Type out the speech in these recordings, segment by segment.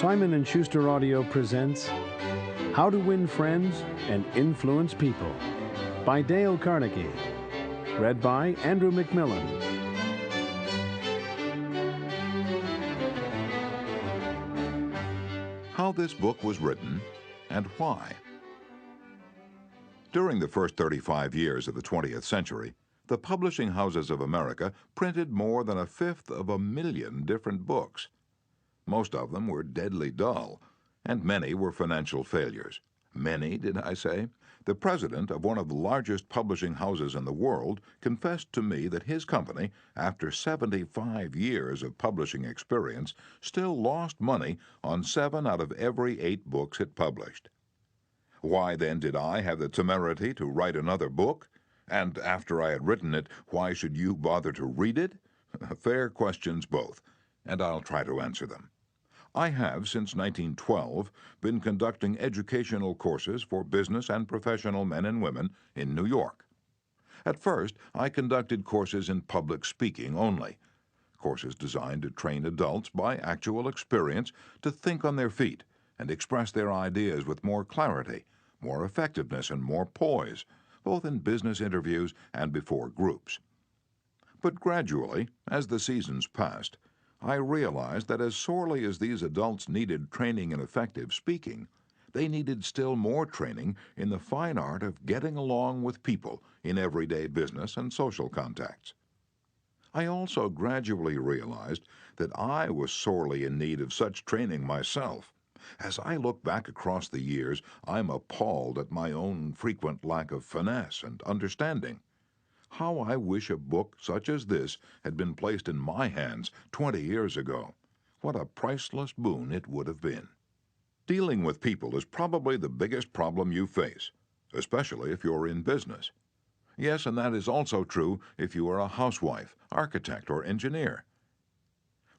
Simon & Schuster Audio presents How to Win Friends and Influence People by Dale Carnegie. Read by Andrew McMillan. How this book was written and why. During the first 35 years of the 20th century, the publishing houses of America printed more than 1/5 different books. Most of them were deadly dull, and many were financial failures. Many, did I say? The president of one of the largest publishing houses in the world confessed to me that his company, after 75 years of publishing experience, still lost money on 7 out of every 8 books it published. Why then did I have the temerity to write another book? And after I had written it, why should you bother to read it? Fair questions both, and I'll try to answer them. I have, since 1912, been conducting educational courses for business and professional men and women in New York. At first, I conducted courses in public speaking only, courses designed to train adults by actual experience to think on their feet and express their ideas with more clarity, more effectiveness, and more poise, both in business interviews and before groups. But gradually, as the seasons passed, I realized that as sorely as these adults needed training in effective speaking, they needed still more training in the fine art of getting along with people in everyday business and social contacts. I also gradually realized that I was sorely in need of such training myself. As I look back across the years, I'm appalled at my own frequent lack of finesse and understanding. How I wish a book such as this had been placed in my hands 20 years ago. What a priceless boon it would have been. Dealing with people is probably the biggest problem you face, especially if you're in business. Yes, and that is also true if you are a housewife, architect, or engineer.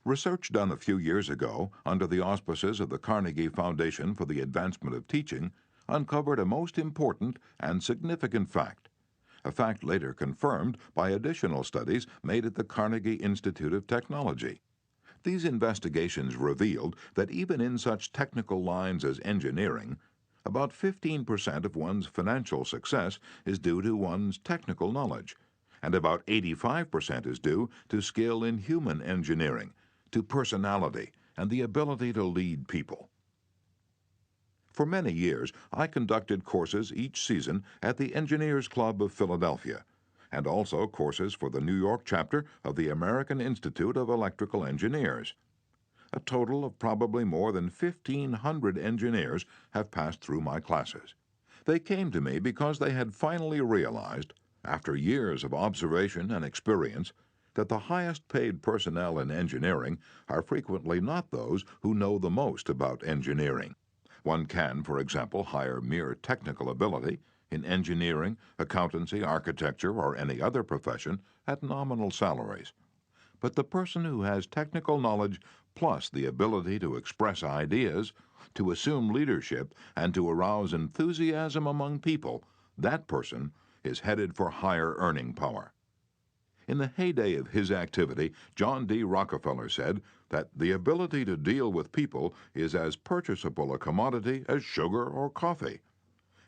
Research done a few years ago under the auspices of the Carnegie Foundation for the Advancement of Teaching uncovered a most important and significant fact, a fact later confirmed by additional studies made at the Carnegie Institute of Technology. These investigations revealed that even in such technical lines as engineering, about 15% of one's financial success is due to one's technical knowledge, and about 85% is due to skill in human engineering, to personality, and the ability to lead people. For many years, I conducted courses each season at the Engineers Club of Philadelphia, and also courses for the New York chapter of the American Institute of Electrical Engineers. A total of probably more than 1,500 engineers have passed through my classes. They came to me because they had finally realized, after years of observation and experience, that the highest-paid personnel in engineering are frequently not those who know the most about engineering. One can, for example, hire mere technical ability in engineering, accountancy, architecture, or any other profession at nominal salaries. But the person who has technical knowledge plus the ability to express ideas, to assume leadership, and to arouse enthusiasm among people, that person is headed for higher earning power. In the heyday of his activity, John D. Rockefeller said that the ability to deal with people is as purchasable a commodity as sugar or coffee.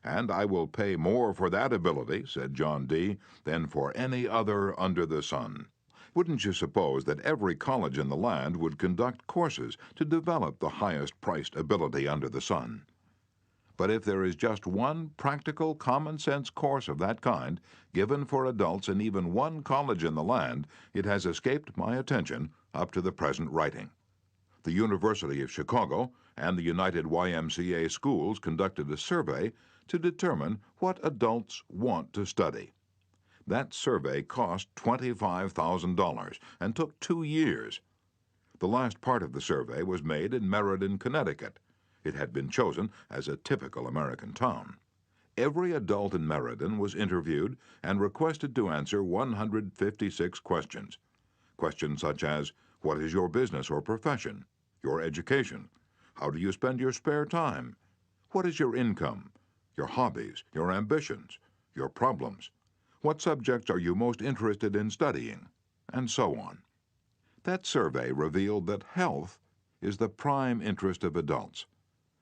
And I will pay more for that ability, said John D., than for any other under the sun. Wouldn't you suppose that every college in the land would conduct courses to develop the highest-priced ability under the sun? But if there is just one practical, common-sense course of that kind given for adults in even one college in the land, it has escaped my attention up to the present writing. The University of Chicago and the United YMCA schools conducted a survey to determine what adults want to study. That survey cost $25,000 and took 2 years. The last part of the survey was made in Narrated, Connecticut. It had been chosen as a typical American town. Every adult in Meriden was interviewed and requested to answer 156 questions. Questions such as, what is your business or profession? Your education? How do you spend your spare time? What is your income? Your hobbies, your ambitions, your problems? What subjects are you most interested in studying? And so on. That survey revealed that health is the prime interest of adults,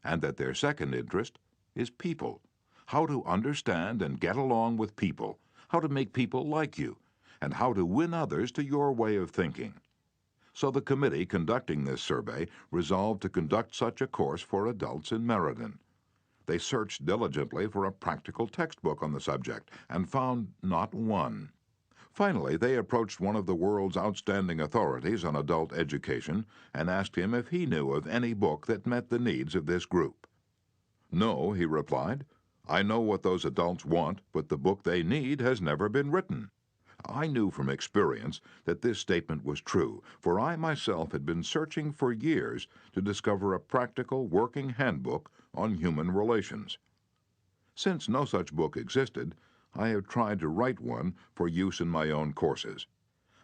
and that their second interest is people. How to understand and get along with people, how to make people like you, and how to win others to your way of thinking. So the committee conducting this survey resolved to conduct such a course for adults in Meriden. They searched diligently for a practical textbook on the subject and found not one. Finally, they approached one of the world's outstanding authorities on adult education and asked him if he knew of any book that met the needs of this group. "No," he replied. "I know what those adults want, but the book they need has never been written." I knew from experience that this statement was true, for I myself had been searching for years to discover a practical working handbook on human relations. Since no such book existed, I have tried to write one for use in my own courses.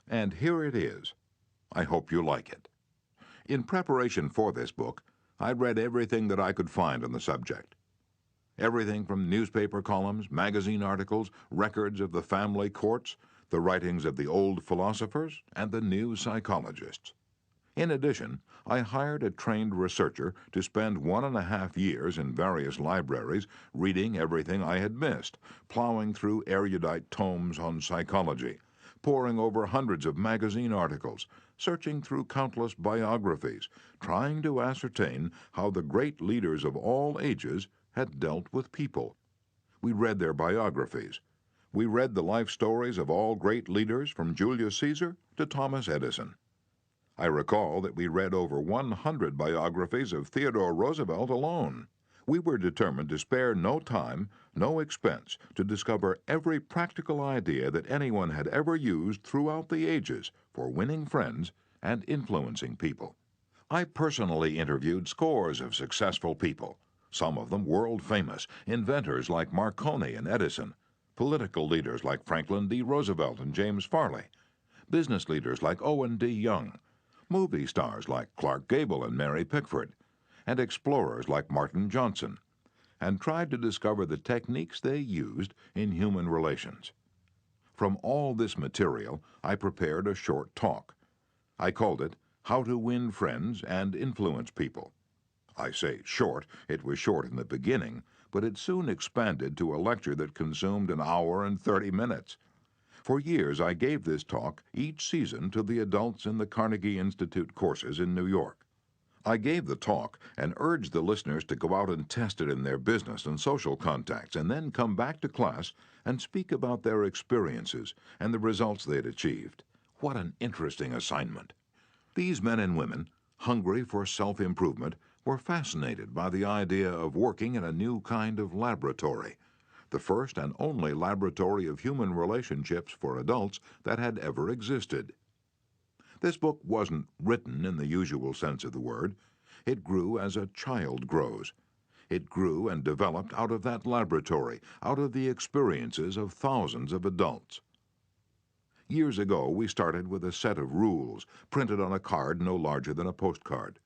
And here it is. I hope you like it. In preparation for this book, I read everything that I could find on the subject. Everything from newspaper columns, magazine articles, records of the family courts, the writings of the old philosophers, and the new psychologists. In addition, I hired a trained researcher to spend 1.5 years in various libraries reading everything I had missed, plowing through erudite tomes on psychology, poring over hundreds of magazine articles, searching through countless biographies, trying to ascertain how the great leaders of all ages had dealt with people. We read their biographies. We read the life stories of all great leaders from Julius Caesar to Thomas Edison. I recall that we read over 100 biographies of Theodore Roosevelt alone. We were determined to spare no time, no expense, to discover every practical idea that anyone had ever used throughout the ages for winning friends and influencing people. I personally interviewed scores of successful people, some of them world famous, inventors like Marconi and Edison, political leaders like Franklin D. Roosevelt and James Farley, business leaders like Owen D. Young, movie stars like Clark Gable and Mary Pickford, and explorers like Martin Johnson, and tried to discover the techniques they used in human relations. From all this material, I prepared a short talk. I called it How to Win Friends and Influence People. I say short, it was short in the beginning, but it soon expanded to a lecture that consumed 1 hour and 30 minutes. For years I gave this talk each season to the adults in the Carnegie Institute courses in New York. I gave the talk and urged the listeners to go out and test it in their business and social contacts and then come back to class and speak about their experiences and the results they had achieved. What an interesting assignment. These men and women, hungry for self-improvement, were fascinated by the idea of working in a new kind of laboratory, the first and only laboratory of human relationships for adults that had ever existed. This book wasn't written in the usual sense of the word. It grew as a child grows. It grew and developed out of that laboratory, out of the experiences of thousands of adults. Years ago, we started with a set of rules printed on a card no larger than a postcard.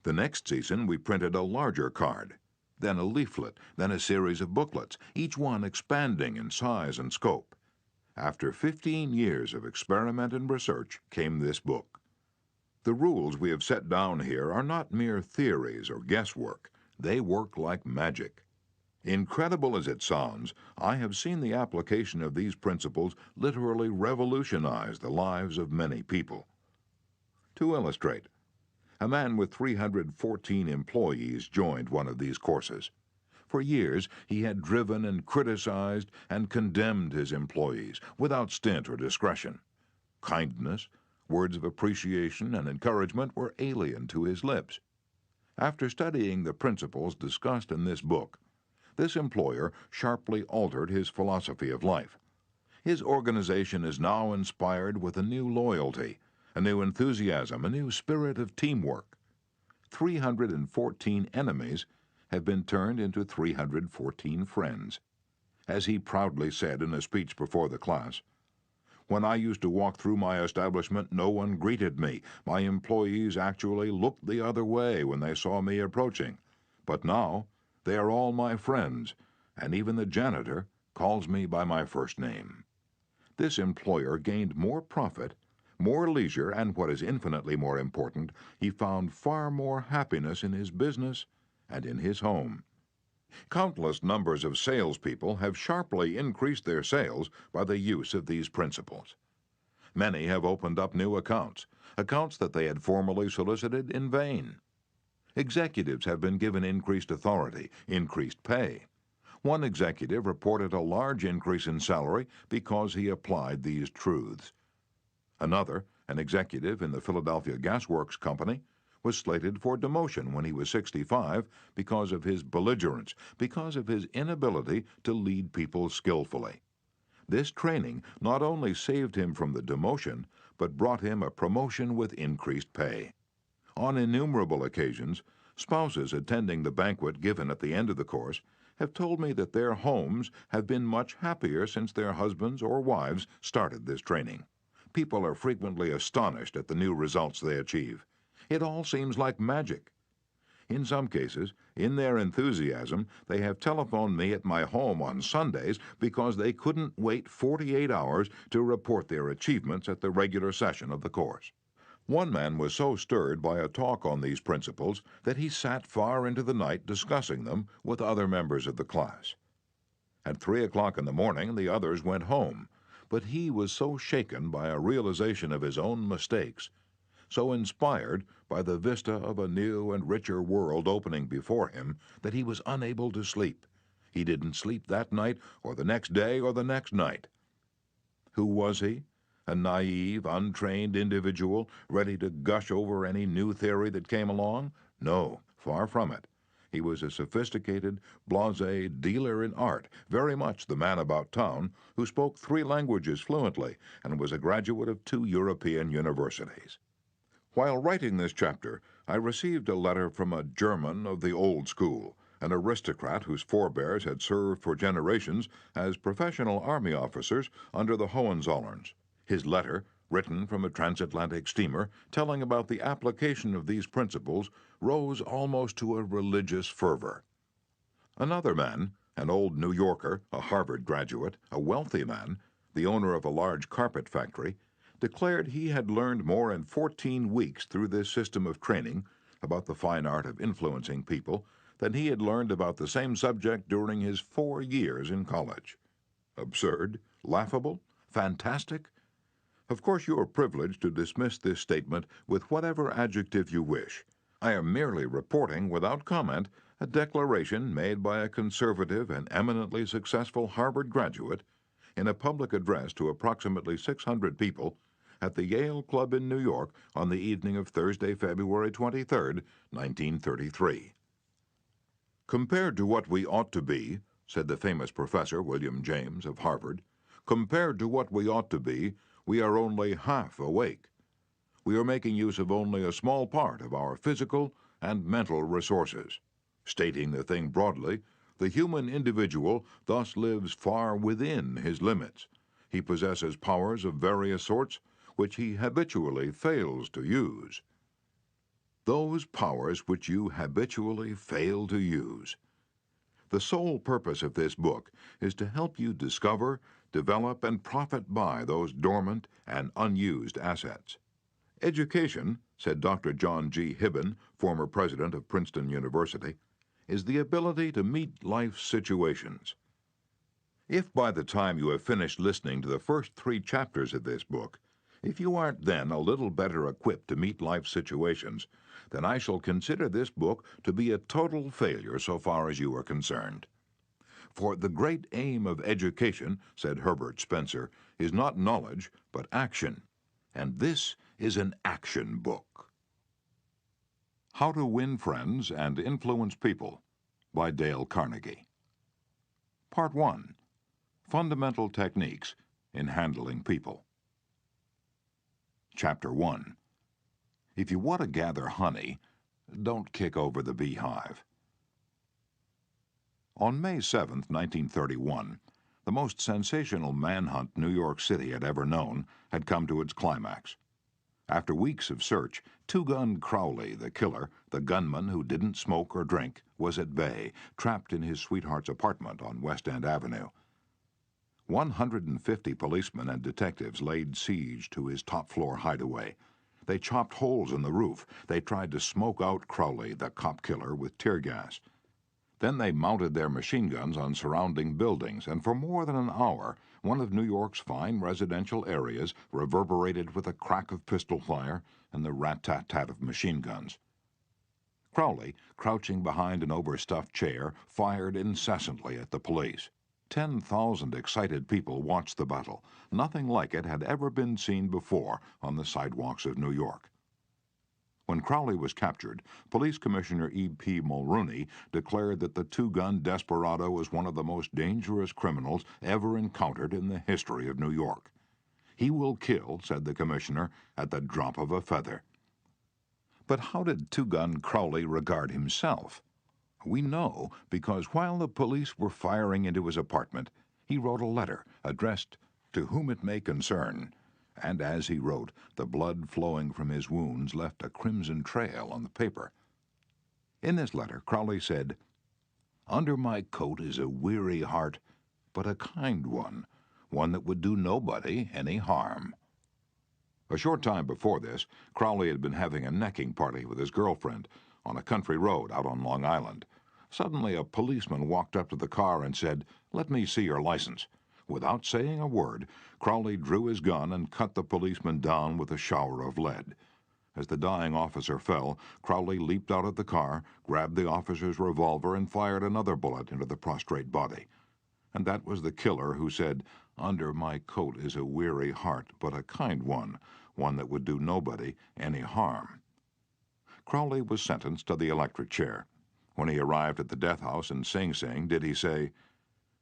The next season, we printed a larger card, then a leaflet, then a series of booklets, each one expanding in size and scope. After 15 years of experiment and research came this book. The rules we have set down here are not mere theories or guesswork. They work like magic. Incredible as it sounds, I have seen the application of these principles literally revolutionize the lives of many people. To illustrate, a man with 314 employees joined one of these courses. For years, he had driven and criticized and condemned his employees without stint or discretion. Kindness, words of appreciation and encouragement were alien to his lips. After studying the principles discussed in this book, this employer sharply altered his philosophy of life. His organization is now inspired with a new loyalty, a new enthusiasm, a new spirit of teamwork. 314 enemies have been turned into 314 friends. As he proudly said in a speech before the class, "When I used to walk through my establishment, no one greeted me. My employees actually looked the other way when they saw me approaching. But now, they are all my friends, and even the janitor calls me by my first name." This employer gained more profit, more leisure, and what is infinitely more important, he found far more happiness in his business and in his home. Countless numbers of salespeople have sharply increased their sales by the use of these principles. Many have opened up new accounts that they had formerly solicited in vain. Executives have been given increased authority, increased pay. One executive reported a large increase in salary because he applied these truths. Another, an executive in the Philadelphia Gas Works Company, was slated for demotion when he was 65 because of his belligerence, because of his inability to lead people skillfully. This training not only saved him from the demotion, but brought him a promotion with increased pay. On innumerable occasions, spouses attending the banquet given at the end of the course have told me that their homes have been much happier since their husbands or wives started this training. People are frequently astonished at the new results they achieve. It all seems like magic. In some cases, in their enthusiasm, they have telephoned me at my home on Sundays because they couldn't wait 48 hours to report their achievements at the regular session of the course. One man was so stirred by a talk on these principles that he sat far into the night discussing them with other members of the class. At 3 o'clock in the morning, the others went home, but he was so shaken by a realization of his own mistakes, so inspired by the vista of a new and richer world opening before him, that he was unable to sleep. He didn't sleep that night, or the next day, or the next night. Who was he? A naive, untrained individual ready to gush over any new theory that came along? No, far from it. He was a sophisticated, blasé dealer in art, very much the man about town, who spoke 3 languages fluently and was a graduate of 2 European universities. While writing this chapter, I received a letter from a German of the old school, an aristocrat whose forebears had served for generations as professional army officers under the Hohenzollerns. His letter, written from a transatlantic steamer, telling about the application of these principles, rose almost to a religious fervor. Another man, an old New Yorker, a Harvard graduate, a wealthy man, the owner of a large carpet factory, declared he had learned more in 14 weeks through this system of training about the fine art of influencing people than he had learned about the same subject during his 4 years in college. Absurd? Laughable? Fantastic? Of course, you are privileged to dismiss this statement with whatever adjective you wish. I am merely reporting, without comment, a declaration made by a conservative and eminently successful Harvard graduate in a public address to approximately 600 people at the Yale Club in New York on the evening of Thursday, February 23, 1933. Compared to what we ought to be, said the famous Professor William James of Harvard, compared to what we ought to be, we are only half awake. We are making use of only a small part of our physical and mental resources. Stating the thing broadly, the human individual thus lives far within his limits. He possesses powers of various sorts which he habitually fails to use. Those powers which you habitually fail to use. The sole purpose of this book is to help you discover, develop, and profit by those dormant and unused assets. Education, said Dr. John G. Hibben, former president of Princeton University, is the ability to meet life's situations. If by the time you have finished listening to the first 3 chapters of this book, if you aren't then a little better equipped to meet life's situations, then I shall consider this book to be a total failure so far as you are concerned. For the great aim of education, said Herbert Spencer, is not knowledge, but action. And this is an action book. How to Win Friends and Influence People by Dale Carnegie. Part 1. Fundamental Techniques in Handling People. Chapter 1. If you want to gather honey, don't kick over the beehive. On May 7, 1931, the most sensational manhunt New York City had ever known had come to its climax. After weeks of search, Two-Gun Crowley, the killer, the gunman who didn't smoke or drink, was at bay, trapped in his sweetheart's apartment on West End Avenue. 150 policemen and detectives laid siege to his top-floor hideaway. They chopped holes in the roof. They tried to smoke out Crowley, the cop killer, with tear gas. Then they mounted their machine guns on surrounding buildings, and for more than an hour, one of New York's fine residential areas reverberated with the crack of pistol fire and the rat-tat-tat of machine guns. Crowley, crouching behind an overstuffed chair, fired incessantly at the police. 10,000 excited people watched the battle. Nothing like it had ever been seen before on the sidewalks of New York. When Crowley was captured, Police Commissioner E.P. Mulrooney declared that the two-gun desperado was one of the most dangerous criminals ever encountered in the history of New York. "He will kill," said the commissioner, "at the drop of a feather." But how did two-gun Crowley regard himself? We know because while the police were firing into his apartment, he wrote a letter addressed "To whom it may concern," and as he wrote, the blood flowing from his wounds left a crimson trail on the paper. In this letter, Crowley said, "Under my coat is a weary heart, but a kind one, one that would do nobody any harm." A short time before this, Crowley had been having a necking party with his girlfriend on a country road out on Long Island. Suddenly, a policeman walked up to the car and said, "Let me see your license." Without saying a word, Crowley drew his gun and cut the policeman down with a shower of lead. As the dying officer fell, Crowley leaped out of the car, grabbed the officer's revolver, and fired another bullet into the prostrate body. And that was the killer who said, "Under my coat is a weary heart, but a kind one, one that would do nobody any harm." Crowley was sentenced to the electric chair. When he arrived at the death house in Sing Sing, did he say,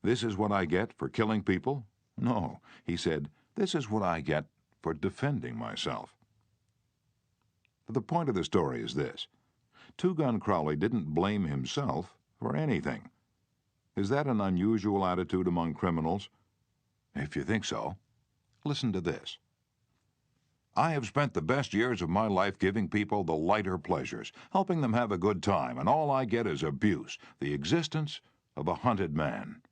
"This is what I get for killing people"? No, he said, "This is what I get for defending myself." The point of the story is this. Two-Gun Crowley didn't blame himself for anything. Is that an unusual attitude among criminals? If you think so, listen to this. "I have spent the best years of my life giving people the lighter pleasures, helping them have a good time, and all I get is abuse, the existence of a hunted man."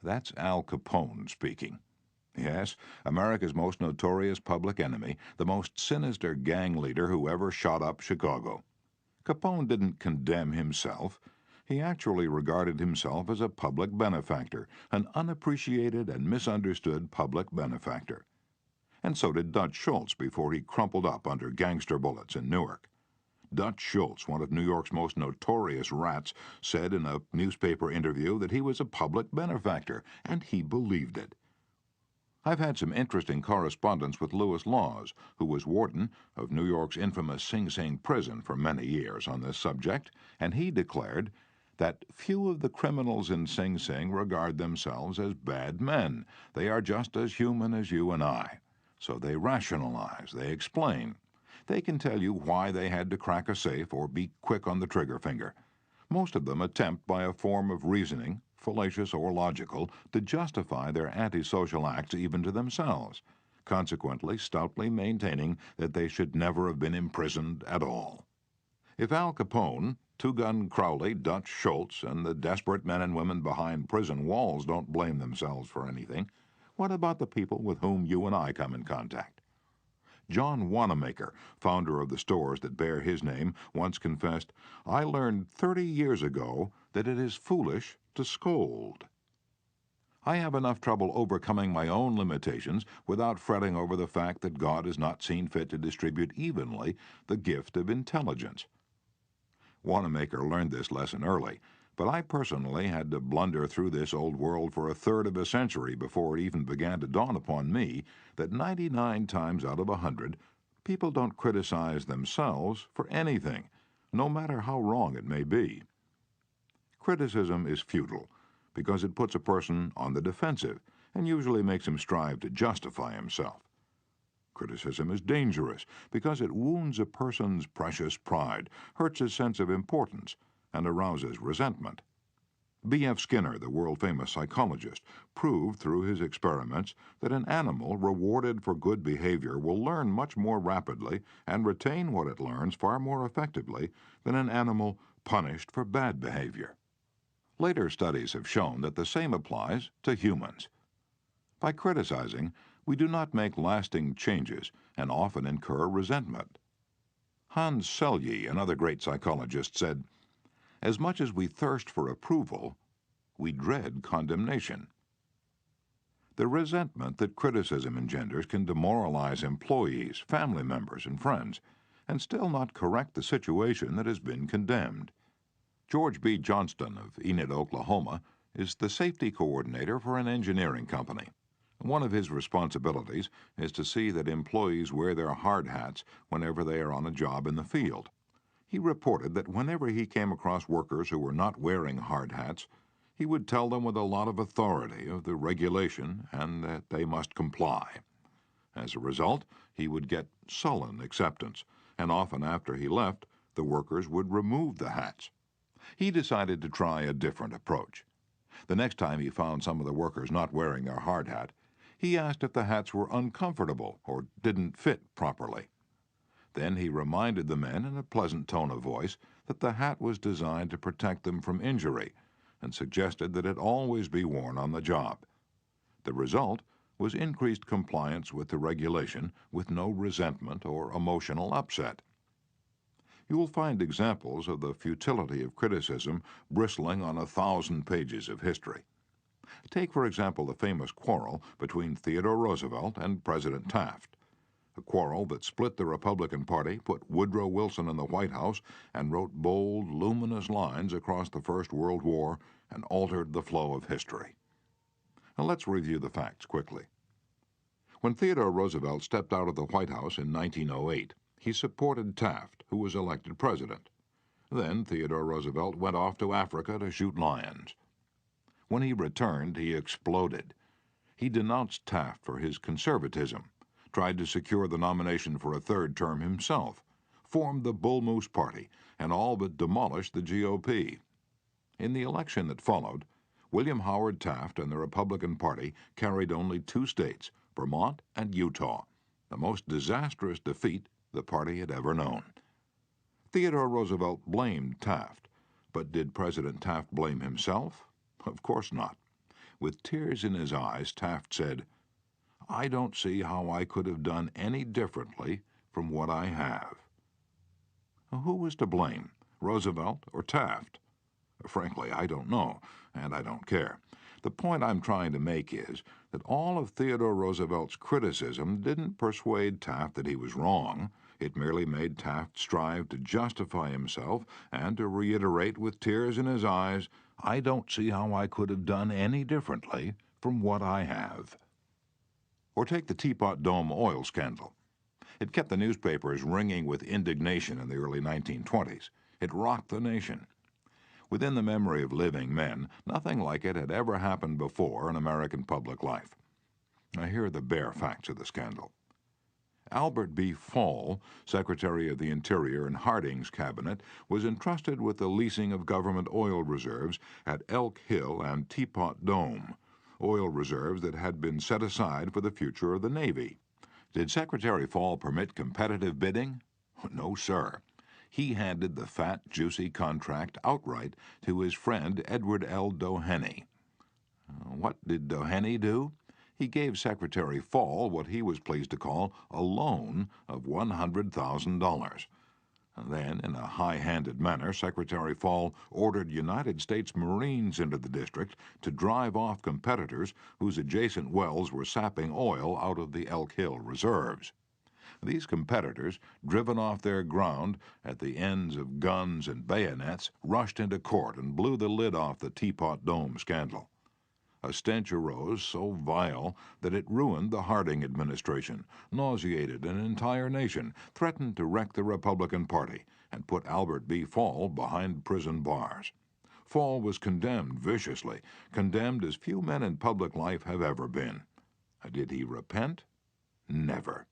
That's Al Capone speaking. Yes, America's most notorious public enemy, the most sinister gang leader who ever shot up Chicago. Capone didn't condemn himself. He actually regarded himself as a public benefactor, an unappreciated and misunderstood public benefactor. And so did Dutch Schultz before he crumpled up under gangster bullets in Newark. Dutch Schultz, one of New York's most notorious rats, said in a newspaper interview that he was a public benefactor, and he believed it. I've had some interesting correspondence with Lewis Laws, who was warden of New York's infamous Sing Sing prison for many years on this subject, and he declared that few of the criminals in Sing Sing regard themselves as bad men. They are just as human as you and I. So they rationalize, they explain. They can tell you why they had to crack a safe or be quick on the trigger finger. Most of them attempt by a form of reasoning, fallacious or logical, to justify their antisocial acts even to themselves, consequently stoutly maintaining that they should never have been imprisoned at all. If Al Capone, Two-Gun Crowley, Dutch Schultz, and the desperate men and women behind prison walls don't blame themselves for anything, what about the people with whom you and I come in contact? John Wanamaker, founder of the stores that bear his name, once confessed, "I learned 30 years ago that it is foolish to scold." I have enough trouble overcoming my own limitations without fretting over the fact that God has not seen fit to distribute evenly the gift of intelligence. Wanamaker learned this lesson early, but I personally had to blunder through this old world for a third of a century before it even began to dawn upon me that 99 times out of 100, people don't criticize themselves for anything, no matter how wrong it may be. Criticism is futile because it puts a person on the defensive and usually makes him strive to justify himself. Criticism is dangerous because it wounds a person's precious pride, hurts his sense of importance, and arouses resentment. B.F. Skinner, the world-famous psychologist, proved through his experiments that an animal rewarded for good behavior will learn much more rapidly and retain what it learns far more effectively than an animal punished for bad behavior. Later studies have shown that the same applies to humans. By criticizing, we do not make lasting changes and often incur resentment. Hans Selye, another great psychologist, said, "As much as we thirst for approval, we dread condemnation." The resentment that criticism engenders can demoralize employees, family members, and friends, and still not correct the situation that has been condemned. George B. Johnston of Enid, Oklahoma, is the safety coordinator for an engineering company. One of his responsibilities is to see that employees wear their hard hats whenever they are on a job in the field. He reported that whenever he came across workers who were not wearing hard hats, he would tell them with a lot of authority of the regulation and that they must comply. As a result, he would get sullen acceptance, and often after he left, the workers would remove the hats. He decided to try a different approach. The next time he found some of the workers not wearing their hard hat, he asked if the hats were uncomfortable or didn't fit properly. Then he reminded the men in a pleasant tone of voice that the hat was designed to protect them from injury, and suggested that it always be worn on the job. The result was increased compliance with the regulation with no resentment or emotional upset. You will find examples of the futility of criticism bristling on 1,000 pages of history. Take, for example, the famous quarrel between Theodore Roosevelt and President Taft. A quarrel that split the Republican Party, put Woodrow Wilson in the White House, and wrote bold, luminous lines across the First World War and altered the flow of history. Now let's review the facts quickly. When Theodore Roosevelt stepped out of the White House in 1908, he supported Taft, who was elected president. Then Theodore Roosevelt went off to Africa to shoot lions. When he returned, he exploded. He denounced Taft for his conservatism, tried to secure the nomination for a third term himself, formed the Bull Moose Party, and all but demolished the GOP. In the election that followed, William Howard Taft and the Republican Party carried only 2 states, Vermont and Utah, the most disastrous defeat the party had ever known. Theodore Roosevelt blamed Taft, but did President Taft blame himself? Of course not. With tears in his eyes, Taft said, "I don't see how I could have done any differently from what I have." Who was to blame, Roosevelt or Taft? Frankly, I don't know, and I don't care. The point I'm trying to make is that all of Theodore Roosevelt's criticism didn't persuade Taft that he was wrong. It merely made Taft strive to justify himself and to reiterate with tears in his eyes, "I don't see how I could have done any differently from what I have." Or take the Teapot Dome oil scandal. It kept the newspapers ringing with indignation in the early 1920s. It rocked the nation. Within the memory of living men, nothing like it had ever happened before in American public life. Now, here are the bare facts of the scandal. Albert B. Fall, Secretary of the Interior in Harding's cabinet, was entrusted with the leasing of government oil reserves at Elk Hill and Teapot Dome, oil reserves that had been set aside for the future of the Navy. Did Secretary Fall permit competitive bidding? No, sir. He handed the fat, juicy contract outright to his friend Edward L. Doheny. What did Doheny do? He gave Secretary Fall what he was pleased to call a loan of $100,000. Then, in a high-handed manner, Secretary Fall ordered United States Marines into the district to drive off competitors whose adjacent wells were sapping oil out of the Elk Hill reserves. These competitors, driven off their ground at the ends of guns and bayonets, rushed into court and blew the lid off the Teapot Dome scandal. A stench arose so vile that it ruined the Harding administration, nauseated an entire nation, threatened to wreck the Republican Party, and put Albert B. Fall behind prison bars. Fall was condemned viciously, condemned as few men in public life have ever been. Did he repent? Never.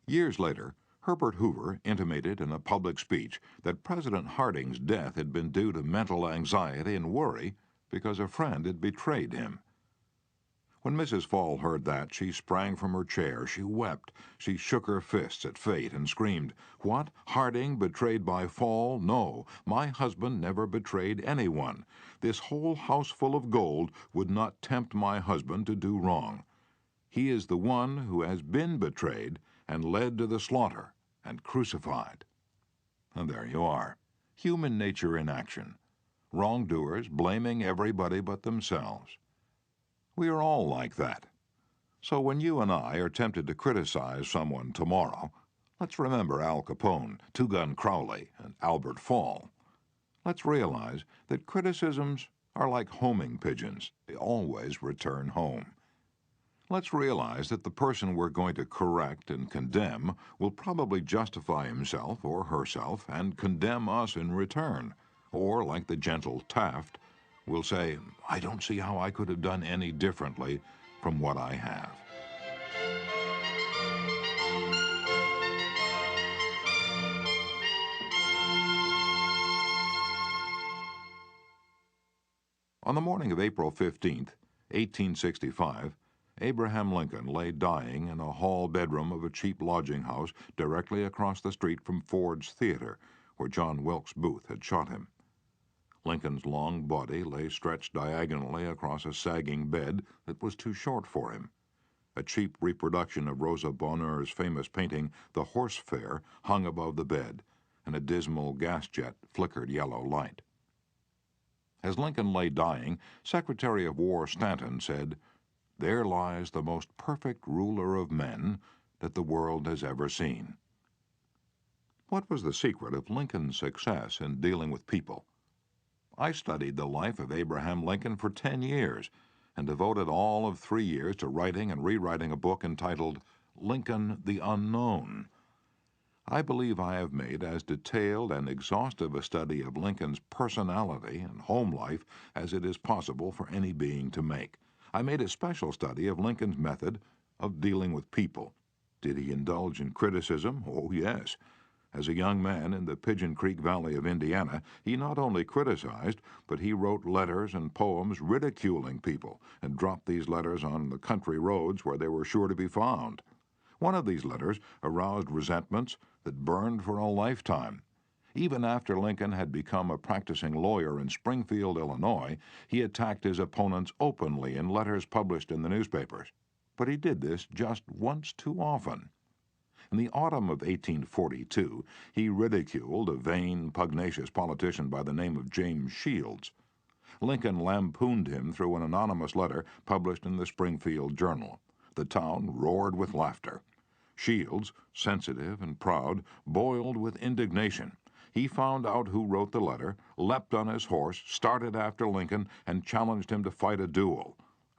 Years later, Herbert Hoover intimated in a public speech that President Harding's death had been due to mental anxiety and worry because a friend had betrayed him. When Mrs. Fall heard that, she sprang from her chair, she wept, she shook her fists at fate and screamed, "What? Harding betrayed by Fall? No, my husband never betrayed anyone. this whole house full of gold would not tempt my husband to do wrong. He is the one who has been betrayed and led to the slaughter and crucified." And there you are. Human nature in action. Wrongdoers blaming everybody but themselves. We are all like that. So when you and I are tempted to criticize someone tomorrow, let's remember Al Capone, Two Gun Crowley, and Albert Fall. Let's realize that criticisms are like homing pigeons. They always return home. Let's realize that the person we're going to correct and condemn will probably justify himself or herself and condemn us in return. Or, like the gentle Taft, will say, "I don't see how I could have done any differently from what I have." On the morning of April 15th, 1865, Abraham Lincoln lay dying in a hall bedroom of a cheap lodging house directly across the street from Ford's Theater, where John Wilkes Booth had shot him. Lincoln's long body lay stretched diagonally across a sagging bed that was too short for him. A cheap reproduction of Rosa Bonheur's famous painting, The Horse Fair, hung above the bed, and a dismal gas jet flickered yellow light. As Lincoln lay dying, Secretary of War Stanton said, "There lies the most perfect ruler of men that the world has ever seen." What was the secret of Lincoln's success in dealing with people? I studied the life of Abraham Lincoln for 10 years and devoted all of 3 years to writing and rewriting a book entitled Lincoln the Unknown. I believe I have made as detailed and exhaustive a study of Lincoln's personality and home life as it is possible for any being to make. I made a special study of Lincoln's method of dealing with people. Did he indulge in criticism? Oh, yes. As a young man in the Pigeon Creek Valley of Indiana, he not only criticized, but he wrote letters and poems ridiculing people and dropped these letters on the country roads where they were sure to be found. One of these letters aroused resentments that burned for a lifetime. Even after Lincoln had become a practicing lawyer in Springfield, Illinois, he attacked his opponents openly in letters published in the newspapers. But he did this just once too often. In the autumn of 1842, he ridiculed a vain, pugnacious politician by the name of James Shields. Lincoln lampooned him through an anonymous letter published in the Springfield Journal. The town roared with laughter. Shields, sensitive and proud, boiled with indignation. He found out who wrote the letter, leapt on his horse, started after Lincoln, and challenged him to fight a duel.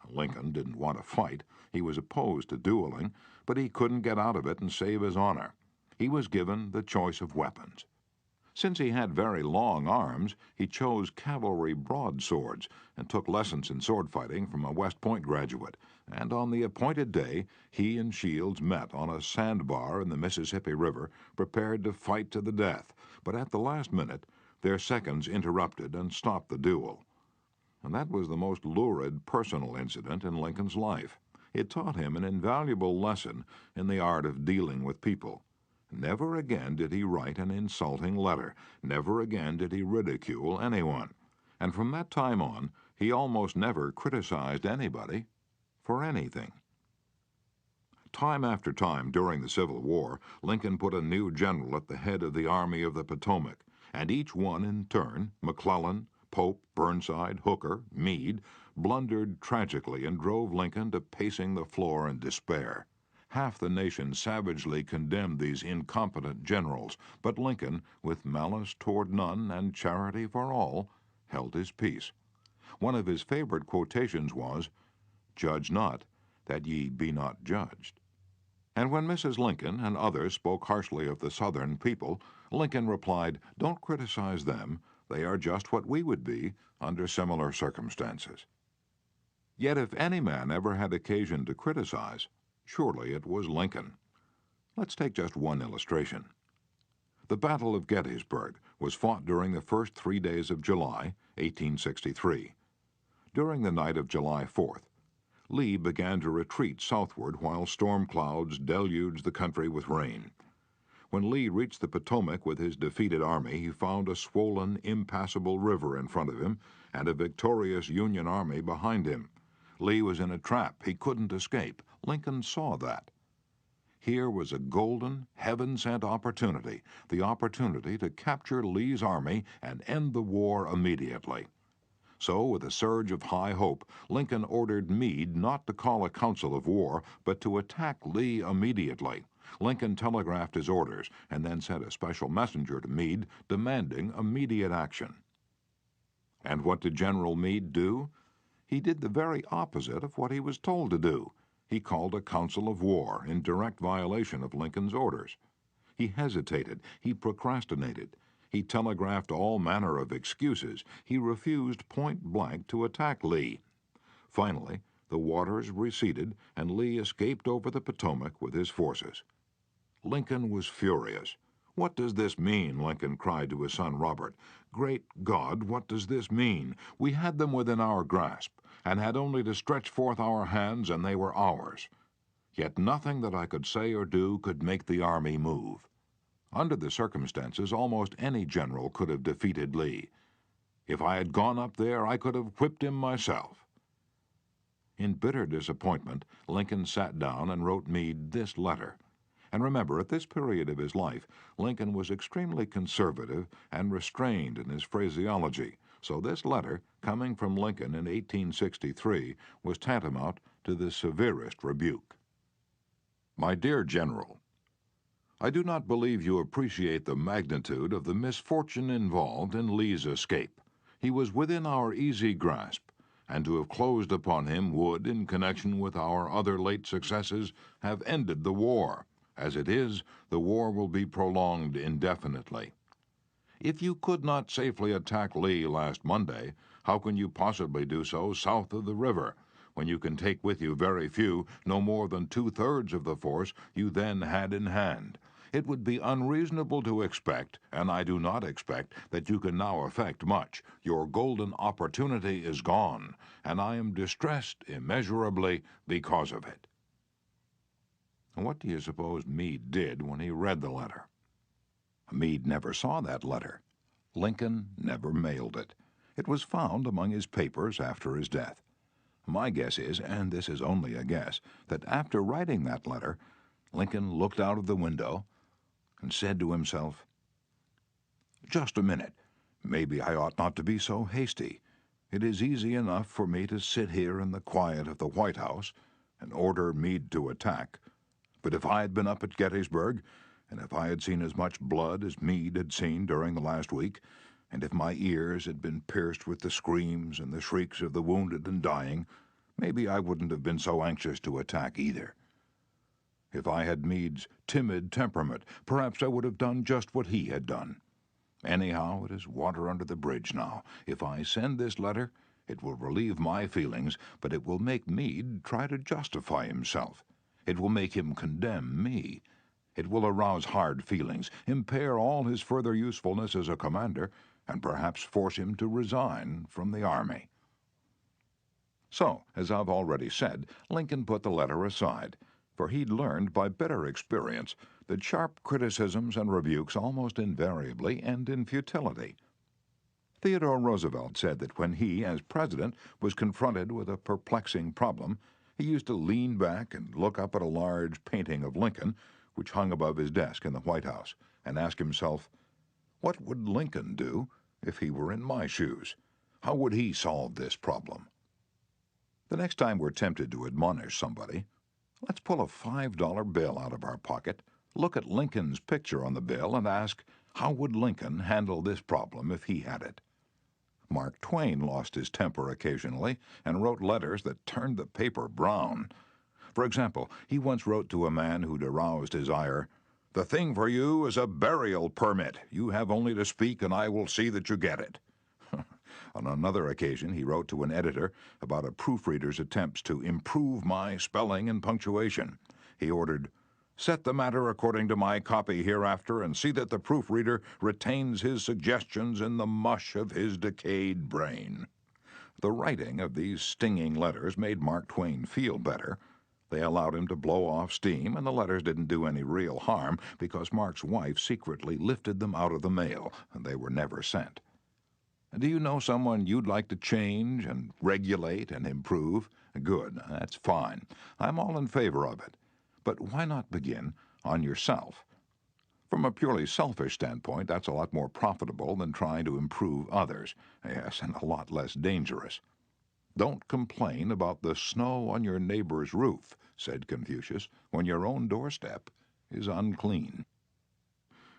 Lincoln didn't want to fight. He was opposed to dueling, but he couldn't get out of it and save his honor. He was given the choice of weapons. Since he had very long arms, he chose cavalry broadswords and took lessons in sword fighting from a West Point graduate. And on the appointed day, he and Shields met on a sandbar in the Mississippi River, prepared to fight to the death. But at the last minute, their seconds interrupted and stopped the duel. And that was the most lurid personal incident in Lincoln's life. It taught him an invaluable lesson in the art of dealing with people. Never again did he write an insulting letter. Never again did he ridicule anyone. And from that time on, he almost never criticized anybody for anything. Time after time during the Civil War, Lincoln put a new general at the head of the Army of the Potomac, and each one in turn, McClellan, Pope, Burnside, Hooker, Meade, blundered tragically and drove Lincoln to pacing the floor in despair. Half the nation savagely condemned these incompetent generals, but Lincoln, with malice toward none and charity for all, held his peace. One of his favorite quotations was, "Judge not, that ye be not judged." And when Mrs. Lincoln and others spoke harshly of the Southern people, Lincoln replied, "Don't criticize them. They are just what we would be under similar circumstances." Yet if any man ever had occasion to criticize, surely it was Lincoln. Let's take just one illustration. The Battle of Gettysburg was fought during the first 3 days of July, 1863. During the night of July 4th, Lee began to retreat southward while storm clouds deluged the country with rain. When Lee reached the Potomac with his defeated army, he found a swollen, impassable river in front of him and a victorious Union army behind him. Lee was in a trap. He couldn't escape. Lincoln saw that. Here was a golden, heaven-sent opportunity, the opportunity to capture Lee's army and end the war immediately. So, with a surge of high hope, Lincoln ordered Meade not to call a council of war, but to attack Lee immediately. Lincoln telegraphed his orders and then sent a special messenger to Meade demanding immediate action. And what did General Meade do? He did the very opposite of what he was told to do. He called a council of war in direct violation of Lincoln's orders. He hesitated. He procrastinated. He telegraphed all manner of excuses. He refused point blank to attack Lee. Finally, the waters receded and Lee escaped over the Potomac with his forces. Lincoln was furious. "What does this mean?" Lincoln cried to his son Robert. "Great God, what does this mean? We had them within our grasp, and had only to stretch forth our hands, and they were ours. Yet nothing that I could say or do could make the army move. Under the circumstances, almost any general could have defeated Lee. If I had gone up there, I could have whipped him myself." In bitter disappointment, Lincoln sat down and wrote Meade this letter. And remember, at this period of his life, Lincoln was extremely conservative and restrained in his phraseology, so this letter, coming from Lincoln in 1863, was tantamount to the severest rebuke. My dear General, I do not believe you appreciate the magnitude of the misfortune involved in Lee's escape. He was within our easy grasp, and to have closed upon him would, in connection with our other late successes, have ended the war. As it is, the war will be prolonged indefinitely. If you could not safely attack Lee last Monday, how can you possibly do so south of the river, when you can take with you very few, no more than 2/3 of the force you then had in hand? It would be unreasonable to expect, and I do not expect, that you can now effect much. Your golden opportunity is gone, and I am distressed immeasurably because of it. What do you suppose Meade did when he read the letter? Meade never saw that letter. Lincoln never mailed it. It was found among his papers after his death. My guess is, and this is only a guess, that after writing that letter, Lincoln looked out of the window and said to himself, "Just a minute. Maybe I ought not to be so hasty. It is easy enough for me to sit here in the quiet of the White House and order Meade to attack. But if I had been up at Gettysburg, and if I had seen as much blood as Meade had seen during the last week, and if my ears had been pierced with the screams and the shrieks of the wounded and dying, maybe I wouldn't have been so anxious to attack either. If I had Meade's timid temperament, perhaps I would have done just what he had done. Anyhow, it is water under the bridge now. If I send this letter, it will relieve my feelings, but it will make Meade try to justify himself. It will make him condemn me. It will arouse hard feelings, impair all his further usefulness as a commander, and perhaps force him to resign from the army." So, as I've already said, Lincoln put the letter aside, for he'd learned by bitter experience that sharp criticisms and rebukes almost invariably end in futility. Theodore Roosevelt said that when he, as president, was confronted with a perplexing problem, he used to lean back and look up at a large painting of Lincoln, which hung above his desk in the White House, and ask himself, "What would Lincoln do if he were in my shoes? How would he solve this problem?" The next time we're tempted to admonish somebody, let's pull a $5 bill out of our pocket, look at Lincoln's picture on the bill, and ask, how would Lincoln handle this problem if he had it? Mark Twain lost his temper occasionally and wrote letters that turned the paper brown. For example, he once wrote to a man who'd aroused his ire, "The thing for you is a burial permit. You have only to speak and I will see that you get it." On another occasion, he wrote to an editor about a proofreader's attempts to improve my spelling and punctuation. He ordered, "Set the matter according to my copy hereafter and see that the proofreader retains his suggestions in the mush of his decayed brain." The writing of these stinging letters made Mark Twain feel better. They allowed him to blow off steam, and the letters didn't do any real harm because Mark's wife secretly lifted them out of the mail, and they were never sent. Do you know someone you'd like to change and regulate and improve? Good, that's fine. I'm all in favor of it. But why not begin on yourself? From a purely selfish standpoint, that's a lot more profitable than trying to improve others. Yes, and a lot less dangerous. Don't complain about the snow on your neighbor's roof, said Confucius, when your own doorstep is unclean.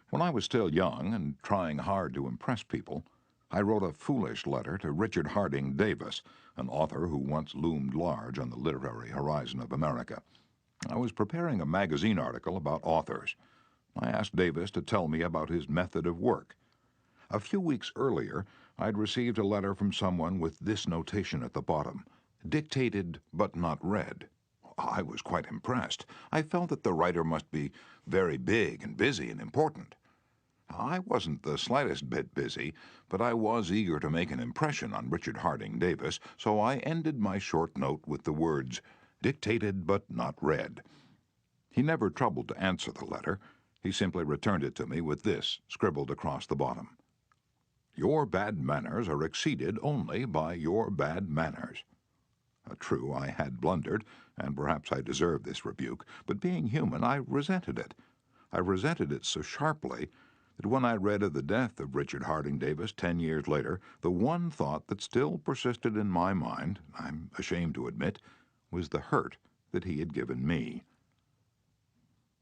When I was still young and trying hard to impress people, I wrote a foolish letter to Richard Harding Davis, an author who once loomed large on the literary horizon of America. I was preparing a magazine article about authors. I asked Davis to tell me about his method of work. A few weeks earlier, I'd received a letter from someone with this notation at the bottom: dictated but not read. I was quite impressed. I felt that the writer must be very big and busy and important. I wasn't the slightest bit busy, but I was eager to make an impression on Richard Harding Davis, so I ended my short note with the words, dictated but not read. He never troubled to answer the letter. He simply returned it to me with this scribbled across the bottom: your bad manners are exceeded only by your bad manners. True, I had blundered, and perhaps I deserved this rebuke, but being human, I resented it. I resented it so sharply that when I read of the death of Richard Harding Davis 10 years later, the one thought that still persisted in my mind, I'm ashamed to admit, was the hurt that he had given me.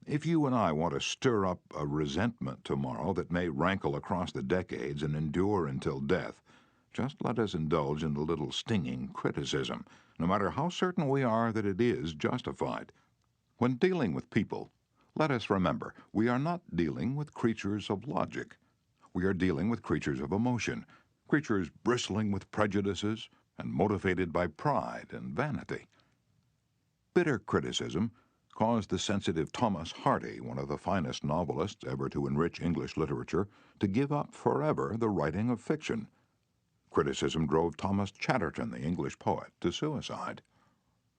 If you and I want to stir up a resentment tomorrow that may rankle across the decades and endure until death, just let us indulge in a little stinging criticism, no matter how certain we are that it is justified. When dealing with people, let us remember, we are not dealing with creatures of logic. We are dealing with creatures of emotion, creatures bristling with prejudices and motivated by pride and vanity. Bitter criticism caused the sensitive Thomas Hardy, one of the finest novelists ever to enrich English literature, to give up forever the writing of fiction. Criticism drove Thomas Chatterton, the English poet, to suicide.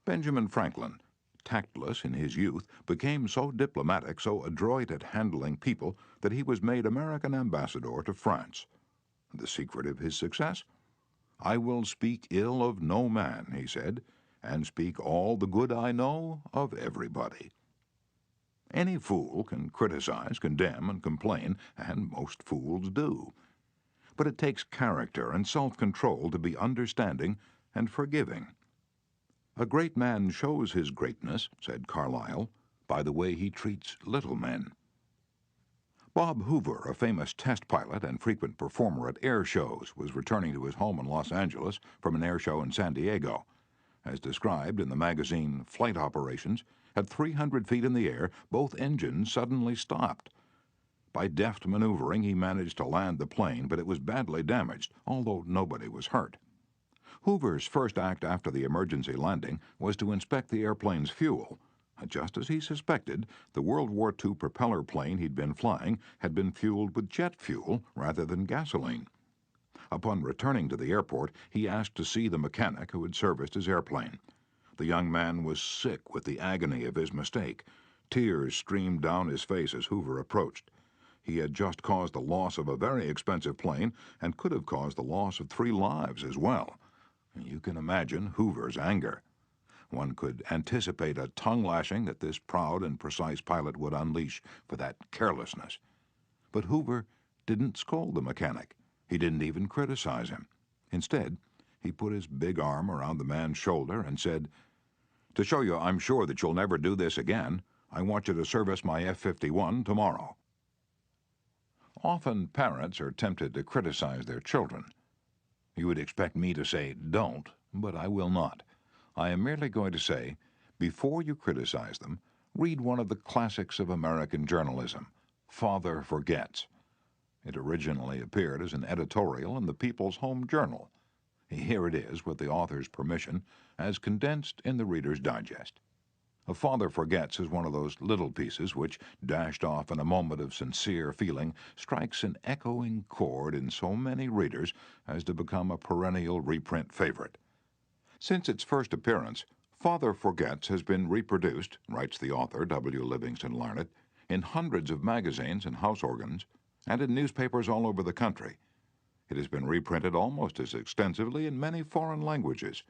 Benjamin Franklin, tactless in his youth, became so diplomatic, so adroit at handling people, that he was made American ambassador to France. The secret of his success? I will speak ill of no man, he said, and speak all the good I know of everybody. Any fool can criticize, condemn, and complain, and most fools do. But it takes character and self-control to be understanding and forgiving. A great man shows his greatness, said Carlyle, by the way he treats little men. Bob Hoover, a famous test pilot and frequent performer at air shows, was returning to his home in Los Angeles from an air show in San Diego. As described in the magazine Flight Operations, at 300 feet in the air, both engines suddenly stopped. By deft maneuvering, he managed to land the plane, but it was badly damaged, although nobody was hurt. Hoover's first act after the emergency landing was to inspect the airplane's fuel. Just as he suspected, the World War II propeller plane he'd been flying had been fueled with jet fuel rather than gasoline. Upon returning to the airport, he asked to see the mechanic who had serviced his airplane. The young man was sick with the agony of his mistake. Tears streamed down his face as Hoover approached. He had just caused the loss of a very expensive plane and could have caused the loss of 3 lives as well. You can imagine Hoover's anger. One could anticipate a tongue-lashing that this proud and precise pilot would unleash for that carelessness. But Hoover didn't scold the mechanic. He didn't even criticize him. Instead, he put his big arm around the man's shoulder and said, "To show you I'm sure that you'll never do this again, I want you to service my F-51 tomorrow." Often parents are tempted to criticize their children. You would expect me to say, don't, but I will not. I am merely going to say, before you criticize them, read one of the classics of American journalism, Father Forgets. It originally appeared as an editorial in the People's Home Journal. Here it is, with the author's permission, as condensed in the Reader's Digest. A Father Forgets is one of those little pieces which, dashed off in a moment of sincere feeling, strikes an echoing chord in so many readers as to become a perennial reprint favorite. Since its first appearance, Father Forgets has been reproduced, writes the author, W. Livingston Larned, in hundreds of magazines and house organs, and in newspapers all over the country. It has been reprinted almost as extensively in many foreign languages.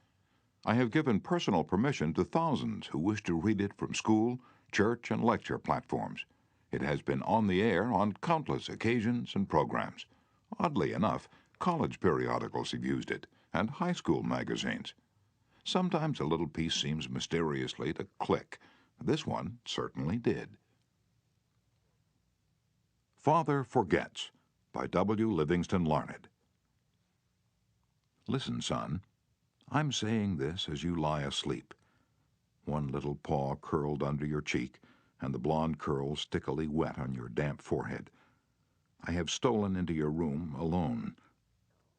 I have given personal permission to thousands who wish to read it from school, church, and lecture platforms. It has been on the air on countless occasions and programs. Oddly enough, college periodicals have used it, and high school magazines. Sometimes a little piece seems mysteriously to click. This one certainly did. Father Forgets by W. Livingston Larned. Listen, son. I'm saying this as you lie asleep. One little paw curled under your cheek, and the blonde curls stickily wet on your damp forehead. I have stolen into your room alone.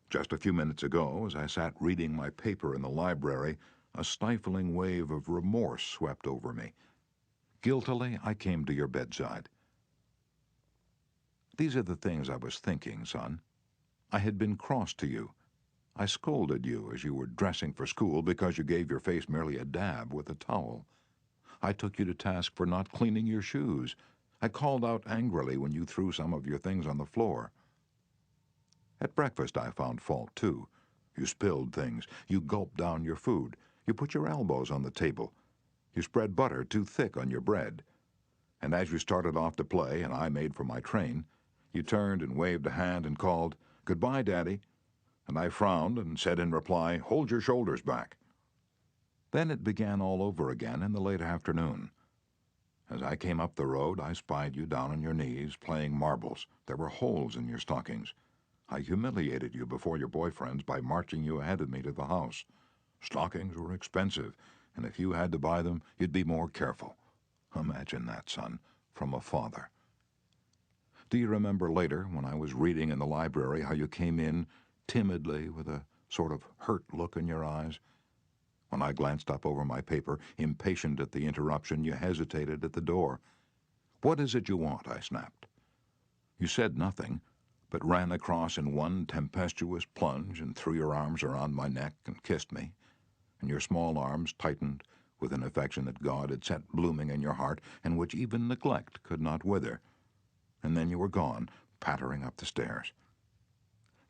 Just a few minutes ago, as I sat reading my paper in the library, a stifling wave of remorse swept over me. Guiltily, I came to your bedside. These are the things I was thinking, son. I had been cross to you. I scolded you as you were dressing for school because you gave your face merely a dab with a towel. I took you to task for not cleaning your shoes. I called out angrily when you threw some of your things on the floor. At breakfast I found fault, too. You spilled things. You gulped down your food. You put your elbows on the table. You spread butter too thick on your bread. And as you started off to play and I made for my train, you turned and waved a hand and called, "Goodbye, Daddy." And I frowned and said in reply, "Hold your shoulders back." Then it began all over again in the late afternoon. As I came up the road, I spied you down on your knees, playing marbles. There were holes in your stockings. I humiliated you before your boyfriends by marching you ahead of me to the house. Stockings were expensive, and if you had to buy them, you'd be more careful. Imagine that, son, from a father. Do you remember later, when I was reading in the library, how you came in timidly with a sort of hurt look in your eyes? When I glanced up over my paper, impatient at the interruption, you hesitated at the door. "What is it you want?" I snapped. You said nothing, but ran across in one tempestuous plunge and threw your arms around my neck and kissed me, and your small arms tightened with an affection that God had set blooming in your heart and which even neglect could not wither. And then you were gone, pattering up the stairs.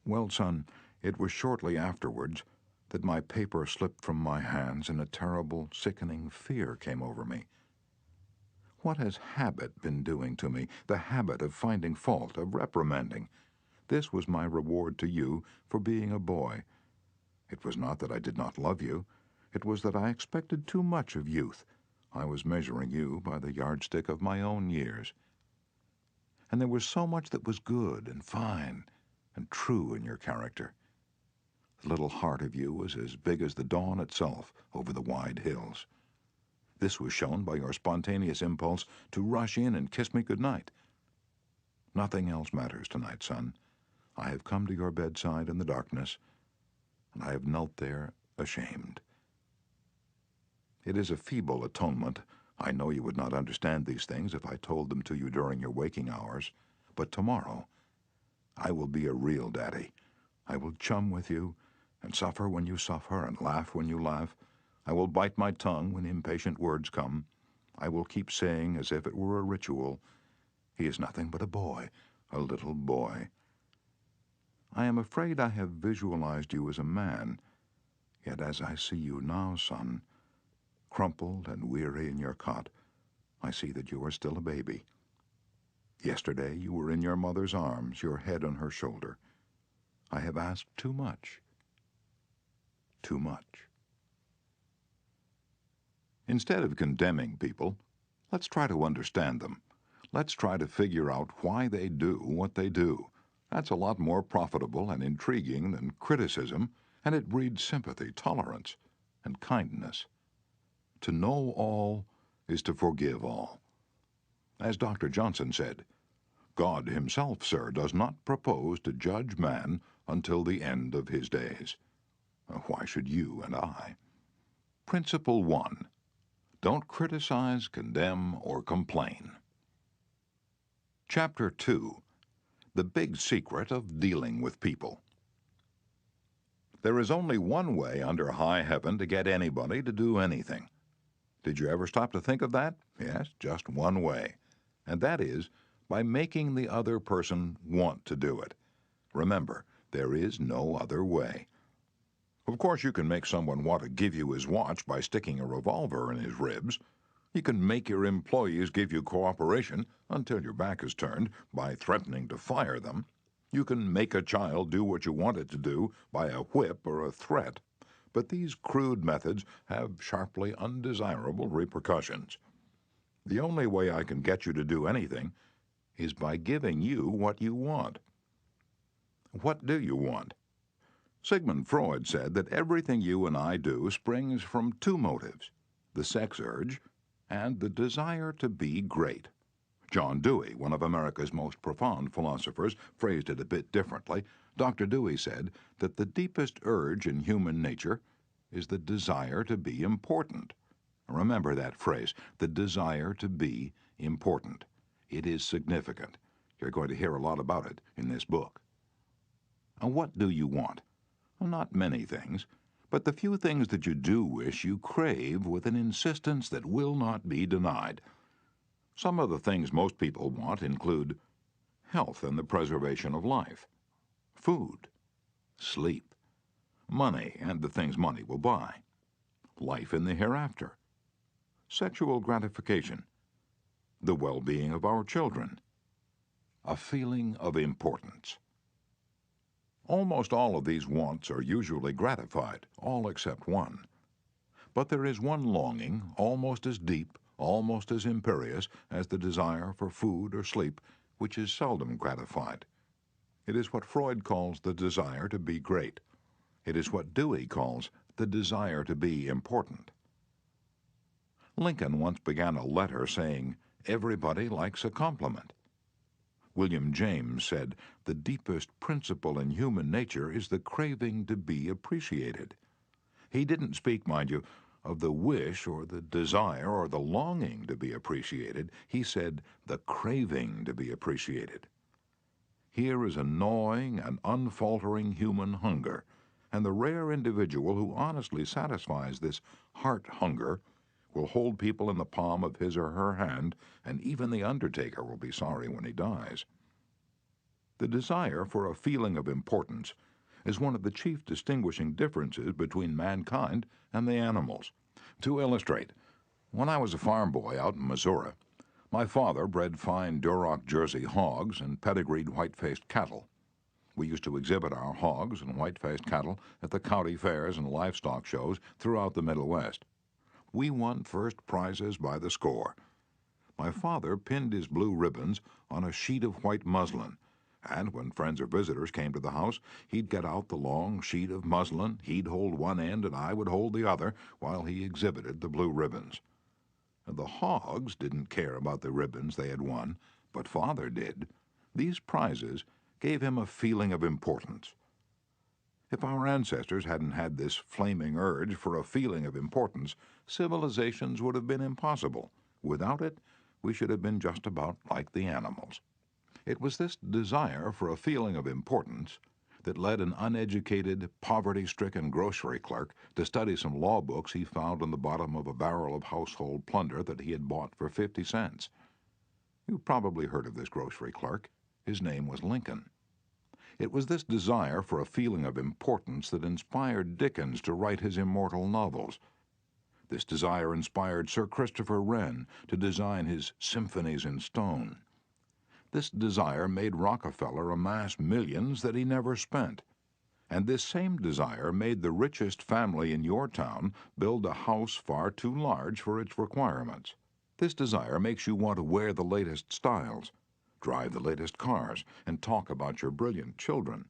Well, son, it was shortly afterwards that my paper slipped from my hands and a terrible, sickening fear came over me. What has habit been doing to me? The habit of finding fault, of reprimanding. This was my reward to you for being a boy. It was not that I did not love you. It was that I expected too much of youth. I was measuring you by the yardstick of my own years. And there was so much that was good and fine and true in your character. The little heart of you was as big as the dawn itself over the wide hills. This was shown by your spontaneous impulse to rush in and kiss me good night. Nothing else matters tonight, son. I have come to your bedside in the darkness, and I have knelt there ashamed. It is a feeble atonement. I know you would not understand these things if I told them to you during your waking hours, but tomorrow I will be a real daddy. I will chum with you, and suffer when you suffer, and laugh when you laugh. I will bite my tongue when impatient words come. I will keep saying, as if it were a ritual, "He is nothing but a boy, a little boy." I am afraid I have visualized you as a man, yet as I see you now, son, crumpled and weary in your cot, I see that you are still a baby. Yesterday you were in your mother's arms, your head on her shoulder. I have asked too much. Too much. Instead of condemning people, let's try to understand them. Let's try to figure out why they do what they do. That's a lot more profitable and intriguing than criticism, and it breeds sympathy, tolerance, and kindness. To know all is to forgive all. As Dr. Johnson said, God himself, sir, does not propose to judge man until the end of his days. Why should you and I? Principle 1. Don't criticize, condemn, or complain. Chapter 2. The Big Secret of Dealing with People. There is only one way under high heaven to get anybody to do anything. Did you ever stop to think of that? Yes, just one way. And that is by making the other person want to do it. Remember, there is no other way. Of course, you can make someone want to give you his watch by sticking a revolver in his ribs. You can make your employees give you cooperation until your back is turned by threatening to fire them. You can make a child do what you want it to do by a whip or a threat. But these crude methods have sharply undesirable repercussions. The only way I can get you to do anything is by giving you what you want. What do you want? Sigmund Freud said that everything you and I do springs from two motives, the sex urge and the desire to be great. John Dewey, one of America's most profound philosophers, phrased it a bit differently. Dr. Dewey said that the deepest urge in human nature is the desire to be important. Remember that phrase, the desire to be important. It is significant. You're going to hear a lot about it in this book. And what do you want? Well, not many things, but the few things that you do wish you crave with an insistence that will not be denied. Some of the things most people want include health and the preservation of life, food, sleep, money and the things money will buy, life in the hereafter, sexual gratification, the well-being of our children, a feeling of importance. Almost all of these wants are usually gratified, all except one. But there is one longing, almost as deep, almost as imperious as the desire for food or sleep, which is seldom gratified. It is what Freud calls the desire to be great. It is what Dewey calls the desire to be important. Lincoln once began a letter saying, "Everybody likes a compliment." William James said, "The deepest principle in human nature is the craving to be appreciated." He didn't speak, mind you, of the wish or the desire or the longing to be appreciated. He said the craving to be appreciated. Here is a gnawing and unfaltering human hunger, and the rare individual who honestly satisfies this heart hunger will hold people in the palm of his or her hand, and even the undertaker will be sorry when he dies. The desire for a feeling of importance is one of the chief distinguishing differences between mankind and the animals. To illustrate, when I was a farm boy out in Missouri, my father bred fine Duroc Jersey hogs and pedigreed white-faced cattle. We used to exhibit our hogs and white-faced cattle at the county fairs and livestock shows throughout the Middle West. We won first prizes by the score. My father pinned his blue ribbons on a sheet of white muslin, and when friends or visitors came to the house, he'd get out the long sheet of muslin, he'd hold one end and I would hold the other while he exhibited the blue ribbons. And the hogs didn't care about the ribbons they had won, but Father did. These prizes gave him a feeling of importance. If our ancestors hadn't had this flaming urge for a feeling of importance, civilizations would have been impossible. Without it, we should have been just about like the animals. It was this desire for a feeling of importance that led an uneducated, poverty-stricken grocery clerk to study some law books he found on the bottom of a barrel of household plunder that he had bought for 50 cents. You've probably heard of this grocery clerk. His name was Lincoln. It was this desire for a feeling of importance that inspired Dickens to write his immortal novels. This desire inspired Sir Christopher Wren to design his symphonies in stone. This desire made Rockefeller amass millions that he never spent. And this same desire made the richest family in your town build a house far too large for its requirements. This desire makes you want to wear the latest styles, drive the latest cars, and talk about your brilliant children.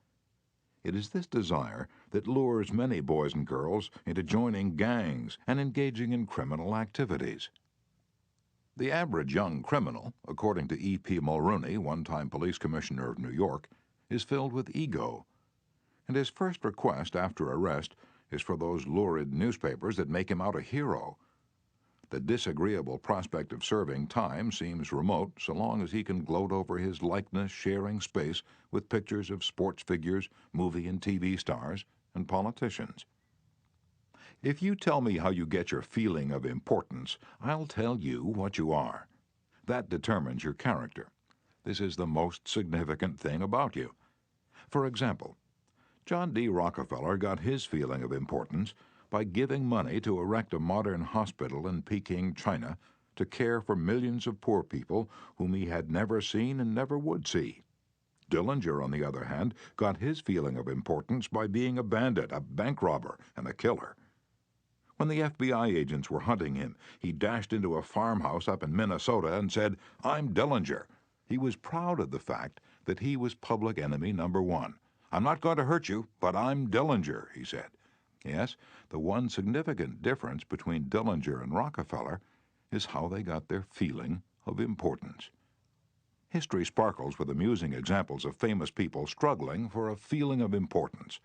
It is this desire that lures many boys and girls into joining gangs and engaging in criminal activities. The average young criminal, according to E.P. Mulrooney, one-time police commissioner of New York, is filled with ego, and his first request after arrest is for those lurid newspapers that make him out a hero. The disagreeable prospect of serving time seems remote so long as he can gloat over his likeness sharing space with pictures of sports figures, movie and TV stars, and politicians. If you tell me how you get your feeling of importance, I'll tell you what you are. That determines your character. This is the most significant thing about you. For example, John D. Rockefeller got his feeling of importance by giving money to erect a modern hospital in Peking, China, to care for millions of poor people whom he had never seen and never would see. Dillinger, on the other hand, got his feeling of importance by being a bandit, a bank robber, and a killer. When the FBI agents were hunting him, he dashed into a farmhouse up in Minnesota and said, "I'm Dillinger." He was proud of the fact that he was public enemy number one. "I'm not going to hurt you, but I'm Dillinger," he said. Yes, the one significant difference between Dillinger and Rockefeller is how they got their feeling of importance. History sparkles with amusing examples of famous people struggling for a feeling of importance.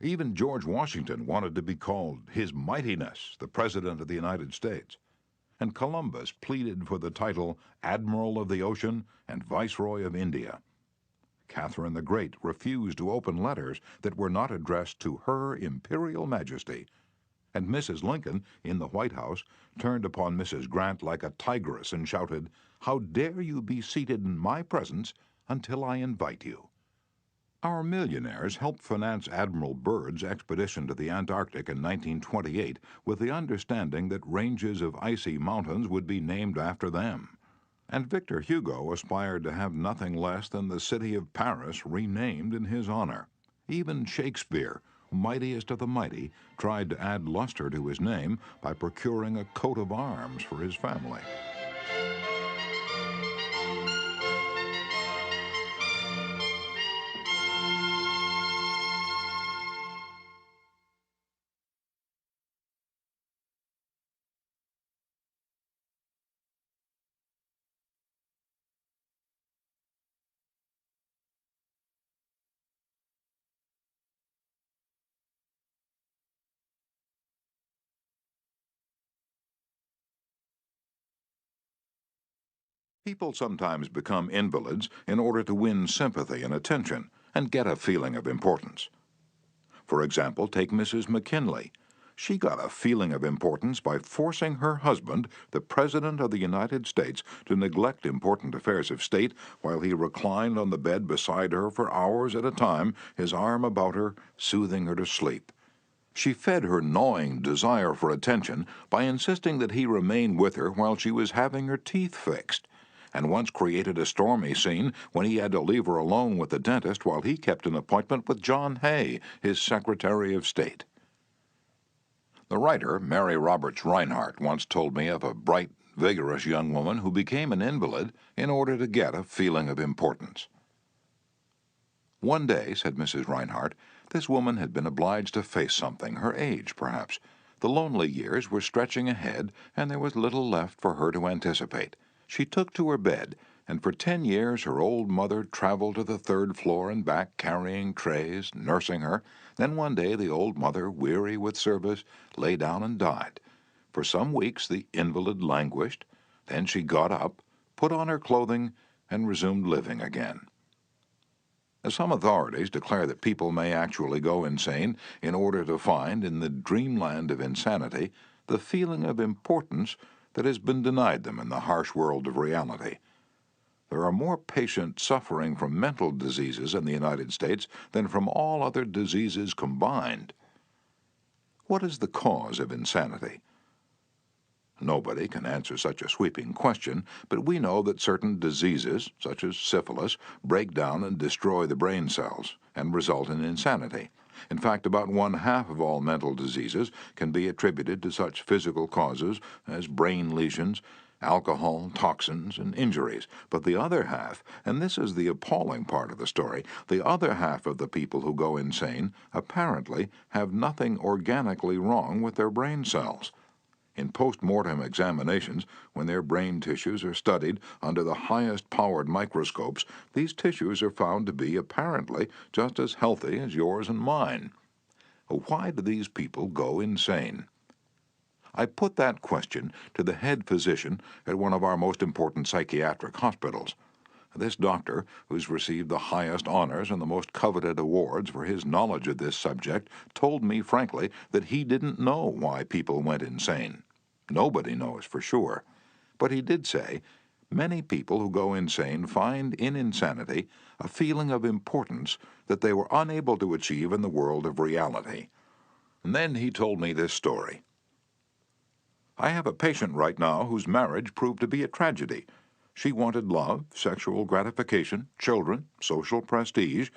Even George Washington wanted to be called His Mightiness, the President of the United States. And Columbus pleaded for the title Admiral of the Ocean and Viceroy of India. Catherine the Great refused to open letters that were not addressed to Her Imperial Majesty. And Mrs. Lincoln, in the White House, turned upon Mrs. Grant like a tigress and shouted, "How dare you be seated in my presence until I invite you?" Our millionaires helped finance Admiral Byrd's expedition to the Antarctic in 1928 with the understanding that ranges of icy mountains would be named after them. And Victor Hugo aspired to have nothing less than the city of Paris renamed in his honor. Even Shakespeare, mightiest of the mighty, tried to add luster to his name by procuring a coat of arms for his family. People sometimes become invalids in order to win sympathy and attention and get a feeling of importance. For example, take Mrs. McKinley. She got a feeling of importance by forcing her husband, the President of the United States, to neglect important affairs of state while he reclined on the bed beside her for hours at a time, his arm about her, soothing her to sleep. She fed her gnawing desire for attention by insisting that he remain with her while she was having her teeth fixed, and once created a stormy scene when he had to leave her alone with the dentist while he kept an appointment with John Hay, his Secretary of State. The writer, Mary Roberts Reinhardt, once told me of a bright, vigorous young woman who became an invalid in order to get a feeling of importance. "One day," said Mrs. Reinhardt, "this woman had been obliged to face something, her age, perhaps. The lonely years were stretching ahead, and there was little left for her to anticipate. She took to her bed, and for 10 years her old mother traveled to the 3rd floor and back carrying trays, nursing her. Then one day the old mother, weary with service, lay down and died. For some weeks the invalid languished. Then she got up, put on her clothing, and resumed living again." Some authorities declare that people may actually go insane in order to find, in the dreamland of insanity, the feeling of importance that has been denied them in the harsh world of reality. There are more patients suffering from mental diseases in the United States than from all other diseases combined. What is the cause of insanity? Nobody can answer such a sweeping question, but we know that certain diseases, such as syphilis, break down and destroy the brain cells and result in insanity. In fact, about 1/2 of all mental diseases can be attributed to such physical causes as brain lesions, alcohol, toxins, and injuries. But the other half, and this is the appalling part of the story, the other half of the people who go insane apparently have nothing organically wrong with their brain cells. In post-mortem examinations, when their brain tissues are studied under the highest-powered microscopes, these tissues are found to be apparently just as healthy as yours and mine. Why do these people go insane? I put that question to the head physician at one of our most important psychiatric hospitals. This doctor, who's received the highest honors and the most coveted awards for his knowledge of this subject, told me frankly that he didn't know why people went insane. Nobody knows for sure. But he did say, many people who go insane find in insanity a feeling of importance that they were unable to achieve in the world of reality. And then he told me this story. I have a patient right now whose marriage proved to be a tragedy. She wanted love, sexual gratification, children, social prestige,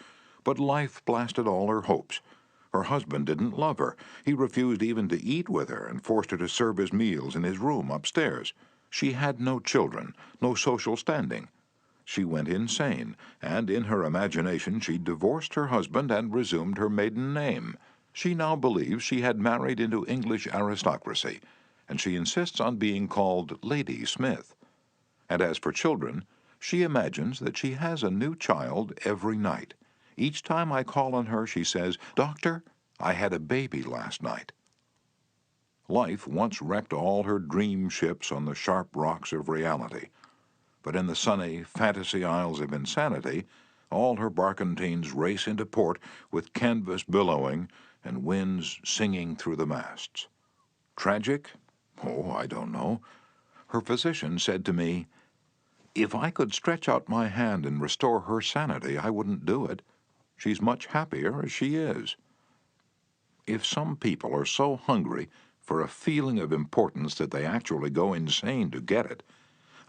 but life blasted all her hopes. Her husband didn't love her. He refused even to eat with her and forced her to serve his meals in his room upstairs. She had no children, no social standing. She went insane, and in her imagination she divorced her husband and resumed her maiden name. She now believes she had married into English aristocracy, and she insists on being called Lady Smith. And as for children, she imagines that she has a new child every night. Each time I call on her, she says, "Doctor, I had a baby last night." Life once wrecked all her dream ships on the sharp rocks of reality. But in the sunny fantasy isles of insanity, all her barkentines race into port with canvas billowing and winds singing through the masts. Tragic? Oh, I don't know. Her physician said to me, "If I could stretch out my hand and restore her sanity, I wouldn't do it. She's much happier as she is." If some people are so hungry for a feeling of importance that they actually go insane to get it,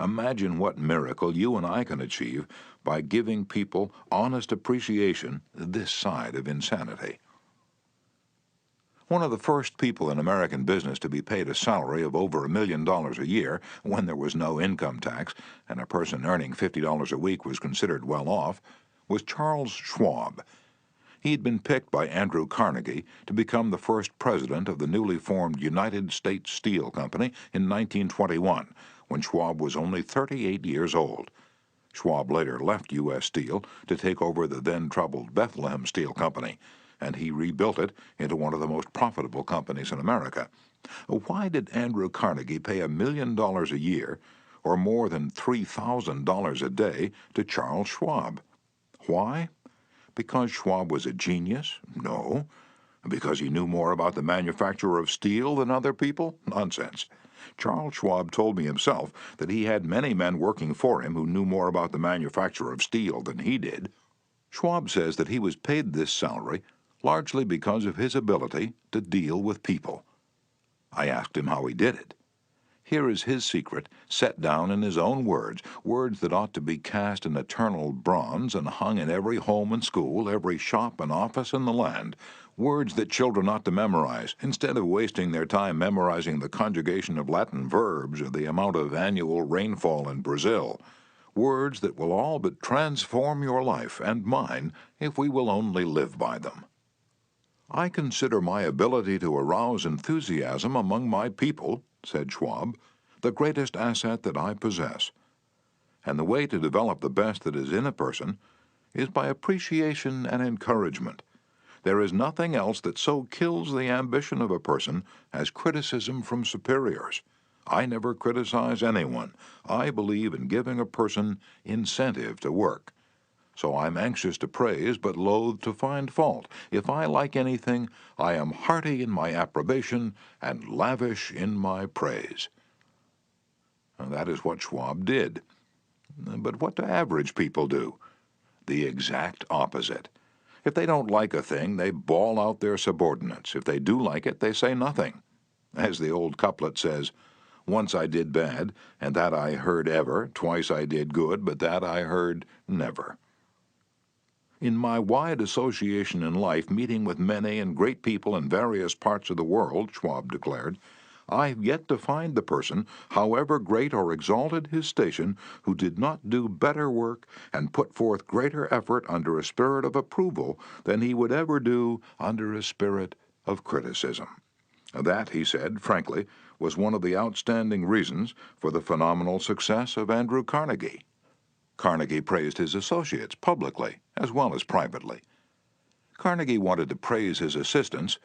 imagine what miracle you and I can achieve by giving people honest appreciation this side of insanity. One of the first people in American business to be paid a salary of over $1 million a year when there was no income tax and a person earning $50 a week was considered well off was Charles Schwab. He had been picked by Andrew Carnegie to become the first president of the newly formed United States Steel Company in 1921, when Schwab was only 38 years old. Schwab later left U.S. Steel to take over the then-troubled Bethlehem Steel Company, and he rebuilt it into one of the most profitable companies in America. Why did Andrew Carnegie pay $1 million a year, or more than $3,000 a day, to Charles Schwab? Why? Because Schwab was a genius? No. Because he knew more about the manufacture of steel than other people? Nonsense. Charles Schwab told me himself that he had many men working for him who knew more about the manufacture of steel than he did. Schwab says that he was paid this salary largely because of his ability to deal with people. I asked him how he did it. Here is his secret, set down in his own words, words that ought to be cast in eternal bronze and hung in every home and school, every shop and office in the land, words that children ought to memorize, instead of wasting their time memorizing the conjugation of Latin verbs or the amount of annual rainfall in Brazil, words that will all but transform your life and mine if we will only live by them. "I consider my ability to arouse enthusiasm among my people," said Schwab, "the greatest asset that I possess. And the way to develop the best that is in a person is by appreciation and encouragement. There is nothing else that so kills the ambition of a person as criticism from superiors. I never criticize anyone. I believe in giving a person incentive to work. So I'm anxious to praise, but loath to find fault. If I like anything, I am hearty in my approbation and lavish in my praise." And that is what Schwab did. But what do average people do? The exact opposite. If they don't like a thing, they bawl out their subordinates. If they do like it, they say nothing. As the old couplet says, "Once I did bad, and that I heard ever. Twice I did good, but that I heard never." In my wide association in life, meeting with many and great people in various parts of the world, Schwab declared, I have yet to find the person, however great or exalted his station, who did not do better work and put forth greater effort under a spirit of approval than he would ever do under a spirit of criticism. That, he said, frankly, was one of the outstanding reasons for the phenomenal success of Andrew Carnegie. Carnegie praised his associates publicly as well as privately. Carnegie wanted to praise his assistants,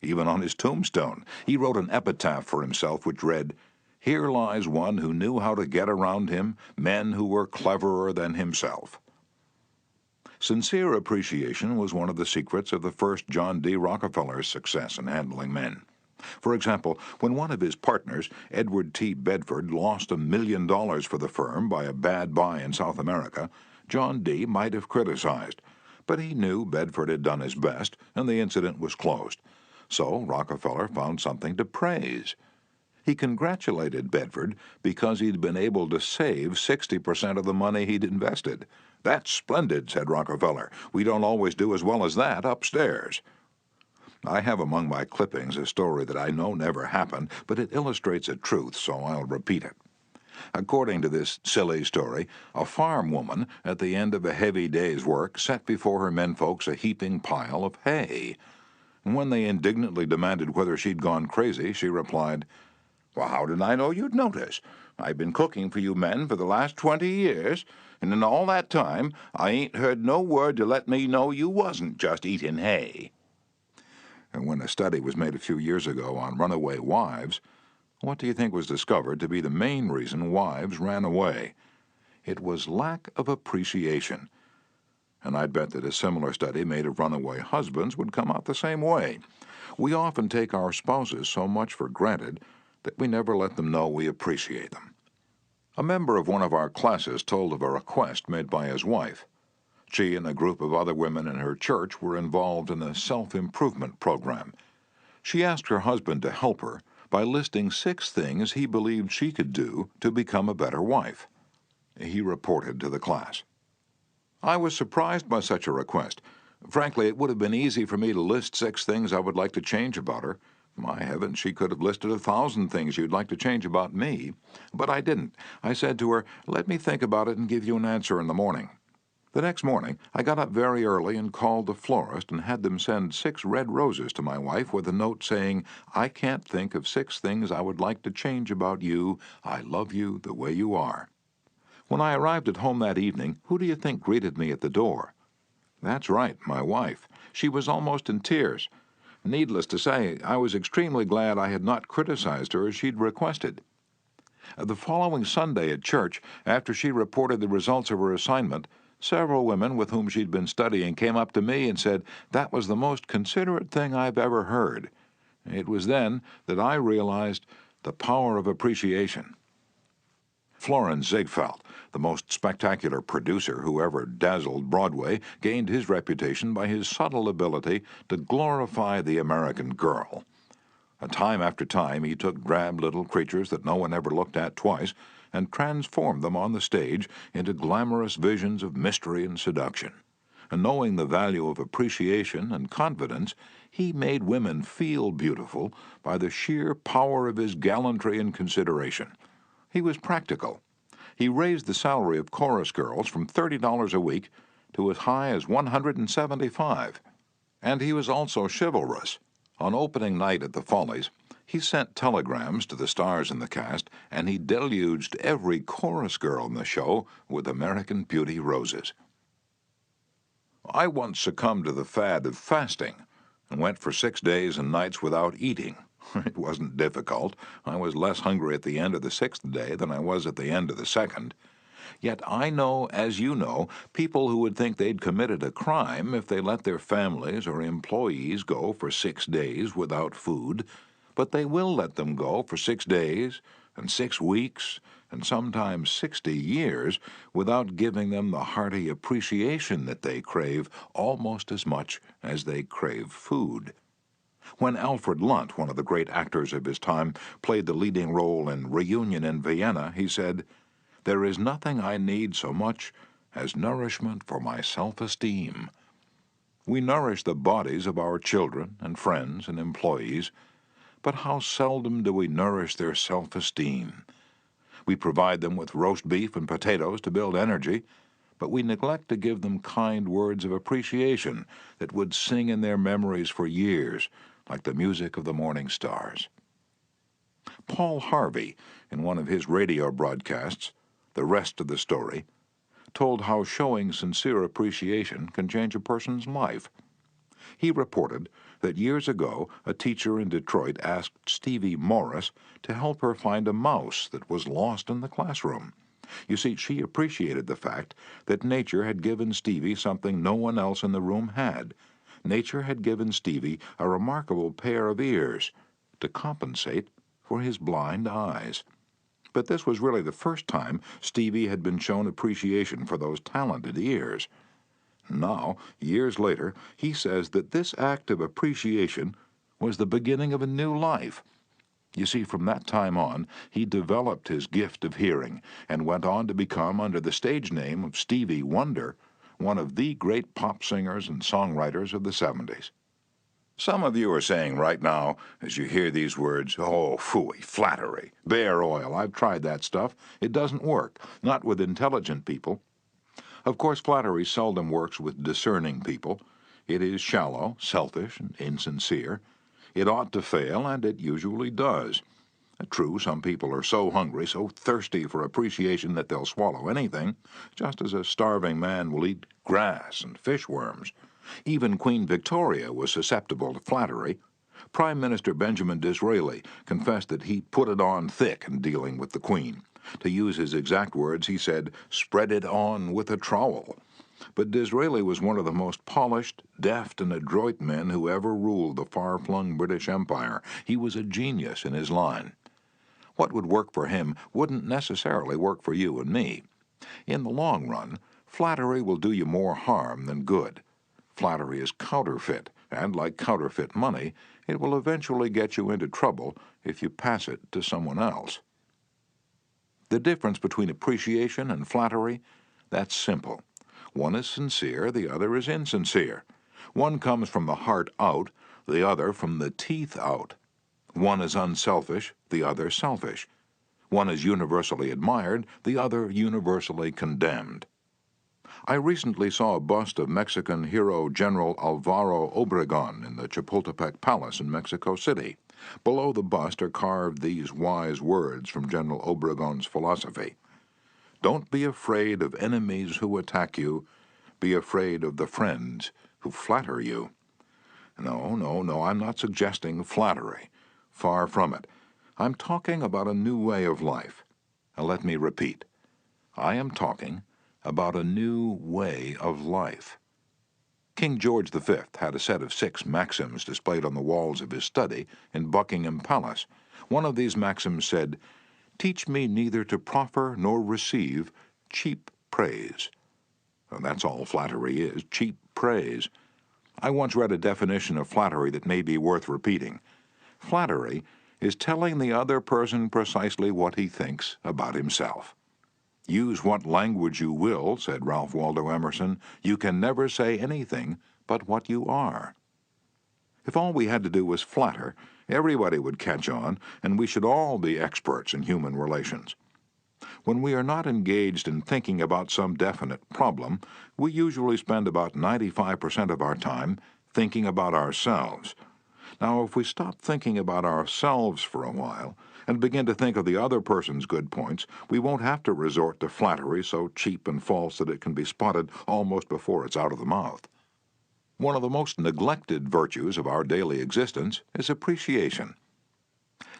even on his tombstone. He wrote an epitaph for himself which read, Here lies one who knew how to get around him men who were cleverer than himself. Sincere appreciation was one of the secrets of the first John D. Rockefeller's success in handling men. For example, when one of his partners, Edward T. Bedford, lost $1 million for the firm by a bad buy in South America, John D. might have criticized. But he knew Bedford had done his best, and the incident was closed. So Rockefeller found something to praise. He congratulated Bedford because he'd been able to save 60% of the money he'd invested. "That's splendid," said Rockefeller. "We don't always do as well as that upstairs." I have among my clippings a story that I know never happened, but it illustrates a truth, so I'll repeat it. According to this silly story, a farm woman, at the end of a heavy day's work, set before her menfolks a heaping pile of hay. When they indignantly demanded whether she'd gone crazy, she replied, "Well, how did I know you'd notice? I've been cooking for you men for the last 20 years, and in all that time I ain't heard no word to let me know you wasn't just eating hay." And when a study was made a few years ago on runaway wives, what do you think was discovered to be the main reason wives ran away? It was lack of appreciation. And I'd bet that a similar study made of runaway husbands would come out the same way. We often take our spouses so much for granted that we never let them know we appreciate them. A member of one of our classes told of a request made by his wife. She and a group of other women in her church were involved in a self-improvement program. She asked her husband to help her by listing 6 things he believed she could do to become a better wife. He reported to the class, "I was surprised by such a request. Frankly, it would have been easy for me to list 6 things I would like to change about her. My heavens, she could have listed 1,000 things she'd like to change about me. But I didn't. I said to her, 'Let me think about it and give you an answer in the morning.' The next morning, I got up very early and called the florist and had them send 6 red roses to my wife with a note saying, 'I can't think of 6 things I would like to change about you. I love you the way you are.' When I arrived at home that evening, who do you think greeted me at the door? That's right, my wife. She was almost in tears. Needless to say, I was extremely glad I had not criticized her as she'd requested. The following Sunday at church, after she reported the results of her assignment, several women with whom she'd been studying came up to me and said that was the most considerate thing I've ever heard. It was then that I realized the power of appreciation. Florin Ziegfeld, the most spectacular producer who ever dazzled Broadway, gained his reputation by his subtle ability to glorify the American girl. Time after time he took drab little creatures that no one ever looked at twice and transformed them on the stage into glamorous visions of mystery and seduction. And knowing the value of appreciation and confidence, he made women feel beautiful by the sheer power of his gallantry and consideration. He was practical. He raised the salary of chorus girls from $30 a week to as high as $175. And he was also chivalrous. On opening night at the Follies, he sent telegrams to the stars in the cast, and he deluged every chorus girl in the show with American Beauty roses. I once succumbed to the fad of fasting and went for 6 days and nights without eating. It wasn't difficult. I was less hungry at the end of the 6th day than I was at the end of the 2nd. Yet I know, as you know, people who would think they'd committed a crime if they let their families or employees go for 6 days without food, but they will let them go for 6 days and 6 weeks and sometimes 60 years without giving them the hearty appreciation that they crave almost as much as they crave food. When Alfred Lunt, one of the great actors of his time, played the leading role in Reunion in Vienna, he said, "There is nothing I need so much as nourishment for my self-esteem." We nourish the bodies of our children and friends and employees, but how seldom do we nourish their self-esteem? We provide them with roast beef and potatoes to build energy, but we neglect to give them kind words of appreciation that would sing in their memories for years, like the music of the morning stars. Paul Harvey, in one of his radio broadcasts, The Rest of the Story, told how showing sincere appreciation can change a person's life. He reported that years ago a teacher in Detroit asked Stevie Morris to help her find a mouse that was lost in the classroom. You see, she appreciated the fact that nature had given Stevie something no one else in the room had. Nature had given Stevie a remarkable pair of ears to compensate for his blind eyes. But this was really the first time Stevie had been shown appreciation for those talented ears. Now, years later, he says that this act of appreciation was the beginning of a new life. You see, from that time on, he developed his gift of hearing and went on to become, under the stage name of Stevie Wonder, one of the great pop singers and songwriters of the 70s. Some of you are saying right now, as you hear these words, "Oh, phooey, flattery, bear oil, I've tried that stuff. It doesn't work, not with intelligent people." Of course, flattery seldom works with discerning people. It is shallow, selfish, and insincere. It ought to fail, and it usually does. True, some people are so hungry, so thirsty for appreciation that they'll swallow anything, just as a starving man will eat grass and fishworms. Even Queen Victoria was susceptible to flattery. Prime Minister Benjamin Disraeli confessed that he put it on thick in dealing with the Queen. To use his exact words, he said, "spread it on with a trowel." But Disraeli was one of the most polished, deft, and adroit men who ever ruled the far-flung British Empire. He was a genius in his line. What would work for him wouldn't necessarily work for you and me. In the long run, flattery will do you more harm than good. Flattery is counterfeit, and like counterfeit money, it will eventually get you into trouble if you pass it to someone else. The difference between appreciation and flattery, that's simple. One is sincere, the other is insincere. One comes from the heart out, the other from the teeth out. One is unselfish, the other selfish. One is universally admired, the other universally condemned. I recently saw a bust of Mexican hero General Alvaro Obregón in the Chapultepec Palace in Mexico City. Below the bust are carved these wise words from General Obregón's philosophy. "Don't be afraid of enemies who attack you. Be afraid of the friends who flatter you." No, I'm not suggesting flattery. Far from it. I'm talking about a new way of life. Now let me repeat. I am talking about a new way of life. King George V had a set of 6 maxims displayed on the walls of his study in Buckingham Palace. One of these maxims said, "Teach me neither to proffer nor receive cheap praise." Well, that's all flattery is, cheap praise. I once read a definition of flattery that may be worth repeating. Flattery is telling the other person precisely what he thinks about himself. "Use what language you will," said Ralph Waldo Emerson, "you can never say anything but what you are." If all we had to do was flatter, everybody would catch on, and we should all be experts in human relations. When we are not engaged in thinking about some definite problem, we usually spend about 95% of our time thinking about ourselves. Now, if we stop thinking about ourselves for a while and begin to think of the other person's good points, we won't have to resort to flattery so cheap and false that it can be spotted almost before it's out of the mouth. One of the most neglected virtues of our daily existence is appreciation.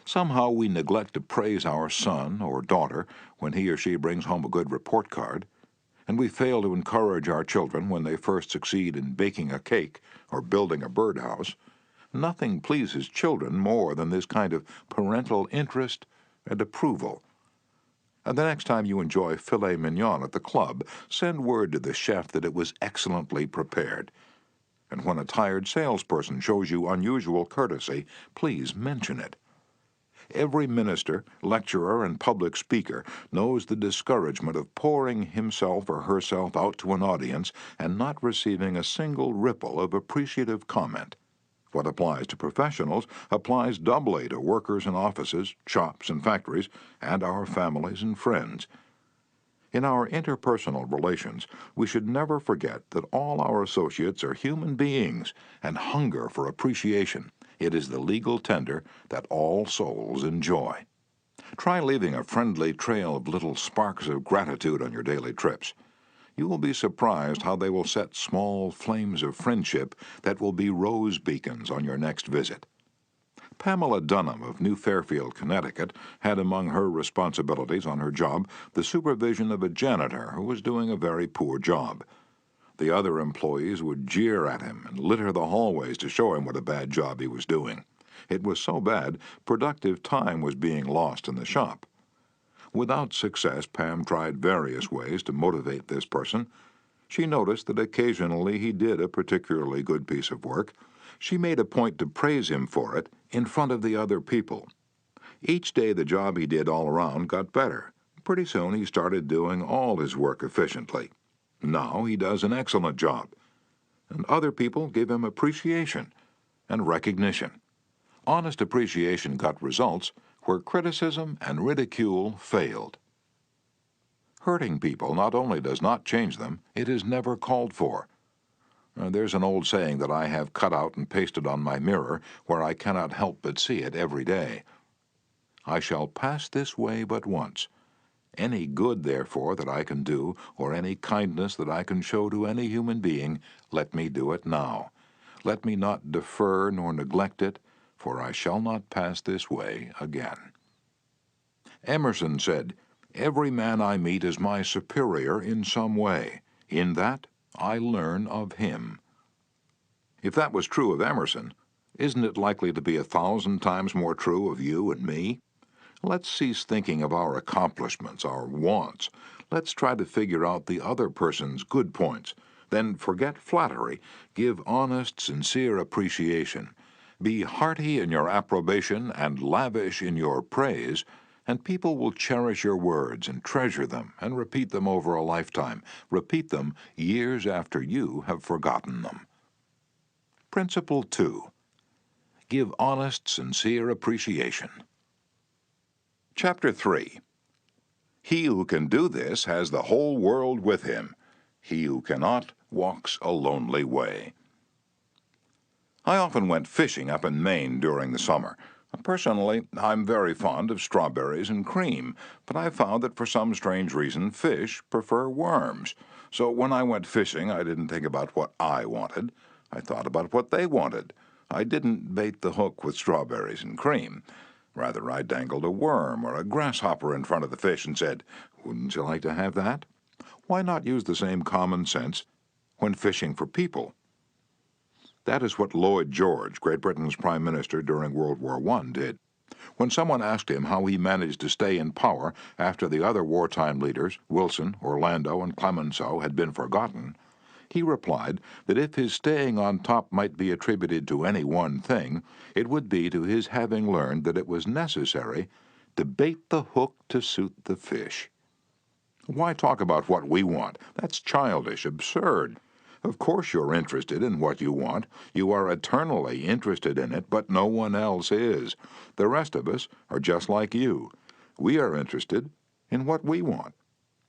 Somehow we neglect to praise our son or daughter when he or she brings home a good report card, and we fail to encourage our children when they first succeed in baking a cake or building a birdhouse. Nothing pleases children more than this kind of parental interest and approval. And the next time you enjoy filet mignon at the club, send word to the chef that it was excellently prepared. And when a tired salesperson shows you unusual courtesy, please mention it. Every minister, lecturer, and public speaker knows the discouragement of pouring himself or herself out to an audience and not receiving a single ripple of appreciative comment. What applies to professionals applies doubly to workers in offices, shops, and factories, and our families and friends. In our interpersonal relations, we should never forget that all our associates are human beings and hunger for appreciation. It is the legal tender that all souls enjoy. Try leaving a friendly trail of little sparks of gratitude on your daily trips. You will be surprised how they will set small flames of friendship that will be rose beacons on your next visit. Pamela Dunham of New Fairfield, Connecticut, had among her responsibilities on her job the supervision of a janitor who was doing a very poor job. The other employees would jeer at him and litter the hallways to show him what a bad job he was doing. It was so bad, productive time was being lost in the shop. Without success, Pam tried various ways to motivate this person. She noticed that occasionally he did a particularly good piece of work. She made a point to praise him for it in front of the other people. Each day the job he did all around got better. Pretty soon he started doing all his work efficiently. Now he does an excellent job, and other people give him appreciation and recognition. Honest appreciation got results where criticism and ridicule failed. Hurting people not only does not change them, it is never called for. There's an old saying that I have cut out and pasted on my mirror where I cannot help but see it every day. I shall pass this way but once. Any good, therefore, that I can do, or any kindness that I can show to any human being, let me do it now. Let me not defer nor neglect it, for I shall not pass this way again. Emerson said, "Every man I meet is my superior in some way. In that I learn of him." If that was true of Emerson, isn't it likely to be 1,000 times more true of you and me? Let's cease thinking of our accomplishments, our wants. Let's try to figure out the other person's good points. Then forget flattery. Give honest, sincere appreciation. Be hearty in your approbation and lavish in your praise, and people will cherish your words and treasure them and repeat them over a lifetime. Repeat them years after you have forgotten them. Principle 2. Give honest, sincere appreciation. Chapter 3. He who can do this has the whole world with him. He who cannot walks a lonely way. I often went fishing up in Maine during the summer. Personally, I'm very fond of strawberries and cream, but I found that for some strange reason fish prefer worms. So when I went fishing, I didn't think about what I wanted. I thought about what they wanted. I didn't bait the hook with strawberries and cream. Rather, I dangled a worm or a grasshopper in front of the fish and said, "Wouldn't you like to have that?" Why not use the same common sense when fishing for people? That is what Lloyd George, Great Britain's Prime Minister during World War I, did. When someone asked him how he managed to stay in power after the other wartime leaders, Wilson, Orlando, and Clemenceau, had been forgotten, he replied that if his staying on top might be attributed to any one thing, it would be to his having learned that it was necessary to bait the hook to suit the fish. Why talk about what we want? That's childish, absurd. Of course you're interested in what you want. You are eternally interested in it, but no one else is. The rest of us are just like you. We are interested in what we want.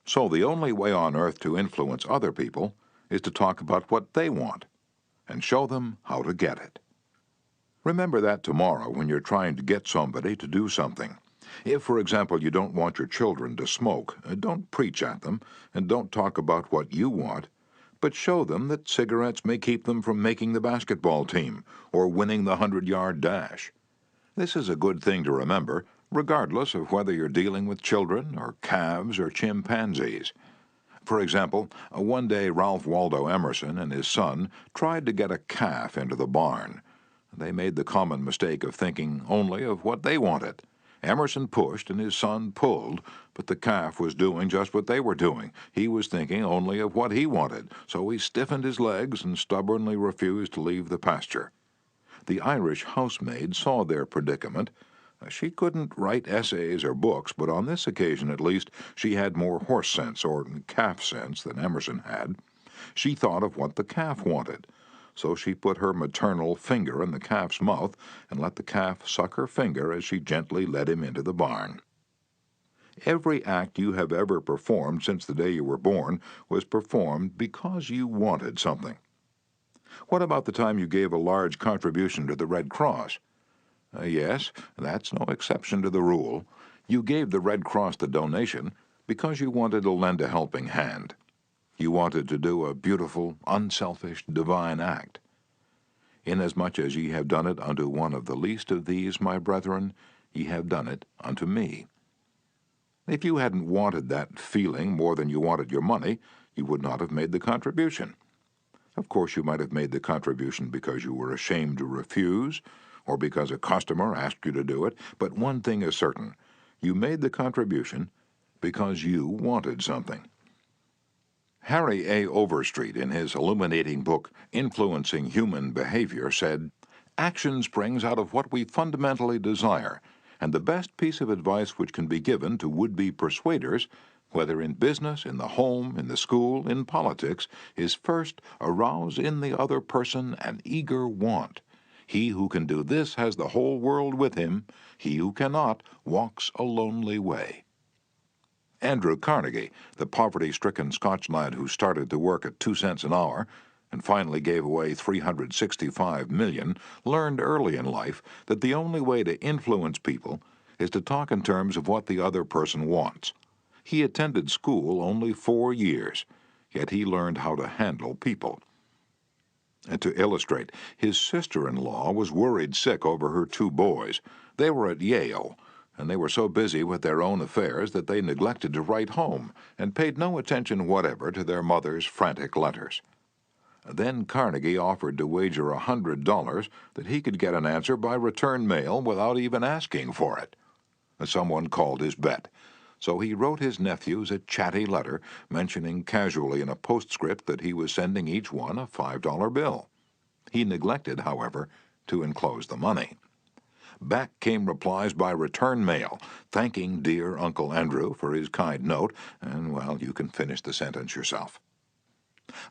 So the only way on earth to influence other people is to talk about what they want and show them how to get it. Remember that tomorrow when you're trying to get somebody to do something. If, for example, you don't want your children to smoke, don't preach at them and don't talk about what you want, but show them that cigarettes may keep them from making the basketball team or winning the 100-yard dash. This is a good thing to remember, regardless of whether you're dealing with children or calves or chimpanzees. For example, one day Ralph Waldo Emerson and his son tried to get a calf into the barn. They made the common mistake of thinking only of what they wanted. Emerson pushed and his son pulled, but the calf was doing just what they were doing. He was thinking only of what he wanted, so he stiffened his legs and stubbornly refused to leave the pasture. The Irish housemaid saw their predicament. She couldn't write essays or books, but on this occasion at least she had more horse sense or calf sense than Emerson had. She thought of what the calf wanted. So she put her maternal finger in the calf's mouth and let the calf suck her finger as she gently led him into the barn. Every act you have ever performed since the day you were born was performed because you wanted something. What about the time you gave a large contribution to the Red Cross? Yes, that's no exception to the rule. You gave the Red Cross the donation because you wanted to lend a helping hand. You wanted to do a beautiful, unselfish, divine act. Inasmuch as ye have done it unto one of the least of these, my brethren, ye have done it unto me. If you hadn't wanted that feeling more than you wanted your money, you would not have made the contribution. Of course, you might have made the contribution because you were ashamed to refuse, or because a customer asked you to do it, but one thing is certain. You made the contribution because you wanted something. Harry A. Overstreet, in his illuminating book, Influencing Human Behavior, said, "Action springs out of what we fundamentally desire, and the best piece of advice which can be given to would-be persuaders, whether in business, in the home, in the school, in politics, is first arouse in the other person an eager want. He who can do this has the whole world with him. He who cannot walks a lonely way." Andrew Carnegie, the poverty-stricken Scotch lad who started to work at 2 cents an hour and finally gave away $365 million, learned early in life that the only way to influence people is to talk in terms of what the other person wants. He attended school only 4 years, yet he learned how to handle people. And to illustrate, his sister-in-law was worried sick over her 2 boys. They were at Yale, and they were so busy with their own affairs that they neglected to write home and paid no attention whatever to their mother's frantic letters. Then Carnegie offered to wager $100 that he could get an answer by return mail without even asking for it. Someone called his bet, so he wrote his nephews a chatty letter mentioning casually in a postscript that he was sending each one a $5 bill. He neglected, however, to enclose the money. Back came replies by return mail, thanking dear Uncle Andrew for his kind note, and, well, you can finish the sentence yourself.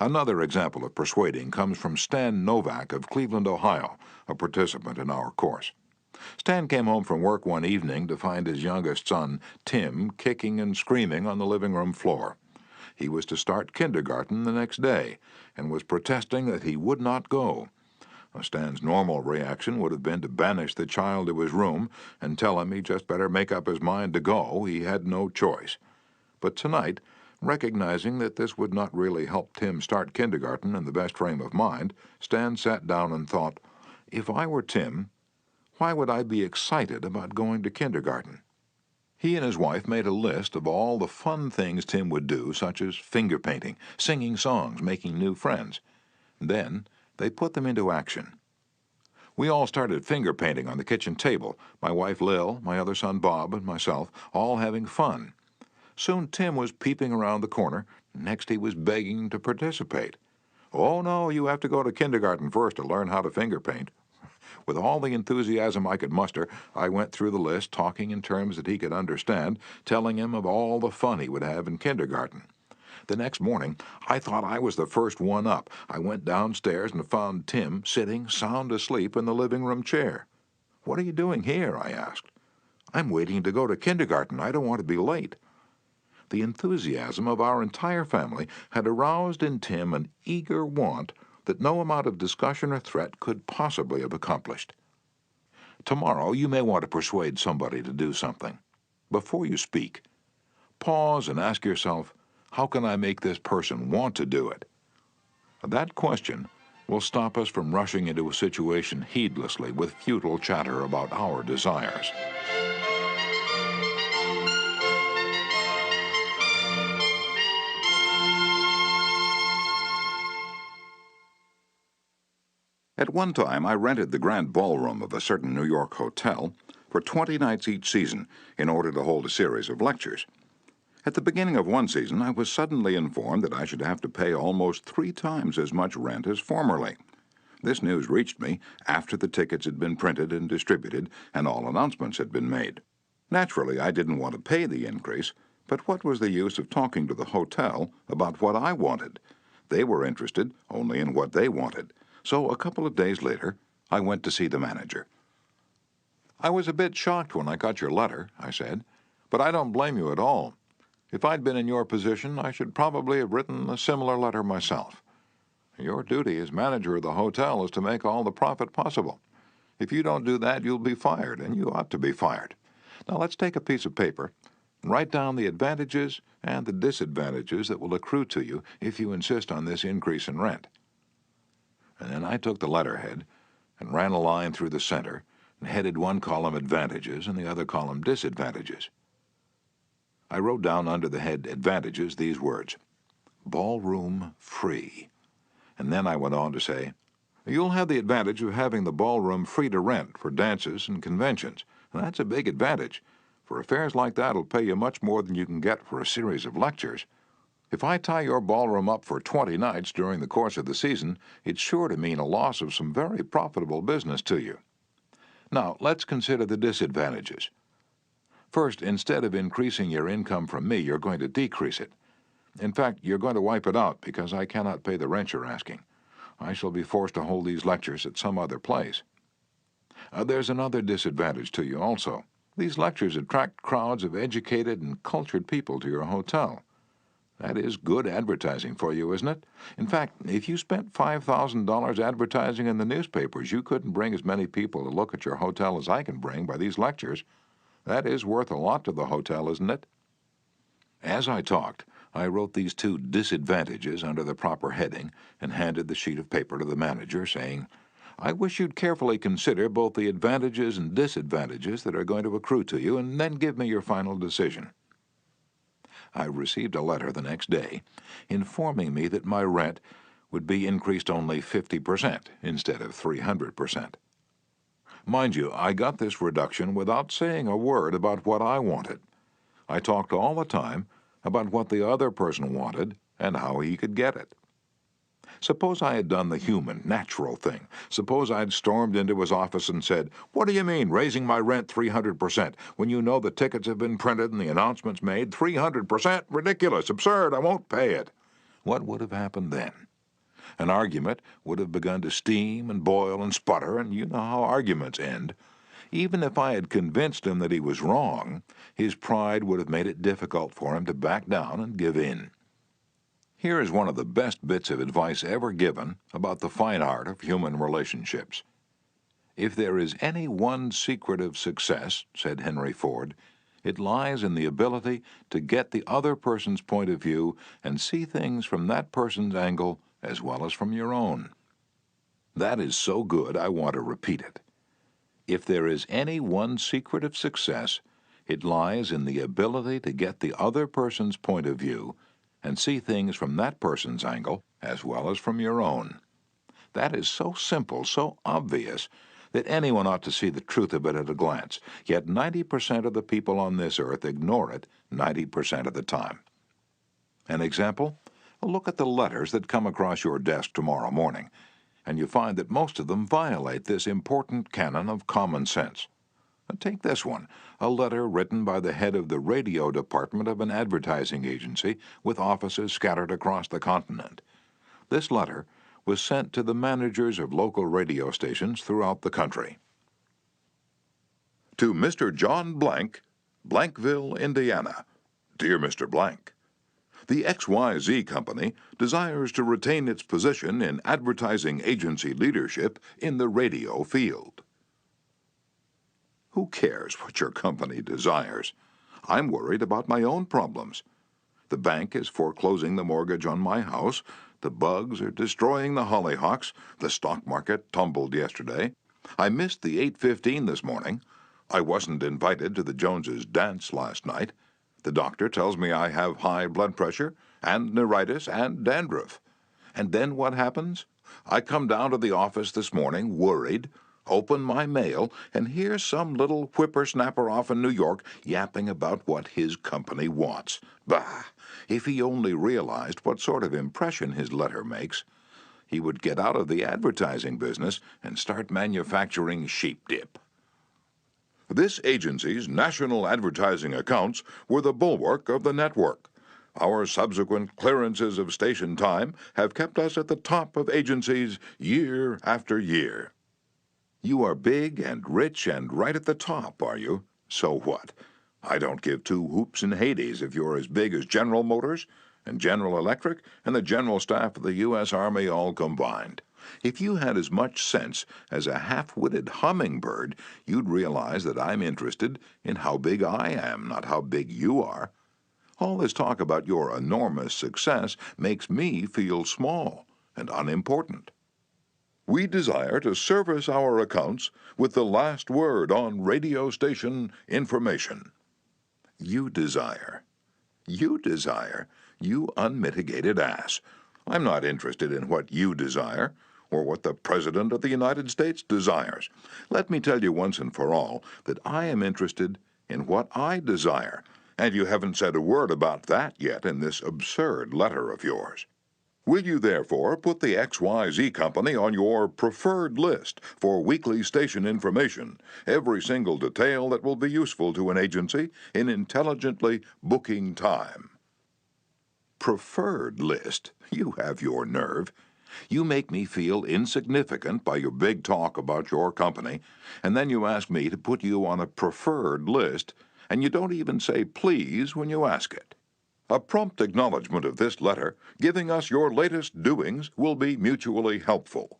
Another example of persuading comes from Stan Novak of Cleveland, Ohio, a participant in our course. Stan came home from work one evening to find his youngest son, Tim, kicking and screaming on the living room floor. He was to start kindergarten the next day, and was protesting that he would not go. Stan's normal reaction would have been to banish the child to his room and tell him he just better make up his mind to go. He had no choice. But tonight, recognizing that this would not really help Tim start kindergarten in the best frame of mind, Stan sat down and thought, if I were Tim, why would I be excited about going to kindergarten? He and his wife made a list of all the fun things Tim would do, such as finger painting, singing songs, making new friends. Then they put them into action. We all started finger painting on the kitchen table, my wife Lil, my other son Bob, and myself, all having fun. Soon Tim was peeping around the corner. Next he was begging to participate. "Oh, no, you have to go to kindergarten first to learn how to finger paint." With all the enthusiasm I could muster, I went through the list, talking in terms that he could understand, telling him of all the fun he would have in kindergarten. The next morning, I thought I was the first one up. I went downstairs and found Tim sitting sound asleep in the living room chair. "What are you doing here?" I asked. "I'm waiting to go to kindergarten. I don't want to be late." The enthusiasm of our entire family had aroused in Tim an eager want that no amount of discussion or threat could possibly have accomplished. Tomorrow you may want to persuade somebody to do something. Before you speak, pause and ask yourself, how can I make this person want to do it? That question will stop us from rushing into a situation heedlessly with futile chatter about our desires. At one time, I rented the grand ballroom of a certain New York hotel for 20 nights each season in order to hold a series of lectures. At the beginning of one season, I was suddenly informed that I should have to pay almost 3 times as much rent as formerly. This news reached me after the tickets had been printed and distributed and all announcements had been made. Naturally, I didn't want to pay the increase, but what was the use of talking to the hotel about what I wanted? They were interested only in what they wanted. So a couple of days later, I went to see the manager. "I was a bit shocked when I got your letter," I said, "but I don't blame you at all. If I'd been in your position, I should probably have written a similar letter myself. Your duty as manager of the hotel is to make all the profit possible. If you don't do that, you'll be fired, and you ought to be fired. Now let's take a piece of paper, Write down the advantages and the disadvantages that will accrue to you if you insist on this increase in rent." And then I took the letterhead and ran a line through the center and headed one column advantages and the other column disadvantages. I wrote down under the head advantages these words: ballroom free. And then I went on to say, "You'll have the advantage of having the ballroom free to rent for dances and conventions. And that's a big advantage, for affairs like that will pay you much more than you can get for a series of lectures. If I tie your ballroom up for 20 nights during the course of the season, it's sure to mean a loss of some very profitable business to you. Now, let's consider the disadvantages. First, instead of increasing your income from me, you're going to decrease it. In fact, you're going to wipe it out because I cannot pay the rent you're asking. I shall be forced to hold these lectures at some other place. There's another disadvantage to you also. These lectures attract crowds of educated and cultured people to your hotel. That is good advertising for you, isn't it? In fact, if you spent $5,000 advertising in the newspapers, you couldn't bring as many people to look at your hotel as I can bring by these lectures. That is worth a lot to the hotel, isn't it?" As I talked, I wrote these two disadvantages under the proper heading and handed the sheet of paper to the manager, saying, "I wish you'd carefully consider both the advantages and disadvantages that are going to accrue to you, and then give me your final decision." I received a letter the next day informing me that my rent would be increased only 50% instead of 300%. Mind you, I got this reduction without saying a word about what I wanted. I talked all the time about what the other person wanted and how he could get it. Suppose I had done the human, natural thing. Suppose I'd stormed into his office and said, "What do you mean, raising my rent 300%, when you know the tickets have been printed and the announcements made? 300%? Ridiculous, absurd, I won't pay it." What would have happened then? An argument would have begun to steam and boil and sputter, and you know how arguments end. Even if I had convinced him that he was wrong, his pride would have made it difficult for him to back down and give in. Here is one of the best bits of advice ever given about the fine art of human relationships. "If there is any one secret of success," said Henry Ford, "it lies in the ability to get the other person's point of view and see things from that person's angle as well as from your own." That is so good I want to repeat it. If there is any one secret of success, it lies in the ability to get the other person's point of view and see things from that person's angle as well as from your own. That is so simple, so obvious, that anyone ought to see the truth of it at a glance, yet 90% of the people on this earth ignore it 90% of the time. An example? Look at the letters that come across your desk tomorrow morning, and you find that most of them violate this important canon of common sense. Take this one, a letter written by the head of the radio department of an advertising agency with offices scattered across the continent. This letter was sent to the managers of local radio stations throughout the country. To Mr. John Blank, Blankville, Indiana. Dear Mr. Blank, the XYZ Company desires to retain its position in advertising agency leadership in the radio field. Who cares what your company desires? I'm worried about my own problems. The bank is foreclosing the mortgage on my house. The bugs are destroying the hollyhocks. The stock market tumbled yesterday. I missed the 8:15 this morning. I wasn't invited to the Joneses' dance last night. The doctor tells me I have high blood pressure and neuritis and dandruff. And then what happens? I come down to the office this morning worried, open my mail, and hear some little whippersnapper off in New York yapping about what his company wants. Bah! If he only realized what sort of impression his letter makes, he would get out of the advertising business and start manufacturing sheep dip. This agency's national advertising accounts were the bulwark of the network. Our subsequent clearances of station time have kept us at the top of agencies year after year. You are big and rich and right at the top, are you? So what? I don't give two hoops in Hades if you're as big as General Motors and General Electric and the general staff of the U.S. Army all combined. If you had as much sense as a half-witted hummingbird, you'd realize that I'm interested in how big I am, not how big you are. All this talk about your enormous success makes me feel small and unimportant. We desire to service our accounts with the last word on radio station information. You desire. You desire. You unmitigated ass. I'm not interested in what you desire, or what the President of the United States desires. Let me tell you once and for all that I am interested in what I desire, and you haven't said a word about that yet in this absurd letter of yours. Will you therefore put the XYZ Company on your preferred list for weekly station information, every single detail that will be useful to an agency in intelligently booking time? Preferred list? You have your nerve. You make me feel insignificant by your big talk about your company, and then you ask me to put you on a preferred list, and you don't even say please when you ask it. A prompt acknowledgement of this letter, giving us your latest doings, will be mutually helpful.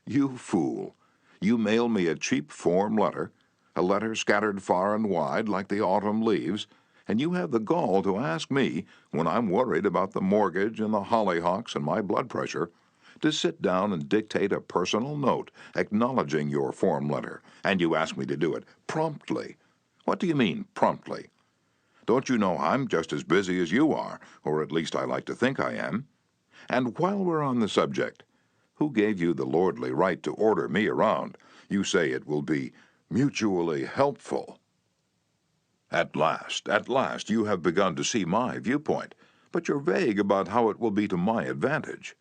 You fool. You mail me a cheap form letter, a letter scattered far and wide like the autumn leaves, and you have the gall to ask me, when I'm worried about the mortgage and the hollyhocks and my blood pressure, to sit down and dictate a personal note acknowledging your form letter, and you ask me to do it promptly. What do you mean, promptly? Don't you know I'm just as busy as you are, or at least I like to think I am? And while we're on the subject, who gave you the lordly right to order me around? You say it will be mutually helpful. At last, you have begun to see my viewpoint, but you're vague about how it will be to my advantage.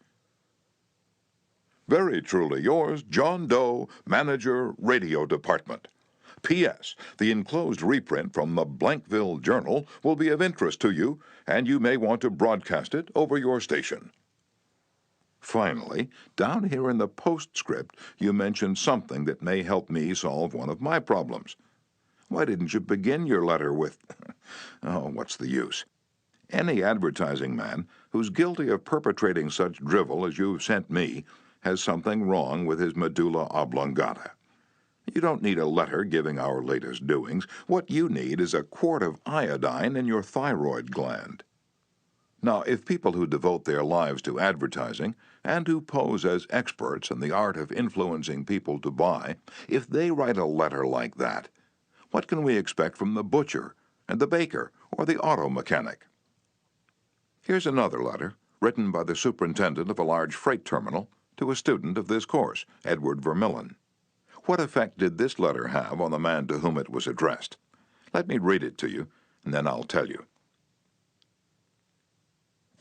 Very truly yours, John Doe, Manager, Radio Department. P.S. The enclosed reprint from the Blankville Journal will be of interest to you, and you may want to broadcast it over your station. Finally, down here in the postscript, you mention something that may help me solve one of my problems. Why didn't you begin your letter with, oh, what's the use? Any advertising man who's guilty of perpetrating such drivel as you've sent me has something wrong with his medulla oblongata. You don't need a letter giving our latest doings. What you need is a quart of iodine in your thyroid gland. Now, if people who devote their lives to advertising and who pose as experts in the art of influencing people to buy, if they write a letter like that, what can we expect from the butcher and the baker or the auto mechanic? Here's another letter, written by the superintendent of a large freight terminal to a student of this course, Edward Vermillion. What effect did this letter have on the man to whom it was addressed? Let me read it to you, and then I'll tell you.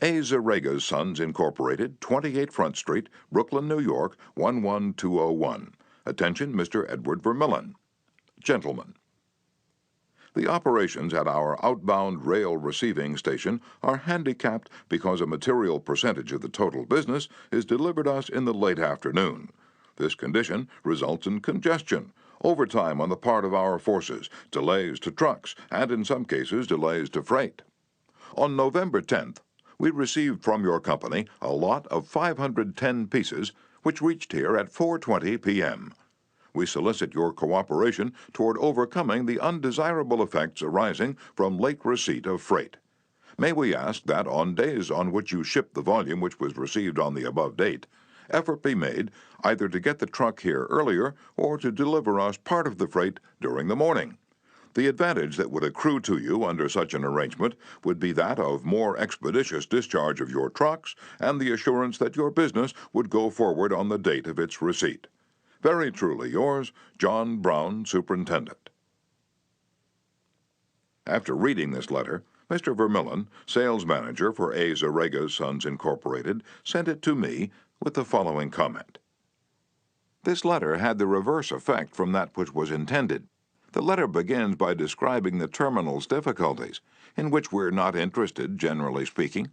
A. Zarega's Sons, Incorporated, 28 Front Street, Brooklyn, New York, 11201. Attention, Mr. Edward Vermillion. Gentlemen, the operations at our outbound rail receiving station are handicapped because a material percentage of the total business is delivered us in the late afternoon. This condition results in congestion, overtime on the part of our forces, delays to trucks, and in some cases delays to freight. On November 10th, we received from your company a lot of 510 pieces, which reached here at 4:20 p.m. We solicit your cooperation toward overcoming the undesirable effects arising from late receipt of freight. May we ask that on days on which you ship the volume which was received on the above date, effort be made either to get the truck here earlier or to deliver us part of the freight during the morning. The advantage that would accrue to you under such an arrangement would be that of more expeditious discharge of your trucks and the assurance that your business would go forward on the date of its receipt. Very truly yours, John Brown, Superintendent. After reading this letter, Mr. Vermillion, sales manager for A. Zarega's Sons, Incorporated, sent it to me with the following comment. This letter had the reverse effect from that which was intended. The letter begins by describing the terminal's difficulties, in which we're not interested, generally speaking.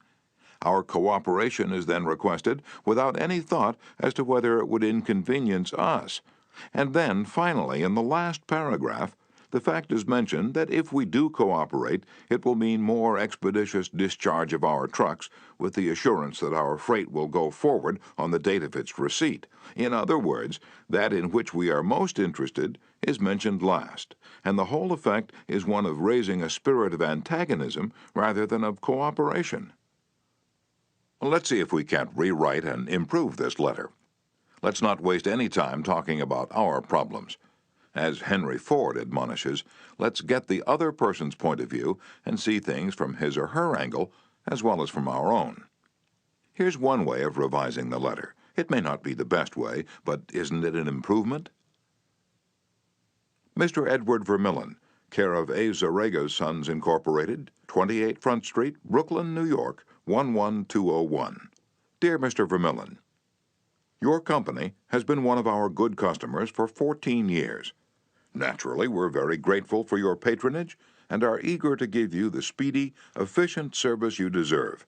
Our cooperation is then requested without any thought as to whether it would inconvenience us. And then, finally, in the last paragraph, The fact is mentioned that if we do cooperate, it will mean more expeditious discharge of our trucks with the assurance that our freight will go forward on the date of its receipt. In other words, that in which we are most interested is mentioned last, and the whole effect is one of raising a spirit of antagonism rather than of cooperation. Let's see if we can't rewrite and improve this letter. Let's not waste any time talking about our problems. As Henry Ford admonishes, let's get the other person's point of view and see things from his or her angle as well as from our own. Here's one way of revising the letter. It may not be the best way, but isn't it an improvement? Mr. Edward Vermillion, care of A. Zarega's Sons, Incorporated, 28 Front Street, Brooklyn, New York, 11201. Dear Mr. Vermillion, your company has been one of our good customers for 14 years. Naturally, we're very grateful for your patronage and are eager to give you the speedy, efficient service you deserve.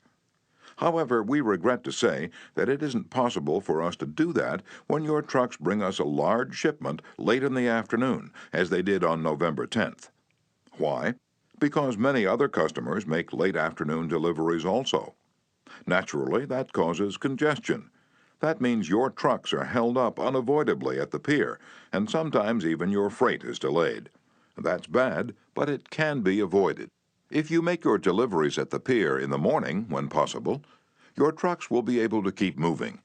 However, we regret to say that it isn't possible for us to do that when your trucks bring us a large shipment late in the afternoon, as they did on November 10th. Why? Because many other customers make late afternoon deliveries also. Naturally, that causes congestion. That means your trucks are held up unavoidably at the pier, and sometimes even your freight is delayed. That's bad, but it can be avoided. If you make your deliveries at the pier in the morning, when possible, your trucks will be able to keep moving.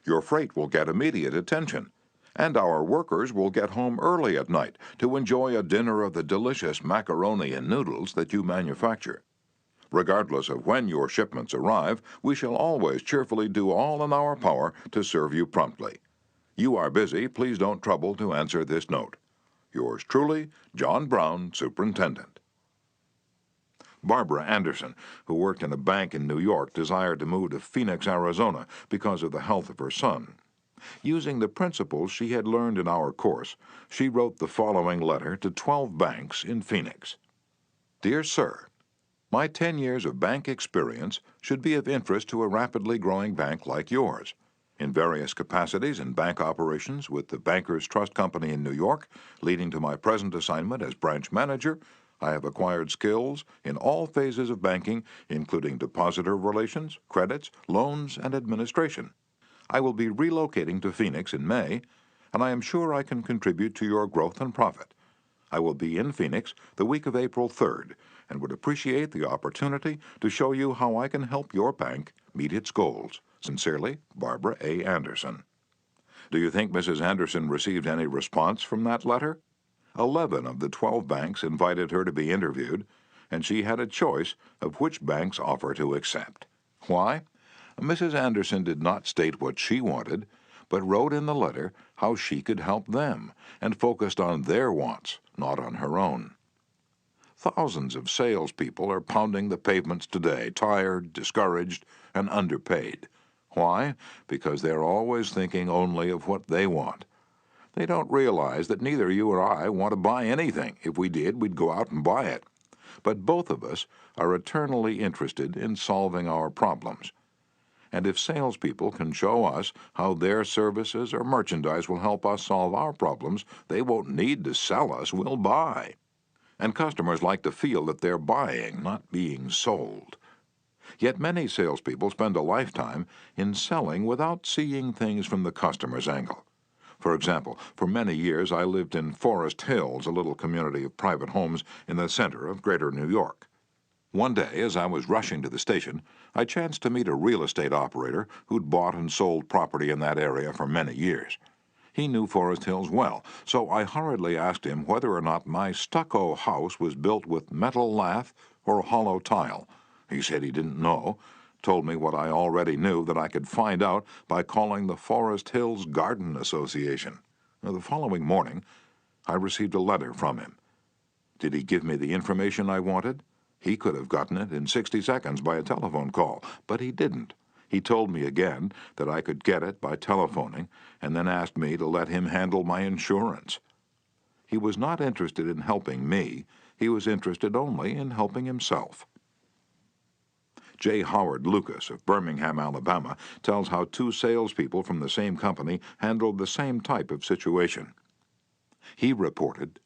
Your freight will get immediate attention, and our workers will get home early at night to enjoy a dinner of the delicious macaroni and noodles that you manufacture. Regardless of when your shipments arrive, we shall always cheerfully do all in our power to serve you promptly. You are busy, please don't trouble to answer this note. Yours truly, John Brown, Superintendent. Barbara Anderson, who worked in a bank in New York, desired to move to Phoenix, Arizona because of the health of her son. Using the principles she had learned in our course, she wrote the following letter to 12 banks in Phoenix. Dear Sir, my 10 years of bank experience should be of interest to a rapidly growing bank like yours. In various capacities in bank operations with the Bankers Trust Company in New York, leading to my present assignment as branch manager, I have acquired skills in all phases of banking, including depositor relations, credits, loans, and administration. I will be relocating to Phoenix in May, and I am sure I can contribute to your growth and profit. I will be in Phoenix the week of April 3rd and would appreciate the opportunity to show you how I can help your bank meet its goals. Sincerely, Barbara A. Anderson. Do you think Mrs. Anderson received any response from that letter? 11 of the 12 banks invited her to be interviewed, and she had a choice of which bank's offer to accept. Why? Mrs. Anderson did not state what she wanted, but wrote in the letter how she could help them, and focused on their wants, not on her own. Thousands of salespeople are pounding the pavements today, tired, discouraged, and underpaid. Why? Because they're always thinking only of what they want. They don't realize that neither you or I want to buy anything. If we did, we'd go out and buy it. But both of us are eternally interested in solving our problems. And if salespeople can show us how their services or merchandise will help us solve our problems, they won't need to sell us, we'll buy. And customers like to feel that they're buying, not being sold. Yet many salespeople spend a lifetime in selling without seeing things from the customer's angle. For example, for many years I lived in Forest Hills, a little community of private homes in the center of Greater New York. One day, as I was rushing to the station, I chanced to meet a real estate operator who'd bought and sold property in that area for many years. He knew Forest Hills well, so I hurriedly asked him whether or not my stucco house was built with metal lath or hollow tile. He said he didn't know, told me what I already knew, that I could find out by calling the Forest Hills Garden Association. The following morning, I received a letter from him. Did he give me the information I wanted? He could have gotten it in 60 seconds by a telephone call, but he didn't. He told me again that I could get it by telephoning, and then asked me to let him handle my insurance. He was not interested in helping me. He was interested only in helping himself. J. Howard Lucas of Birmingham, Alabama, tells how 2 salespeople from the same company handled the same type of situation. He reported,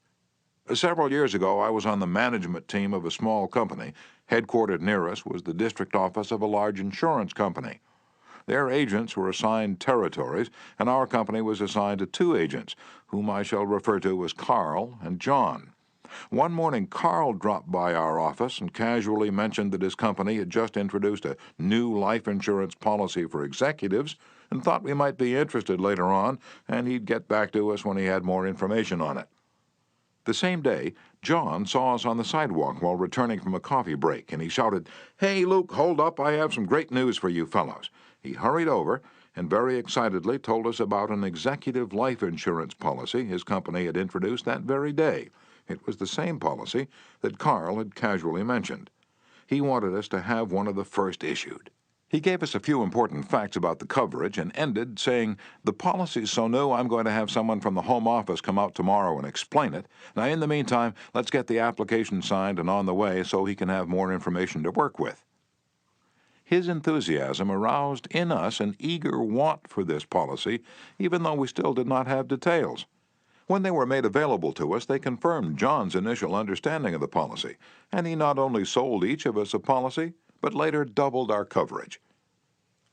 Several years ago, I was on the management team of a small company. Headquartered near us was the district office of a large insurance company. Their agents were assigned territories, and our company was assigned to two agents, whom I shall refer to as Carl and John. One morning, Carl dropped by our office and casually mentioned that his company had just introduced a new life insurance policy for executives and thought we might be interested later on, and he'd get back to us when he had more information on it. The same day, John saw us on the sidewalk while returning from a coffee break, and he shouted, "Hey, Luke, hold up, I have some great news for you fellows." He hurried over and very excitedly told us about an executive life insurance policy his company had introduced that very day. It was the same policy that Carl had casually mentioned. He wanted us to have one of the first issued. He gave us a few important facts about the coverage and ended saying, "The policy's so new I'm going to have someone from the home office come out tomorrow and explain it. Now, in the meantime, let's get the application signed and on the way so he can have more information to work with." His enthusiasm aroused in us an eager want for this policy, even though we still did not have details. When they were made available to us, they confirmed John's initial understanding of the policy, and he not only sold each of us a policy, but later doubled our coverage.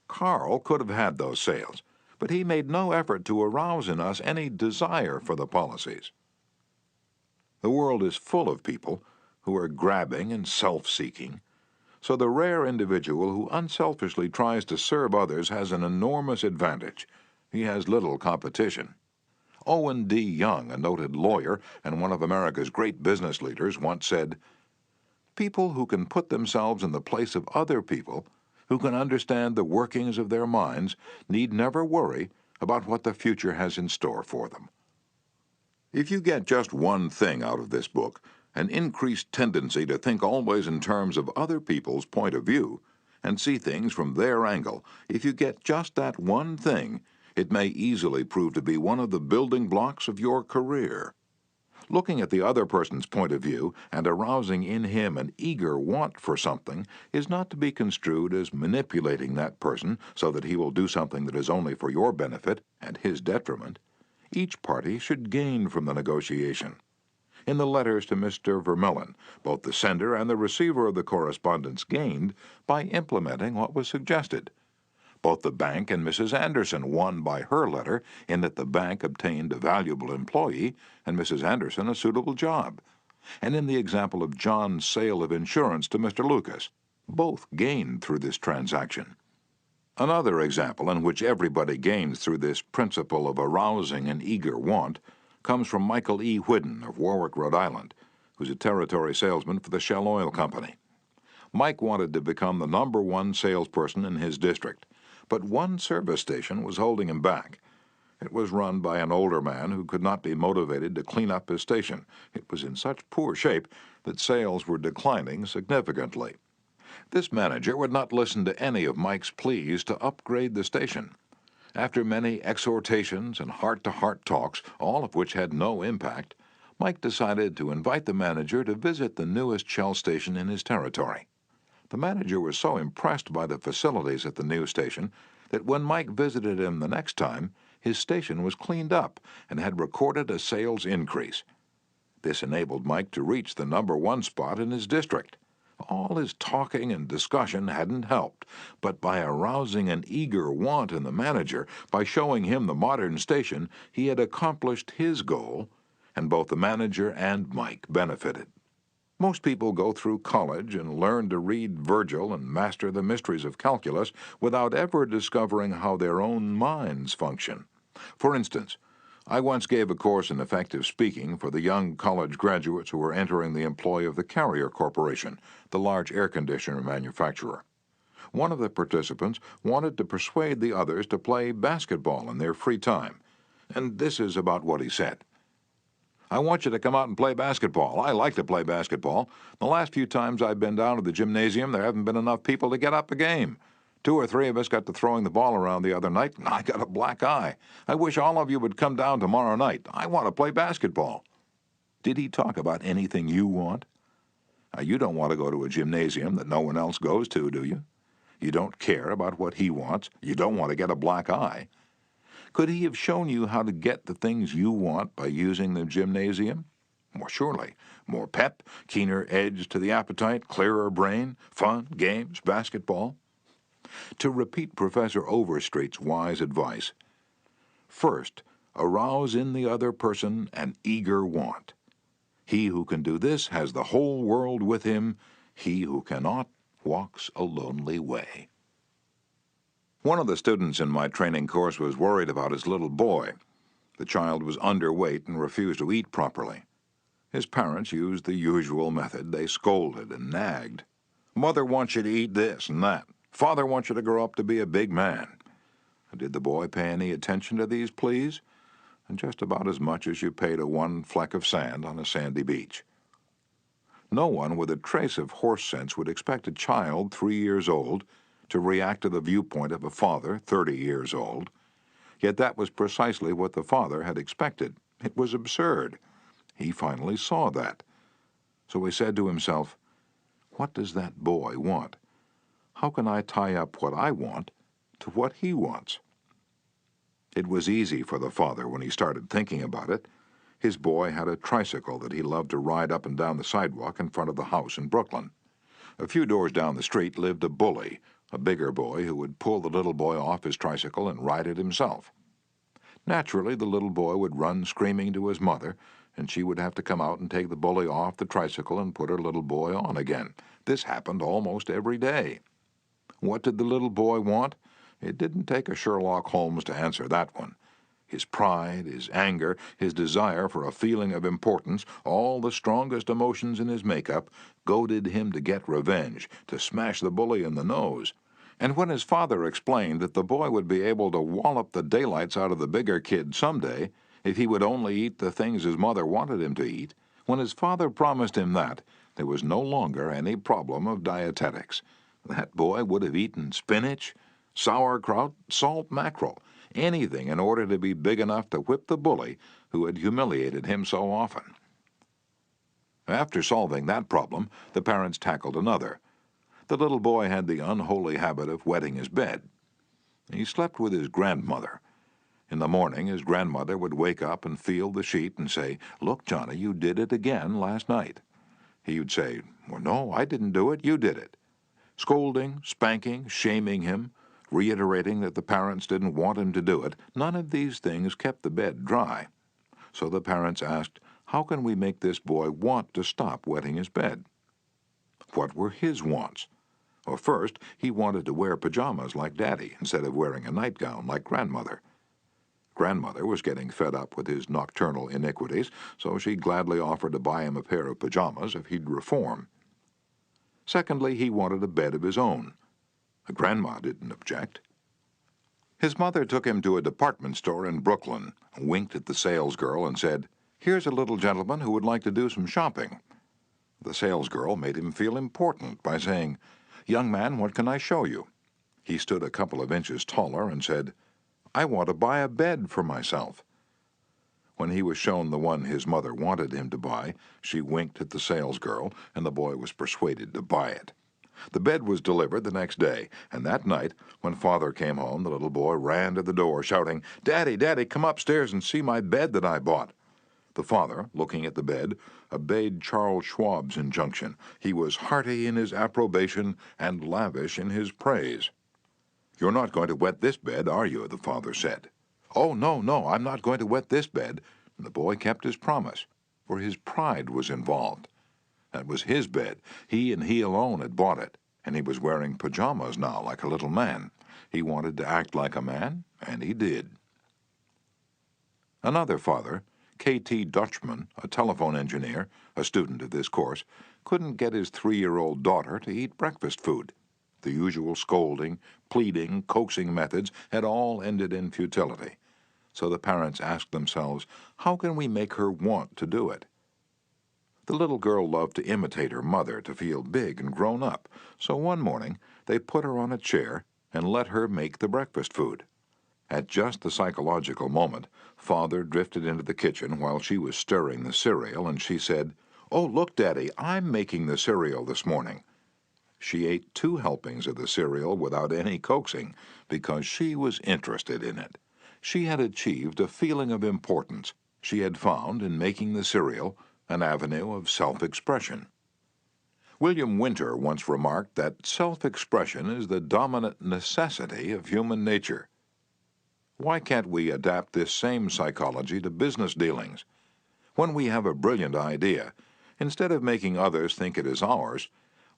Carl could have had those sales, but he made no effort to arouse in us any desire for the policies. The world is full of people who are grabbing and self-seeking, so the rare individual who unselfishly tries to serve others has an enormous advantage. He has little competition. Owen D. Young, a noted lawyer and one of America's great business leaders, once said, "People who can put themselves in the place of other people, who can understand the workings of their minds, need never worry about what the future has in store for them." If you get just one thing out of this book, an increased tendency to think always in terms of other people's point of view and see things from their angle, if you get just that one thing, it may easily prove to be one of the building blocks of your career. Looking at the other person's point of view and arousing in him an eager want for something is not to be construed as manipulating that person so that he will do something that is only for your benefit and his detriment. Each party should gain from the negotiation. In the letters to Mr. Vermillion, both the sender and the receiver of the correspondence gained by implementing what was suggested. Both the bank and Mrs. Anderson won by her letter in that the bank obtained a valuable employee and Mrs. Anderson a suitable job. And in the example of John's sale of insurance to Mr. Lucas, both gained through this transaction. Another example in which everybody gains through this principle of arousing an eager want comes from Michael E. Whidden of Warwick, Rhode Island, who's a territory salesman for the Shell Oil Company. Mike wanted to become the #1 salesperson in his district, but one service station was holding him back. It was run by an older man who could not be motivated to clean up his station. It was in such poor shape that sales were declining significantly. This manager would not listen to any of Mike's pleas to upgrade the station. After many exhortations and heart-to-heart talks, all of which had no impact, Mike decided to invite the manager to visit the newest Shell station in his territory. The manager was so impressed by the facilities at the new station that when Mike visited him the next time, his station was cleaned up and had recorded a sales increase. This enabled Mike to reach the #1 spot in his district. All his talking and discussion hadn't helped, but by arousing an eager want in the manager, by showing him the modern station, he had accomplished his goal, and both the manager and Mike benefited. Most people go through college and learn to read Virgil and master the mysteries of calculus without ever discovering how their own minds function. For instance, I once gave a course in effective speaking for the young college graduates who were entering the employ of the Carrier Corporation, the large air conditioner manufacturer. One of the participants wanted to persuade the others to play basketball in their free time, and this is about what he said. "I want you to come out and play basketball. I like to play basketball. The last few times I've been down to the gymnasium, there haven't been enough people to get up a game. 2 or 3 of us got to throwing the ball around the other night, and I got a black eye. I wish all of you would come down tomorrow night. I want to play basketball." Did he talk about anything you want? You don't want to go to a gymnasium that no one else goes to, do you? You don't care about what he wants. You don't want to get a black eye. Could he have shown you how to get the things you want by using the gymnasium? Well, surely. More pep, keener edge to the appetite, clearer brain, fun, games, basketball. To repeat Professor Overstreet's wise advice, first, arouse in the other person an eager want. He who can do this has the whole world with him. He who cannot walks a lonely way. One of the students in my training course was worried about his little boy. The child was underweight and refused to eat properly. His parents used the usual method. They scolded and nagged. Mother wants you to eat this and that. Father wants you to grow up to be a big man. Did the boy pay any attention to these pleas? And just about as much as you pay to one fleck of sand on a sandy beach. No one with a trace of horse sense would expect a child 3 years old to react to the viewpoint of a father 30 years old. Yet that was precisely what the father had expected. It was absurd. He finally saw that. So he said to himself, "What does that boy want? How can I tie up what I want to what he wants?" It was easy for the father when he started thinking about it. His boy had a tricycle that he loved to ride up and down the sidewalk in front of the house in Brooklyn. A few doors down the street lived a bully, a bigger boy who would pull the little boy off his tricycle and ride it himself. Naturally, the little boy would run screaming to his mother, and she would have to come out and take the bully off the tricycle and put her little boy on again. This happened almost every day. What did the little boy want? It didn't take a Sherlock Holmes to answer that one. His pride, his anger, his desire for a feeling of importance, all the strongest emotions in his makeup, goaded him to get revenge, to smash the bully in the nose. And when his father explained that the boy would be able to wallop the daylights out of the bigger kid someday if he would only eat the things his mother wanted him to eat, when his father promised him that, there was no longer any problem of dietetics. That boy would have eaten spinach, sauerkraut, salt mackerel, anything in order to be big enough to whip the bully who had humiliated him so often. After solving that problem, the parents tackled another. The little boy had the unholy habit of wetting his bed. He slept with his grandmother. In the morning, his grandmother would wake up and feel the sheet and say, "Look, Johnny, you did it again last night." He would say, "Well, no, I didn't do it, you did it." Scolding, spanking, shaming him, reiterating that the parents didn't want him to do it, none of these things kept the bed dry. So the parents asked, how can we make this boy want to stop wetting his bed? What were his wants? Well, first, he wanted to wear pajamas like Daddy instead of wearing a nightgown like Grandmother. Grandmother was getting fed up with his nocturnal iniquities, so she gladly offered to buy him a pair of pajamas if he'd reform. Secondly, he wanted a bed of his own. Grandma didn't object. His mother took him to a department store in Brooklyn, winked at the salesgirl, and said, "Here's a little gentleman who would like to do some shopping." The salesgirl made him feel important by saying, "Young man, what can I show you?" He stood a couple of inches taller and said, "I want to buy a bed for myself." When he was shown the one his mother wanted him to buy, she winked at the salesgirl, and the boy was persuaded to buy it. The bed was delivered the next day, and that night, when Father came home, the little boy ran to the door, shouting, "Daddy, Daddy, come upstairs and see my bed that I bought." The father, looking at the bed, obeyed Charles Schwab's injunction. He was hearty in his approbation and lavish in his praise. "You're not going to wet this bed, are you?" the father said. "Oh, no, no, I'm not going to wet this bed." And the boy kept his promise, for his pride was involved. That was his bed. He and he alone had bought it, and he was wearing pajamas now like a little man. He wanted to act like a man, and he did. Another father, K.T. Dutchman, a telephone engineer, a student of this course, couldn't get his 3-year-old daughter to eat breakfast food. The usual scolding, pleading, coaxing methods had all ended in futility. So the parents asked themselves, how can we make her want to do it? The little girl loved to imitate her mother, to feel big and grown up, so one morning they put her on a chair and let her make the breakfast food. At just the psychological moment, Father drifted into the kitchen while she was stirring the cereal, and she said, "Oh, look, Daddy, I'm making the cereal this morning." She ate 2 helpings of the cereal without any coaxing, because she was interested in it. She had achieved a feeling of importance. She had found, in making the cereal, an avenue of self-expression. William Winter once remarked that self-expression is the dominant necessity of human nature. Why can't we adapt this same psychology to business dealings? When we have a brilliant idea, instead of making others think it is ours,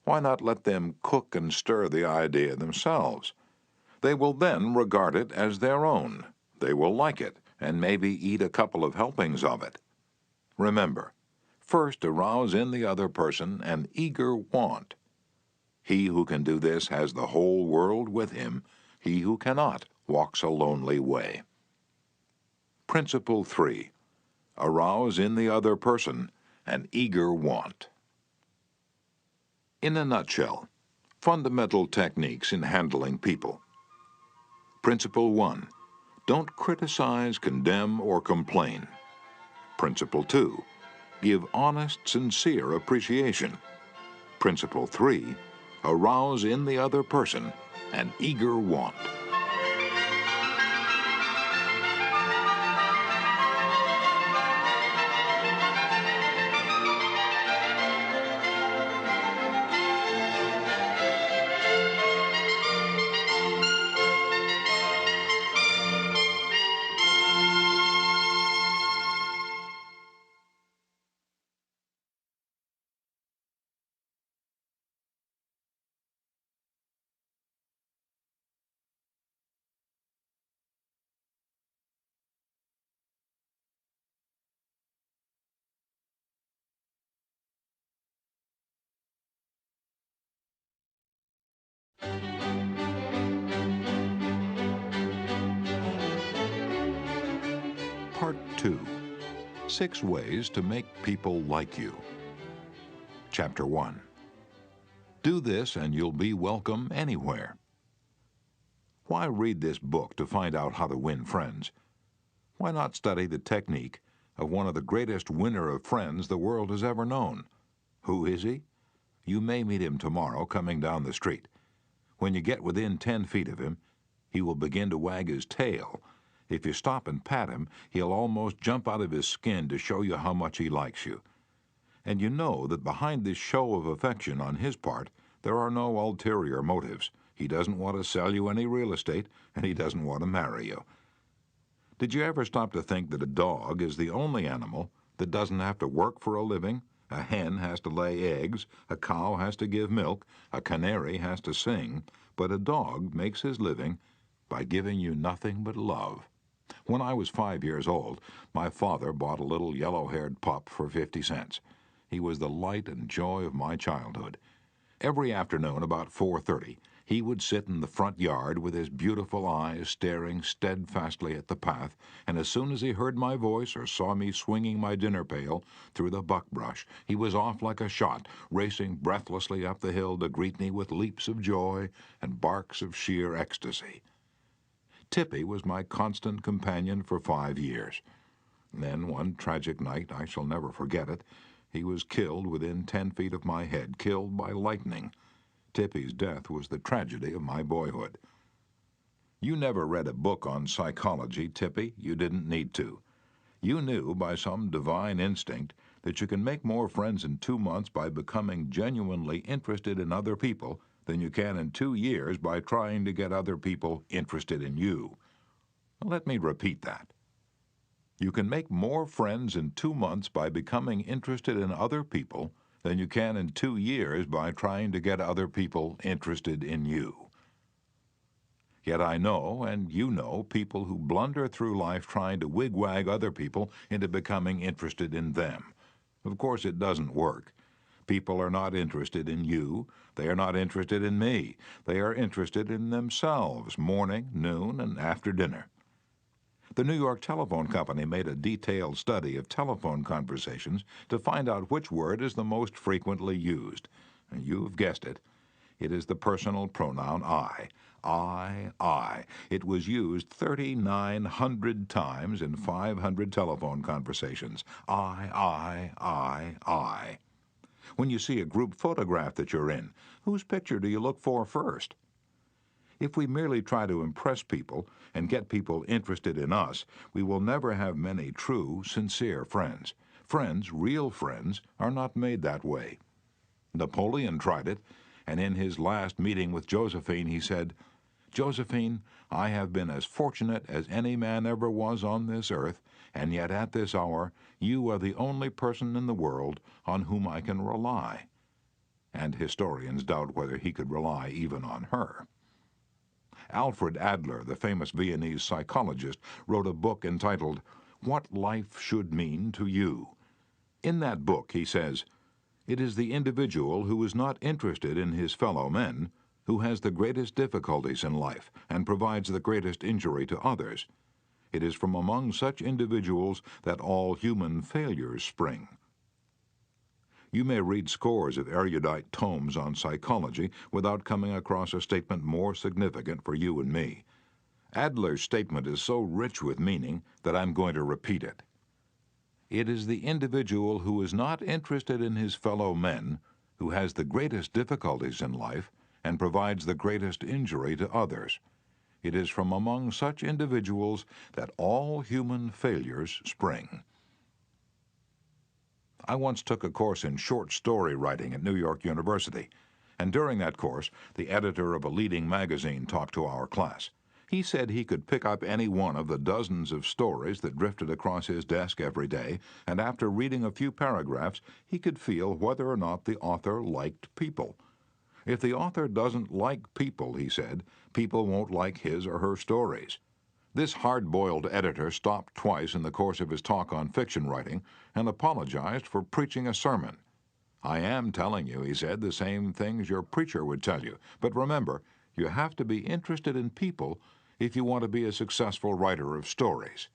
why not let them cook and stir the idea themselves? They will then regard it as their own. They will like it, and maybe eat a couple of helpings of it. Remember, first arouse in the other person an eager want. He who can do this has the whole world with him. He who cannot walks a lonely way. Principle 3. Arouse in the other person an eager want. In a nutshell, fundamental techniques in handling people. Principle 1. Don't criticize, condemn, or complain. Principle 2. Give honest, sincere appreciation. Principle 3. Arouse in the other person an eager want. Part 2. 6 Ways to Make People Like You. Chapter 1. Do this and you'll be welcome anywhere. Why read this book to find out how to win friends? Why not study the technique of one of the greatest winner of friends the world has ever known? Who is he? You may meet him tomorrow coming down the street. When you get within 10 feet of him, he will begin to wag his tail. If you stop and pat him, he'll almost jump out of his skin to show you how much he likes you. And you know that behind this show of affection on his part, there are no ulterior motives. He doesn't want to sell you any real estate, and he doesn't want to marry you. Did you ever stop to think that a dog is the only animal that doesn't have to work for a living? A hen has to lay eggs, a cow has to give milk, a canary has to sing, but a dog makes his living by giving you nothing but love. When I was 5 years old, my father bought a little yellow-haired pup for 50 cents. He was the light and joy of my childhood. Every afternoon about 4:30, he would sit in the front yard with his beautiful eyes staring steadfastly at the path, and as soon as he heard my voice or saw me swinging my dinner pail through the buckbrush, he was off like a shot, racing breathlessly up the hill to greet me with leaps of joy and barks of sheer ecstasy. Tippy was my constant companion for 5 years. Then, one tragic night, I shall never forget it, he was killed within 10 feet of my head, killed by lightning. Tippy's death was the tragedy of my boyhood. You never read a book on psychology, Tippy. You didn't need to. You knew by some divine instinct that you can make more friends in 2 months by becoming genuinely interested in other people than you can in 2 years by trying to get other people interested in you. Let me repeat that. You can make more friends in 2 months by becoming interested in other people than you can in 2 years by trying to get other people interested in you. Yet I know, and you know, people who blunder through life trying to wigwag other people into becoming interested in them. Of course, it doesn't work. People are not interested in you. They are not interested in me. They are interested in themselves, morning, noon, and after dinner. The New York Telephone Company made a detailed study of telephone conversations to find out which word is the most frequently used. And you've guessed it. It is the personal pronoun I. I. It was used 3,900 times in 500 telephone conversations. I. When you see a group photograph that you're in, whose picture do you look for first? If we merely try to impress people and get people interested in us, we will never have many true, sincere friends. Friends, real friends, are not made that way. Napoleon tried it, and in his last meeting with Josephine, he said, "Josephine, I have been as fortunate as any man ever was on this earth, and yet at this hour you are the only person in the world on whom I can rely." And historians doubt whether he could rely even on her. Alfred Adler, the famous Viennese psychologist, wrote a book entitled "What Life Should Mean to You." In that book, he says, "It is the individual who is not interested in his fellow men who has the greatest difficulties in life and provides the greatest injury to others. It is from among such individuals that all human failures spring." You may read scores of erudite tomes on psychology without coming across a statement more significant for you and me. Adler's statement is so rich with meaning that I'm going to repeat it. It is the individual who is not interested in his fellow men who has the greatest difficulties in life and provides the greatest injury to others. It is from among such individuals that all human failures spring. I once took a course in short story writing at New York University, and during that course, the editor of a leading magazine talked to our class. He said he could pick up any one of the dozens of stories that drifted across his desk every day, and after reading a few paragraphs, he could feel whether or not the author liked people. If the author doesn't like people, he said, people won't like his or her stories. This hard-boiled editor stopped twice in the course of his talk on fiction writing and apologized for preaching a sermon. "I am telling you," he said, "the same things your preacher would tell you. But remember, you have to be interested in people if you want to be a successful writer of stories."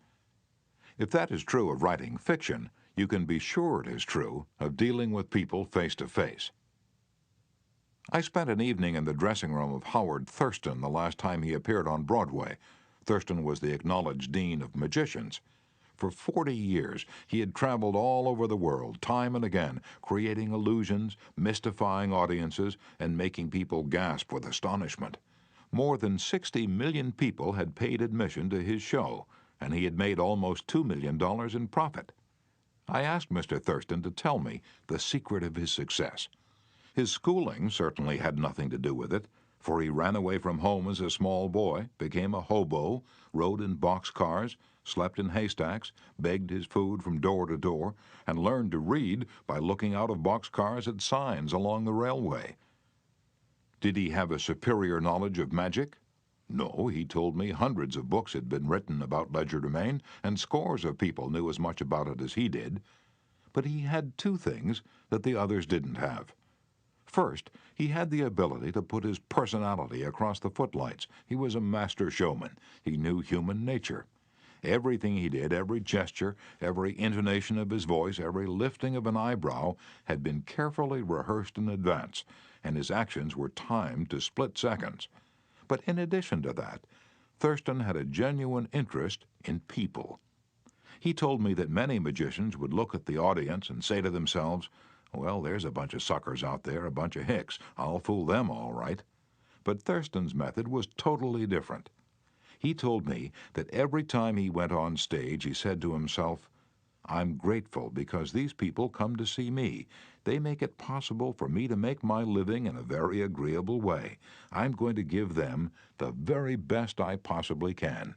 If that is true of writing fiction, you can be sure it is true of dealing with people face to face. I spent an evening in the dressing room of Howard Thurston the last time he appeared on Broadway. Thurston was the acknowledged dean of magicians. For 40 years, he had traveled all over the world, time and again, creating illusions, mystifying audiences, and making people gasp with astonishment. More than 60 million people had paid admission to his show, and he had made almost $2 million in profit. I asked Mr. Thurston to tell me the secret of his success. His schooling certainly had nothing to do with it, for he ran away from home as a small boy, became a hobo, rode in boxcars, slept in haystacks, begged his food from door to door, and learned to read by looking out of boxcars at signs along the railway. Did he have a superior knowledge of magic? No, he told me hundreds of books had been written about legerdemain, and scores of people knew as much about it as he did. But he had two things that the others didn't have. First, he had the ability to put his personality across the footlights. He was a master showman. He knew human nature. Everything he did, every gesture, every intonation of his voice, every lifting of an eyebrow had been carefully rehearsed in advance, and his actions were timed to split seconds. But in addition to that, Thurston had a genuine interest in people. He told me that many magicians would look at the audience and say to themselves, "Well, there's a bunch of suckers out there, a bunch of hicks. I'll fool them all right." But Thurston's method was totally different. He told me that every time he went on stage, he said to himself, "I'm grateful because these people come to see me. They make it possible for me to make my living in a very agreeable way. I'm going to give them the very best I possibly can."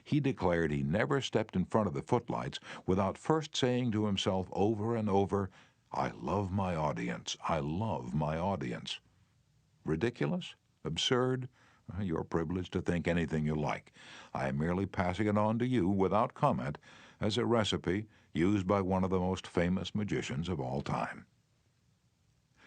He declared he never stepped in front of the footlights without first saying to himself over and over, "I love my audience. I love my audience." Ridiculous? Absurd? You're privileged to think anything you like. I am merely passing it on to you without comment as a recipe used by one of the most famous magicians of all time.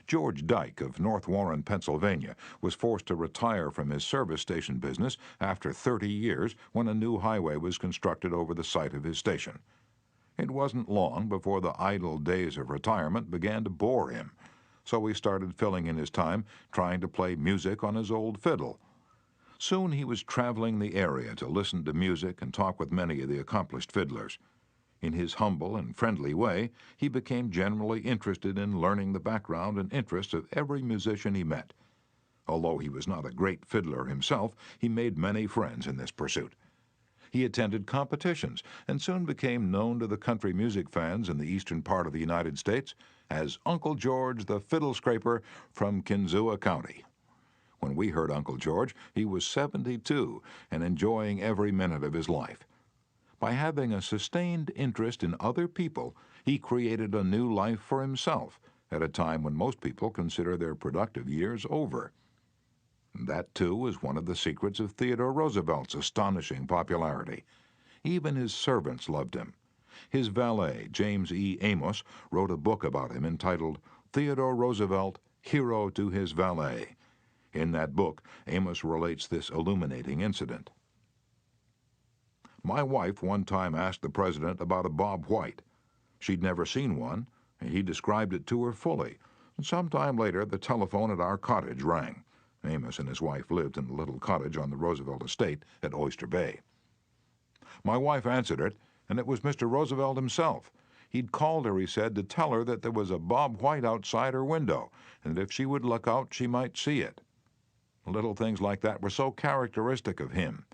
George Dyke of North Warren, Pennsylvania, was forced to retire from his service station business after 30 years when a new highway was constructed over the site of his station. It wasn't long before the idle days of retirement began to bore him, so he started filling in his time trying to play music on his old fiddle. Soon he was traveling the area to listen to music and talk with many of the accomplished fiddlers. In his humble and friendly way, he became generally interested in learning the background and interests of every musician he met. Although he was not a great fiddler himself, he made many friends in this pursuit. He attended competitions and soon became known to the country music fans in the eastern part of the United States as Uncle George the Fiddle Scraper from Kinzua County. When we heard Uncle George, he was 72 and enjoying every minute of his life. By having a sustained interest in other people, he created a new life for himself at a time when most people consider their productive years over. That, too, is one of the secrets of Theodore Roosevelt's astonishing popularity. Even his servants loved him. His valet, James E. Amos, wrote a book about him entitled Theodore Roosevelt, Hero to His Valet. In that book, Amos relates this illuminating incident. My wife one time asked the president about a Bob White. She'd never seen one, and he described it to her fully. And sometime later, the telephone at our cottage rang. Amos and his wife lived in a little cottage on the Roosevelt estate at Oyster Bay. My wife answered it, and it was Mr. Roosevelt himself. He'd called her, he said, to tell her that there was a Bob White outside her window, and that if she would look out, she might see it. Little things like that were so characteristic of him.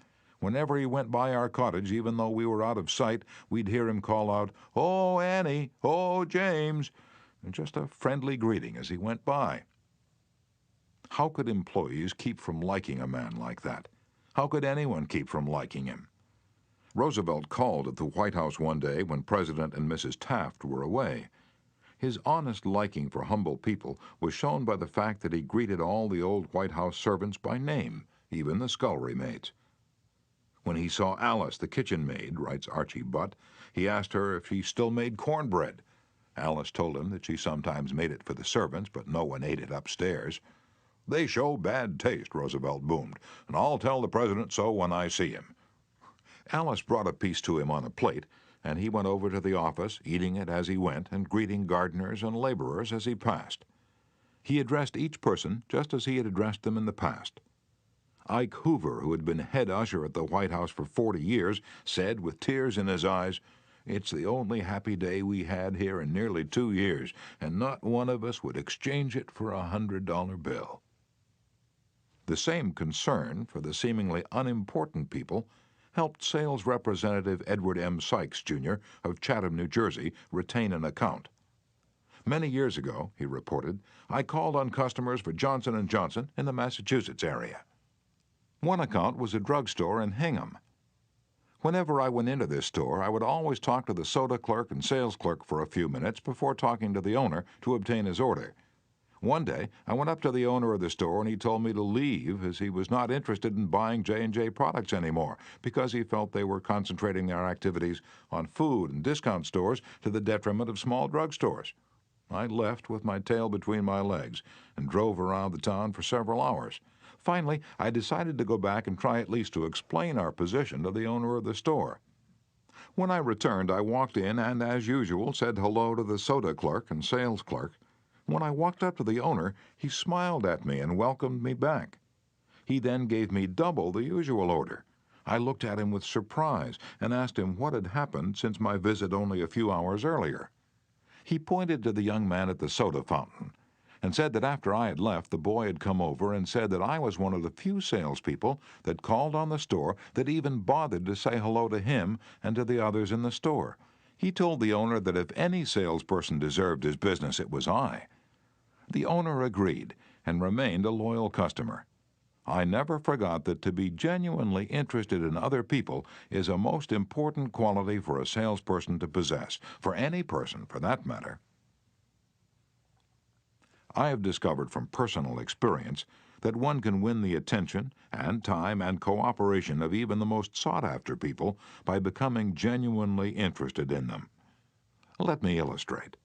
Whenever he went by our cottage, even though we were out of sight, we'd hear him call out, "Oh, Annie! Oh, James!" and just a friendly greeting as he went by. How could employees keep from liking a man like that? How could anyone keep from liking him? Roosevelt called at the White House one day when President and Mrs. Taft were away. His honest liking for humble people was shown by the fact that he greeted all the old White House servants by name, even the scullery maids. When he saw Alice, the kitchen maid, writes Archie Butt, he asked her if she still made cornbread. Alice told him that she sometimes made it for the servants, but no one ate it upstairs. "They show bad taste," Roosevelt boomed, "and I'll tell the president so when I see him." Alice brought a piece to him on a plate, and he went over to the office, eating it as he went and greeting gardeners and laborers as he passed. He addressed each person just as he had addressed them in the past. Ike Hoover, who had been head usher at the White House for 40 years, said with tears in his eyes, "It's the only happy day we had here in nearly 2 years, and not one of us would exchange it for a $100 bill." The same concern for the seemingly unimportant people helped sales representative Edward M. Sykes, Jr. of Chatham, New Jersey, retain an account. "Many years ago," he reported, "I called on customers for Johnson & Johnson in the Massachusetts area. One account was a drugstore in Hingham. Whenever I went into this store, I would always talk to the soda clerk and sales clerk for a few minutes before talking to the owner to obtain his order. One day, I went up to the owner of the store and he told me to leave as he was not interested in buying J&J products anymore because he felt they were concentrating their activities on food and discount stores to the detriment of small drugstores. I left with my tail between my legs and drove around the town for several hours. Finally, I decided to go back and try at least to explain our position to the owner of the store. When I returned, I walked in and, as usual, said hello to the soda clerk and sales clerk. When I walked up to the owner, he smiled at me and welcomed me back. He then gave me double the usual order. I looked at him with surprise and asked him what had happened since my visit only a few hours earlier. He pointed to the young man at the soda fountain and said that after I had left, the boy had come over and said that I was one of the few salespeople that called on the store that even bothered to say hello to him and to the others in the store. He told the owner that if any salesperson deserved his business, it was I. The owner agreed and remained a loyal customer. I never forgot that to be genuinely interested in other people is a most important quality for a salesperson to possess, for any person for that matter. I have discovered from personal experience that one can win the attention and time and cooperation of even the most sought-after people by becoming genuinely interested in them. Let me illustrate.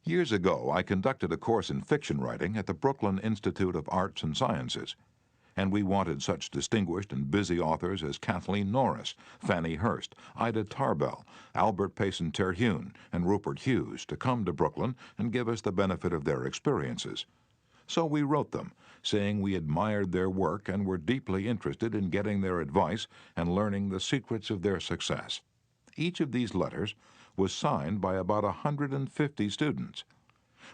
Years ago, I conducted a course in fiction writing at the Brooklyn Institute of Arts and Sciences, and we wanted such distinguished and busy authors as Kathleen Norris, Fannie Hurst, Ida Tarbell, Albert Payson Terhune, and Rupert Hughes to come to Brooklyn and give us the benefit of their experiences. So we wrote them, saying we admired their work and were deeply interested in getting their advice and learning the secrets of their success. Each of these letters was signed by about 150 students.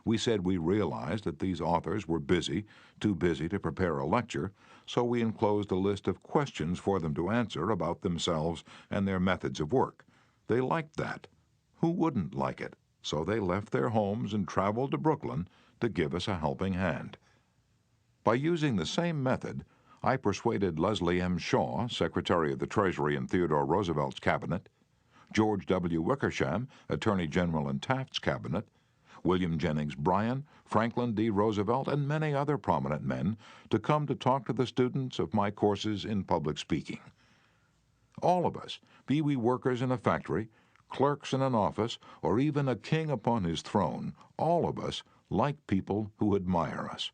We said we realized that these authors were busy, too busy to prepare a lecture, so we enclosed a list of questions for them to answer about themselves and their methods of work. They liked that. Who wouldn't like it? So they left their homes and traveled to Brooklyn to give us a helping hand. By using the same method, I persuaded Leslie M. Shaw, Secretary of the Treasury in Theodore Roosevelt's cabinet, George W. Wickersham, Attorney General in Taft's cabinet, William Jennings Bryan, Franklin D. Roosevelt, and many other prominent men to come to talk to the students of my courses in public speaking. All of us, be we workers in a factory, clerks in an office, or even a king upon his throne, all of us like people who admire us.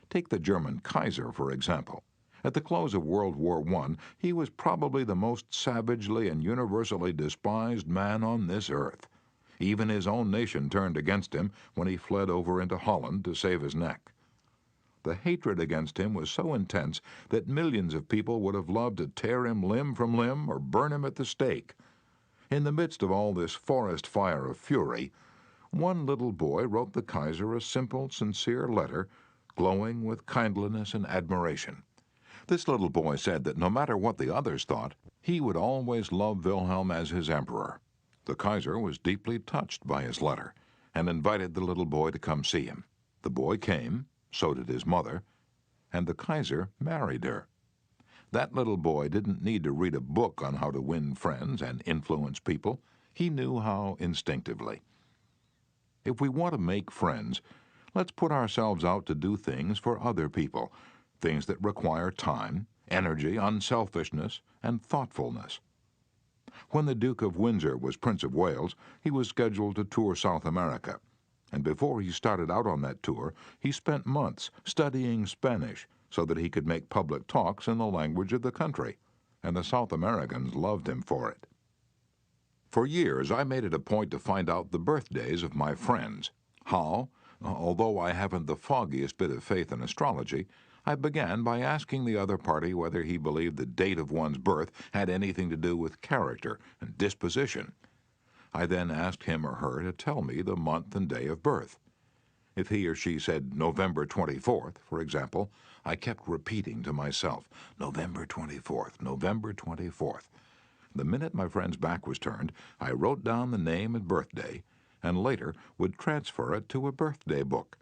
Take the German Kaiser, for example. At the close of World War I, he was probably the most savagely and universally despised man on this earth. Even his own nation turned against him when he fled over into Holland to save his neck. The hatred against him was so intense that millions of people would have loved to tear him limb from limb or burn him at the stake. In the midst of all this forest fire of fury, one little boy wrote the Kaiser a simple, sincere letter, glowing with kindliness and admiration. This little boy said that no matter what the others thought, he would always love Wilhelm as his emperor. The Kaiser was deeply touched by his letter and invited the little boy to come see him. The boy came, so did his mother, and the Kaiser married her. That little boy didn't need to read a book on how to win friends and influence people. He knew how instinctively. If we want to make friends, let's put ourselves out to do things for other people, things that require time, energy, unselfishness, and thoughtfulness. When the Duke of Windsor was Prince of Wales, he was scheduled to tour South America. And before he started out on that tour, he spent months studying Spanish so that he could make public talks in the language of the country. And the South Americans loved him for it. For years, I made it a point to find out the birthdays of my friends. How? Although I haven't the foggiest bit of faith in astrology, I began by asking the other party whether he believed the date of one's birth had anything to do with character and disposition. I then asked him or her to tell me the month and day of birth. If he or she said November 24th, for example, I kept repeating to myself, November 24th, November 24th. The minute my friend's back was turned, I wrote down the name and birthday, and later would transfer it to a birthday book.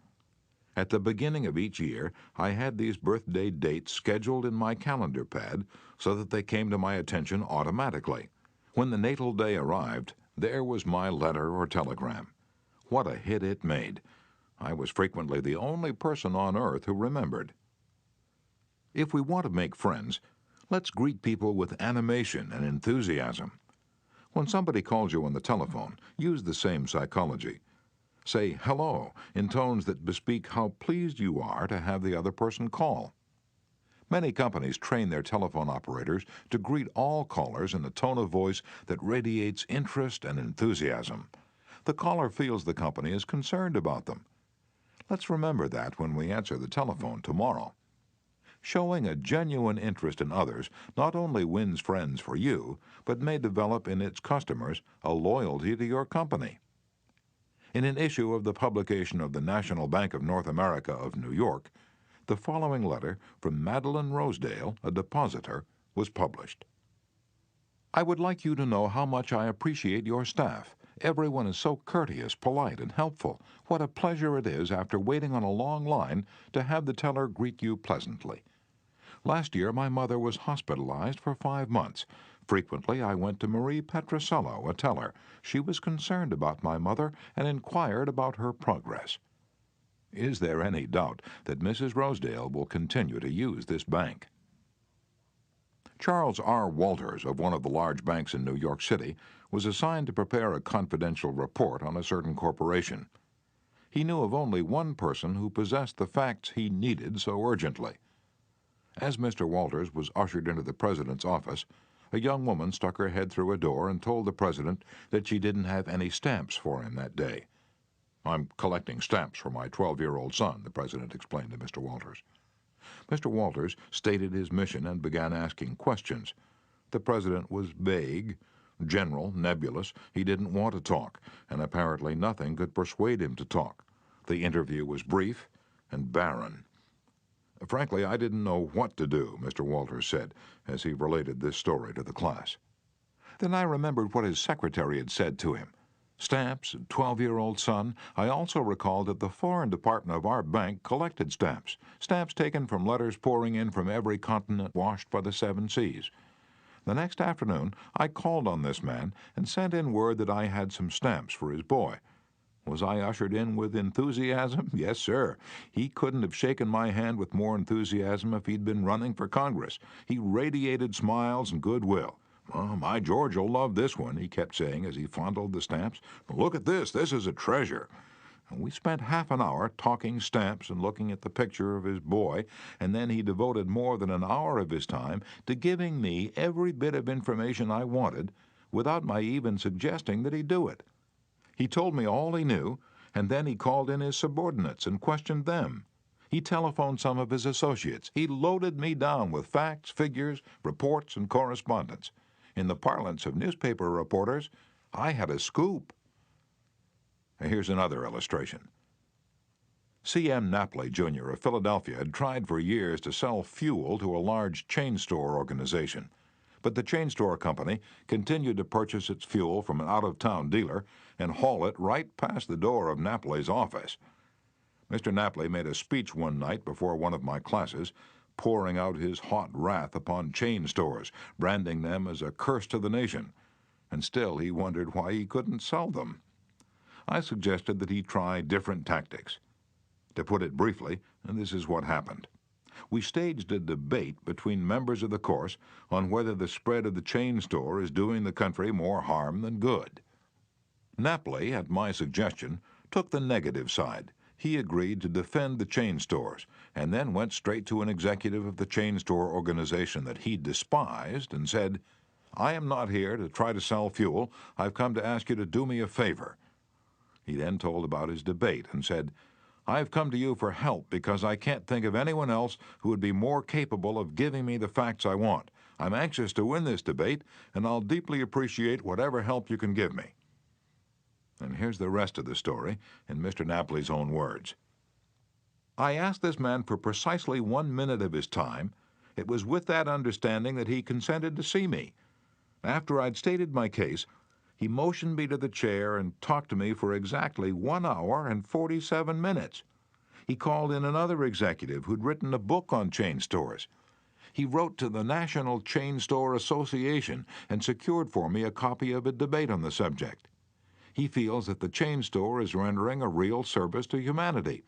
At the beginning of each year, I had these birthday dates scheduled in my calendar pad so that they came to my attention automatically. When the natal day arrived, there was my letter or telegram. What a hit it made. I was frequently the only person on earth who remembered. If we want to make friends, let's greet people with animation and enthusiasm. When somebody calls you on the telephone, use the same psychology. Say hello in tones that bespeak how pleased you are to have the other person call. Many companies train their telephone operators to greet all callers in a tone of voice that radiates interest and enthusiasm. The caller feels the company is concerned about them. Let's remember that when we answer the telephone tomorrow. Showing a genuine interest in others not only wins friends for you, but may develop in its customers a loyalty to your company. In an issue of the publication of the National Bank of North America of New York, the following letter from Madeline Rosedale, a depositor, was published. I would like you to know how much I appreciate your staff. Everyone is so courteous, polite, and helpful. What a pleasure it is, after waiting on a long line, to have the teller greet you pleasantly. Last year, my mother was hospitalized for 5 months. Frequently, I went to Marie Petrosello, a teller. She was concerned about my mother and inquired about her progress. Is there any doubt that Mrs. Rosedale will continue to use this bank? Charles R. Walters, of one of the large banks in New York City, was assigned to prepare a confidential report on a certain corporation. He knew of only one person who possessed the facts he needed so urgently. As Mr. Walters was ushered into the president's office, a young woman stuck her head through a door and told the president that she didn't have any stamps for him that day. I'm collecting stamps for my 12-year-old son, the president explained to Mr. Walters. Mr. Walters stated his mission and began asking questions. The president was vague, general, nebulous. He didn't want to talk, and apparently nothing could persuade him to talk. The interview was brief and barren. Frankly, I didn't know what to do, Mr. Walters said, as he related this story to the class. Then I remembered what his secretary had said to him. Stamps, a 12-year-old son. I also recalled that the foreign department of our bank collected stamps, stamps taken from letters pouring in from every continent washed by the 7 seas. The next afternoon, I called on this man and sent in word that I had some stamps for his boy. Was I ushered in with enthusiasm? Yes, sir. He couldn't have shaken my hand with more enthusiasm if he'd been running for Congress. He radiated smiles and goodwill. "Oh, my George will love this one," he kept saying as he fondled the stamps. "Look at this. This is a treasure." And we spent half an hour talking stamps and looking at the picture of his boy, and then he devoted more than an hour of his time to giving me every bit of information I wanted without my even suggesting that he do it. He told me all he knew, and then he called in his subordinates and questioned them. He telephoned some of his associates. He loaded me down with facts, figures, reports, and correspondence. In the parlance of newspaper reporters, I had a scoop. Here's another illustration. C.M. Napoli, Jr. of Philadelphia had tried for years to sell fuel to a large chain store organization, but the chain store company continued to purchase its fuel from an out-of-town dealer and haul it right past the door of Napoli's office. Mr. Napoli made a speech one night before one of my classes, pouring out his hot wrath upon chain stores, branding them as a curse to the nation, and still he wondered why he couldn't sell them. I suggested that he try different tactics. To put it briefly, this is what happened. We staged a debate between members of the course on whether the spread of the chain store is doing the country more harm than good. Napoli, at my suggestion, took the negative side. He agreed to defend the chain stores, and then went straight to an executive of the chain store organization that he despised and said, "I am not here to try to sell fuel. I've come to ask you to do me a favor." He then told about his debate and said, "I've come to you for help because I can't think of anyone else who would be more capable of giving me the facts I want. I'm anxious to win this debate, and I'll deeply appreciate whatever help you can give me." And here's the rest of the story in Mr. Napoli's own words. "I asked this man for precisely 1 minute of his time. It was with that understanding that he consented to see me. After I'd stated my case, he motioned me to the chair and talked to me for exactly 1 hour and 47 minutes. He called in another executive who'd written a book on chain stores. He wrote to the National Chain Store Association and secured for me a copy of a debate on the subject. He feels that the chain store is rendering a real service to humanity.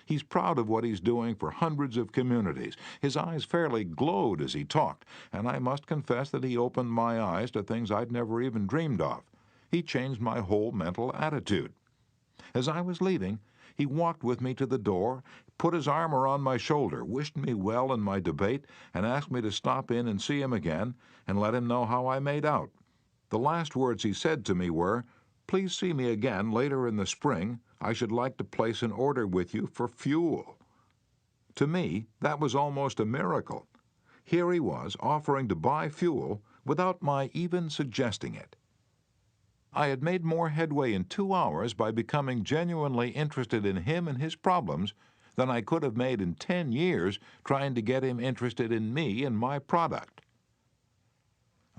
He's proud of what he's doing for hundreds of communities. His eyes fairly glowed as he talked, and I must confess that he opened my eyes to things I'd never even dreamed of. He changed my whole mental attitude. As I was leaving, he walked with me to the door, put his arm around my shoulder, wished me well in my debate, and asked me to stop in and see him again and let him know how I made out. The last words he said to me were, 'Please see me again later in the spring. I should like to place an order with you for fuel.' To me, that was almost a miracle. Here he was offering to buy fuel without my even suggesting it. I had made more headway in 2 hours by becoming genuinely interested in him and his problems than I could have made in 10 years trying to get him interested in me and my product."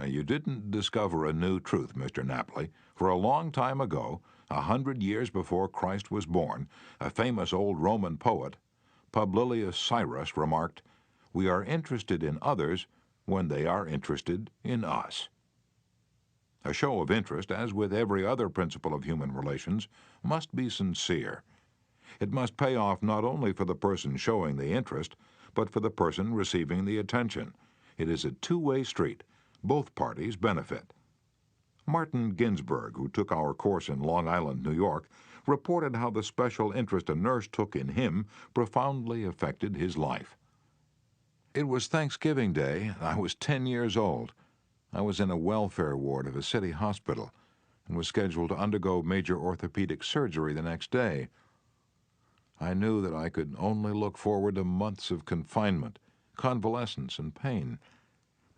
You didn't discover a new truth, Mr. Napoli. For a long time ago, 100 years before Christ was born, a famous old Roman poet, Publilius Cyrus, remarked, "We are interested in others when they are interested in us." A show of interest, as with every other principle of human relations, must be sincere. It must pay off not only for the person showing the interest, but for the person receiving the attention. It is a two-way street. Both parties benefit. Martin Ginsburg, who took our course in Long Island, New York, reported how the special interest a nurse took in him profoundly affected his life. "It was Thanksgiving Day. I was 10 years old. I was in a welfare ward of a city hospital and was scheduled to undergo major orthopedic surgery the next day. I knew that I could only look forward to months of confinement, convalescence, and pain.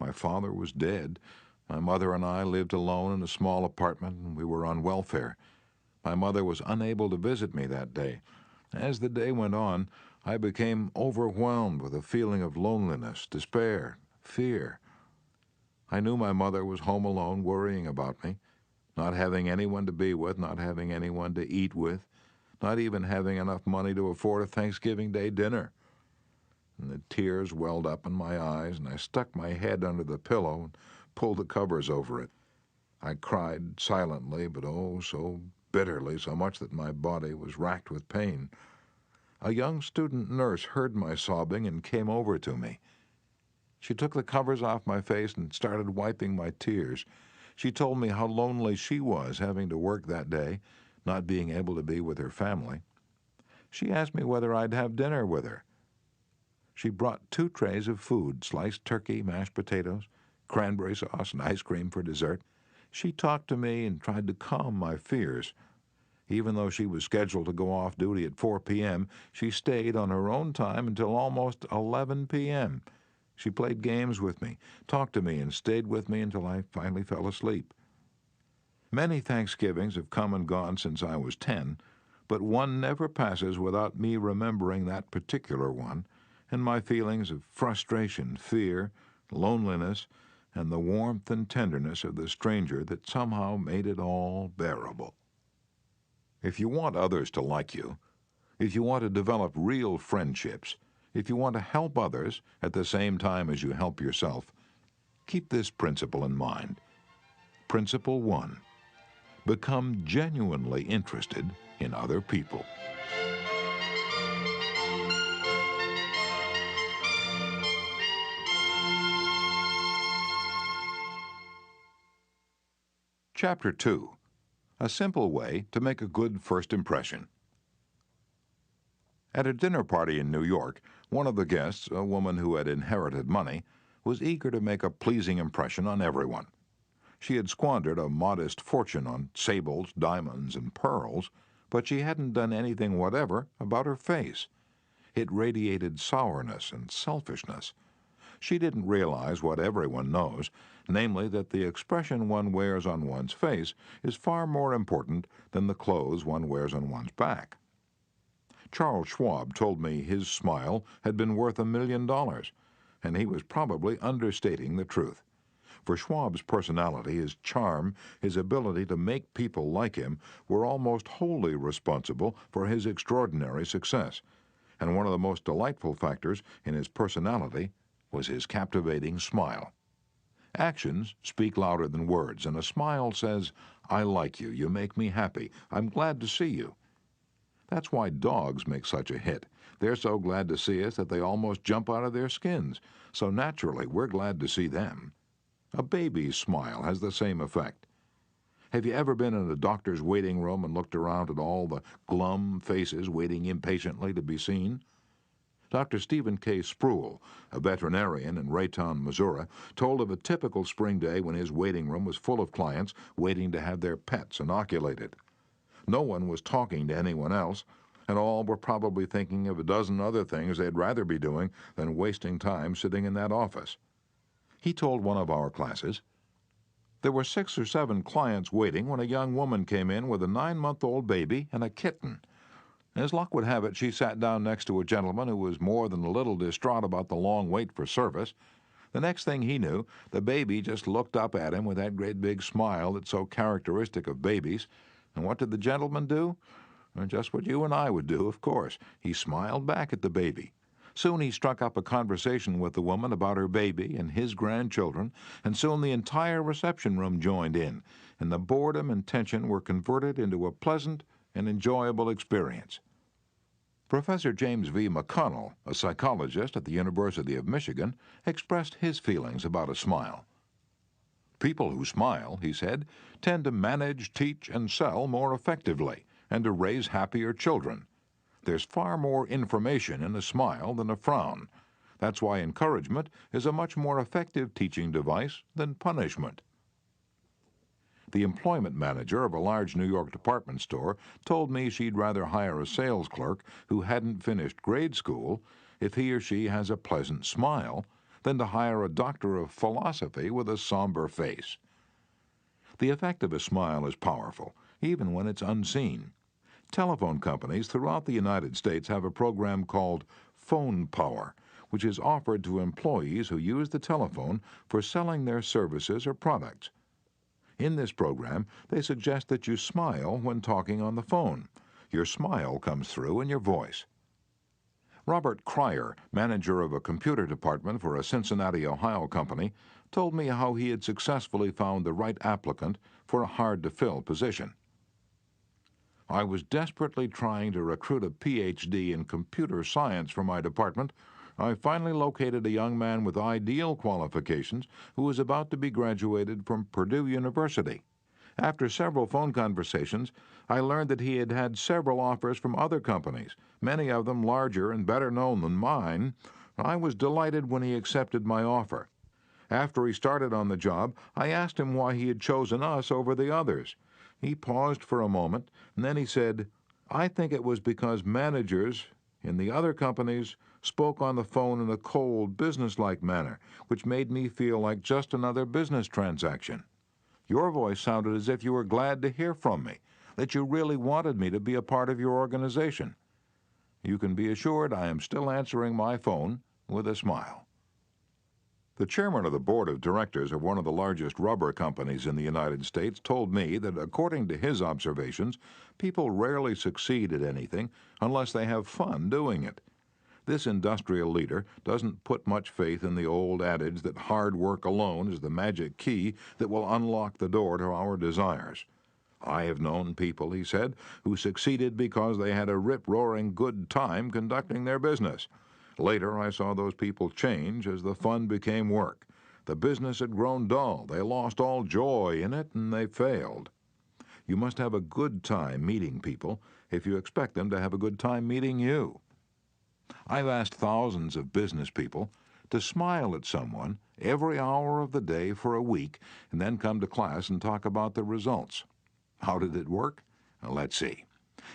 My father was dead. My mother and I lived alone in a small apartment, and we were on welfare. My mother was unable to visit me that day. As the day went on, I became overwhelmed with a feeling of loneliness, despair, fear. I knew my mother was home alone worrying about me, not having anyone to be with, not having anyone to eat with, not even having enough money to afford a Thanksgiving Day dinner. And the tears welled up in my eyes, and I stuck my head under the pillow and pulled the covers over it. I cried silently, but oh, so bitterly, so much that my body was racked with pain. A young student nurse heard my sobbing and came over to me. She took the covers off my face and started wiping my tears. She told me how lonely she was having to work that day, not being able to be with her family. She asked me whether I'd have dinner with her. She brought 2 trays of food, sliced turkey, mashed potatoes, cranberry sauce, and ice cream for dessert. She talked to me and tried to calm my fears. Even though she was scheduled to go off duty at 4 p.m., she stayed on her own time until almost 11 p.m. She played games with me, talked to me, and stayed with me until I finally fell asleep. Many Thanksgivings have come and gone since I was 10, but one never passes without me remembering that particular one and my feelings of frustration, fear, loneliness, and the warmth and tenderness of the stranger that somehow made it all bearable. If you want others to like you, if you want to develop real friendships, if you want to help others at the same time as you help yourself, keep this principle in mind. Principle 1. Become genuinely interested in other people. Chapter 2. A simple way to make a good first impression. At a dinner party in New York, one of the guests, a woman who had inherited money, was eager to make a pleasing impression on everyone. She had squandered a modest fortune on sables, diamonds, and pearls, but she hadn't done anything whatever about her face. It radiated sourness and selfishness. She didn't realize what everyone knows, namely that the expression one wears on one's face is far more important than the clothes one wears on one's back. Charles Schwab told me his smile had been worth $1 million, and he was probably understating the truth. For Schwab's personality, his charm, his ability to make people like him were almost wholly responsible for his extraordinary success, and one of the most delightful factors in his personality was his captivating smile. Actions speak louder than words, and a smile says, "I like you, you make me happy, I'm glad to see you." That's why dogs make such a hit. They're so glad to see us that they almost jump out of their skins, so naturally we're glad to see them. A baby's smile has the same effect. Have you ever been in a doctor's waiting room and looked around at all the glum faces waiting impatiently to be seen? Dr. Stephen K. Spruill, a veterinarian in Raytown, Missouri, told of a typical spring day when his waiting room was full of clients waiting to have their pets inoculated. No one was talking to anyone else, and all were probably thinking of a dozen other things they'd rather be doing than wasting time sitting in that office. He told one of our classes, "There were 6 or 7 clients waiting when a young woman came in with a 9-month-old baby and a kitten. As luck would have it, she sat down next to a gentleman who was more than a little distraught about the long wait for service. The next thing he knew, the baby just looked up at him with that great big smile that's so characteristic of babies. And what did the gentleman do? Just what you and I would do, of course. He smiled back at the baby. Soon he struck up a conversation with the woman about her baby and his grandchildren, and soon the entire reception room joined in, and the boredom and tension were converted into a pleasant and enjoyable experience." Professor James V. McConnell, a psychologist at the University of Michigan, expressed his feelings about a smile. "People who smile," he said, "tend to manage, teach, and sell more effectively, and to raise happier children. There's far more information in a smile than a frown. That's why encouragement is a much more effective teaching device than punishment." The employment manager of a large New York department store told me she'd rather hire a sales clerk who hadn't finished grade school if he or she has a pleasant smile than to hire a doctor of philosophy with a somber face. The effect of a smile is powerful, even when it's unseen. Telephone companies throughout the United States have a program called Phone Power, which is offered to employees who use the telephone for selling their services or products. In this program, they suggest that you smile when talking on the phone. Your smile comes through in your voice. Robert Cryer, manager of a computer department for a Cincinnati, Ohio company, told me how he had successfully found the right applicant for a hard-to-fill position. I was desperately trying to recruit a Ph.D. in computer science for my department. I finally located a young man with ideal qualifications who was about to be graduated from Purdue University. After several phone conversations, I learned that he had had several offers from other companies, many of them larger and better known than mine. I was delighted when he accepted my offer. After he started on the job, I asked him why he had chosen us over the others. He paused for a moment, and then he said, "I think it was because managers in the other companies spoke on the phone in a cold, businesslike manner, which made me feel like just another business transaction. Your voice sounded as if you were glad to hear from me, that you really wanted me to be a part of your organization. You can be assured I am still answering my phone with a smile." The chairman of the board of directors of one of the largest rubber companies in the United States told me that, according to his observations, people rarely succeed at anything unless they have fun doing it. This industrial leader doesn't put much faith in the old adage that hard work alone is the magic key that will unlock the door to our desires. "I have known people," he said, "who succeeded because they had a rip-roaring good time conducting their business. Later, I saw those people change as the fun became work. The business had grown dull, they lost all joy in it, and they failed." You must have a good time meeting people if you expect them to have a good time meeting you. I've asked thousands of business people to smile at someone every hour of the day for a week and then come to class and talk about the results. How did it work? Well, let's see.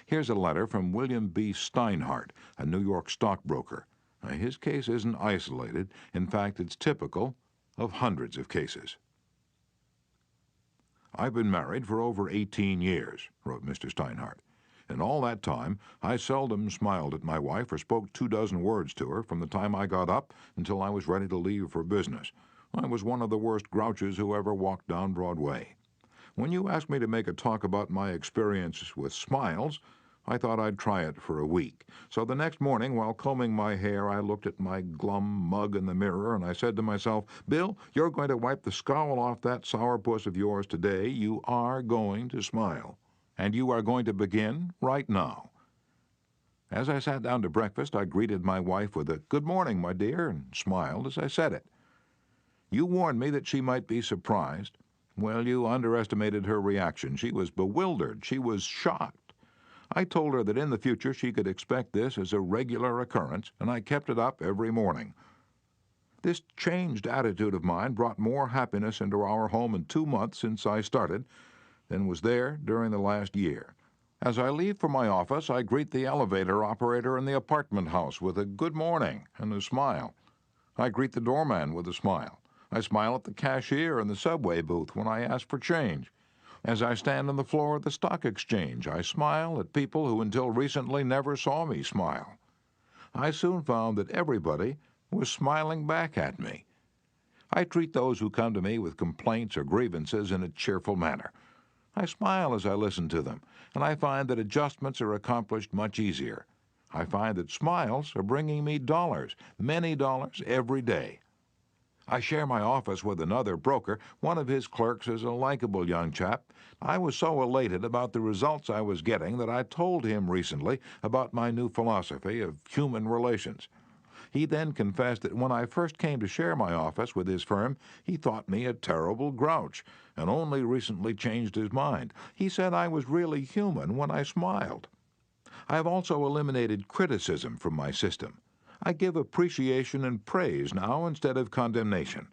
Here's a letter from William B. Steinhardt, a New York stockbroker. His case isn't isolated. In fact, it's typical of hundreds of cases. "I've been married for over 18 years, wrote Mr. Steinhardt. In all that time, I seldom smiled at my wife or spoke 24 words to her from the time I got up until I was ready to leave for business. I was one of the worst grouches who ever walked down Broadway. When you asked me to make a talk about my experience with smiles, I thought I'd try it for a week. So the next morning, while combing my hair, I looked at my glum mug in the mirror and I said to myself, 'Bill, you're going to wipe the scowl off that sourpuss of yours today. You are going to smile. And you are going to begin right now.' As I sat down to breakfast, I greeted my wife with a 'Good morning, my dear,' and smiled as I said it. You warned me that she might be surprised. Well, you underestimated her reaction. She was bewildered. She was shocked. I told her that in the future she could expect this as a regular occurrence, and I kept it up every morning. This changed attitude of mine brought more happiness into our home in 2 months since I started than was there during the last year. As I leave for my office, I greet the elevator operator in the apartment house with a 'good morning' and a smile. I greet the doorman with a smile. I smile at the cashier in the subway booth when I ask for change. As I stand on the floor of the stock exchange, I smile at people who until recently never saw me smile. I soon found that everybody was smiling back at me. I treat those who come to me with complaints or grievances in a cheerful manner. I smile as I listen to them, and I find that adjustments are accomplished much easier. I find that smiles are bringing me dollars, many dollars, every day. I share my office with another broker. One of his clerks is a likable young chap. I was so elated about the results I was getting that I told him recently about my new philosophy of human relations. He then confessed that when I first came to share my office with his firm, he thought me a terrible grouch and only recently changed his mind. He said I was really human when I smiled. I have also eliminated criticism from my system. I give appreciation and praise now instead of condemnation.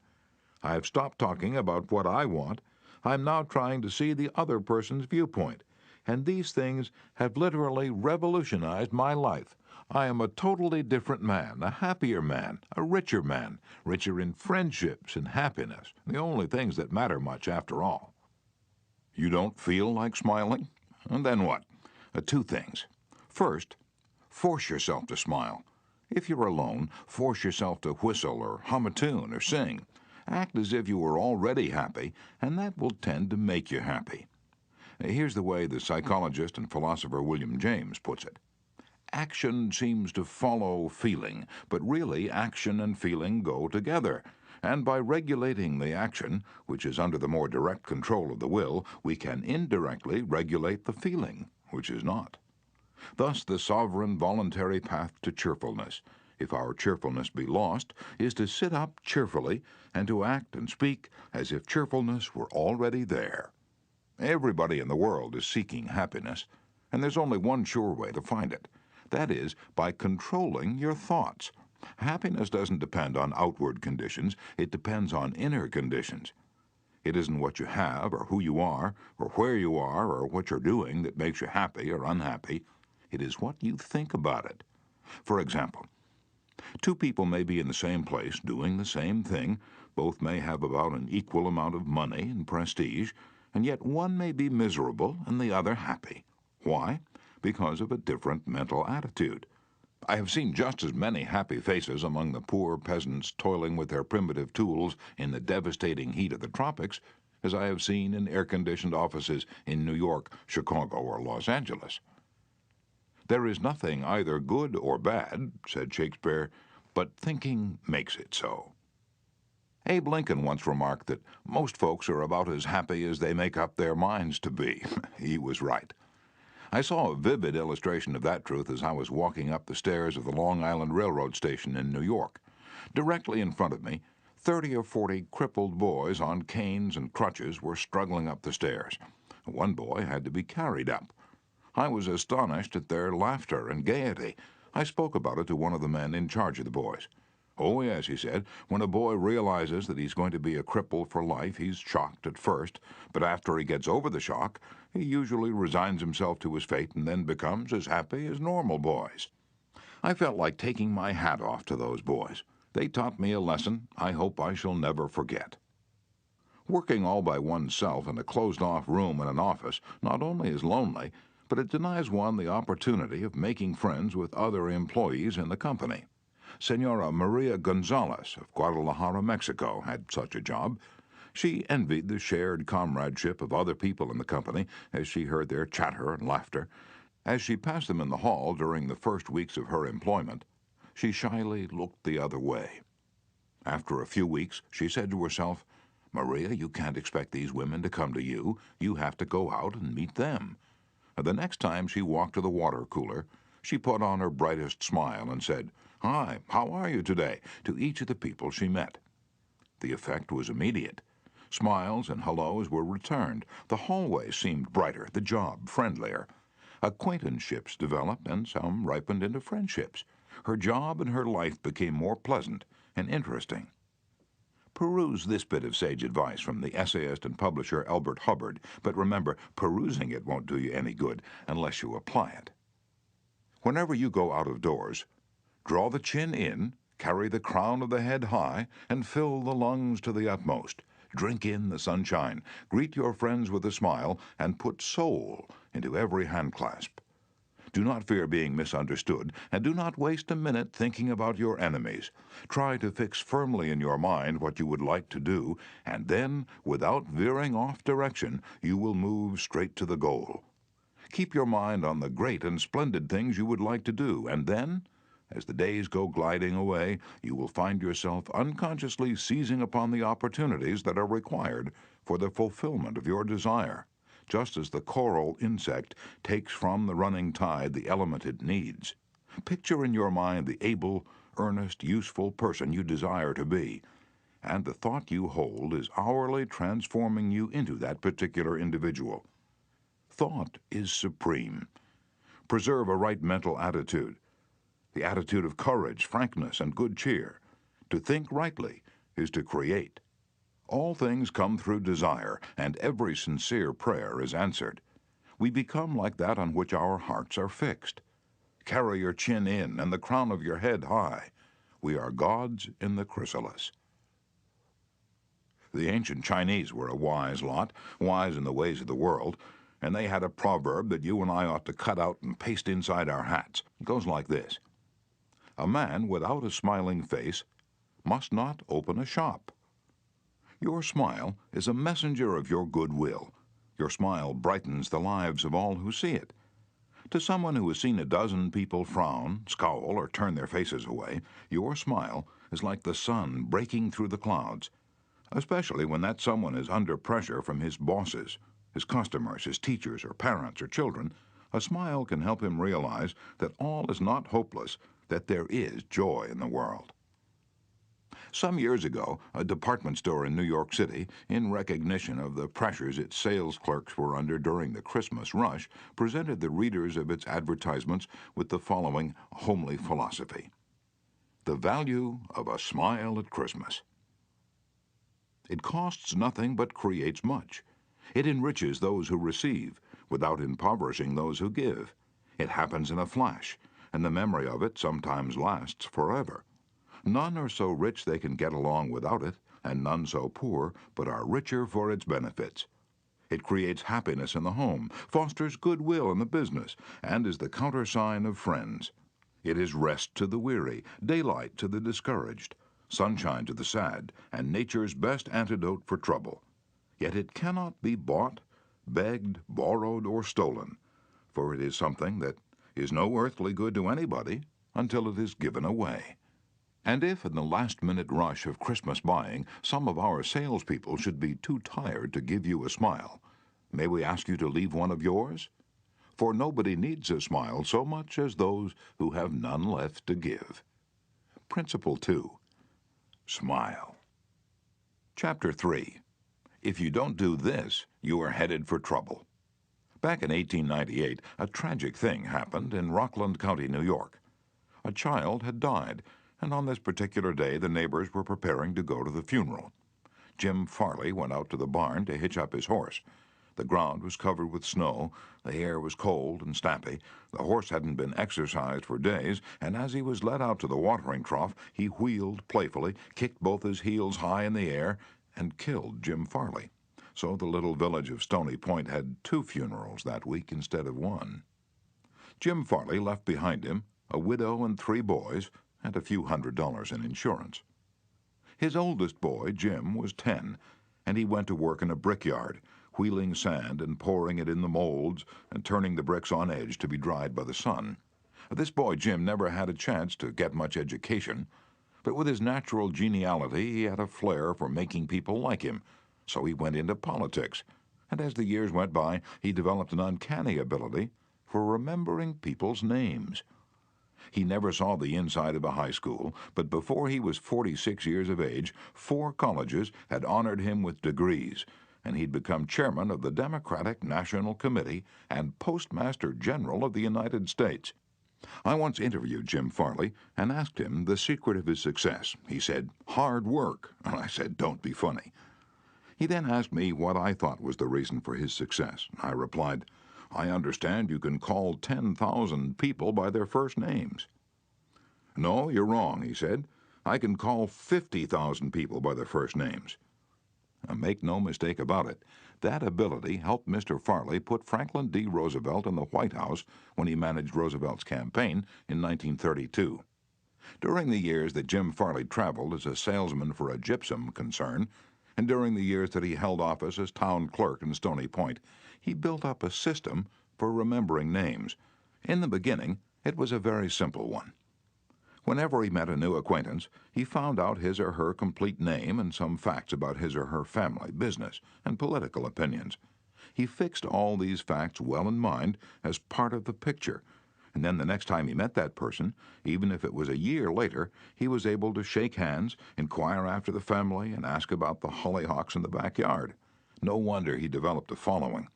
I have stopped talking about what I want. I'm now trying to see the other person's viewpoint. And these things have literally revolutionized my life. I am a totally different man, a happier man, a richer man, richer in friendships and happiness, the only things that matter much after all. You don't feel like smiling? And then what? Two things. First, force yourself to smile. If you're alone, force yourself to whistle or hum a tune or sing. Act as if you were already happy, and that will tend to make you happy. Here's the way the psychologist and philosopher William James puts it. Action seems to follow feeling, but really action and feeling go together. And by regulating the action, which is under the more direct control of the will, we can indirectly regulate the feeling, which is not. Thus the sovereign voluntary path to cheerfulness, if our cheerfulness be lost, is to sit up cheerfully and to act and speak as if cheerfulness were already there. Everybody in the world is seeking happiness, and there's only one sure way to find it. That is, by controlling your thoughts. Happiness doesn't depend on outward conditions, it depends on inner conditions. It isn't what you have, or who you are, or where you are, or what you're doing that makes you happy or unhappy. It is what you think about it. For example, two people may be in the same place doing the same thing. Both may have about an equal amount of money and prestige, and yet one may be miserable and the other happy. Why? Because of a different mental attitude. I have seen just as many happy faces among the poor peasants toiling with their primitive tools in the devastating heat of the tropics as I have seen in air-conditioned offices in New York, Chicago, or Los Angeles. There is nothing either good or bad, said Shakespeare, but thinking makes it so. Abe Lincoln once remarked that most folks are about as happy as they make up their minds to be. He was right. I saw a vivid illustration of that truth as I was walking up the stairs of the Long Island Railroad station in New York. Directly in front of me, 30 or 40 crippled boys on canes and crutches were struggling up the stairs. One boy had to be carried up. I was astonished at their laughter and gaiety. I spoke about it to one of the men in charge of the boys. "Oh, yes," he said, "when a boy realizes that he's going to be a cripple for life, he's shocked at first, but after he gets over the shock, he usually resigns himself to his fate and then becomes as happy as normal boys." I felt like taking my hat off to those boys. They taught me a lesson I hope I shall never forget. Working all by oneself in a closed-off room in an office not only is lonely, but it denies one the opportunity of making friends with other employees in the company. Senora Maria Gonzalez of Guadalajara, Mexico, had such a job. She envied the shared comradeship of other people in the company as she heard their chatter and laughter. As she passed them in the hall during the first weeks of her employment, she shyly looked the other way. After a few weeks, she said to herself, "Maria, you can't expect these women to come to you. You have to go out and meet them." The next time she walked to the water cooler, she put on her brightest smile and said, "Hi, how are you today?" to each of the people she met. The effect was immediate. Smiles and hellos were returned. The hallway seemed brighter, the job friendlier. Acquaintanceships developed, and some ripened into friendships. Her job and her life became more pleasant and interesting. Peruse this bit of sage advice from the essayist and publisher Elbert Hubbard, but remember, perusing it won't do you any good unless you apply it. Whenever you go out of doors, draw the chin in, carry the crown of the head high, and fill the lungs to the utmost. Drink in the sunshine, greet your friends with a smile, and put soul into every handclasp. Do not fear being misunderstood, and do not waste a minute thinking about your enemies. Try to fix firmly in your mind what you would like to do, and then, without veering off direction, you will move straight to the goal. Keep your mind on the great and splendid things you would like to do, and then, as the days go gliding away, you will find yourself unconsciously seizing upon the opportunities that are required for the fulfillment of your desire, just as the coral insect takes from the running tide the element it needs. Picture in your mind the able, earnest, useful person you desire to be, and the thought you hold is hourly transforming you into that particular individual. Thought is supreme. Preserve a right mental attitude, the attitude of courage, frankness, and good cheer. To think rightly is to create. All things come through desire, and every sincere prayer is answered. We become like that on which our hearts are fixed. Carry your chin in and the crown of your head high. We are gods in the chrysalis. The ancient Chinese were a wise lot, wise in the ways of the world, and they had a proverb that you and I ought to cut out and paste inside our hats. It goes like this: a man without a smiling face must not open a shop. Your smile is a messenger of your goodwill. Your smile brightens the lives of all who see it. To someone who has seen a dozen people frown, scowl, or turn their faces away, your smile is like the sun breaking through the clouds, especially when that someone is under pressure from his bosses, his customers, his teachers, or parents, or children. A smile can help him realize that all is not hopeless, that there is joy in the world. Some years ago, a department store in New York City, in recognition of the pressures its sales clerks were under during the Christmas rush, presented the readers of its advertisements with the following homely philosophy: the value of a smile at Christmas. It costs nothing but creates much. It enriches those who receive, without impoverishing those who give. It happens in a flash, and the memory of it sometimes lasts forever. None are so rich they can get along without it, and none so poor but are richer for its benefits. It creates happiness in the home, fosters goodwill in the business, and is the countersign of friends. It is rest to the weary, daylight to the discouraged, sunshine to the sad, and nature's best antidote for trouble. Yet it cannot be bought, begged, borrowed, or stolen, for it is something that is no earthly good to anybody until it is given away. And if, in the last-minute rush of Christmas buying, some of our salespeople should be too tired to give you a smile, may we ask you to leave one of yours? For nobody needs a smile so much as those who have none left to give. Principle 2. Smile. Chapter 3. If you don't do this, you are headed for trouble. Back in 1898, a tragic thing happened in Rockland County, New York. A child had died, and on this particular day the neighbors were preparing to go to the funeral. Jim Farley went out to the barn to hitch up his horse. The ground was covered with snow, the air was cold and snappy, the horse hadn't been exercised for days, and as he was led out to the watering trough, he wheeled playfully, kicked both his heels high in the air, and killed Jim Farley. So the little village of Stony Point had 2 funerals that week instead of 1. Jim Farley left behind him a widow and 3 boys, and a few $100s in insurance. His oldest boy, Jim, was 10, and he went to work in a brickyard, wheeling sand and pouring it in the molds and turning the bricks on edge to be dried by the sun. This boy, Jim, never had a chance to get much education, but with his natural geniality he had a flair for making people like him, so he went into politics, and as the years went by he developed an uncanny ability for remembering people's names. He never saw the inside of a high school, but before he was 46 years of age, 4 colleges had honored him with degrees, and he'd become chairman of the Democratic National Committee and Postmaster General of the United States. I once interviewed Jim Farley and asked him the secret of his success. He said, "Hard work," and I said, "Don't be funny." He then asked me what I thought was the reason for his success. I replied, "I understand you can call 10,000 people by their first names." "No, you're wrong," he said. "I can call 50,000 people by their first names." Now, make no mistake about it, that ability helped Mr. Farley put Franklin D. Roosevelt in the White House when he managed Roosevelt's campaign in 1932. During the years that Jim Farley traveled as a salesman for a gypsum concern, and during the years that he held office as town clerk in Stony Point, he built up a system for remembering names. In the beginning, it was a very simple one. Whenever he met a new acquaintance, he found out his or her complete name and some facts about his or her family, business, and political opinions. He fixed all these facts well in mind as part of the picture, and then the next time he met that person, even if it was a year later, he was able to shake hands, inquire after the family, and ask about the hollyhocks in the backyard. No wonder he developed a following.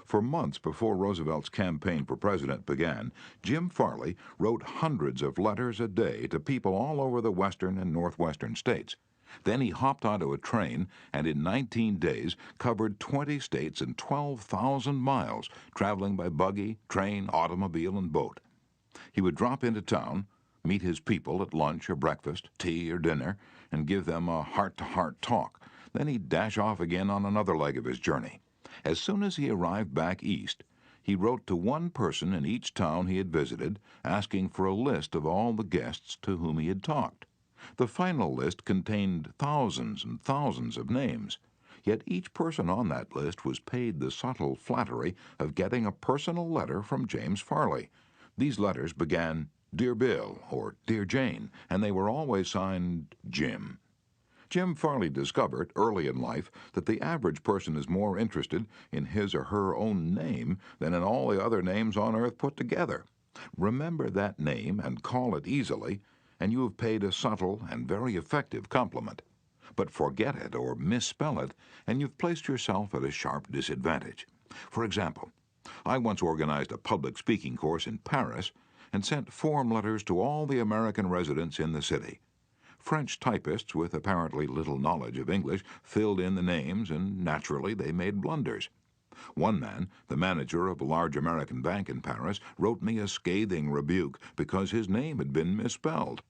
For months before Roosevelt's campaign for president began, Jim Farley wrote hundreds of letters a day to people all over the western and northwestern states. Then he hopped onto a train and in 19 days covered 20 states and 12,000 miles, traveling by buggy, train, automobile, and boat. He would drop into town, meet his people at lunch or breakfast, tea or dinner, and give them a heart-to-heart talk. Then he'd dash off again on another leg of his journey. As soon as he arrived back east, he wrote to one person in each town he had visited, asking for a list of all the guests to whom he had talked. The final list contained thousands and thousands of names, yet each person on that list was paid the subtle flattery of getting a personal letter from James Farley. These letters began, "Dear Bill," or "Dear Jane," and they were always signed Jim. Jim Farley discovered early in life that the average person is more interested in his or her own name than in all the other names on earth put together. Remember that name and call it easily, and you have paid a subtle and very effective compliment. But forget it or misspell it, and you've placed yourself at a sharp disadvantage. For example, I once organized a public speaking course in Paris and sent form letters to all the American residents in the city. French typists with apparently little knowledge of English filled in the names, and naturally they made blunders. One man, the manager of a large American bank in Paris, wrote me a scathing rebuke because his name had been misspelled.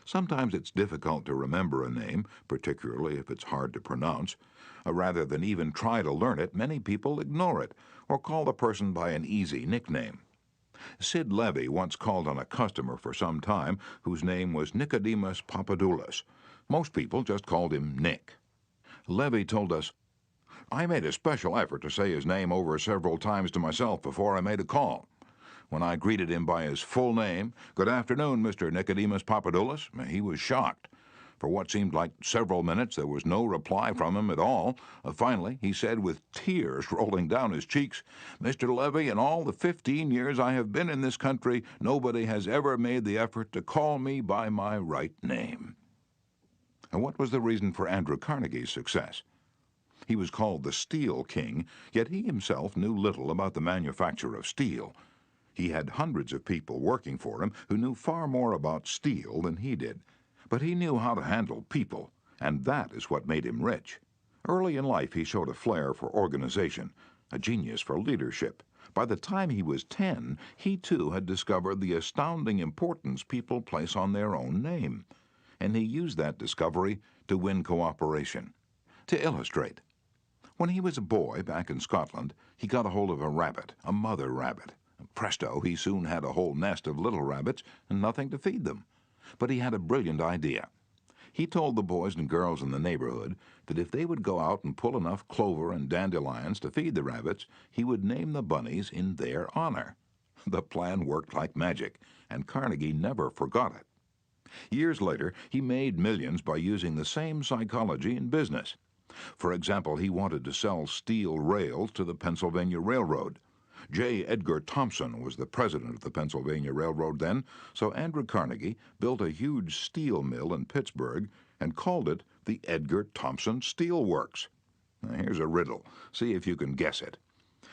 Sometimes it's difficult to remember a name, particularly if it's hard to pronounce. Rather than even try to learn it, many people ignore it or call the person by an easy nickname. Sid Levy once called on a customer for some time whose name was Nicodemus Papadoulis. Most people just called him Nick. Levy told us, "I made a special effort to say his name over several times to myself before I made a call. When I greeted him by his full name, 'Good afternoon, Mr. Nicodemus Papadoulis,' he was shocked. For what seemed like several minutes, there was no reply from him at all. Finally, he said with tears rolling down his cheeks, 'Mr. Levy, in all the 15 years I have been in this country, nobody has ever made the effort to call me by my right name.'" And what was the reason for Andrew Carnegie's success? He was called the Steel King, yet he himself knew little about the manufacture of steel. He had hundreds of people working for him who knew far more about steel than he did. But he knew how to handle people, and that is what made him rich. Early in life he showed a flair for organization, a genius for leadership. By the time he was 10, he too had discovered the astounding importance people place on their own name, and he used that discovery to win cooperation. To illustrate, when he was a boy back in Scotland, he got a hold of a rabbit, a mother rabbit. Presto, he soon had a whole nest of little rabbits and nothing to feed them. But he had a brilliant idea. He told the boys and girls in the neighborhood that if they would go out and pull enough clover and dandelions to feed the rabbits, he would name the bunnies in their honor. The plan worked like magic, and Carnegie never forgot it. Years later, he made millions by using the same psychology in business. For example, he wanted to sell steel rails to the Pennsylvania Railroad. J. Edgar Thompson was the president of the Pennsylvania Railroad then, so Andrew Carnegie built a huge steel mill in Pittsburgh and called it the Edgar Thompson Steel Works. Now, here's a riddle. See if you can guess it.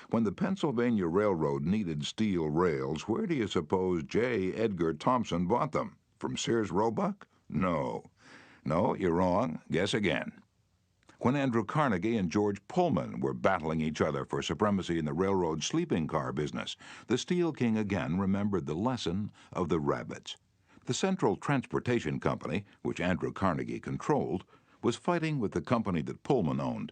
When the Pennsylvania Railroad needed steel rails, where do you suppose J. Edgar Thompson bought them? From Sears Roebuck? No. No, you're wrong. Guess again. When Andrew Carnegie and George Pullman were battling each other for supremacy in the railroad sleeping car business, the Steel King again remembered the lesson of the rabbits. The Central Transportation Company, which Andrew Carnegie controlled, was fighting with the company that Pullman owned.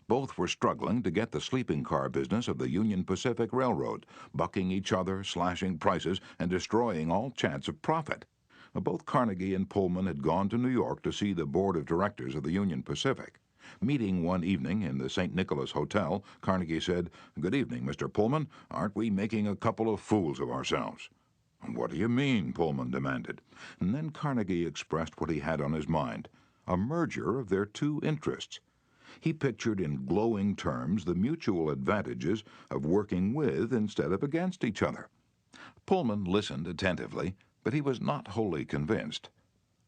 Both were struggling to get the sleeping car business of the Union Pacific Railroad, bucking each other, slashing prices, and destroying all chance of profit. Both Carnegie and Pullman had gone to New York to see the board of directors of the Union Pacific. Meeting one evening in the St. Nicholas Hotel, Carnegie said, "Good evening, Mr. Pullman. Aren't we making a couple of fools of ourselves?" "What do you mean?" Pullman demanded. And then Carnegie expressed what he had on his mind, a merger of their two interests. He pictured in glowing terms the mutual advantages of working with instead of against each other. Pullman listened attentively, but he was not wholly convinced.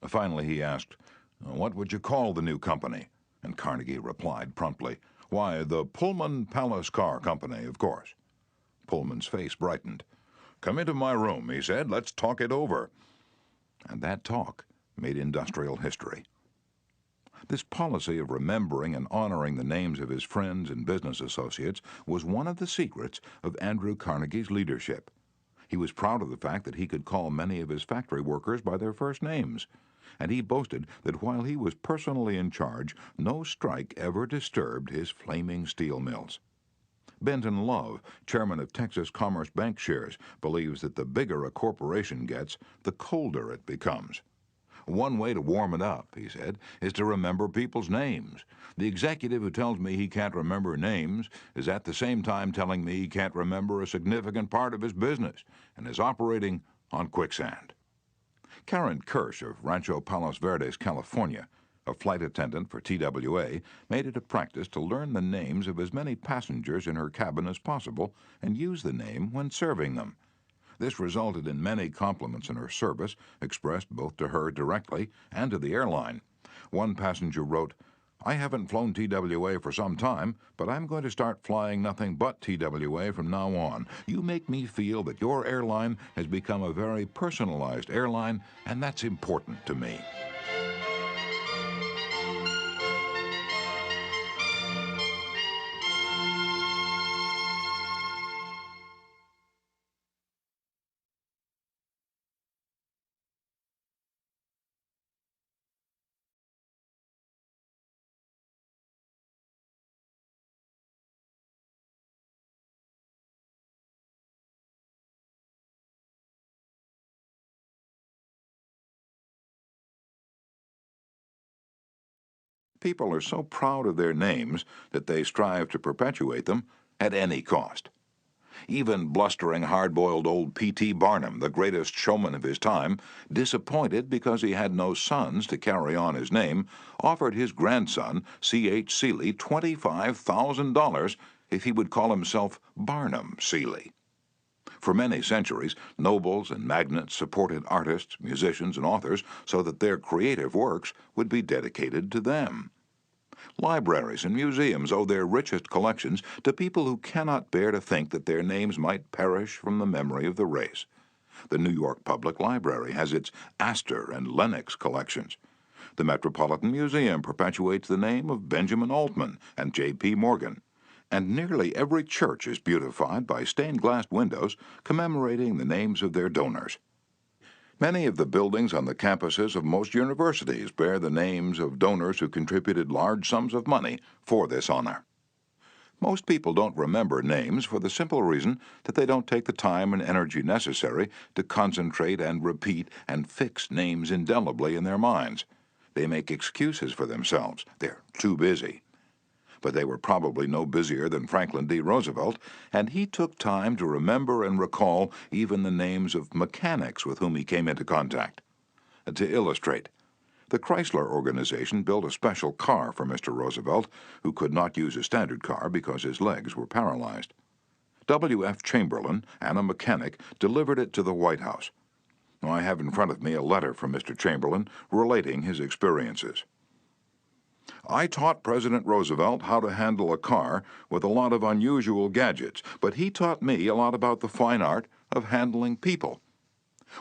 Finally he asked, "What would you call the new company?" And Carnegie replied promptly, "Why, the Pullman Palace Car Company, of course." Pullman's face brightened. "Come into my room," he said. "Let's talk it over." And that talk made industrial history. This policy of remembering and honoring the names of his friends and business associates was one of the secrets of Andrew Carnegie's leadership. He was proud of the fact that he could call many of his factory workers by their first names, and he boasted that while he was personally in charge, no strike ever disturbed his flaming steel mills. Benton Love, chairman of Texas Commerce Bank Shares, believes that the bigger a corporation gets, the colder it becomes. One way to warm it up, he said, is to remember people's names. The executive who tells me he can't remember names is at the same time telling me he can't remember a significant part of his business and is operating on quicksand. Karen Kirsch of Rancho Palos Verdes, California, a flight attendant for TWA, made it a practice to learn the names of as many passengers in her cabin as possible and use the name when serving them. This resulted in many compliments in her service, expressed both to her directly and to the airline. One passenger wrote, "I haven't flown TWA for some time, but I'm going to start flying nothing but TWA from now on. You make me feel that your airline has become a very personalized airline, and that's important to me." People are so proud of their names that they strive to perpetuate them at any cost. Even blustering, hard-boiled old P.T. Barnum, the greatest showman of his time, disappointed because he had no sons to carry on his name, offered his grandson, C.H. Seeley, $25,000 if he would call himself Barnum Seeley. For many centuries, nobles and magnates supported artists, musicians, and authors so that their creative works would be dedicated to them. Libraries and museums owe their richest collections to people who cannot bear to think that their names might perish from the memory of the race. The New York Public Library has its Astor and Lenox collections. The Metropolitan Museum perpetuates the name of Benjamin Altman and J.P. Morgan. And nearly every church is beautified by stained glass windows commemorating the names of their donors. Many of the buildings on the campuses of most universities bear the names of donors who contributed large sums of money for this honor. Most people don't remember names for the simple reason that they don't take the time and energy necessary to concentrate and repeat and fix names indelibly in their minds. They make excuses for themselves. They're too busy. But they were probably no busier than Franklin D. Roosevelt, and he took time to remember and recall even the names of mechanics with whom he came into contact. To illustrate, the Chrysler organization built a special car for Mr. Roosevelt, who could not use a standard car because his legs were paralyzed. W.F. Chamberlain and a mechanic delivered it to the White House. I have in front of me a letter from Mr. Chamberlain relating his experiences. "I taught President Roosevelt how to handle a car with a lot of unusual gadgets, but he taught me a lot about the fine art of handling people.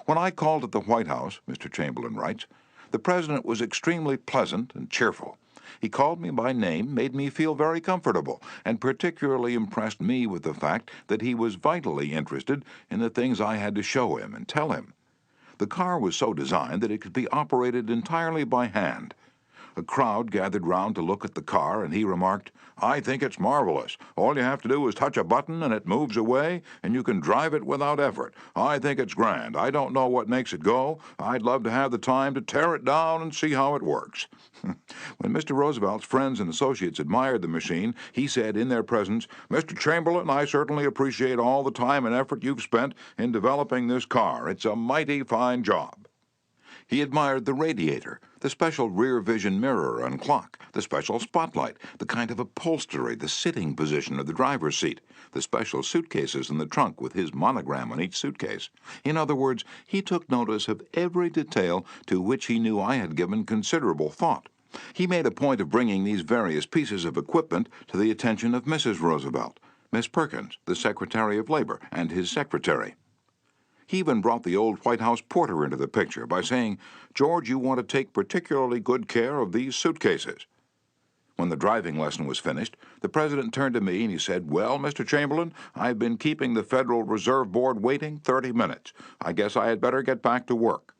When I called at the White House," Mr. Chamberlain writes, "the President was extremely pleasant and cheerful. He called me by name, made me feel very comfortable, and particularly impressed me with the fact that he was vitally interested in the things I had to show him and tell him. The car was so designed that it could be operated entirely by hand. A crowd gathered round to look at the car, and he remarked, 'I think it's marvelous. All you have to do is touch a button and it moves away, and you can drive it without effort. I think it's grand. I don't know what makes it go. I'd love to have the time to tear it down and see how it works.' When Mr. Roosevelt's friends and associates admired the machine, he said in their presence, 'Mr. Chamberlain, I certainly appreciate all the time and effort you've spent in developing this car. It's a mighty fine job.' He admired the radiator, the special rear vision mirror and clock, the special spotlight, the kind of upholstery, the sitting position of the driver's seat, the special suitcases in the trunk with his monogram on each suitcase. In other words, he took notice of every detail to which he knew I had given considerable thought. He made a point of bringing these various pieces of equipment to the attention of Mrs. Roosevelt, Miss Perkins, the Secretary of Labor, and his secretary. He even brought the old White House porter into the picture by saying, 'George, you want to take particularly good care of these suitcases.' When the driving lesson was finished, the President turned to me and he said, 'Well, Mr. Chamberlain, I've been keeping the Federal Reserve Board waiting 30 minutes. I guess I had better get back to work.'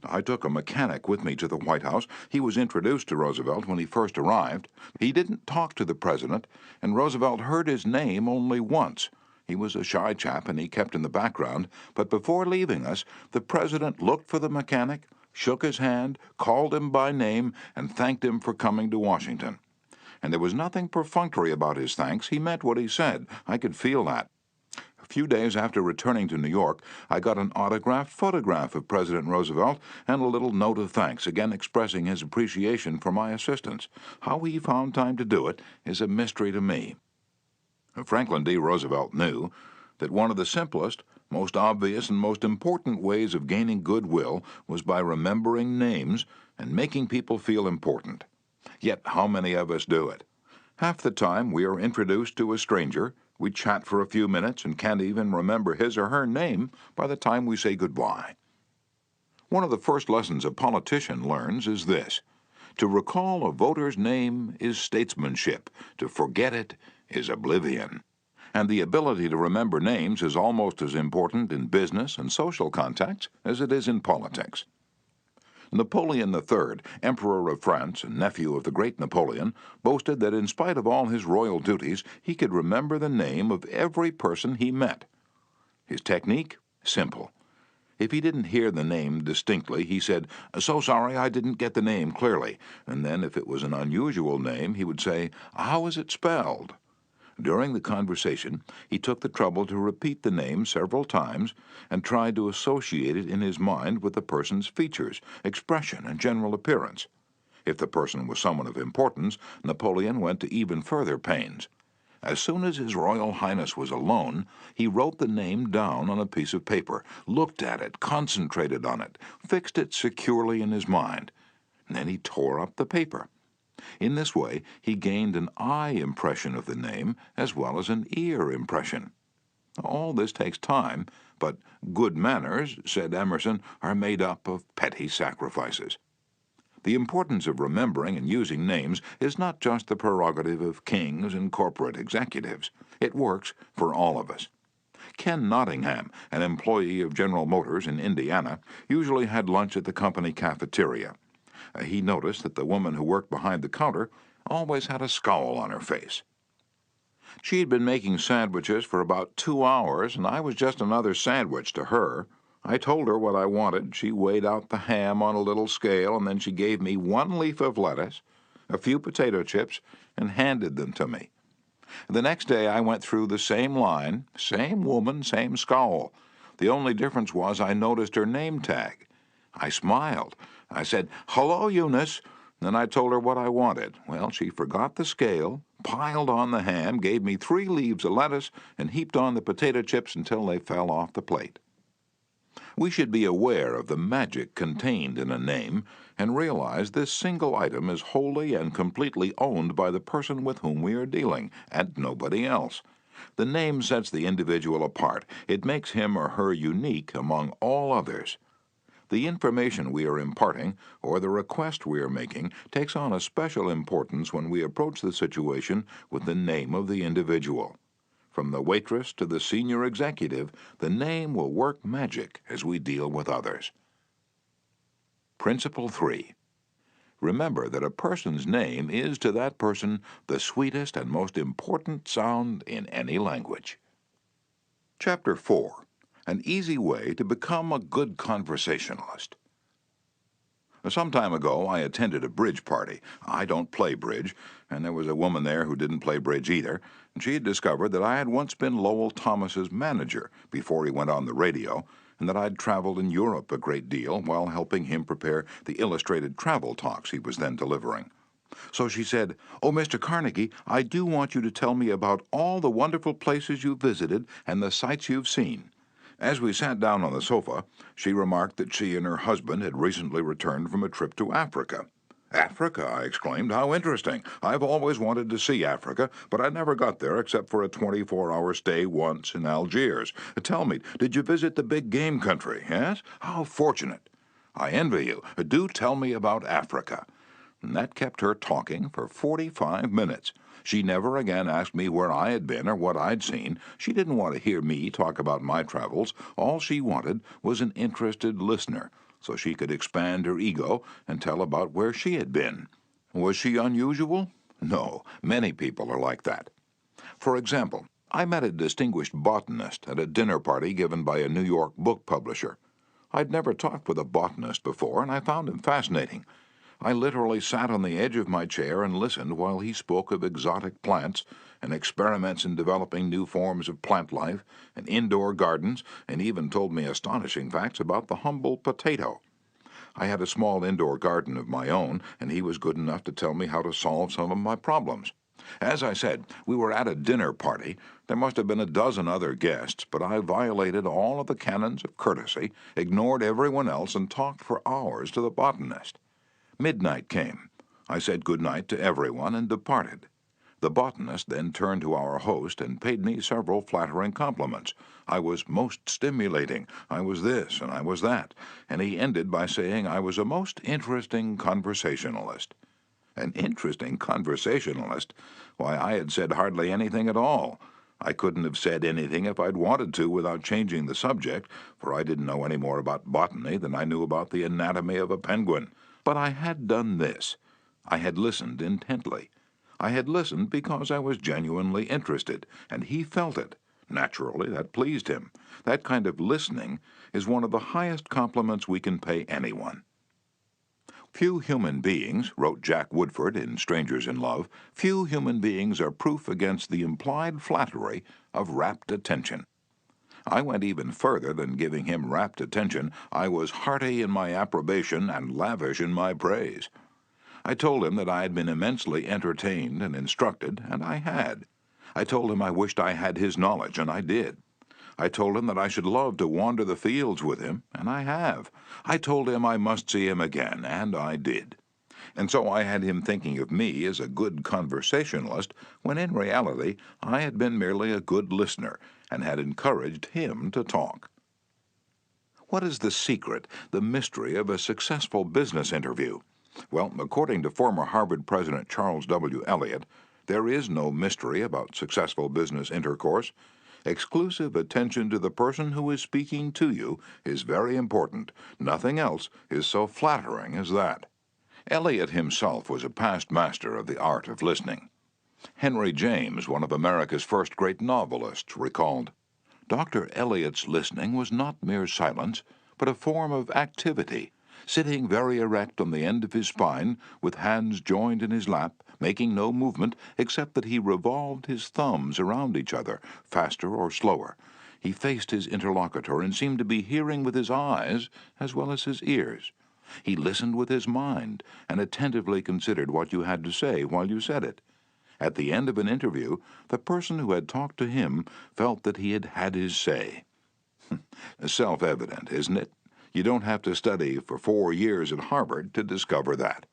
I took a mechanic with me to the White House. He was introduced to Roosevelt when he first arrived. He didn't talk to the president, and Roosevelt heard his name only once. He was a shy chap, and he kept in the background, but before leaving us, the president looked for the mechanic, shook his hand, called him by name, and thanked him for coming to Washington. And there was nothing perfunctory about his thanks. He meant what he said. I could feel that. A few days after returning to New York, I got an autographed photograph of President Roosevelt and a little note of thanks, again expressing his appreciation for my assistance. How he found time to do it is a mystery to me. Franklin D. Roosevelt knew that one of the simplest, most obvious, and most important ways of gaining goodwill was by remembering names and making people feel important. Yet how many of us do it? Half the time we are introduced to a stranger, we chat for a few minutes and can't even remember his or her name by the time we say goodbye. One of the first lessons a politician learns is this: to recall a voter's name is statesmanship, to forget it is oblivion. And the ability to remember names is almost as important in business and social contacts as it is in politics. Napoleon III, Emperor of France and nephew of the great Napoleon, boasted that in spite of all his royal duties, he could remember the name of every person he met. His technique? Simple. If he didn't hear the name distinctly, he said, "So sorry I didn't get the name clearly." And then, if it was an unusual name, he would say, "How is it spelled?" During the conversation, he took the trouble to repeat the name several times and tried to associate it in his mind with the person's features, expression, and general appearance. If the person was someone of importance, Napoleon went to even further pains. As soon as His Royal Highness was alone, he wrote the name down on a piece of paper, looked at it, concentrated on it, fixed it securely in his mind. And then he tore up the paper. In this way, he gained an eye impression of the name as well as an ear impression. All this takes time, but good manners, said Emerson, are made up of petty sacrifices. The importance of remembering and using names is not just the prerogative of kings and corporate executives. It works for all of us. Ken Nottingham, an employee of General Motors in Indiana, usually had lunch at the company cafeteria. He noticed that the woman who worked behind the counter always had a scowl on her face. She had been making sandwiches for about 2 hours, and I was just another sandwich to her. I told her what I wanted. She weighed out the ham on a little scale, and then she gave me 1 leaf of lettuce, a few potato chips, and handed them to me. The next day I went through the same line, same woman, same scowl. The only difference was I noticed her name tag. I smiled. I said, "Hello, Eunice." Then I told her what I wanted. Well, she forgot the scale, piled on the ham, gave me 3 leaves of lettuce, and heaped on the potato chips until they fell off the plate. We should be aware of the magic contained in a name and realize this single item is wholly and completely owned by the person with whom we are dealing, and nobody else. The name sets the individual apart. It makes him or her unique among all others. The information we are imparting, or the request we are making, takes on a special importance when we approach the situation with the name of the individual. From the waitress to the senior executive, the name will work magic as we deal with others. Principle 3. Remember that a person's name is to that person the sweetest and most important sound in any language. Chapter 4. An easy way to become a good conversationalist. Some time ago, I attended a bridge party. I don't play bridge, and there was a woman there who didn't play bridge either, and she had discovered that I had once been Lowell Thomas's manager before he went on the radio, and that I'd traveled in Europe a great deal while helping him prepare the illustrated travel talks he was then delivering. So she said, "Oh, Mr. Carnegie, I do want you to tell me about all the wonderful places you've visited and the sights you've seen." As we sat down on the sofa, she remarked that she and her husband had recently returned from a trip to Africa. "Africa?" I exclaimed. "How interesting. I've always wanted to see Africa, but I never got there except for a 24-hour stay once in Algiers. Tell me, did you visit the big game country, yes? How fortunate. I envy you. Do tell me about Africa." And that kept her talking for 45 minutes. She never again asked me where I had been or what I'd seen. She didn't want to hear me talk about my travels. All she wanted was an interested listener, so she could expand her ego and tell about where she had been. Was she unusual? No, many people are like that. For example, I met a distinguished botanist at a dinner party given by a New York book publisher. I'd never talked with a botanist before, and I found him fascinating. I literally sat on the edge of my chair and listened while he spoke of exotic plants and experiments in developing new forms of plant life and indoor gardens, and even told me astonishing facts about the humble potato. I had a small indoor garden of my own, and he was good enough to tell me how to solve some of my problems. As I said, we were at a dinner party. There must have been a dozen other guests, but I violated all of the canons of courtesy, ignored everyone else, and talked for hours to the botanist. Midnight came. I said good night to everyone and departed. The botanist then turned to our host and paid me several flattering compliments. I was most stimulating, I was this and I was that, and he ended by saying I was a most interesting conversationalist. An interesting conversationalist? Why, I had said hardly anything at all. I couldn't have said anything if I'd wanted to without changing the subject, for I didn't know any more about botany than I knew about the anatomy of a penguin. But I had done this. I had listened intently. I had listened because I was genuinely interested, and he felt it. Naturally, that pleased him. That kind of listening is one of the highest compliments we can pay anyone. Few human beings, wrote Jack Woodford in Strangers in Love, few human beings are proof against the implied flattery of rapt attention. I went even further than giving him rapt attention. I was hearty in my approbation and lavish in my praise. I told him that I had been immensely entertained and instructed, and I had. I told him I wished I had his knowledge, and I did. I told him that I should love to wander the fields with him, and I have. I told him I must see him again, and I did. And so I had him thinking of me as a good conversationalist, when in reality I had been merely a good listener, and had encouraged him to talk. What is the secret, the mystery of a successful business interview? Well, according to former Harvard President Charles W. Eliot, there is no mystery about successful business intercourse. Exclusive attention to the person who is speaking to you is very important. Nothing else is so flattering as that. Eliot himself was a past master of the art of listening. Henry James, one of America's first great novelists, recalled, "Dr. Eliot's listening was not mere silence, but a form of activity. Sitting very erect on the end of his spine, with hands joined in his lap, making no movement except that he revolved his thumbs around each other, faster or slower. He faced his interlocutor and seemed to be hearing with his eyes as well as his ears. He listened with his mind and attentively considered what you had to say while you said it. At the end of an interview, the person who had talked to him felt that he had had his say." Self-evident, isn't it? You don't have to study for 4 years at Harvard to discover that.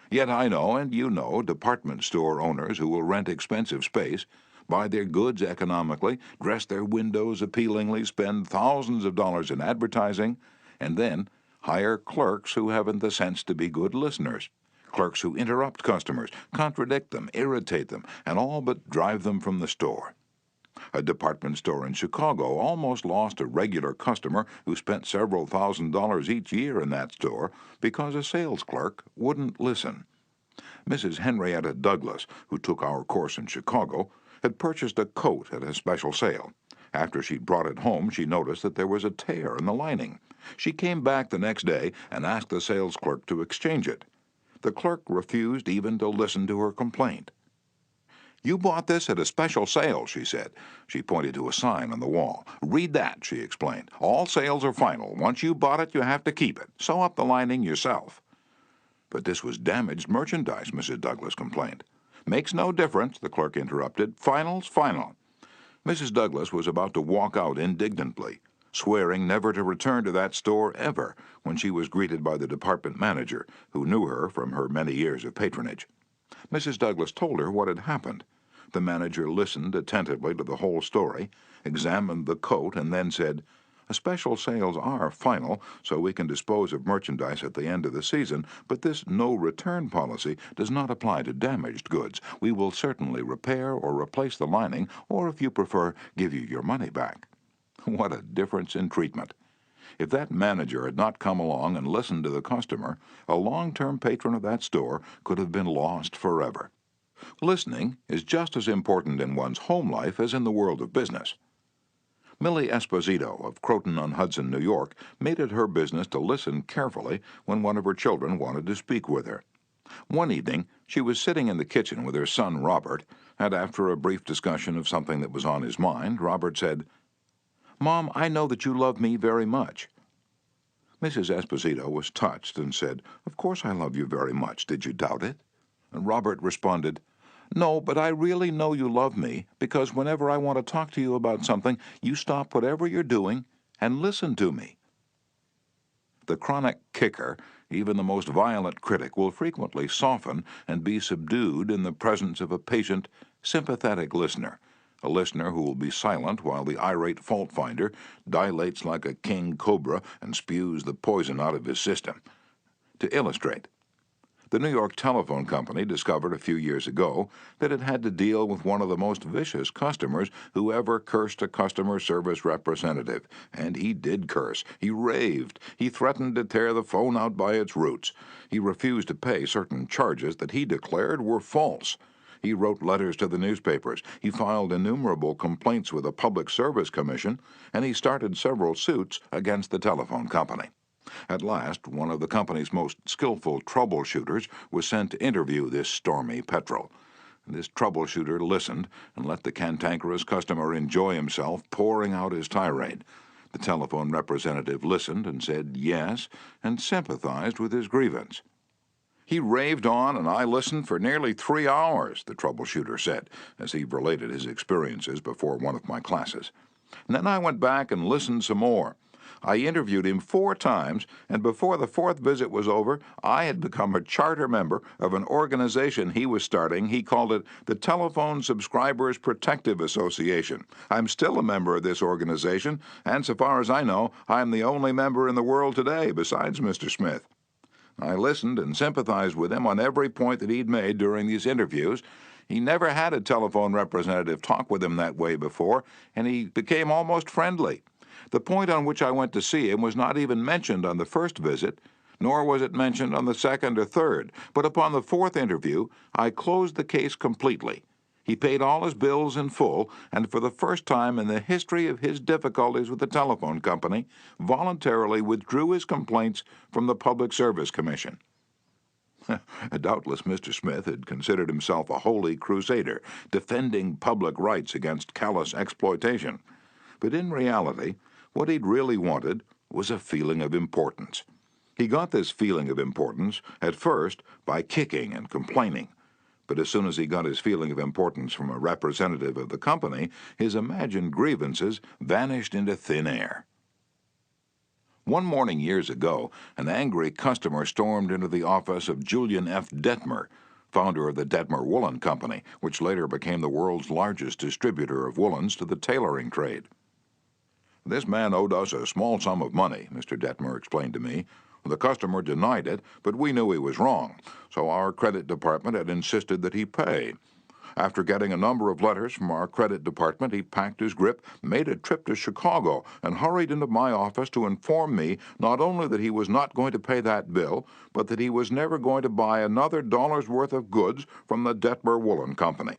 Yet I know, and you know, department store owners who will rent expensive space, buy their goods economically, dress their windows appealingly, spend thousands of dollars in advertising, and then hire clerks who haven't the sense to be good listeners. Clerks who interrupt customers, contradict them, irritate them, and all but drive them from the store. A department store in Chicago almost lost a regular customer who spent several $1,000s each year in that store because a sales clerk wouldn't listen. Mrs. Henrietta Douglas, who took our course in Chicago, had purchased a coat at a special sale. After she'd brought it home, she noticed that there was a tear in the lining. She came back the next day and asked the sales clerk to exchange it. The clerk refused even to listen to her complaint. "You bought this at a special sale," she said. She pointed to a sign on the wall. "Read that," she explained. "All sales are final. Once you bought it, you have to keep it. Sew up the lining yourself." "But this was damaged merchandise," Mrs. Douglas complained. "Makes no difference," the clerk interrupted. "Final's final." Mrs. Douglas was about to walk out indignantly, swearing never to return to that store ever, when she was greeted by the department manager, who knew her from her many years of patronage. Mrs. Douglas told her what had happened. The manager listened attentively to the whole story, examined the coat, and then said, "Special sales are final, so we can dispose of merchandise at the end of the season, but this no-return policy does not apply to damaged goods. We will certainly repair or replace the lining, or if you prefer, give you your money back." What a difference in treatment. If that manager had not come along and listened to the customer, a long-term patron of that store could have been lost forever. Listening is just as important in one's home life as in the world of business. Millie Esposito of Croton-on-Hudson, New York, made it her business to listen carefully when one of her children wanted to speak with her. One evening, she was sitting in the kitchen with her son Robert, and after a brief discussion of something that was on his mind, Robert said, "Mom, I know that you love me very much." Mrs. Esposito was touched and said, "Of course I love you very much. Did you doubt it?" And Robert responded, "No, but I really know you love me because whenever I want to talk to you about something, you stop whatever you're doing and listen to me." The chronic kicker, even the most violent critic, will frequently soften and be subdued in the presence of a patient, sympathetic listener, a listener who will be silent while the irate fault-finder dilates like a king cobra and spews the poison out of his system. To illustrate, the New York Telephone Company discovered a few years ago that it had to deal with one of the most vicious customers who ever cursed a customer service representative. And he did curse. He raved. He threatened to tear the phone out by its roots. He refused to pay certain charges that he declared were false. He wrote letters to the newspapers. He filed innumerable complaints with the Public Service Commission, and he started several suits against the telephone company. At last, one of the company's most skillful troubleshooters was sent to interview this stormy petrel. This troubleshooter listened and let the cantankerous customer enjoy himself pouring out his tirade. The telephone representative listened and said yes and sympathized with his grievance. "He raved on, and I listened for nearly 3 hours," the troubleshooter said, as he related his experiences before one of my classes. "And then I went back and listened some more. I interviewed him 4 times, and before the 4th visit was over, I had become a charter member of an organization he was starting. He called it the Telephone Subscribers Protective Association. I'm still a member of this organization, and so far as I know, I'm the only member in the world today besides Mr. Smith." I listened and sympathized with him on every point that he'd made during these interviews. He never had a telephone representative talk with him that way before, and he became almost friendly. The point on which I went to see him was not even mentioned on the first visit, nor was it mentioned on the 2nd or 3rd, but upon the 4th interview, I closed the case completely. He paid all his bills in full, and for the first time in the history of his difficulties with the telephone company, voluntarily withdrew his complaints from the Public Service Commission. Doubtless Mr. Smith had considered himself a holy crusader, defending public rights against callous exploitation. But in reality, what he'd really wanted was a feeling of importance. He got this feeling of importance, at first, by kicking and complaining. But as soon as he got his feeling of importance from a representative of the company, his imagined grievances vanished into thin air. One morning years ago, an angry customer stormed into the office of Julian F. Detmer, founder of the Detmer Woolen Company, which later became the world's largest distributor of woolens to the tailoring trade. "This man owed us a small sum of money," Mr. Detmer explained to me. "The customer denied it, but we knew he was wrong, so our credit department had insisted that he pay. After getting a number of letters from our credit department, he packed his grip, made a trip to Chicago, and hurried into my office to inform me not only that he was not going to pay that bill, but that he was never going to buy another dollar's worth of goods from the Detmer Woolen Company."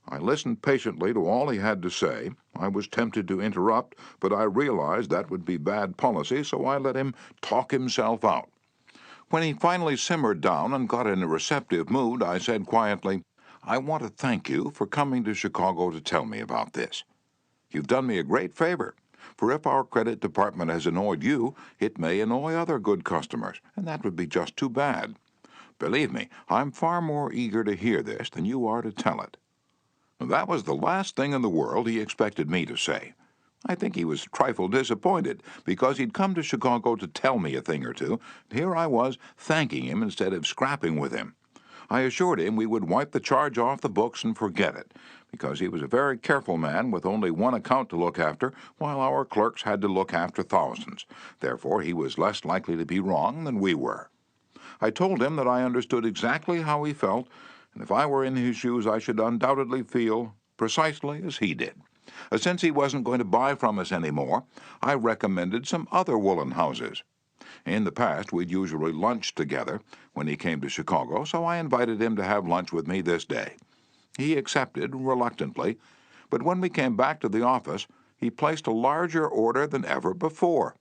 I listened patiently to all he had to say. I was tempted to interrupt, but I realized that would be bad policy, so I let him talk himself out. When he finally simmered down and got in a receptive mood, I said quietly, "I want to thank you for coming to Chicago to tell me about this. You've done me a great favor, for if our credit department has annoyed you, it may annoy other good customers, and that would be just too bad. Believe me, I'm far more eager to hear this than you are to tell it." That was the last thing in the world he expected me to say. I think he was a trifle disappointed, because he'd come to Chicago to tell me a thing or two, and here I was thanking him instead of scrapping with him. I assured him we would wipe the charge off the books and forget it, because he was a very careful man with only one account to look after, while our clerks had to look after thousands. Therefore, he was less likely to be wrong than we were. I told him that I understood exactly how he felt, and if I were in his shoes I should undoubtedly feel precisely as he did. Since he wasn't going to buy from us anymore, I recommended some other woolen houses. In the past, we'd usually lunch together when he came to Chicago, so I invited him to have lunch with me this day. He accepted reluctantly, but when we came back to the office, he placed a larger order than ever before.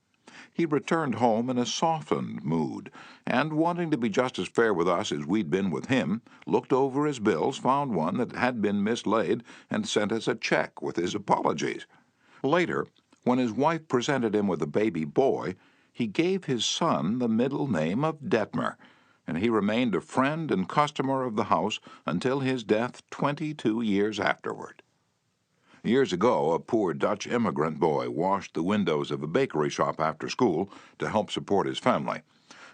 He returned home in a softened mood, and, wanting to be just as fair with us as we'd been with him, looked over his bills, found one that had been mislaid, and sent us a check with his apologies. Later, when his wife presented him with a baby boy, he gave his son the middle name of Detmer, and he remained a friend and customer of the house until his death 22 years afterward. Years ago, a poor Dutch immigrant boy washed the windows of a bakery shop after school to help support his family.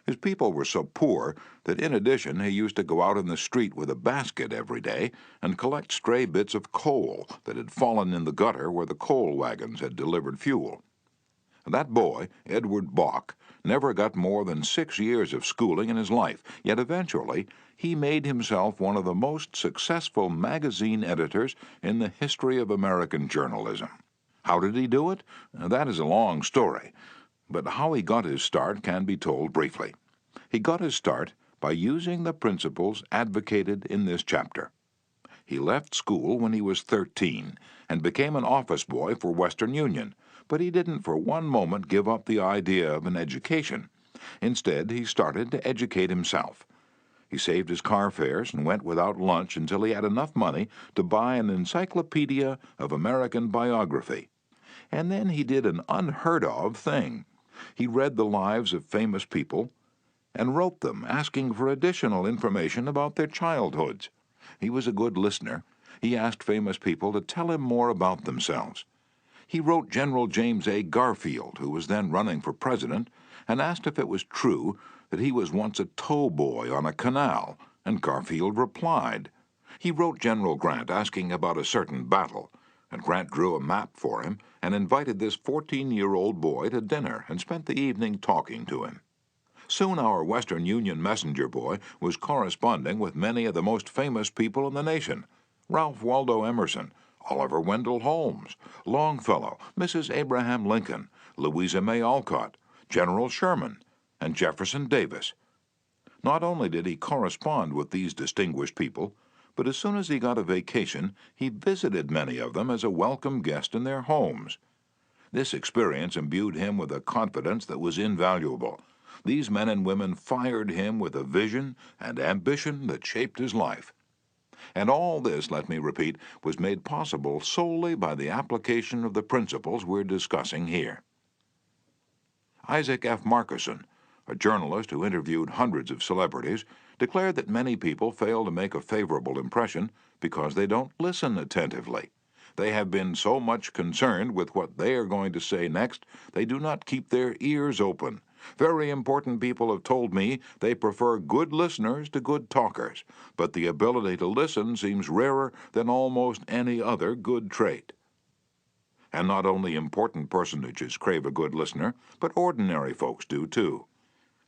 His people were so poor that in addition he used to go out in the street with a basket every day and collect stray bits of coal that had fallen in the gutter where the coal wagons had delivered fuel. That boy, Edward Bach, never got more than 6 years of schooling in his life, yet eventually he made himself one of the most successful magazine editors in the history of American journalism. How did he do it? That is a long story, but how he got his start can be told briefly. He got his start by using the principles advocated in this chapter. He left school when he was 13 and became an office boy for Western Union, but he didn't for one moment give up the idea of an education. Instead, he started to educate himself. He saved his car fares and went without lunch until he had enough money to buy an encyclopedia of American biography. And then he did an unheard-of thing. He read the lives of famous people and wrote them, asking for additional information about their childhoods. He was a good listener. He asked famous people to tell him more about themselves. He wrote General James A. Garfield, who was then running for president, and asked if it was true that he was once a tow boy on a canal, and Garfield replied. He wrote General Grant asking about a certain battle, and Grant drew a map for him and invited this 14-year-old boy to dinner and spent the evening talking to him. Soon our Western Union messenger boy was corresponding with many of the most famous people in the nation: Ralph Waldo Emerson, Oliver Wendell Holmes, Longfellow, Mrs. Abraham Lincoln, Louisa May Alcott, General Sherman, and Jefferson Davis. Not only did he correspond with these distinguished people, but as soon as he got a vacation, he visited many of them as a welcome guest in their homes. This experience imbued him with a confidence that was invaluable. These men and women fired him with a vision and ambition that shaped his life. And all this, let me repeat, was made possible solely by the application of the principles we're discussing here. Isaac F. Marcusson, a journalist who interviewed hundreds of celebrities, declared that many people fail to make a favorable impression because they don't listen attentively. They have been so much concerned with what they are going to say next, they do not keep their ears open. Very important people have told me they prefer good listeners to good talkers, but the ability to listen seems rarer than almost any other good trait. And not only important personages crave a good listener, but ordinary folks do too.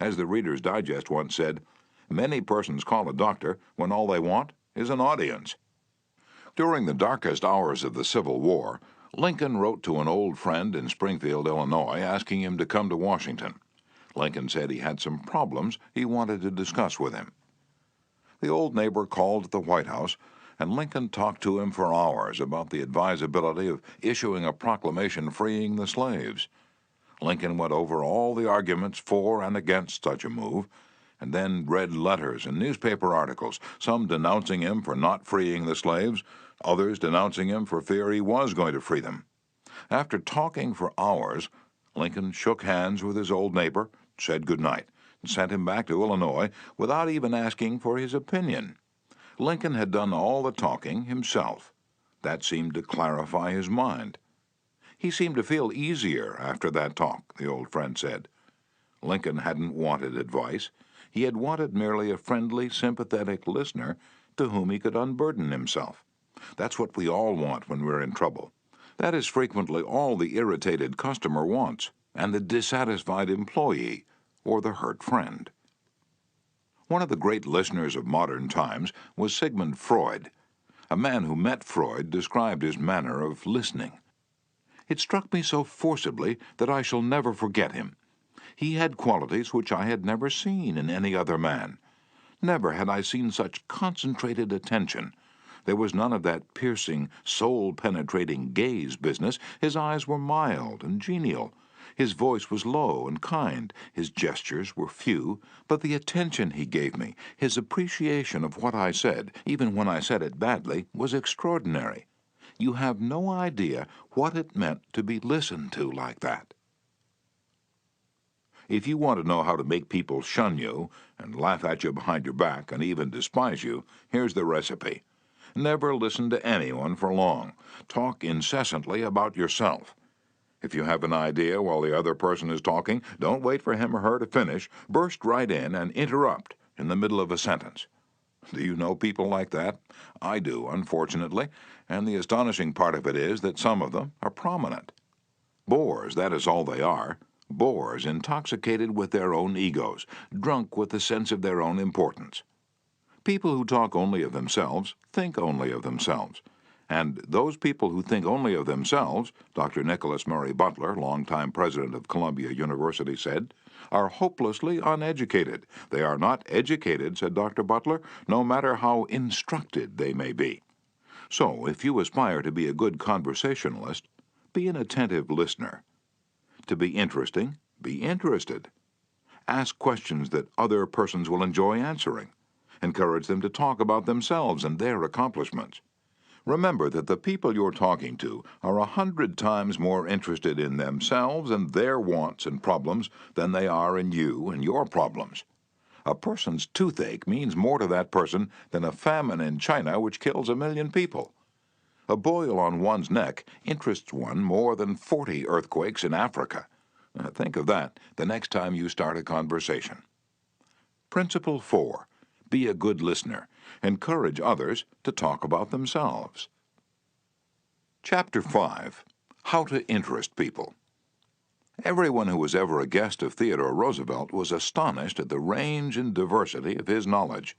As the Reader's Digest once said, many persons call a doctor when all they want is an audience. During the darkest hours of the Civil War, Lincoln wrote to an old friend in Springfield, Illinois, asking him to come to Washington. Lincoln said he had some problems he wanted to discuss with him. The old neighbor called at the White House, and Lincoln talked to him for hours about the advisability of issuing a proclamation freeing the slaves. Lincoln went over all the arguments for and against such a move, and then read letters and newspaper articles, some denouncing him for not freeing the slaves, others denouncing him for fear he was going to free them. After talking for hours, Lincoln shook hands with his old neighbor, said good night, and sent him back to Illinois without even asking for his opinion. Lincoln had done all the talking himself. That seemed to clarify his mind. He seemed to feel easier after that talk, the old friend said. Lincoln hadn't wanted advice. He had wanted merely a friendly, sympathetic listener to whom he could unburden himself. That's what we all want when we're in trouble. That is frequently all the irritated customer wants, and the dissatisfied employee, or the hurt friend. One of the great listeners of modern times was Sigmund Freud. A man who met Freud described his manner of listening. It struck me so forcibly that I shall never forget him. He had qualities which I had never seen in any other man. Never had I seen such concentrated attention. There was none of that piercing, soul-penetrating gaze business. His eyes were mild and genial. His voice was low and kind. His gestures were few, but the attention he gave me, his appreciation of what I said, even when I said it badly, was extraordinary. You have no idea what it meant to be listened to like that. If you want to know how to make people shun you and laugh at you behind your back and even despise you, here's the recipe. Never listen to anyone for long. Talk incessantly about yourself. If you have an idea while the other person is talking, don't wait for him or her to finish. Burst right in and interrupt in the middle of a sentence. Do you know people like that? I do, unfortunately, and the astonishing part of it is that some of them are prominent. Bores, that is all they are. Bores, intoxicated with their own egos, drunk with the sense of their own importance. People who talk only of themselves think only of themselves. And those people who think only of themselves, Dr. Nicholas Murray Butler, longtime president of Columbia University, said, are hopelessly uneducated. They are not educated, said Dr. Butler, no matter how instructed they may be. So, if you aspire to be a good conversationalist, be an attentive listener. To be interesting, be interested. Ask questions that other persons will enjoy answering. Encourage them to talk about themselves and their accomplishments. Remember that the people you're talking to are 100 times more interested in themselves and their wants and problems than they are in you and your problems. A person's toothache means more to that person than a famine in China which kills 1 million people. A boil on one's neck interests one more than 40 earthquakes in Africa. Think of that the next time you start a conversation. Principle 4. Be a good listener. Encourage others to talk about themselves. Chapter 5. How to Interest People. Everyone who was ever a guest of Theodore Roosevelt was astonished at the range and diversity of his knowledge.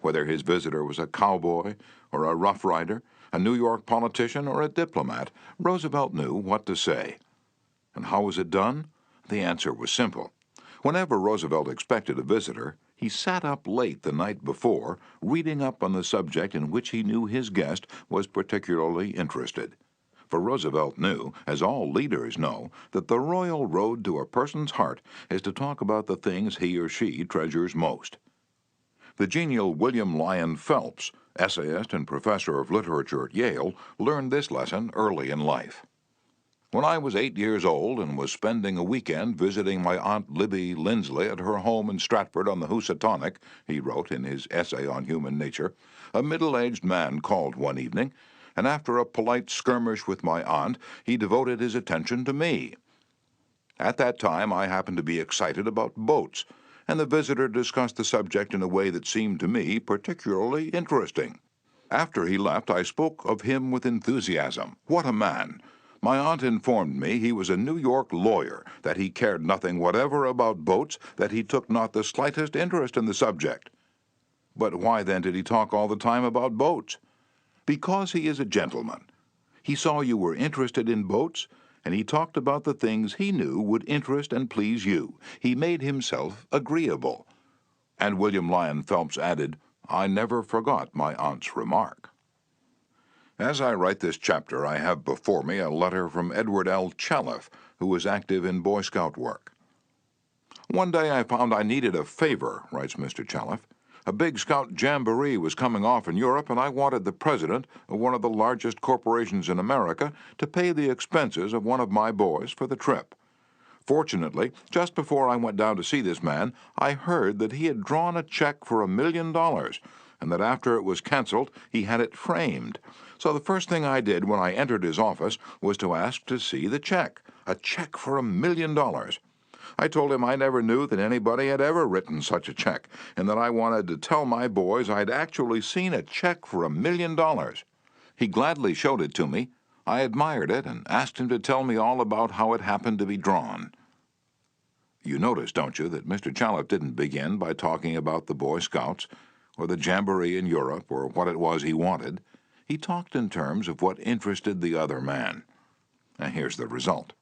Whether his visitor was a cowboy or a rough rider, a New York politician or a diplomat, Roosevelt knew what to say. And how was it done? The answer was simple. Whenever Roosevelt expected a visitor, he sat up late the night before, reading up on the subject in which he knew his guest was particularly interested. For Roosevelt knew, as all leaders know, that the royal road to a person's heart is to talk about the things he or she treasures most. The genial William Lyon Phelps, essayist and professor of literature at Yale, learned this lesson early in life. When I was 8 years old and was spending a weekend visiting my Aunt Libby Lindsley at her home in Stratford on the Housatonic, he wrote in his essay on human nature, a middle-aged man called one evening, and after a polite skirmish with my aunt, he devoted his attention to me. At that time, I happened to be excited about boats, and the visitor discussed the subject in a way that seemed to me particularly interesting. After he left, I spoke of him with enthusiasm. What a man! My aunt informed me he was a New York lawyer, that he cared nothing whatever about boats, that he took not the slightest interest in the subject. But why then did he talk all the time about boats? Because he is a gentleman. He saw you were interested in boats, and he talked about the things he knew would interest and please you. He made himself agreeable. And William Lyon Phelps added, I never forgot my aunt's remark. As I write this chapter, I have before me a letter from Edward L. Challiff, who was active in Boy Scout work. One day I found I needed a favor, writes Mr. Challiff. A big Scout jamboree was coming off in Europe, and I wanted the president of one of the largest corporations in America to pay the expenses of one of my boys for the trip. Fortunately, just before I went down to see this man, I heard that he had drawn a check for $1 million, and that after it was canceled, he had it framed. So the first thing I did when I entered his office was to ask to see the check, a check for $1 million. I told him I never knew that anybody had ever written such a check, and that I wanted to tell my boys I'd actually seen a check for $1 million. He gladly showed it to me. I admired it and asked him to tell me all about how it happened to be drawn. You notice, don't you, that Mr. Challiff didn't begin by talking about the Boy Scouts, or the jamboree in Europe, or what it was he wanted. He talked in terms of what interested the other man. And here's the result.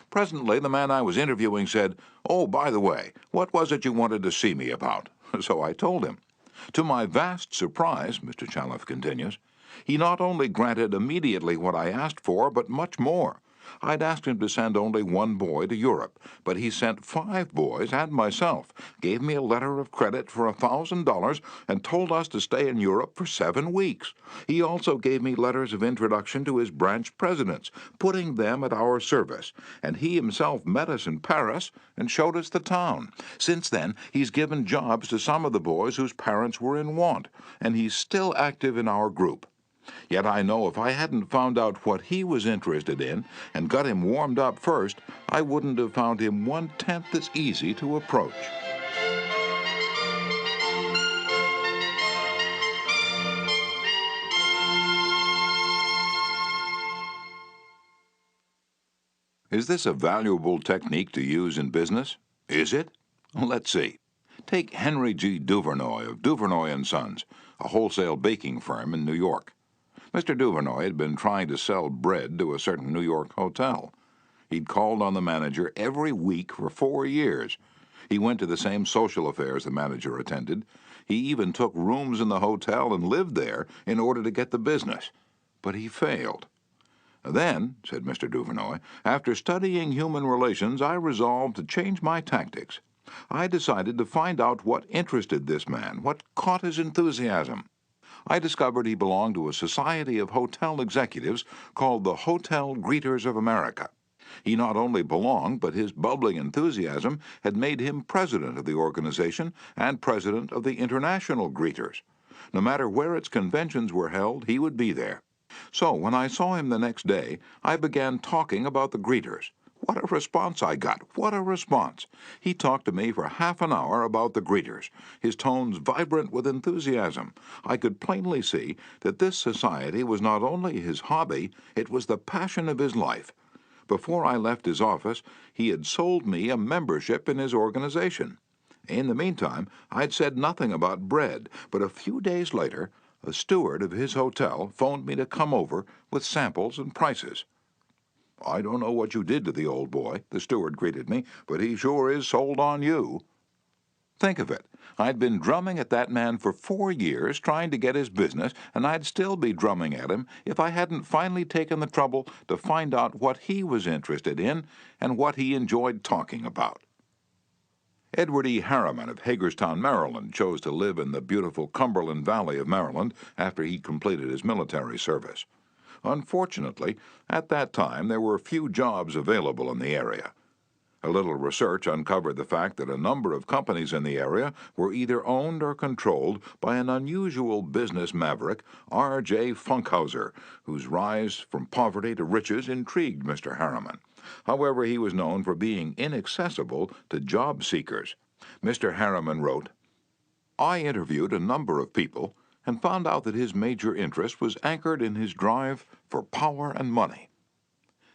Presently, the man I was interviewing said, "Oh, by the way, what was it you wanted to see me about?" So I told him. To my vast surprise, Mr. Chalif continues, he not only granted immediately what I asked for, but much more. I'd asked him to send only one boy to Europe, but he sent 5 boys and myself, gave me a letter of credit for $1,000, and told us to stay in Europe for 7 weeks. He also gave me letters of introduction to his branch presidents, putting them at our service, and he himself met us in Paris and showed us the town. Since then, he's given jobs to some of the boys whose parents were in want, and he's still active in our group. Yet I know if I hadn't found out what he was interested in and got him warmed up first, I wouldn't have found him 1/10 as easy to approach. Is this a valuable technique to use in business? Is it? Let's see. Take Henry G. Duvernoy of Duvernoy & Sons, a wholesale baking firm in New York. Mr. Duvernoy had been trying to sell bread to a certain New York hotel. He'd called on the manager every week for 4 years. He went to the same social affairs the manager attended. He even took rooms in the hotel and lived there in order to get the business. But he failed. Then, said Mr. Duvernoy, after studying human relations, I resolved to change my tactics. I decided to find out what interested this man, what caught his enthusiasm. I discovered he belonged to a society of hotel executives called the Hotel Greeters of America. He not only belonged, but his bubbling enthusiasm had made him president of the organization and president of the International Greeters. No matter where its conventions were held, he would be there. So when I saw him the next day, I began talking about the greeters. What a response I got! What a response! He talked to me for half an hour about the greeters, his tones vibrant with enthusiasm. I could plainly see that this society was not only his hobby, it was the passion of his life. Before I left his office, he had sold me a membership in his organization. In the meantime, I'd said nothing about bread, but a few days later, a steward of his hotel phoned me to come over with samples and prices. "I don't know what you did to the old boy," the steward greeted me, "but he sure is sold on you." Think of it. I'd been drumming at that man for 4 years, trying to get his business, and I'd still be drumming at him if I hadn't finally taken the trouble to find out what he was interested in and what he enjoyed talking about. Edward E. Harriman of Hagerstown, Maryland, chose to live in the beautiful Cumberland Valley of Maryland after he completed his military service. Unfortunately, at that time there were few jobs available in the area. A little research uncovered the fact that a number of companies in the area were either owned or controlled by an unusual business maverick, R.J. Funkhauser, whose rise from poverty to riches intrigued Mr. Harriman. However, he was known for being inaccessible to job seekers. Mr. Harriman wrote, "I interviewed a number of people and found out that his major interest was anchored in his drive for power and money.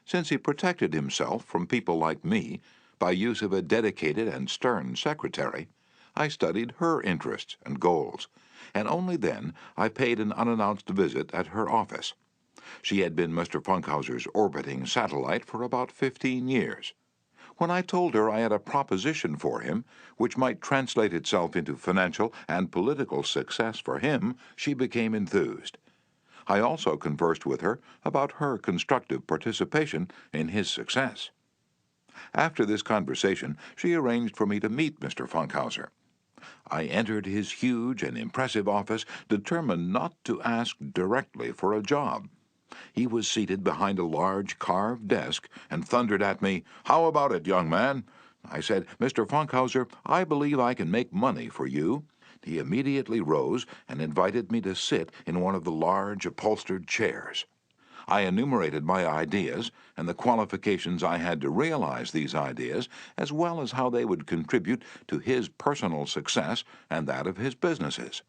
Since he protected himself from people like me by use of a dedicated and stern secretary, I studied her interests and goals, and only then I paid an unannounced visit at her office. She had been Mr. Funkhauser's orbiting satellite for about 15 years. When I told her I had a proposition for him, which might translate itself into financial and political success for him, she became enthused. I also conversed with her about her constructive participation in his success. After this conversation, she arranged for me to meet Mr. Funkhauser. I entered his huge and impressive office, determined not to ask directly for a job. He was seated behind a large carved desk and thundered at me, "How about it, young man?" I said, "Mr. Funkhauser, I believe I can make money for you." He immediately rose and invited me to sit in one of the large upholstered chairs. I enumerated my ideas and the qualifications I had to realize these ideas, as well as how they would contribute to his personal success and that of his businesses.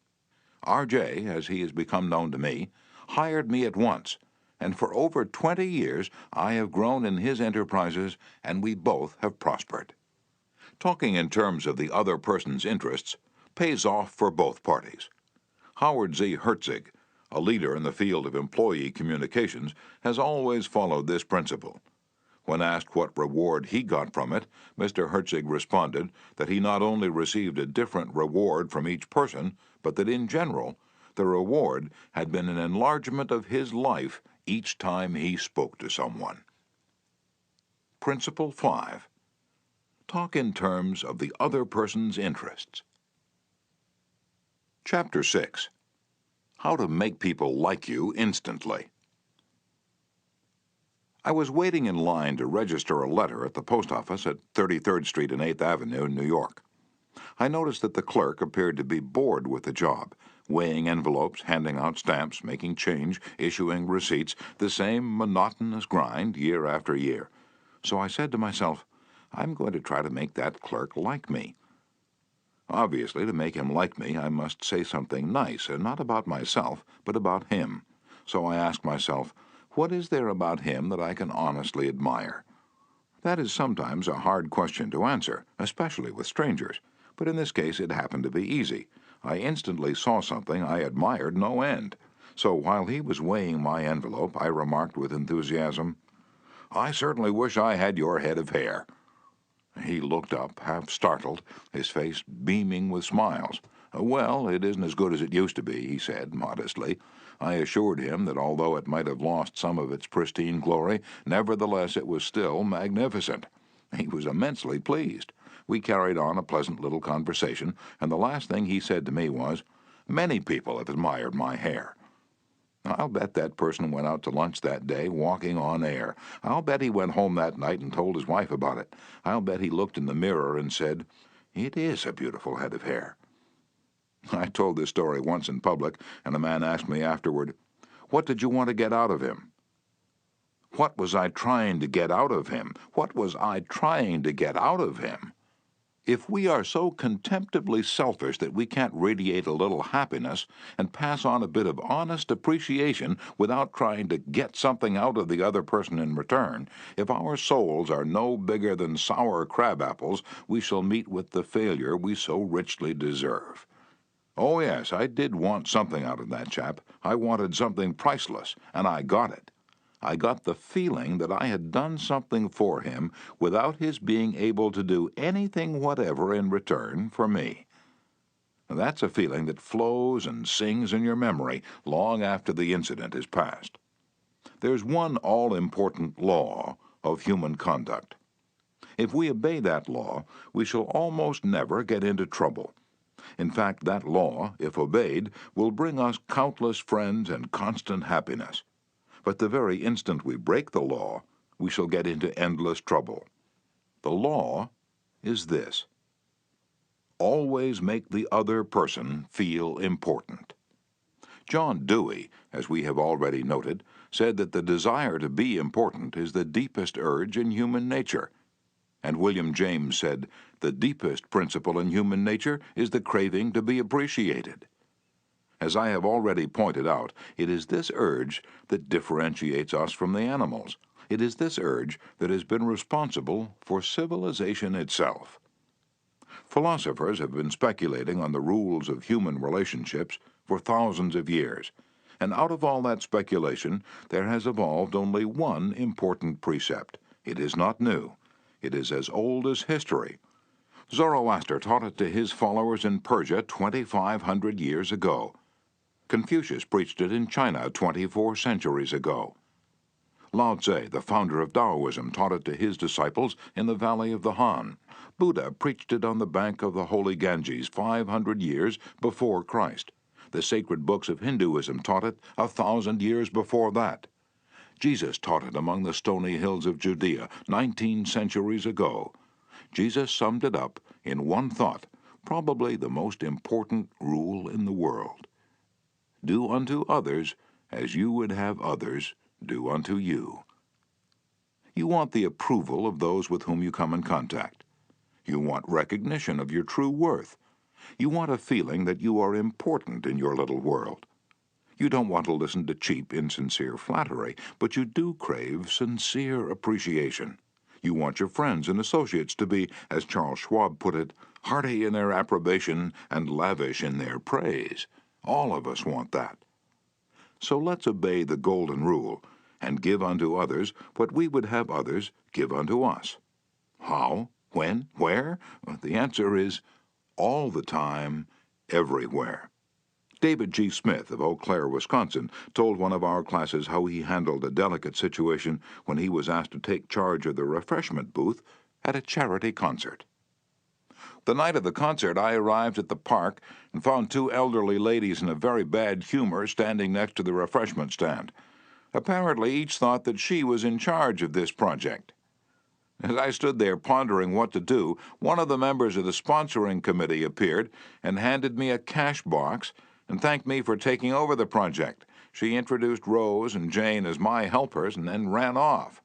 R.J., as he has become known to me, hired me at once, and for over 20 years I have grown in his enterprises, and we both have prospered. Talking in terms of the other person's interests pays off for both parties. Howard Z. Herzig, A leader in the field of employee communications has always followed this principle. When asked what reward he got from it, Mr. Herzig responded that he not only received a different reward from each person, but that in general, the reward had been an enlargement of his life each time he spoke to someone. Principle 5. Talk in terms of the other person's interests. Chapter 6. How to make people like you instantly. I was waiting in line to register a letter at the post office at 33rd Street and 8th Avenue, New York. I noticed that the clerk appeared to be bored with the job, weighing envelopes, handing out stamps, making change, issuing receipts, the same monotonous grind year after year. So I said to myself, I'm going to try to make that clerk like me. Obviously, to make him like me, I must say something nice, and not about myself, but about him. So I asked myself, what is there about him that I can honestly admire? That is sometimes a hard question to answer, especially with strangers, but in this case it happened to be easy. I instantly saw something I admired no end. So while he was weighing my envelope, I remarked with enthusiasm, I certainly wish I had your head of hair. He looked up, half startled, his face beaming with smiles. Well, it isn't as good as it used to be, he said modestly. I assured him that although it might have lost some of its pristine glory, nevertheless it was still magnificent. He was immensely pleased. We carried on a pleasant little conversation, and the last thing he said to me was, Many people have admired my hair. I'll bet that person went out to lunch that day walking on air. I'll bet he went home that night and told his wife about it. I'll bet he looked in the mirror and said, It is a beautiful head of hair. I told this story once in public, and a man asked me afterward, What did you want to get out of him? What was I trying to get out of him? What was I trying to get out of him? If we are so contemptibly selfish that we can't radiate a little happiness and pass on a bit of honest appreciation without trying to get something out of the other person in return, if our souls are no bigger than sour crab apples, we shall meet with the failure we so richly deserve. Oh yes, I did want something out of that chap. I wanted something priceless, and I got it. I got the feeling that I had done something for him without his being able to do anything whatever in return for me. That's a feeling that flows and sings in your memory long after the incident is past. There's one all-important law of human conduct. If we obey that law, we shall almost never get into trouble. In fact, that law, if obeyed, will bring us countless friends and constant happiness. But the very instant we break the law, we shall get into endless trouble. The law is this: always make the other person feel important. John Dewey, as we have already noted, said that the desire to be important is the deepest urge in human nature. And William James said, the deepest principle in human nature is the craving to be appreciated. As I have already pointed out, it is this urge that differentiates us from the animals. It is this urge that has been responsible for civilization itself. Philosophers have been speculating on the rules of human relationships for thousands of years, and out of all that speculation there has evolved only one important precept. It is not new. It is as old as history. Zoroaster taught it to his followers in Persia 2,500 years ago. Confucius preached it in China 24 centuries ago. Lao Tse, the founder of Taoism, taught it to his disciples in the valley of the Han. Buddha preached it on the bank of the holy Ganges 500 years before Christ. The sacred books of Hinduism taught it 1,000 years before that. Jesus taught it among the stony hills of Judea 19 centuries ago. Jesus summed it up in one thought, probably the most important rule in the world. Do unto others as you would have others do unto you. You want the approval of those with whom you come in contact. You want recognition of your true worth. You want a feeling that you are important in your little world. You don't want to listen to cheap, insincere flattery, but you do crave sincere appreciation. You want your friends and associates to be, as Charles Schwab put it, hearty in their approbation and lavish in their praise. All of us want that. So let's obey the golden rule and give unto others what we would have others give unto us. How? When? Where? The answer is all the time, everywhere. David G. Smith of Eau Claire, Wisconsin, told one of our classes how he handled a delicate situation when he was asked to take charge of the refreshment booth at a charity concert. The night of the concert, I arrived at the park and found two elderly ladies in a very bad humor standing next to the refreshment stand. Apparently, each thought that she was in charge of this project. As I stood there pondering what to do, one of the members of the sponsoring committee appeared and handed me a cash box and thanked me for taking over the project. She introduced Rose and Jane as my helpers and then ran off.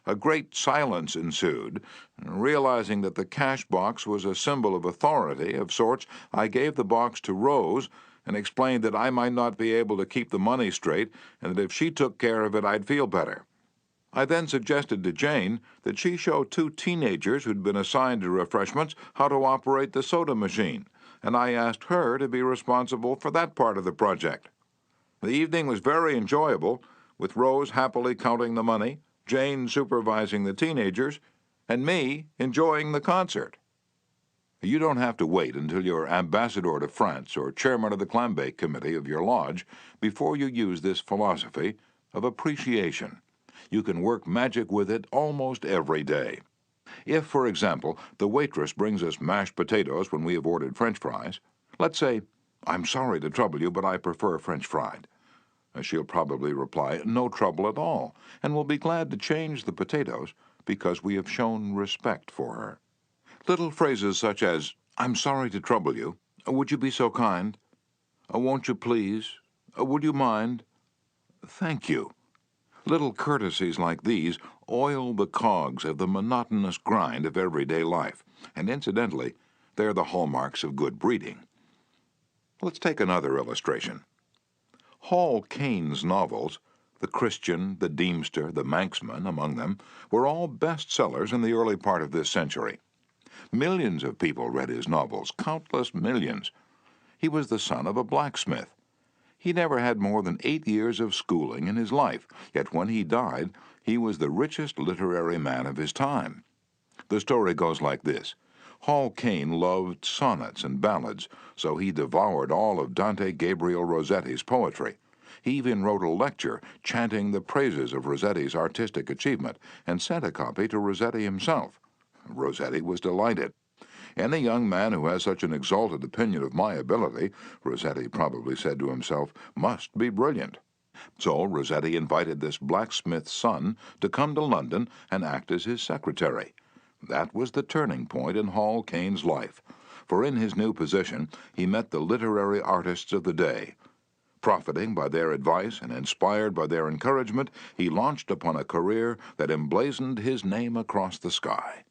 A great silence ensued. Realizing that the cash box was a symbol of authority of sorts, I gave the box to Rose and explained that I might not be able to keep the money straight and that if she took care of it, I'd feel better. I then suggested to Jane that she show two teenagers who'd been assigned to refreshments how to operate the soda machine, and I asked her to be responsible for that part of the project. The evening was very enjoyable, with Rose happily counting the money, Jane supervising the teenagers, and me enjoying the concert. You don't have to wait until you're ambassador to France or chairman of the clambake committee of your lodge before you use this philosophy of appreciation. You can work magic with it almost every day. If, for example, the waitress brings us mashed potatoes when we have ordered French fries, let's say, "I'm sorry to trouble you, but I prefer French fried." She'll probably reply, "No trouble at all," and will be glad to change the potatoes because we have shown respect for her. Little phrases such as, "I'm sorry to trouble you," "Would you be so kind?" "Won't you please?" "Would you mind?" "Thank you." Little courtesies like these oil the cogs of the monotonous grind of everyday life, and incidentally, they're the hallmarks of good breeding. Let's take another illustration. Hall Caine's novels, The Christian, The Deemster, The Manxman among them, were all bestsellers in the early part of this century. Millions of people read his novels, countless millions. He was the son of a blacksmith. He never had more than 8 years of schooling in his life, yet when he died, he was the richest literary man of his time. The story goes like this. Hall Caine loved sonnets and ballads, so he devoured all of Dante Gabriel Rossetti's poetry. He even wrote a lecture chanting the praises of Rossetti's artistic achievement and sent a copy to Rossetti himself. Rossetti was delighted. "Any young man who has such an exalted opinion of my ability," Rossetti probably said to himself, "must be brilliant." So Rossetti invited this blacksmith's son to come to London and act as his secretary. That was the turning point in Hall Caine's life, for in his new position he met the literary artists of the day. Profiting by their advice and inspired by their encouragement, he launched upon a career that emblazoned his name across the sky.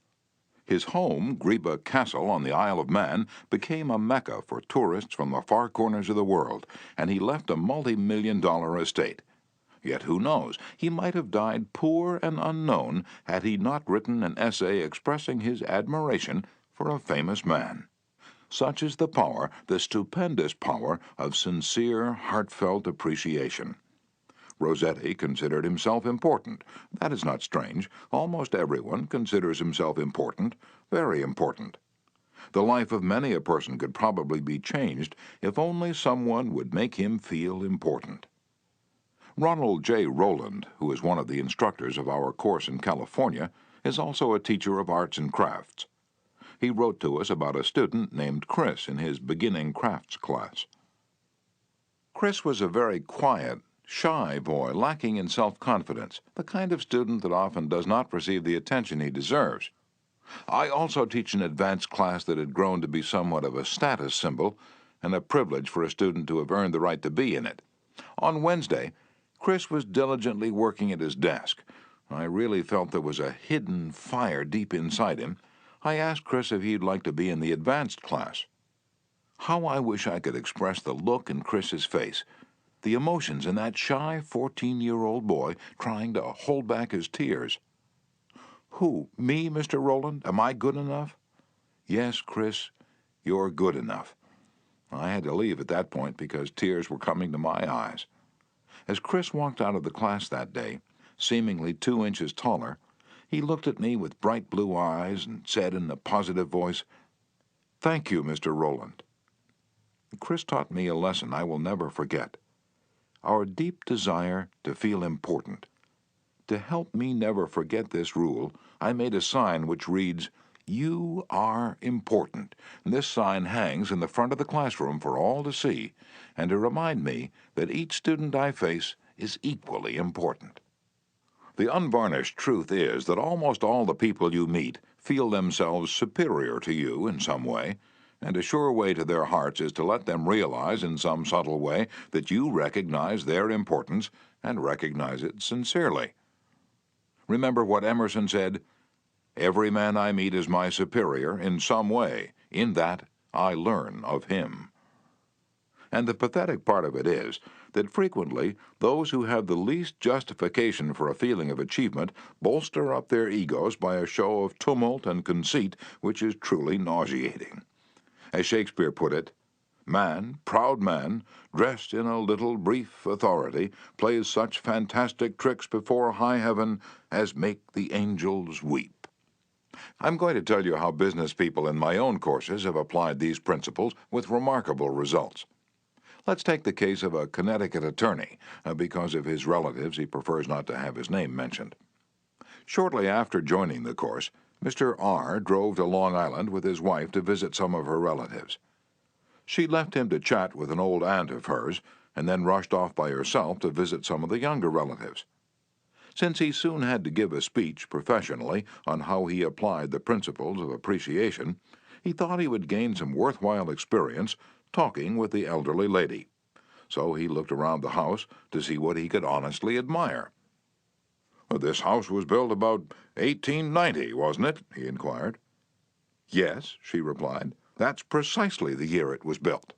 His home, Greba Castle on the Isle of Man, became a mecca for tourists from the far corners of the world, and he left a multi-million-dollar estate. Yet who knows, he might have died poor and unknown had he not written an essay expressing his admiration for a famous man. Such is the power, the stupendous power, of sincere, heartfelt appreciation. Rossetti considered himself important. That is not strange. Almost everyone considers himself important, very important. The life of many a person could probably be changed if only someone would make him feel important. Ronald J. Rowland, who is one of the instructors of our course in California, is also a teacher of arts and crafts. He wrote to us about a student named Chris in his beginning crafts class. Chris was a very quiet, shy boy, lacking in self-confidence, the kind of student that often does not receive the attention he deserves. I also teach an advanced class that had grown to be somewhat of a status symbol and a privilege for a student to have earned the right to be in it. On Wednesday, Chris was diligently working at his desk. I really felt there was a hidden fire deep inside him. I asked Chris if he'd like to be in the advanced class. How I wish I could express the look in Chris's face, the emotions in that shy 14-year-old boy trying to hold back his tears. "Who, me, Mr. Rowland? Am I good enough?" "Yes, Chris, you're good enough." I had to leave at that point because tears were coming to my eyes. As Chris walked out of the class that day, seemingly 2 inches taller, he looked at me with bright blue eyes and said in a positive voice, "Thank you, Mr. Rowland." Chris taught me a lesson I will never forget. Our deep desire to feel important. To help me never forget this rule, I made a sign which reads, "You are important." And this sign hangs in the front of the classroom for all to see, and to remind me that each student I face is equally important. The unvarnished truth is that almost all the people you meet feel themselves superior to you in some way, and a sure way to their hearts is to let them realize in some subtle way that you recognize their importance and recognize it sincerely. Remember what Emerson said, "Every man I meet is my superior in some way. In that I learn of him." And the pathetic part of it is that frequently those who have the least justification for a feeling of achievement bolster up their egos by a show of tumult and conceit which is truly nauseating. As Shakespeare put it, "Man, proud man, dressed in a little brief authority, plays such fantastic tricks before high heaven as make the angels weep." I'm going to tell you how business people in my own courses have applied these principles with remarkable results. Let's take the case of a Connecticut attorney. Because of his relatives, he prefers not to have his name mentioned. Shortly after joining the course, Mr. R. drove to Long Island with his wife to visit some of her relatives. She left him to chat with an old aunt of hers, and then rushed off by herself to visit some of the younger relatives. Since he soon had to give a speech professionally on how he applied the principles of appreciation, he thought he would gain some worthwhile experience talking with the elderly lady. So he looked around the house to see what he could honestly admire. "This house was built about 1890, wasn't it?" he inquired. "Yes," she replied. "That's precisely the year it was built."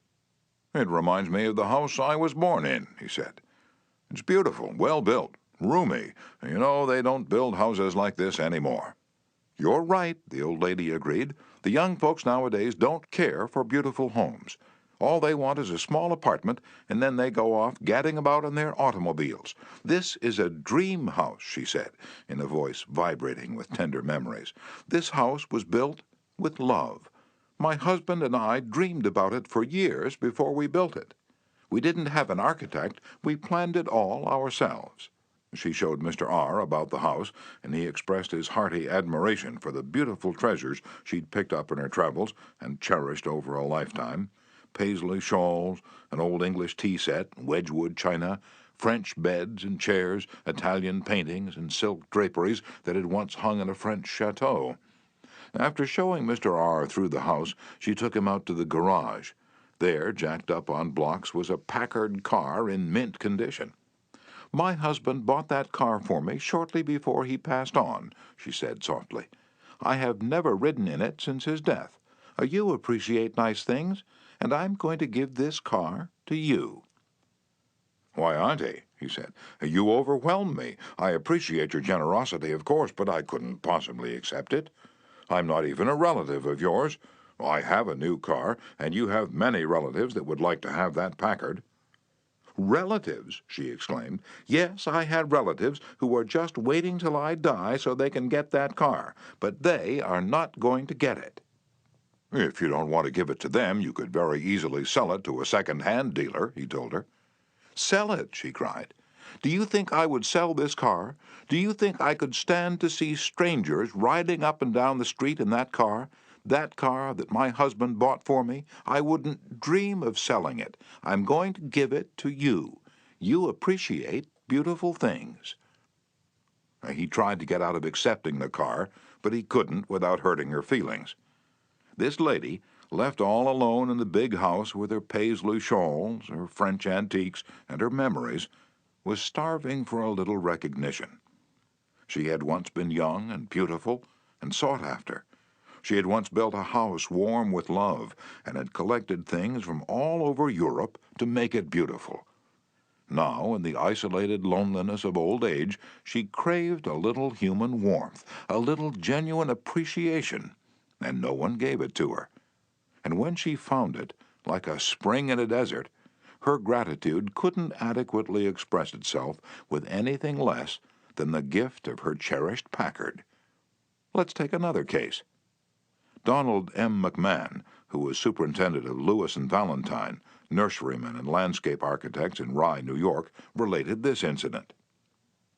"It reminds me of the house I was born in," he said. "It's beautiful, well built, roomy. You know, they don't build houses like this anymore." "You're right," the old lady agreed. "The young folks nowadays don't care for beautiful homes. All they want is a small apartment, and then they go off gadding about in their automobiles. This is a dream house," she said, in a voice vibrating with tender memories. "This house was built with love. My husband and I dreamed about it for years before we built it. We didn't have an architect. We planned it all ourselves." She showed Mr. R. about the house, and he expressed his hearty admiration for the beautiful treasures she'd picked up in her travels and cherished over a lifetime. Paisley shawls, an old English tea set, Wedgwood china, French beds and chairs, Italian paintings, and silk draperies that had once hung in a French chateau. After showing Mr. R. through the house, she took him out to the garage. There, jacked up on blocks, was a Packard car in mint condition. "My husband bought that car for me shortly before he passed on," she said softly. "I have never ridden in it since his death. You appreciate nice things, and I'm going to give this car to you." "Why, Auntie," he said, "you overwhelm me. I appreciate your generosity, of course, but I couldn't possibly accept it. I'm not even a relative of yours. I have a new car, and you have many relatives that would like to have that Packard." "Relatives!" she exclaimed. "Yes, I had relatives who are just waiting till I die so they can get that car, but they are not going to get it." "If you don't want to give it to them, you could very easily sell it to a second-hand dealer," he told her. "Sell it!" she cried. "Do you think I would sell this car? Do you think I could stand to see strangers riding up and down the street in that car that my husband bought for me? I wouldn't dream of selling it. I'm going to give it to you. You appreciate beautiful things." He tried to get out of accepting the car, but he couldn't without hurting her feelings. This lady, left all alone in the big house with her Paisley shawls, her French antiques, and her memories, was starving for a little recognition. She had once been young and beautiful and sought after. She had once built a house warm with love and had collected things from all over Europe to make it beautiful. Now, in the isolated loneliness of old age, she craved a little human warmth, a little genuine appreciation, and no one gave it to her. And when she found it, like a spring in a desert, her gratitude couldn't adequately express itself with anything less than the gift of her cherished Packard. Let's take another case. Donald M. McMahon, who was superintendent of Lewis and Valentine, nurserymen and landscape architects in Rye, New York, related this incident.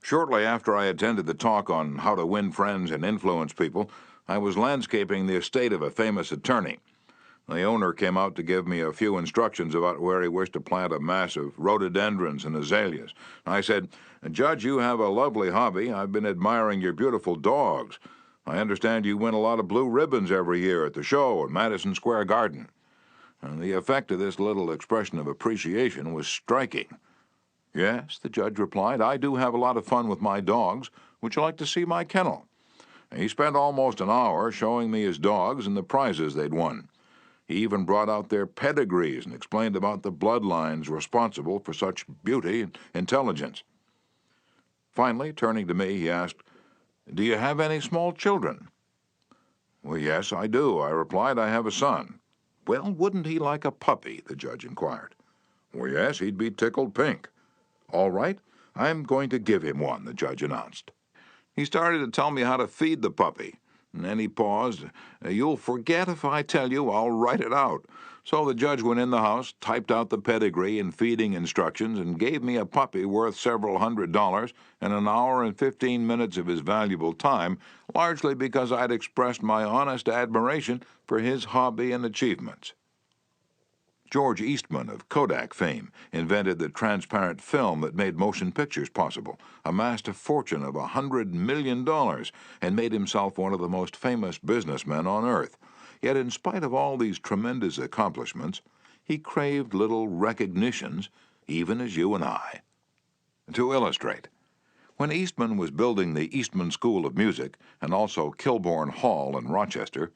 Shortly after I attended the talk on how to win friends and influence people, I was landscaping the estate of a famous attorney. The owner came out to give me a few instructions about where he wished to plant a mass of rhododendrons and azaleas. I said, "Judge, you have a lovely hobby. I've been admiring your beautiful dogs. I understand you win a lot of blue ribbons every year at the show at Madison Square Garden." And the effect of this little expression of appreciation was striking. "Yes," the judge replied, "I do have a lot of fun with my dogs. Would you like to see my kennel?" He spent almost an hour showing me his dogs and the prizes they'd won. He even brought out their pedigrees and explained about the bloodlines responsible for such beauty and intelligence. Finally, turning to me, he asked, "Do you have any small children?" "Well, yes, I do," I replied. "I have a son." "Well, wouldn't he like a puppy?" the judge inquired. "Well, yes, he'd be tickled pink." "All right, I'm going to give him one," the judge announced. He started to tell me how to feed the puppy, and then he paused. "You'll forget if I tell you, I'll write it out." So the judge went in the house, typed out the pedigree and feeding instructions, and gave me a puppy worth several $100 and an hour and 15 minutes of his valuable time, largely because I'd expressed my honest admiration for his hobby and achievements. George Eastman of Kodak fame invented the transparent film that made motion pictures possible, amassed a fortune of $100 million, and made himself one of the most famous businessmen on earth. Yet in spite of all these tremendous accomplishments, he craved little recognitions, even as you and I. To illustrate, when Eastman was building the Eastman School of Music and also Kilbourne Hall in Rochester,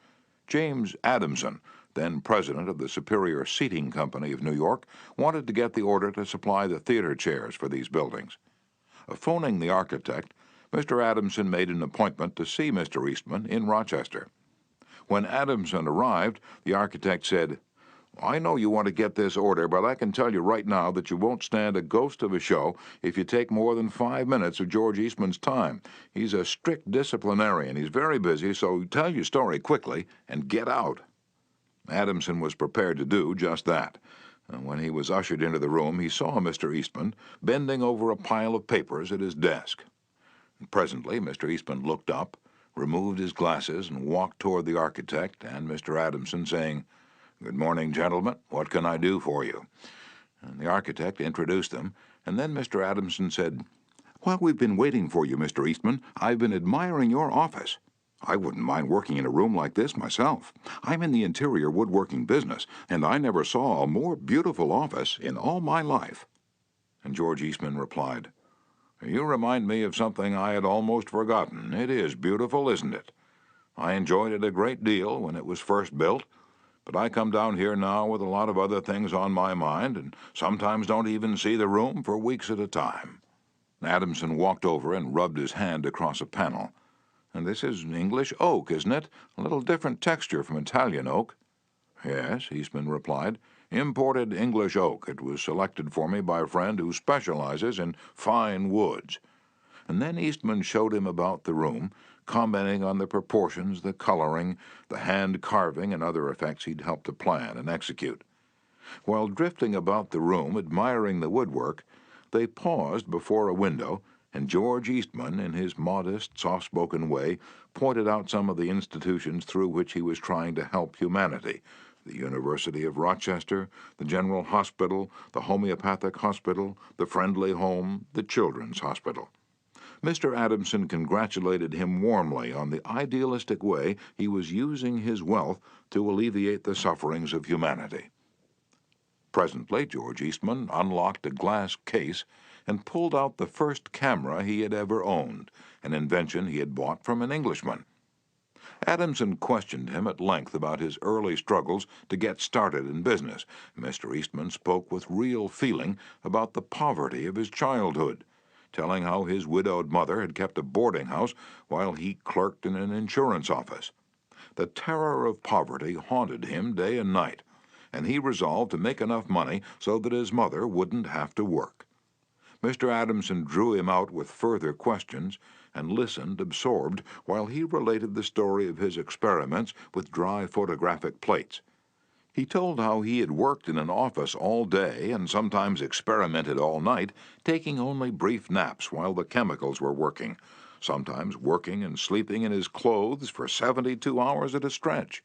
James Adamson, then president of the Superior Seating Company of New York, wanted to get the order to supply the theater chairs for these buildings. Phoning the architect, Mr. Adamson made an appointment to see Mr. Eastman in Rochester. When Adamson arrived, the architect said, "I know you want to get this order, but I can tell you right now that you won't stand a ghost of a show if you take more than 5 minutes of George Eastman's time. He's a strict disciplinarian. He's very busy, so tell your story quickly and get out." Adamson was prepared to do just that. When he was ushered into the room, he saw Mr. Eastman bending over a pile of papers at his desk. Presently, Mr. Eastman looked up, removed his glasses, and walked toward the architect and Mr. Adamson, saying, "Good morning, gentlemen. What can I do for you?" And the architect introduced them, and then Mr. Adamson said, "While we've been waiting for you, Mr. Eastman, I've been admiring your office. I wouldn't mind working in a room like this myself. I'm in the interior woodworking business, and I never saw a more beautiful office in all my life." And George Eastman replied, "You remind me of something I had almost forgotten. It is beautiful, isn't it? I enjoyed it a great deal when it was first built, but I come down here now with a lot of other things on my mind and sometimes don't even see the room for weeks at a time." Adamson walked over and rubbed his hand across a panel. "And this is English oak, isn't it? A little different texture from Italian oak." "Yes," Eastman replied. "Imported English oak. It was selected for me by a friend who specializes in fine woods." And then Eastman showed him about the room, commenting on the proportions, the coloring, the hand carving, and other effects he'd helped to plan and execute. While drifting about the room, admiring the woodwork, they paused before a window, and George Eastman, in his modest, soft-spoken way, pointed out some of the institutions through which he was trying to help humanity: the University of Rochester, the General Hospital, the Homeopathic Hospital, the Friendly Home, the Children's Hospital. Mr. Adamson congratulated him warmly on the idealistic way he was using his wealth to alleviate the sufferings of humanity. Presently, George Eastman unlocked a glass case and pulled out the first camera he had ever owned, an invention he had bought from an Englishman. Adamson questioned him at length about his early struggles to get started in business. Mr. Eastman spoke with real feeling about the poverty of his childhood, telling how his widowed mother had kept a boarding house while he clerked in an insurance office. The terror of poverty haunted him day and night, and he resolved to make enough money so that his mother wouldn't have to work. Mr. Adamson drew him out with further questions and listened absorbed while he related the story of his experiments with dry photographic plates. He told how he had worked in an office all day and sometimes experimented all night, taking only brief naps while the chemicals were working, sometimes working and sleeping in his clothes for 72 hours at a stretch.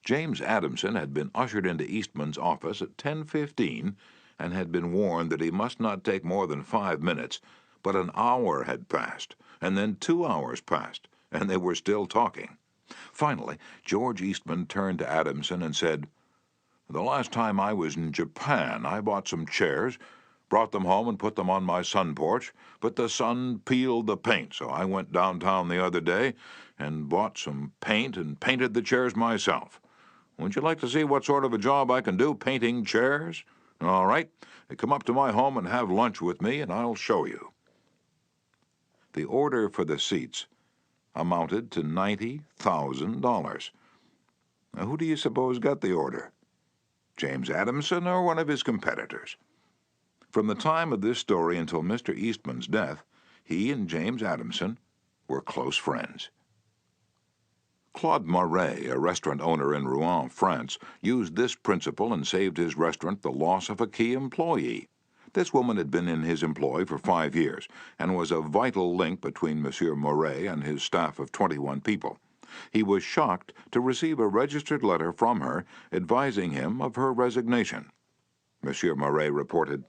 James Adamson had been ushered into Eastman's office at 10:15 and had been warned that he must not take more than 5 minutes, but an hour had passed, and then 2 hours passed, and they were still talking. Finally, George Eastman turned to Adamson and said, "The last time I was in Japan, I bought some chairs, brought them home and put them on my sun porch, but the sun peeled the paint, so I went downtown the other day and bought some paint and painted the chairs myself. Would you like to see what sort of a job I can do painting chairs? All right, come up to my home and have lunch with me, and I'll show you." The order for the seats amounted to $90,000. Now, who do you suppose got the order? James Adamson or one of his competitors? From the time of this story until Mr. Eastman's death, he and James Adamson were close friends. Claude Marais, a restaurant owner in Rouen, France, used this principle and saved his restaurant the loss of a key employee. This woman had been in his employ for 5 years and was a vital link between Monsieur Marais and his staff of 21 people. He was shocked to receive a registered letter from her advising him of her resignation. Monsieur Marais reported,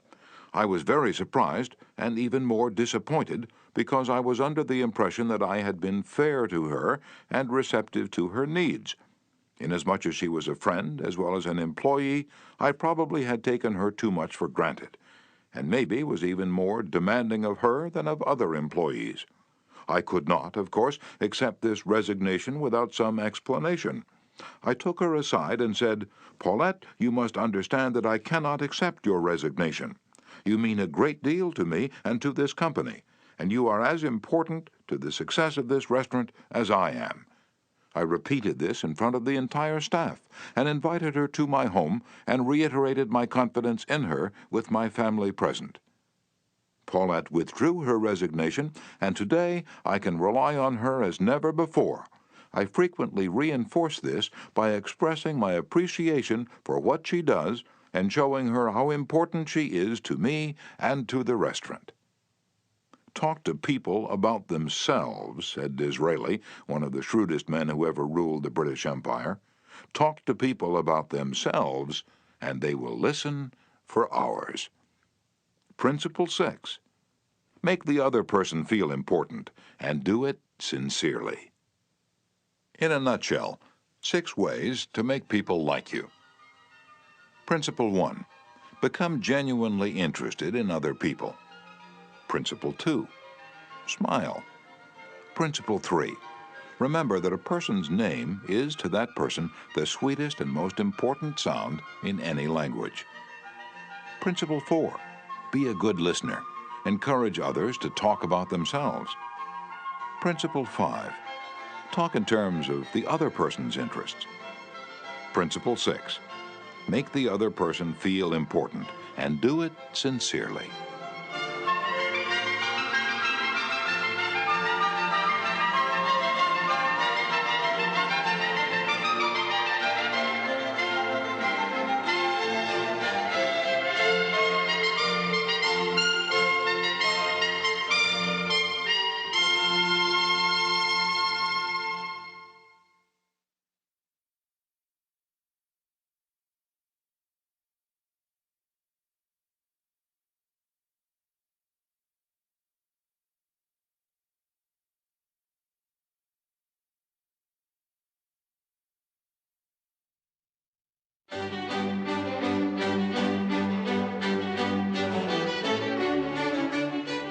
"I was very surprised and even more disappointed because I was under the impression that I had been fair to her and receptive to her needs. Inasmuch as she was a friend as well as an employee, I probably had taken her too much for granted, and maybe was even more demanding of her than of other employees. I could not, of course, accept this resignation without some explanation. I took her aside and said, 'Paulette, you must understand that I cannot accept your resignation. You mean a great deal to me and to this company, and you are as important to the success of this restaurant as I am.' I repeated this in front of the entire staff and invited her to my home and reiterated my confidence in her with my family present. Paulette withdrew her resignation, and today I can rely on her as never before. I frequently reinforce this by expressing my appreciation for what she does and showing her how important she is to me and to the restaurant." "Talk to people about themselves," said Disraeli, one of the shrewdest men who ever ruled the British Empire. "Talk to people about themselves, and they will listen for hours." Principle 6. Make the other person feel important, and do it sincerely. In a nutshell, 6 ways to make people like you. Principle 1. Become genuinely interested in other people. Principle 2. Smile. Principle 3. Remember that a person's name is to that person the sweetest and most important sound in any language. Principle 4. Be a good listener. Encourage others to talk about themselves. Principle 5. Talk in terms of the other person's interests. Principle 6. Make the other person feel important, and do it sincerely.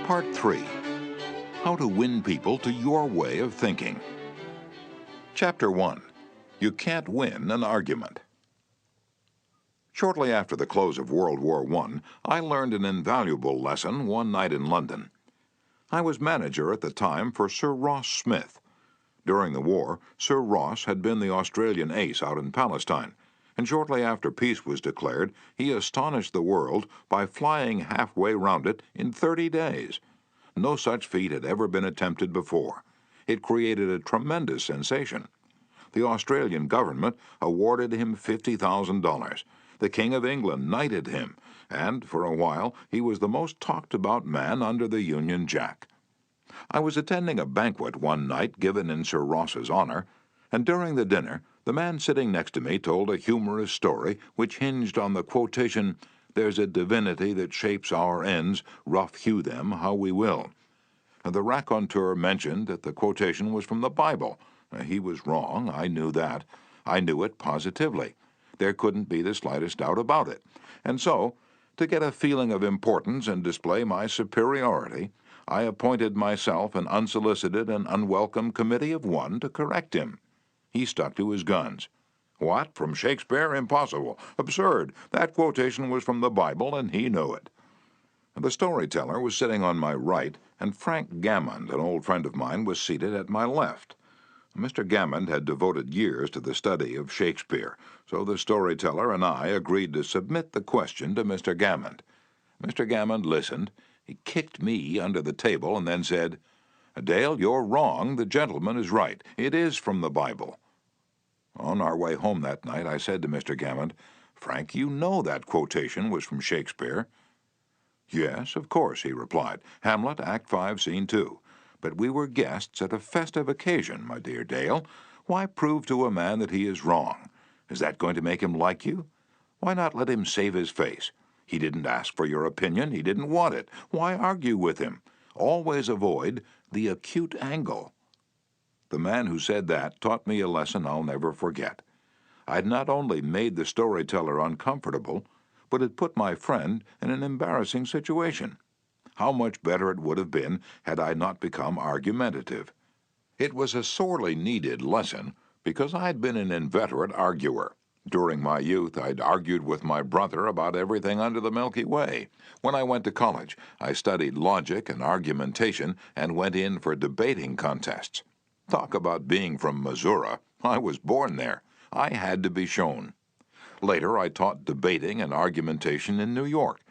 Part 3. How to win people to your way of thinking. Chapter 1. You can't win an argument. Shortly after the close of World War I learned an invaluable lesson one night in London. I was manager at the time for Sir Ross Smith. During the war, Sir Ross had been the Australian ace out in Palestine, and shortly after peace was declared, he astonished the world by flying halfway round it in 30 days. No such feat had ever been attempted before. It created a tremendous sensation. The Australian government awarded him $50,000. The King of England knighted him, and for a while he was the most talked-about man under the Union Jack. I was attending a banquet one night given in Sir Ross's honor, and during the dinner the man sitting next to me told a humorous story which hinged on the quotation, "There's a divinity that shapes our ends, rough hew them how we will." The raconteur mentioned that the quotation was from the Bible. He was wrong, I knew that. I knew it positively. There couldn't be the slightest doubt about it. And so, to get a feeling of importance and display my superiority, I appointed myself an unsolicited and unwelcome committee of one to correct him. He stuck to his guns. What, from Shakespeare? Impossible. Absurd. That quotation was from the Bible, and he knew it. The storyteller was sitting on my right, and Frank Gammond, an old friend of mine, was seated at my left. Mr. Gammond had devoted years to the study of Shakespeare, so the storyteller and I agreed to submit the question to Mr. Gammond. Mr. Gammond listened. He kicked me under the table and then said, "Dale, you're wrong. The gentleman is right. It is from the Bible." On our way home that night, I said to Mr. Gammond, "Frank, you know that quotation was from Shakespeare." "Yes, of course," he replied. "Hamlet, Act 5, Scene 2. But we were guests at a festive occasion, my dear Dale. Why prove to a man that he is wrong? Is that going to make him like you? Why not let him save his face? He didn't ask for your opinion. He didn't want it. Why argue with him? Always avoid the acute angle." The man who said that taught me a lesson I'll never forget. I'd not only made the storyteller uncomfortable, but had put my friend in an embarrassing situation. How much better it would have been had I not become argumentative. It was a sorely needed lesson, because I'd been an inveterate arguer. During my youth, I'd argued with my brother about everything under the Milky Way. When I went to college, I studied logic and argumentation and went in for debating contests. Talk about being from Missouri. I was born there. I had to be shown. Later, I taught debating and argumentation in New York,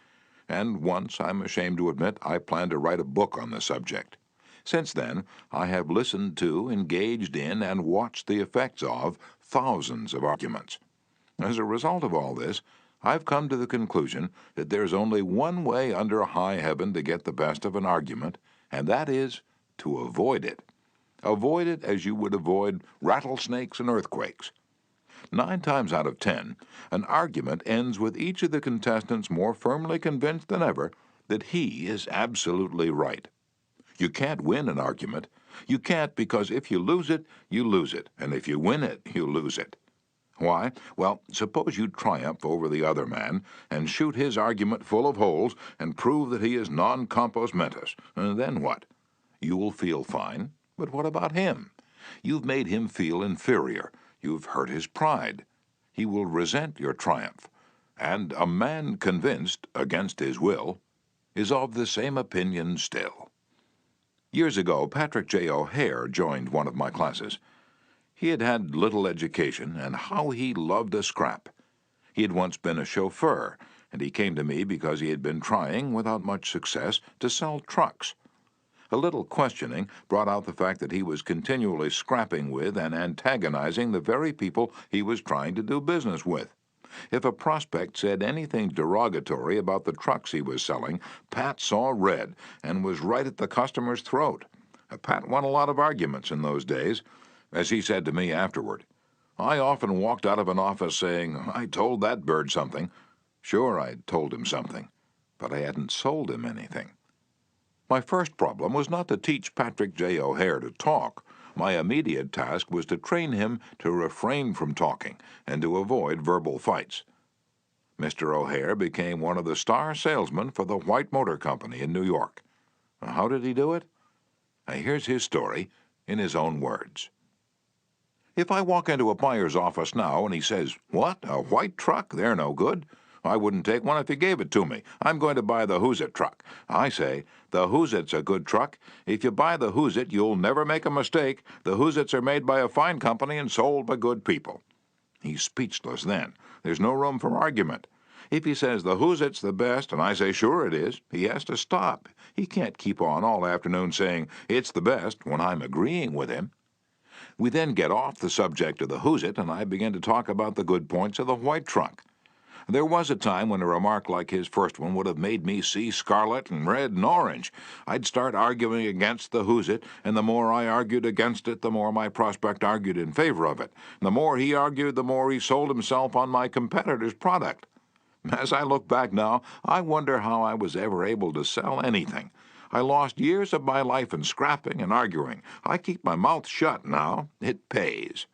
and once, I'm ashamed to admit, I planned to write a book on the subject. Since then, I have listened to, engaged in, and watched the effects of thousands of arguments. As a result of all this, I've come to the conclusion that there's only one way under high heaven to get the best of an argument, and that is to avoid it. Avoid it as you would avoid rattlesnakes and earthquakes. 9 times out of 10, an argument ends with each of the contestants more firmly convinced than ever that he is absolutely right. You can't win an argument. You can't, because if you lose it, you lose it, and if you win it, you lose it. Why? Well, suppose you triumph over the other man and shoot his argument full of holes and prove that he is non compos mentis. And then what? You'll feel fine, but what about him? You've made him feel inferior. You've hurt his pride. He will resent your triumph. And a man convinced, against his will, is of the same opinion still. Years ago, Patrick J. O'Hare joined one of my classes. He had had little education, and how he loved a scrap. He had once been a chauffeur, and he came to me because he had been trying, without much success, to sell trucks. A little questioning brought out the fact that he was continually scrapping with and antagonizing the very people he was trying to do business with. If a prospect said anything derogatory about the trucks he was selling, Pat saw red and was right at the customer's throat. Pat won a lot of arguments in those days. As he said to me afterward, "I often walked out of an office saying, 'I told that bird something.' Sure, I'd told him something, but I hadn't sold him anything." My first problem was not to teach Patrick J. O'Hare to talk. My immediate task was to train him to refrain from talking and to avoid verbal fights. Mr. O'Hare became one of the star salesmen for the White Motor Company in New York. How did he do it? Here's his story in his own words. If I walk into a buyer's office now and he says, "What, a white truck? They're no good. I wouldn't take one if you gave it to me. I'm going to buy the Who's It truck." I say, "The Who's It's a good truck. If you buy the Who's It, you'll never make a mistake. The Who's It's are made by a fine company and sold by good people." He's speechless then. There's no room for argument. If he says the who's it's the best, and I say sure it is, he has to stop. He can't keep on all afternoon saying it's the best when I'm agreeing with him. We then get off the subject of the who's it, and I begin to talk about the good points of the white trunk. There was a time when a remark like his first one would have made me see scarlet and red and orange. I'd start arguing against the who's it, and the more I argued against it, the more my prospect argued in favor of it. And the more he argued, the more he sold himself on my competitor's product. As I look back now, I wonder how I was ever able to sell anything. I lost years of my life in scrapping and arguing. I keep my mouth shut now. It pays.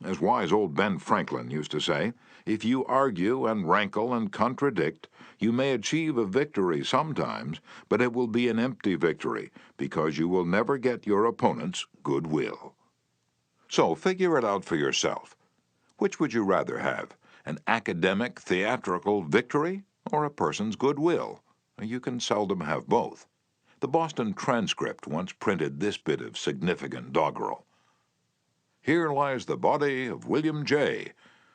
As wise old Ben Franklin used to say, if you argue and rankle and contradict, you may achieve a victory sometimes, but it will be an empty victory, because you will never get your opponent's goodwill. So figure it out for yourself. Which would you rather have, an academic, theatrical victory, or a person's goodwill? You can seldom have both. The Boston Transcript once printed this bit of significant doggerel. Here lies the body of William J.,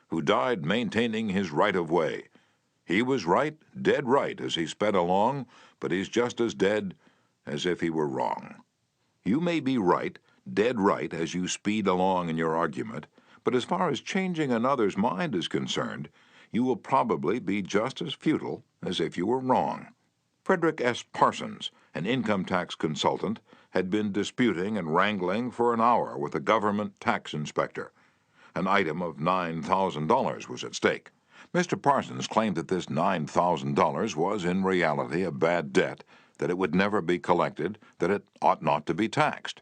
who died maintaining his right-of-way. He was right, dead right, as he sped along, but he's just as dead as if he were wrong. You may be right, dead right, as you speed along in your argument, but as far as changing another's mind is concerned, you will probably be just as futile as if you were wrong. Frederick S. Parsons, an income tax consultant, had been disputing and wrangling for an hour with a government tax inspector. An item of $9,000 was at stake. Mr. Parsons claimed that this $9,000 was in reality a bad debt, that it would never be collected, that it ought not to be taxed.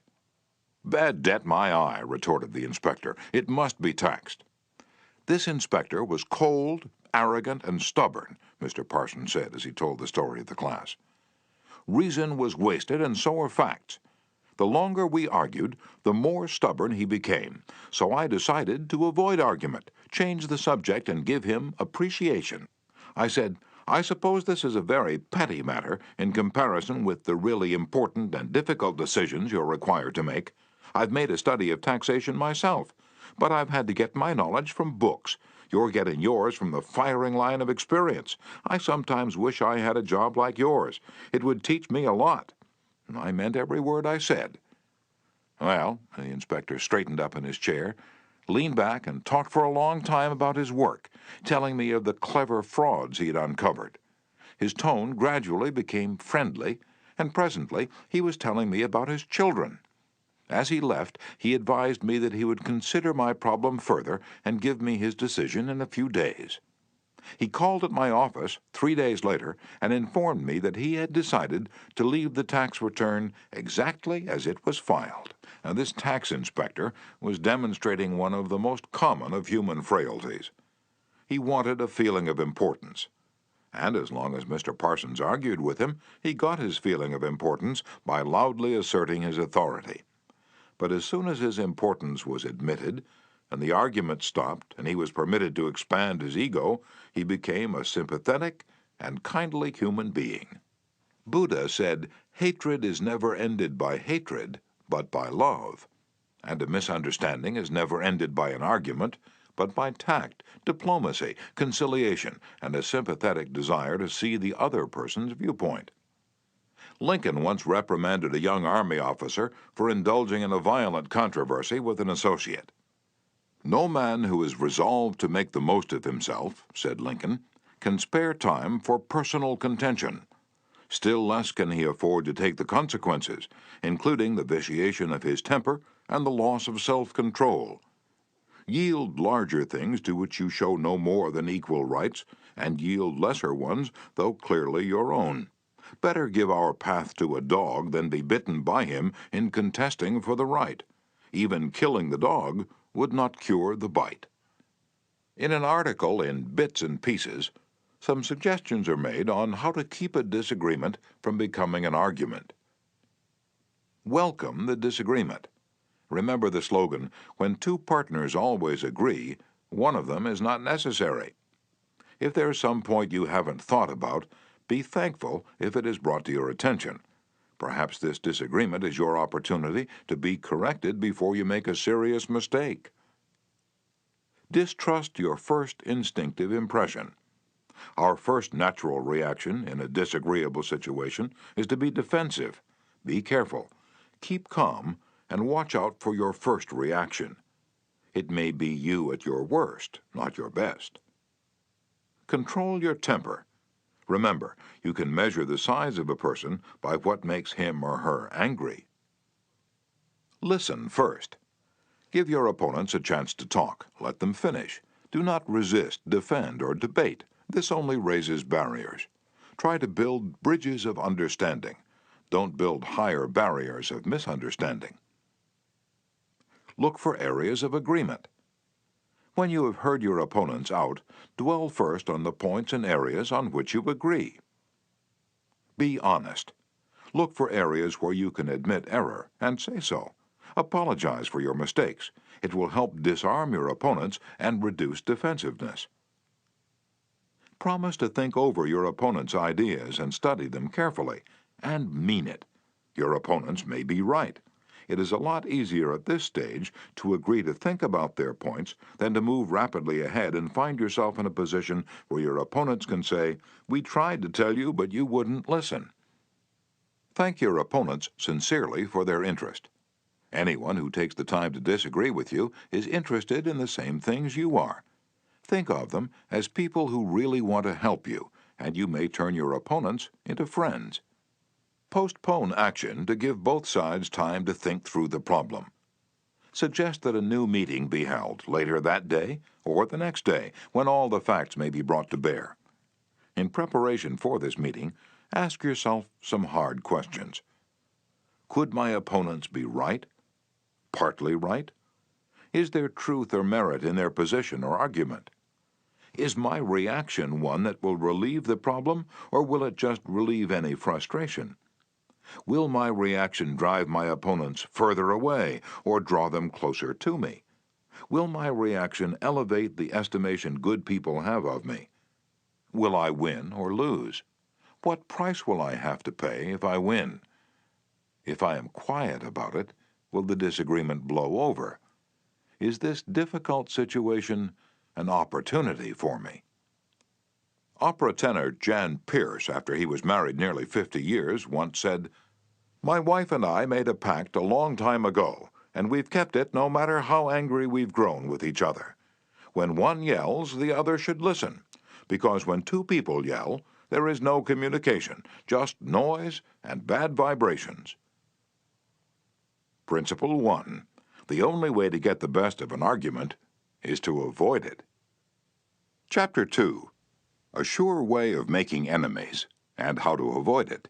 "Bad debt, my eye," retorted the inspector. "It must be taxed." This inspector was cold, arrogant, and stubborn, Mr. Parsons said as he told the story to the class. Reason was wasted, and so were facts. The longer we argued, the more stubborn he became, so I decided to avoid argument, change the subject, and give him appreciation. I said, "I suppose this is a very petty matter in comparison with the really important and difficult decisions you're required to make. I've made a study of taxation myself, but I've had to get my knowledge from books. You're getting yours from the firing line of experience. I sometimes wish I had a job like yours. It would teach me a lot." I meant every word I said. Well, the inspector straightened up in his chair, leaned back, and talked for a long time about his work, telling me of the clever frauds he had uncovered. His tone gradually became friendly, and presently he was telling me about his children. As he left, he advised me that he would consider my problem further and give me his decision in a few days. He called at my office 3 days later and informed me that he had decided to leave the tax return exactly as it was filed. Now, this tax inspector was demonstrating one of the most common of human frailties. He wanted a feeling of importance. And as long as Mr. Parsons argued with him, he got his feeling of importance by loudly asserting his authority. But as soon as his importance was admitted, and the argument stopped, and he was permitted to expand his ego, he became a sympathetic and kindly human being. Buddha said, "Hatred is never ended by hatred, but by love. And a misunderstanding is never ended by an argument, but by tact, diplomacy, conciliation, and a sympathetic desire to see the other person's viewpoint." Lincoln once reprimanded a young Army officer for indulging in a violent controversy with an associate. "No man who is resolved to make the most of himself," said Lincoln, "can spare time for personal contention. Still less can he afford to take the consequences, including the vitiation of his temper and the loss of self-control. Yield larger things to which you show no more than equal rights, and yield lesser ones, though clearly your own. Better give our path to a dog than be bitten by him in contesting for the right. Even killing the dog would not cure the bite." In an article in Bits and Pieces, some suggestions are made on how to keep a disagreement from becoming an argument. Welcome the disagreement. Remember the slogan, "When two partners always agree, one of them is not necessary." If there's some point you haven't thought about, be thankful if it is brought to your attention. Perhaps this disagreement is your opportunity to be corrected before you make a serious mistake. Distrust your first instinctive impression. Our first natural reaction in a disagreeable situation is to be defensive. Be careful. Keep calm and watch out for your first reaction. It may be you at your worst, not your best. Control your temper. Remember, you can measure the size of a person by what makes him or her angry. Listen first. Give your opponents a chance to talk. Let them finish. Do not resist, defend, or debate. This only raises barriers. Try to build bridges of understanding. Don't build higher barriers of misunderstanding. Look for areas of agreement. When you have heard your opponents out, dwell first on the points and areas on which you agree. Be honest. Look for areas where you can admit error and say so. Apologize for your mistakes. It will help disarm your opponents and reduce defensiveness. Promise to think over your opponent's ideas and study them carefully, and mean it. Your opponents may be right. It is a lot easier at this stage to agree to think about their points than to move rapidly ahead and find yourself in a position where your opponents can say, "We tried to tell you, but you wouldn't listen." Thank your opponents sincerely for their interest. Anyone who takes the time to disagree with you is interested in the same things you are. Think of them as people who really want to help you, and you may turn your opponents into friends. Postpone action to give both sides time to think through the problem. Suggest that a new meeting be held later that day or the next day when all the facts may be brought to bear. In preparation for this meeting, ask yourself some hard questions. Could my opponents be right? Partly right? Is there truth or merit in their position or argument? Is my reaction one that will relieve the problem, or will it just relieve any frustration? Will my reaction drive my opponents further away or draw them closer to me? Will my reaction elevate the estimation good people have of me? Will I win or lose? What price will I have to pay if I win? If I am quiet about it, will the disagreement blow over? Is this difficult situation an opportunity for me? Opera tenor Jan Pierce, after he was married nearly 50 years, once said, "My wife and I made a pact a long time ago, and we've kept it no matter how angry we've grown with each other. When one yells, the other should listen, because when two people yell, there is no communication, just noise and bad vibrations." Principle 1. The only way to get the best of an argument is to avoid it. Chapter 2. A sure way of making enemies and how to avoid it.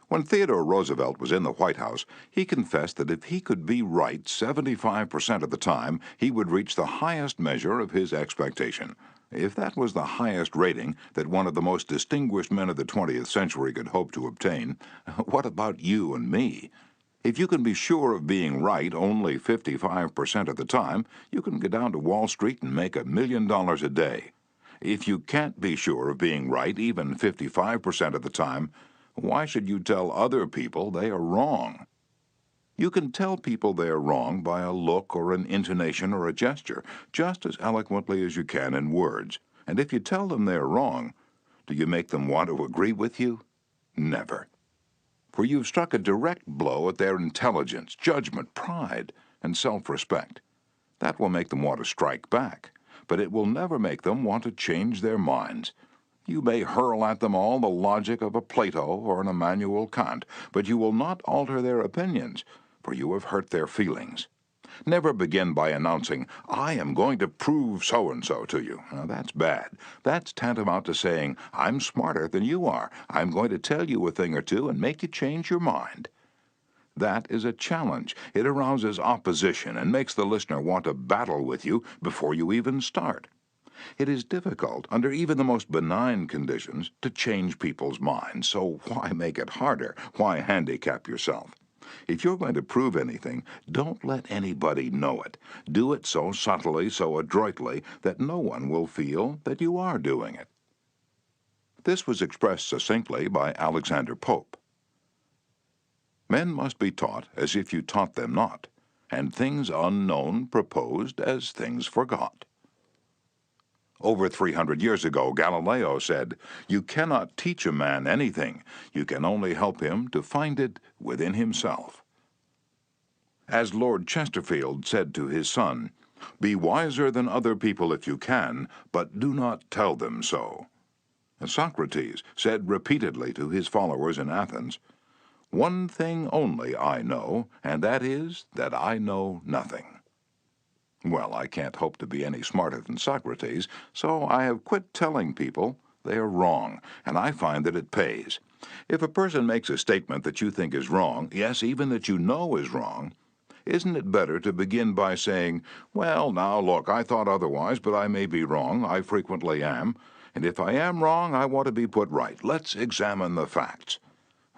When Theodore Roosevelt was in the White House, he confessed that if he could be right 75% of the time, he would reach the highest measure of his expectation. If that was the highest rating that one of the most distinguished men of the 20th century could hope to obtain, what about you and me? If you can be sure of being right only 55% of the time, you can go down to Wall Street and make $1 million a day. If you can't be sure of being right even 55% of the time, why should you tell other people they are wrong? You can tell people they are wrong by a look or an intonation or a gesture, just as eloquently as you can in words. And if you tell them they are wrong, do you make them want to agree with you? Never. For you've struck a direct blow at their intelligence, judgment, pride, and self-respect. That will make them want to strike back, but it will never make them want to change their minds. You may hurl at them all the logic of a Plato or an Immanuel Kant, but you will not alter their opinions, for you have hurt their feelings. Never begin by announcing, "I am going to prove so-and-so to you." Now, that's bad. That's tantamount to saying, "I'm smarter than you are. I'm going to tell you a thing or two and make you change your mind." That is a challenge. It arouses opposition and makes the listener want to battle with you before you even start. It is difficult, under even the most benign conditions, to change people's minds, so why make it harder? Why handicap yourself? If you're going to prove anything, don't let anybody know it. Do it so subtly, so adroitly, that no one will feel that you are doing it. This was expressed succinctly by Alexander Pope. Men must be taught as if you taught them not, and things unknown proposed as things forgot. Over 300 years ago, Galileo said, "You cannot teach a man anything. You can only help him to find it within himself." As Lord Chesterfield said to his son, "Be wiser than other people if you can, but do not tell them so." And Socrates said repeatedly to his followers in Athens, "One thing only I know, and that is that I know nothing." Well, I can't hope to be any smarter than Socrates, so I have quit telling people they are wrong, and I find that it pays. If a person makes a statement that you think is wrong, yes, even that you know is wrong, isn't it better to begin by saying, "Well, now, look, I thought otherwise, but I may be wrong. I frequently am. And if I am wrong, I want to be put right. Let's examine the facts."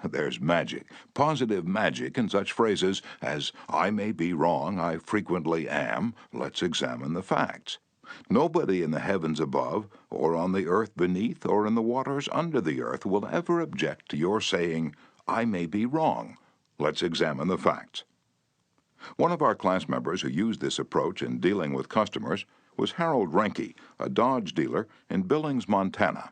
There's magic, positive magic in such phrases as, "I may be wrong, I frequently am, let's examine the facts." Nobody in the heavens above, or on the earth beneath, or in the waters under the earth will ever object to your saying, "I may be wrong, let's examine the facts." One of our class members who used this approach in dealing with customers was Harold Renke, a Dodge dealer in Billings, Montana.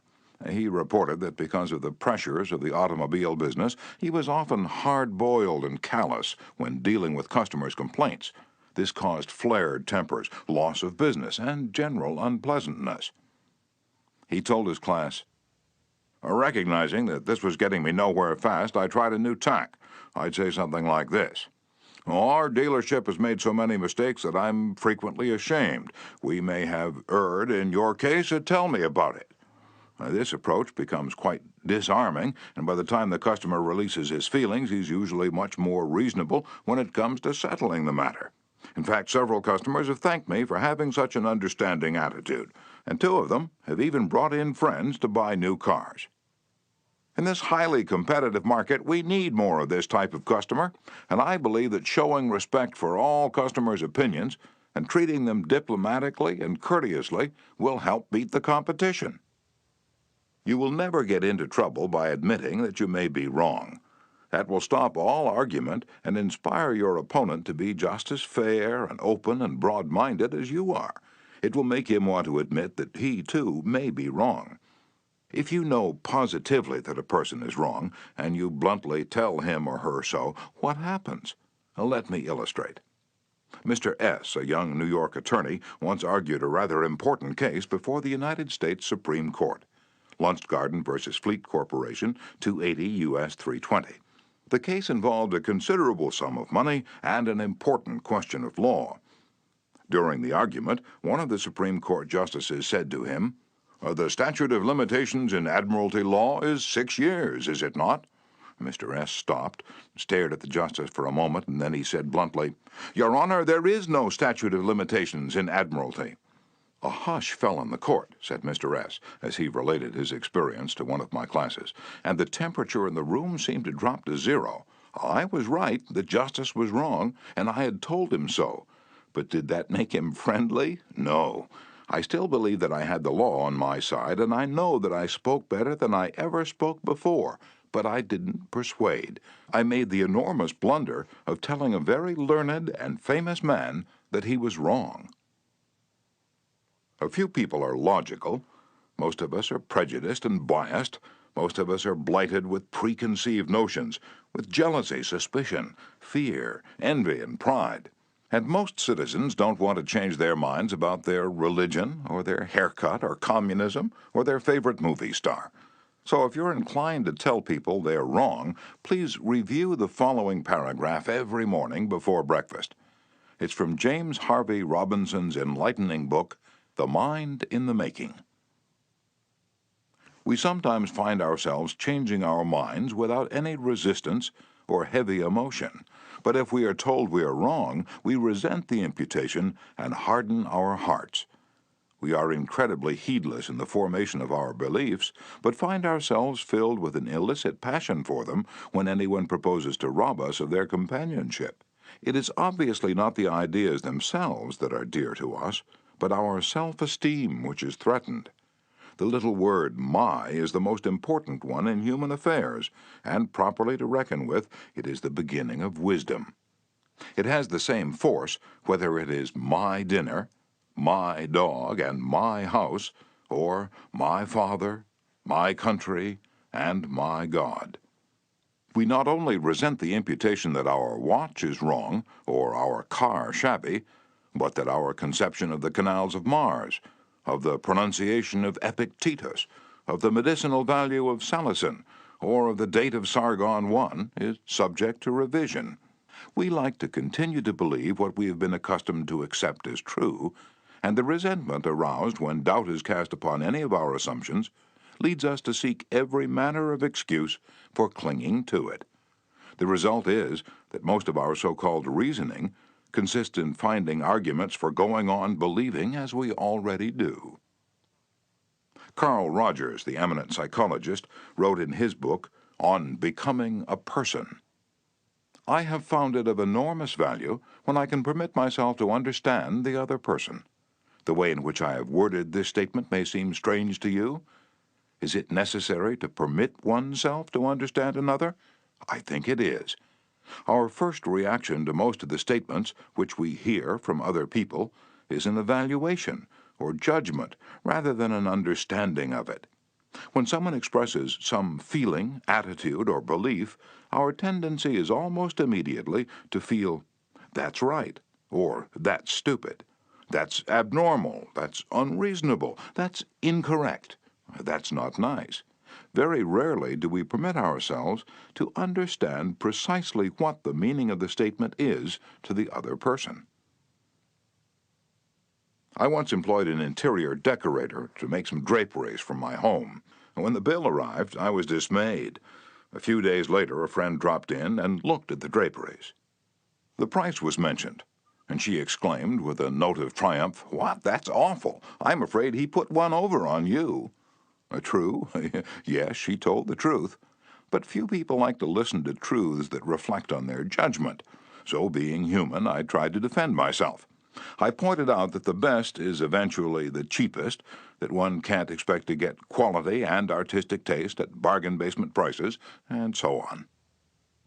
He reported that because of the pressures of the automobile business, he was often hard-boiled and callous when dealing with customers' complaints. This caused flared tempers, loss of business, and general unpleasantness. He told his class, "Recognizing that this was getting me nowhere fast, I tried a new tack. I'd say something like this. Our dealership has made so many mistakes that I'm frequently ashamed. We may have erred in your case, so tell me about it." This approach becomes quite disarming, and by the time the customer releases his feelings, he's usually much more reasonable when it comes to settling the matter. In fact, several customers have thanked me for having such an understanding attitude, and 2 of them have even brought in friends to buy new cars. In this highly competitive market, we need more of this type of customer, and I believe that showing respect for all customers' opinions and treating them diplomatically and courteously will help beat the competition. You will never get into trouble by admitting that you may be wrong. That will stop all argument and inspire your opponent to be just as fair and open and broad-minded as you are. It will make him want to admit that he, too, may be wrong. If you know positively that a person is wrong, and you bluntly tell him or her so, what happens? Let me illustrate. Mr. S., a young New York attorney, once argued a rather important case before the United States Supreme Court. Lunchgarden versus Fleet Corporation, 280 U.S. 320. The case involved a considerable sum of money and an important question of law. During the argument, one of the Supreme Court justices said to him, "The statute of limitations in admiralty law is 6 years, is it not?" Mr. S. stopped, stared at the justice for a moment, and then he said bluntly, "Your Honor, there is no statute of limitations in admiralty." A hush fell on the court, said Mr. S., as he related his experience to one of my classes, and the temperature in the room seemed to drop to 0. I was right, the justice was wrong, and I had told him so. But did that make him friendly? No. I still believe that I had the law on my side, and I know that I spoke better than I ever spoke before, but I didn't persuade. I made the enormous blunder of telling a very learned and famous man that he was wrong. A few people are logical. Most of us are prejudiced and biased. Most of us are blighted with preconceived notions, with jealousy, suspicion, fear, envy, and pride. And most citizens don't want to change their minds about their religion, or their haircut, or communism, or their favorite movie star. So if you're inclined to tell people they're wrong, please review the following paragraph every morning before breakfast. It's from James Harvey Robinson's enlightening book, The Mind in the Making. We sometimes find ourselves changing our minds without any resistance or heavy emotion. But if we are told we are wrong, we resent the imputation and harden our hearts. We are incredibly heedless in the formation of our beliefs, but find ourselves filled with an illicit passion for them when anyone proposes to rob us of their companionship. It is obviously not the ideas themselves that are dear to us, but our self-esteem which is threatened. The little word "my" is the most important one in human affairs, and properly to reckon with, it is the beginning of wisdom. It has the same force whether it is my dinner, my dog, and my house, or my father, my country, and my God. We not only resent the imputation that our watch is wrong or our car shabby, but that our conception of the canals of Mars, of the pronunciation of Epictetus, of the medicinal value of salicin, or of the date of Sargon I is subject to revision. We like to continue to believe what we have been accustomed to accept as true, and the resentment aroused when doubt is cast upon any of our assumptions leads us to seek every manner of excuse for clinging to it. The result is that most of our so-called reasoning consists in finding arguments for going on believing as we already do. Carl Rogers, the eminent psychologist, wrote in his book on becoming a person, "I have found it of enormous value when I can permit myself to understand the other person. The way in which I have worded this statement may seem strange to you. Is it necessary to permit oneself to understand another? I think it is. Our first reaction to most of the statements which we hear from other people is an evaluation or judgment rather than an understanding of it. When someone expresses some feeling, attitude, or belief, our tendency is almost immediately to feel, that's right, or that's stupid, that's abnormal, that's unreasonable, that's incorrect, that's not nice. Very rarely do we permit ourselves to understand precisely what the meaning of the statement is to the other person. I once employed an interior decorator to make some draperies for my home. When the bill arrived, I was dismayed. A few days later, a friend dropped in and looked at the draperies. The price was mentioned, and she exclaimed with a note of triumph, "What? That's awful! I'm afraid he put one over on you." True, yes, she told the truth, but few people like to listen to truths that reflect on their judgment. So, being human, I tried to defend myself. I pointed out that the best is eventually the cheapest, that one can't expect to get quality and artistic taste at bargain basement prices, and so on.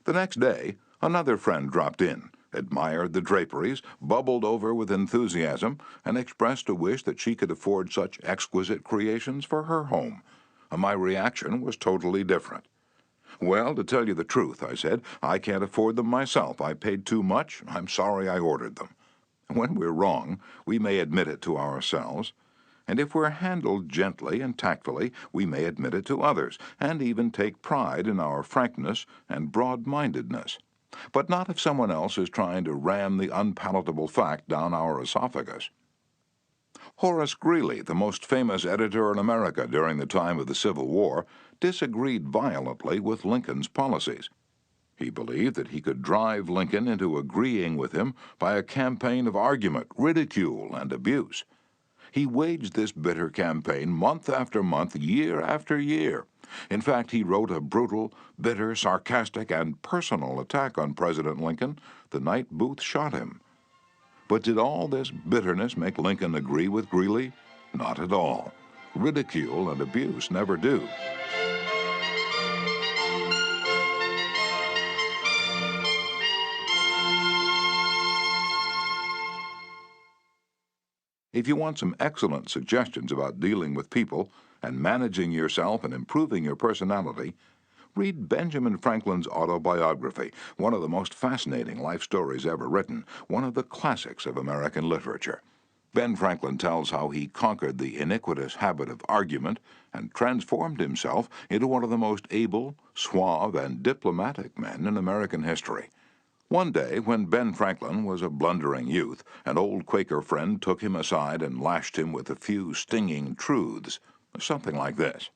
The next day, another friend dropped in, admired the draperies, bubbled over with enthusiasm, and expressed a wish that she could afford such exquisite creations for her home. My reaction was totally different. "Well, to tell you the truth," I said, "I can't afford them myself. I paid too much. I'm sorry I ordered them." When we're wrong, we may admit it to ourselves, and if we're handled gently and tactfully, we may admit it to others, and even take pride in our frankness and broad-mindedness. But not if someone else is trying to ram the unpalatable fact down our esophagus. Horace Greeley, the most famous editor in America during the time of the Civil War, disagreed violently with Lincoln's policies. He believed that he could drive Lincoln into agreeing with him by a campaign of argument, ridicule, and abuse. He waged this bitter campaign month after month, year after year. In fact, he wrote a brutal, bitter, sarcastic, and personal attack on President Lincoln the night Booth shot him. But did all this bitterness make Lincoln agree with Greeley? Not at all. Ridicule and abuse never do. If you want some excellent suggestions about dealing with people and managing yourself and improving your personality, read Benjamin Franklin's autobiography, one of the most fascinating life stories ever written, one of the classics of American literature. Ben Franklin tells how he conquered the iniquitous habit of argument and transformed himself into one of the most able, suave, and diplomatic men in American history. One day, when Ben Franklin was a blundering youth, an old Quaker friend took him aside and lashed him with a few stinging truths, something like this.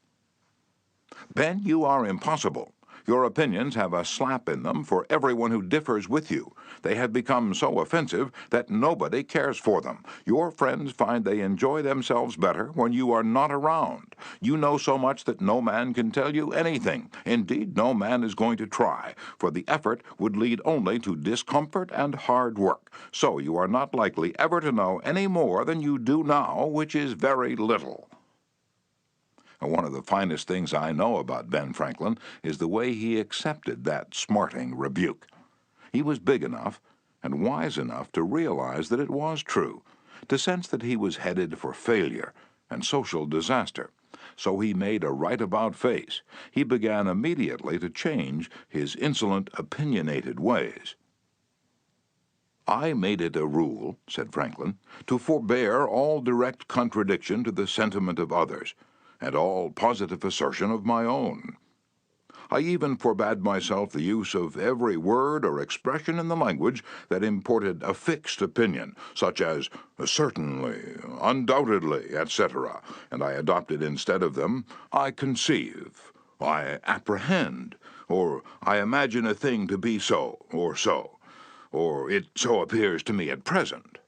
"Ben, you are impossible. Your opinions have a slap in them for everyone who differs with you. They have become so offensive that nobody cares for them. Your friends find they enjoy themselves better when you are not around. You know so much that no man can tell you anything. Indeed, no man is going to try, for the effort would lead only to discomfort and hard work. So you are not likely ever to know any more than you do now, which is very little." One of the finest things I know about Ben Franklin is the way he accepted that smarting rebuke. He was big enough, and wise enough to realize that it was true, to sense that he was headed for failure and social disaster. So he made a right-about face. He began immediately to change his insolent, opinionated ways. "I made it a rule," said Franklin, "to forbear all direct contradiction to the sentiment of others, and all positive assertion of my own. I even forbade myself the use of every word or expression in the language that imported a fixed opinion, such as certainly, undoubtedly, etc., and I adopted instead of them, I conceive, I apprehend, or I imagine a thing to be so, or it so appears to me at present.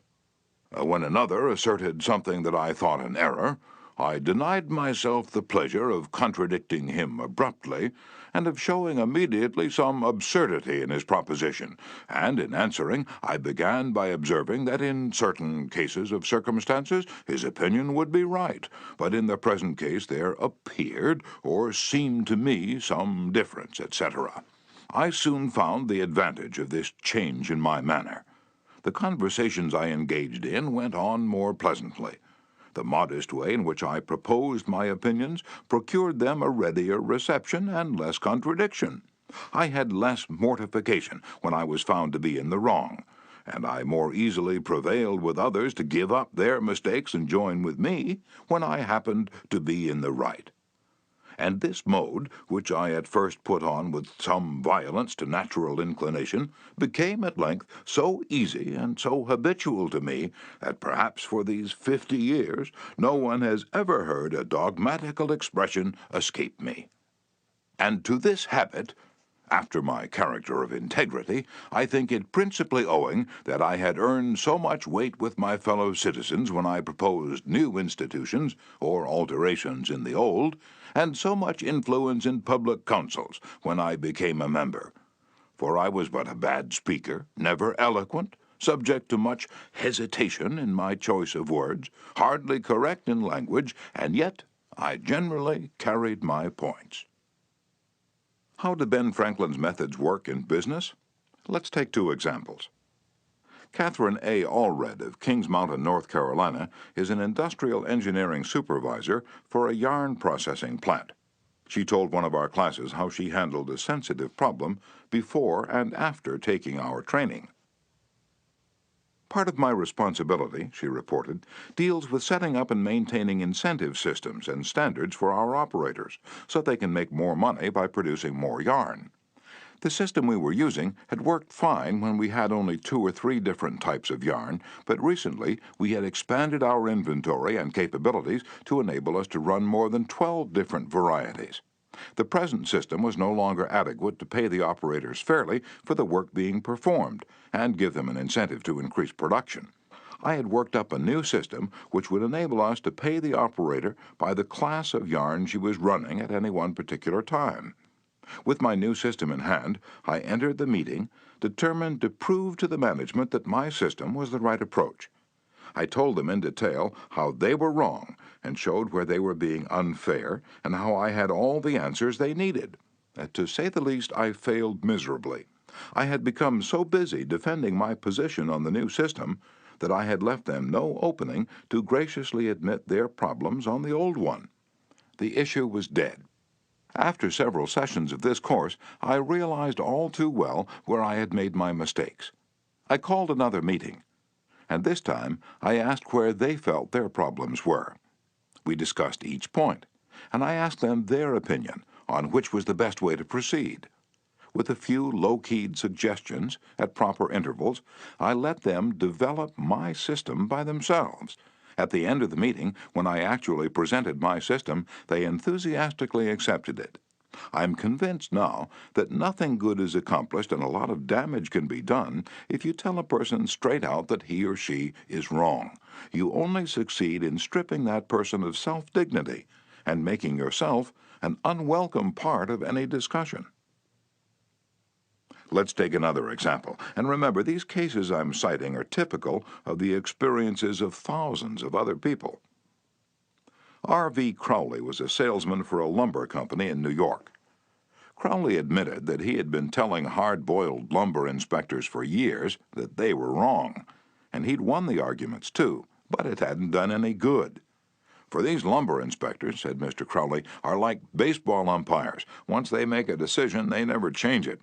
When another asserted something that I thought an error, I denied myself the pleasure of contradicting him abruptly, and of showing immediately some absurdity in his proposition, and in answering I began by observing that in certain cases of circumstances his opinion would be right, but in the present case there appeared or seemed to me some difference, etc. I soon found the advantage of this change in my manner. The conversations I engaged in went on more pleasantly. The modest way in which I proposed my opinions procured them a readier reception and less contradiction. I had less mortification when I was found to be in the wrong, and I more easily prevailed with others to give up their mistakes and join with me when I happened to be in the right. And this mode, which I at first put on with some violence to natural inclination, became at length so easy and so habitual to me that perhaps for these 50 years no one has ever heard a dogmatical expression escape me. And to this habit, after my character of integrity, I think it principally owing that I had earned so much weight with my fellow citizens when I proposed new institutions or alterations in the old, and so much influence in public councils when I became a member. For I was but a bad speaker, never eloquent, subject to much hesitation in my choice of words, hardly correct in language, and yet I generally carried my points. How did Ben Franklin's methods work in business? Let's take two examples. Catherine A. Allred of Kings Mountain, North Carolina, is an industrial engineering supervisor for a yarn processing plant. She told one of our classes how she handled a sensitive problem before and after taking our training. "Part of my responsibility," she reported, "deals with setting up and maintaining incentive systems and standards for our operators so they can make more money by producing more yarn. The system we were using had worked fine when we had only 2 or 3 different types of yarn, but recently we had expanded our inventory and capabilities to enable us to run more than 12 different varieties. The present system was no longer adequate to pay the operators fairly for the work being performed and give them an incentive to increase production. I had worked up a new system which would enable us to pay the operator by the class of yarn she was running at any one particular time. With my new system in hand, I entered the meeting, determined to prove to the management that my system was the right approach. I told them in detail how they were wrong and showed where they were being unfair and how I had all the answers they needed. To say the least, I failed miserably. I had become so busy defending my position on the new system that I had left them no opening to graciously admit their problems on the old one. The issue was dead. After several sessions of this course, I realized all too well where I had made my mistakes. I called another meeting, and this time I asked where they felt their problems were. We discussed each point, and I asked them their opinion on which was the best way to proceed. With a few low-keyed suggestions at proper intervals, I let them develop my system by themselves. At the end of the meeting, when I actually presented my system, they enthusiastically accepted it. I'm convinced now that nothing good is accomplished and a lot of damage can be done if you tell a person straight out that he or she is wrong. You only succeed in stripping that person of self-dignity and making yourself an unwelcome part of any discussion. Let's take another example, and remember, these cases I'm citing are typical of the experiences of thousands of other people. R.V. Crowley was a salesman for a lumber company in New York. Crowley admitted that he had been telling hard-boiled lumber inspectors for years that they were wrong, and he'd won the arguments too, but it hadn't done any good. For these lumber inspectors, said Mr. Crowley, are like baseball umpires. Once they make a decision, they never change it.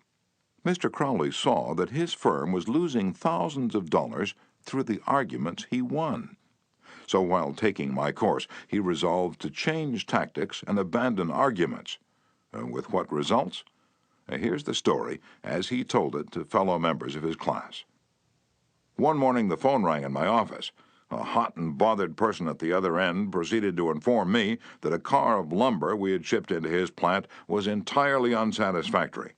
Mr. Crowley saw that his firm was losing thousands of dollars through the arguments he won. So while taking my course, he resolved to change tactics and abandon arguments. With what results? Here's the story as he told it to fellow members of his class. One morning the phone rang in my office. A hot and bothered person at the other end proceeded to inform me that a car of lumber we had shipped into his plant was entirely unsatisfactory.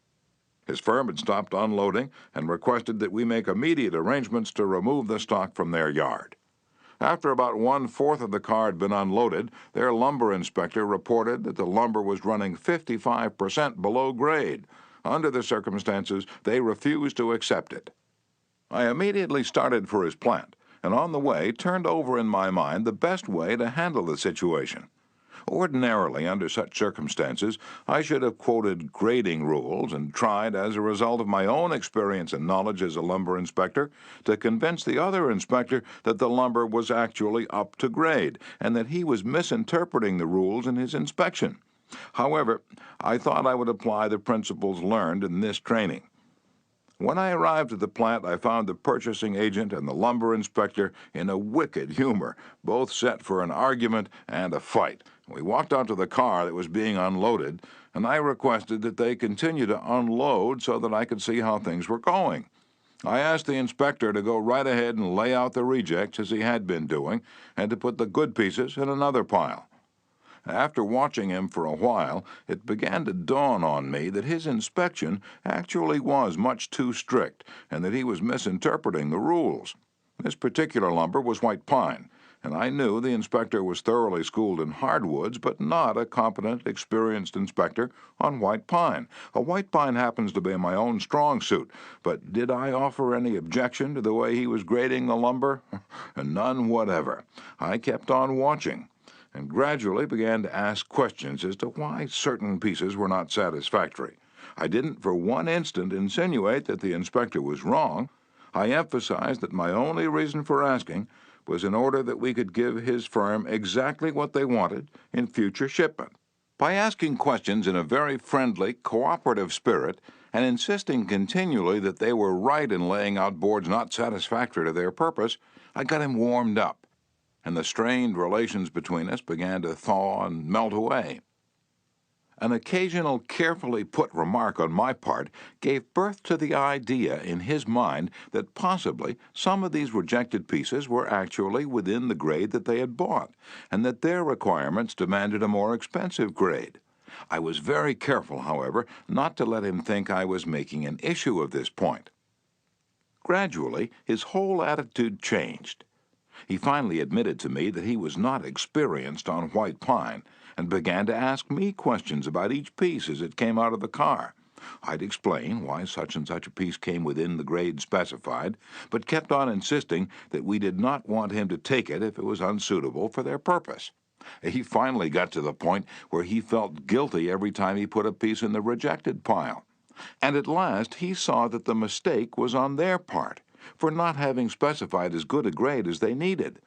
His firm had stopped unloading and requested that we make immediate arrangements to remove the stock from their yard. After about 1/4 of the car had been unloaded, their lumber inspector reported that the lumber was running 55% below grade. Under the circumstances, they refused to accept it. I immediately started for his plant, and on the way turned over in my mind the best way to handle the situation. Ordinarily, under such circumstances, I should have quoted grading rules and tried, as a result of my own experience and knowledge as a lumber inspector, to convince the other inspector that the lumber was actually up to grade and that he was misinterpreting the rules in his inspection. However, I thought I would apply the principles learned in this training. When I arrived at the plant, I found the purchasing agent and the lumber inspector in a wicked humor, both set for an argument and a fight. We walked out to the car that was being unloaded, and I requested that they continue to unload so that I could see how things were going. I asked the inspector to go right ahead and lay out the rejects as he had been doing, and to put the good pieces in another pile. After watching him for a while, it began to dawn on me that his inspection actually was much too strict and that he was misinterpreting the rules. This particular lumber was white pine, and I knew the inspector was thoroughly schooled in hardwoods, but not a competent, experienced inspector on white pine. A white pine happens to be my own strong suit, but did I offer any objection to the way he was grading the lumber? None whatever. I kept on watching, and gradually began to ask questions as to why certain pieces were not satisfactory. I didn't for one instant insinuate that the inspector was wrong. I emphasized that my only reason for asking was in order that we could give his firm exactly what they wanted in future shipment. By asking questions in a very friendly, cooperative spirit and insisting continually that they were right in laying out boards not satisfactory to their purpose, I got him warmed up, and the strained relations between us began to thaw and melt away. An occasional carefully put remark on my part gave birth to the idea in his mind that possibly some of these rejected pieces were actually within the grade that they had bought, and that their requirements demanded a more expensive grade. I was very careful, however, not to let him think I was making an issue of this point. Gradually, his whole attitude changed. He finally admitted to me that he was not experienced on white pine, and began to ask me questions about each piece as it came out of the car. I'd explain why such and such a piece came within the grade specified, but kept on insisting that we did not want him to take it if it was unsuitable for their purpose. He finally got to the point where he felt guilty every time he put a piece in the rejected pile. And at last he saw that the mistake was on their part for not having specified as good a grade as they needed.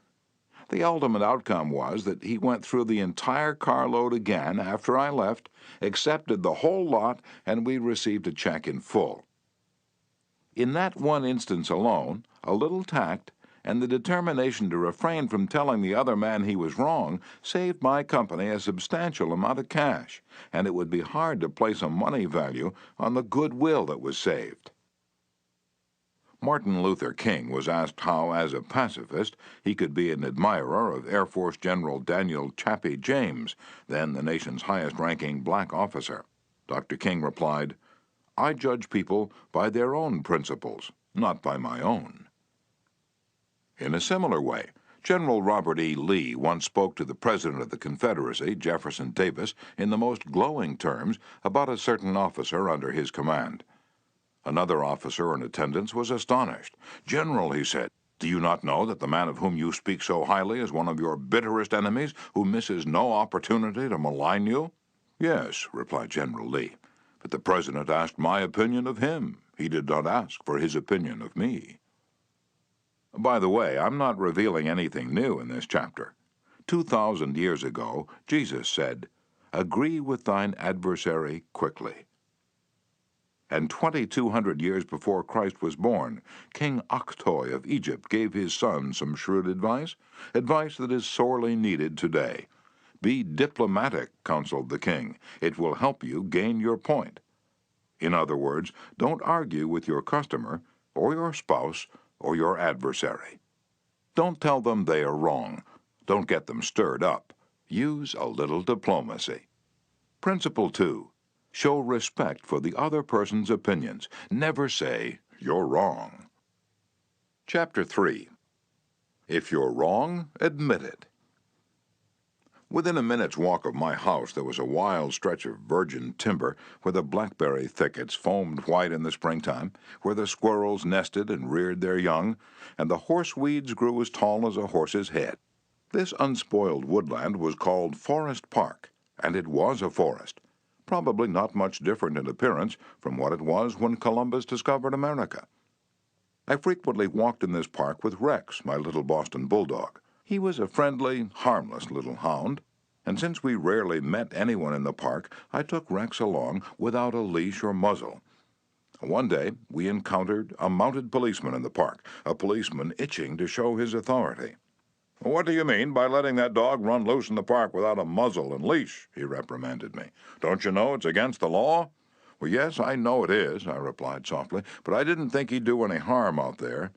The ultimate outcome was that he went through the entire carload again after I left, accepted the whole lot, and we received a check in full. In that one instance alone, a little tact and the determination to refrain from telling the other man he was wrong saved my company a substantial amount of cash, and it would be hard to place a money value on the goodwill that was saved. Martin Luther King was asked how, as a pacifist, he could be an admirer of Air Force General Daniel "Chappie" James, then the nation's highest-ranking black officer. Dr. King replied, "I judge people by their own principles, not by my own." In a similar way, General Robert E. Lee once spoke to the President of the Confederacy, Jefferson Davis, in the most glowing terms about a certain officer under his command. Another officer in attendance was astonished. "General," he said, "do you not know that the man of whom you speak so highly is one of your bitterest enemies, who misses no opportunity to malign you?" "Yes," replied General Lee, But the president asked my opinion of him. He did not ask for his opinion of me. By the way, I'm not revealing anything new in this chapter. 2,000 years ago, Jesus said, "Agree with thine adversary quickly." And 2,200 years before Christ was born, King Akhtoi of Egypt gave his son some shrewd advice that is sorely needed today. Be diplomatic, counseled the king. It will help you gain your point. In other words, don't argue with your customer, or your spouse, or your adversary. Don't tell them they are wrong. Don't get them stirred up. Use a little diplomacy. Principle 2. Show respect for the other person's opinions. Never say, "You're wrong." Chapter 3. If you're wrong, admit it. Within a minute's walk of my house there was a wild stretch of virgin timber where the blackberry thickets foamed white in the springtime, where the squirrels nested and reared their young, and the horseweeds grew as tall as a horse's head. This unspoiled woodland was called Forest Park, and it was a forest, probably not much different in appearance from what it was when Columbus discovered America. I frequently walked in this park with Rex, my little Boston bulldog. He was a friendly, harmless little hound, and since we rarely met anyone in the park, I took Rex along without a leash or muzzle. One day, we encountered a mounted policeman in the park, a policeman itching to show his authority. "What do you mean by letting that dog run loose in the park without a muzzle and leash?" he reprimanded me. "Don't you know it's against the law?" "Well, yes, I know it is," I replied softly, "but I didn't think he'd do any harm out there."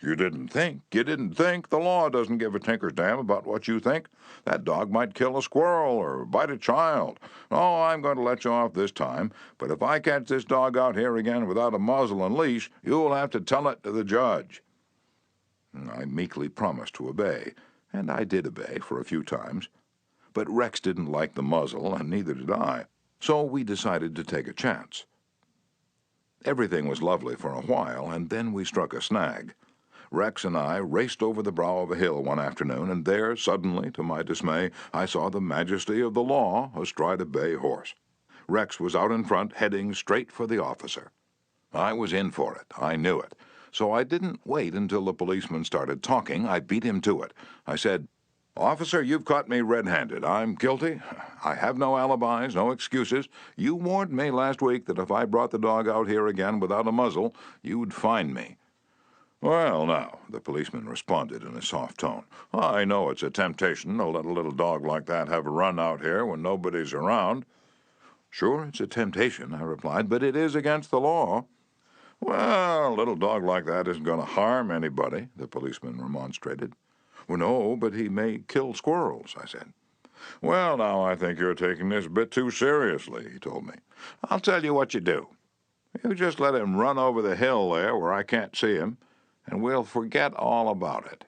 "You didn't think? You didn't think? The law doesn't give a tinker's damn about what you think. That dog might kill a squirrel or bite a child. Oh, I'm going to let you off this time, but if I catch this dog out here again without a muzzle and leash, you'll have to tell it to the judge." I meekly promised to obey, and I did obey for a few times. But Rex didn't like the muzzle, and neither did I, so we decided to take a chance. Everything was lovely for a while, and then we struck a snag. Rex and I raced over the brow of a hill one afternoon, and there, suddenly, to my dismay, I saw the majesty of the law astride a bay horse. Rex was out in front, heading straight for the officer. I was in for it. I knew it. So I didn't wait until the policeman started talking. I beat him to it. I said, "Officer, you've caught me red-handed. I'm guilty. I have no alibis, no excuses. You warned me last week that if I brought the dog out here again without a muzzle, you'd fine me." "Well, now," the policeman responded in a soft tone, "I know it's a temptation to let a little dog like that have a run out here when nobody's around." "Sure, it's a temptation," I replied, "but it is against the law." "Well, a little dog like that isn't going to harm anybody," the policeman remonstrated. "Well, no, but he may kill squirrels," I said. "Well, now, I think you're taking this a bit too seriously," he told me. "I'll tell you what you do. You just let him run over the hill there where I can't see him, and we'll forget all about it."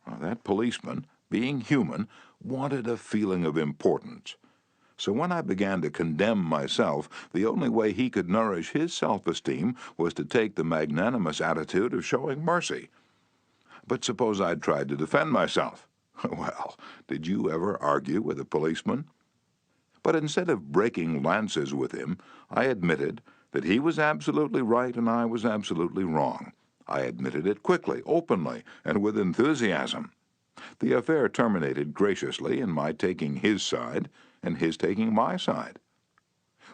Now, that policeman, being human, wanted a feeling of importance. So when I began to condemn myself, the only way he could nourish his self-esteem was to take the magnanimous attitude of showing mercy. But suppose I'd tried to defend myself? Well, did you ever argue with a policeman? But instead of breaking lances with him, I admitted that he was absolutely right and I was absolutely wrong. I admitted it quickly, openly, and with enthusiasm. The affair terminated graciously in my taking his side and his taking my side.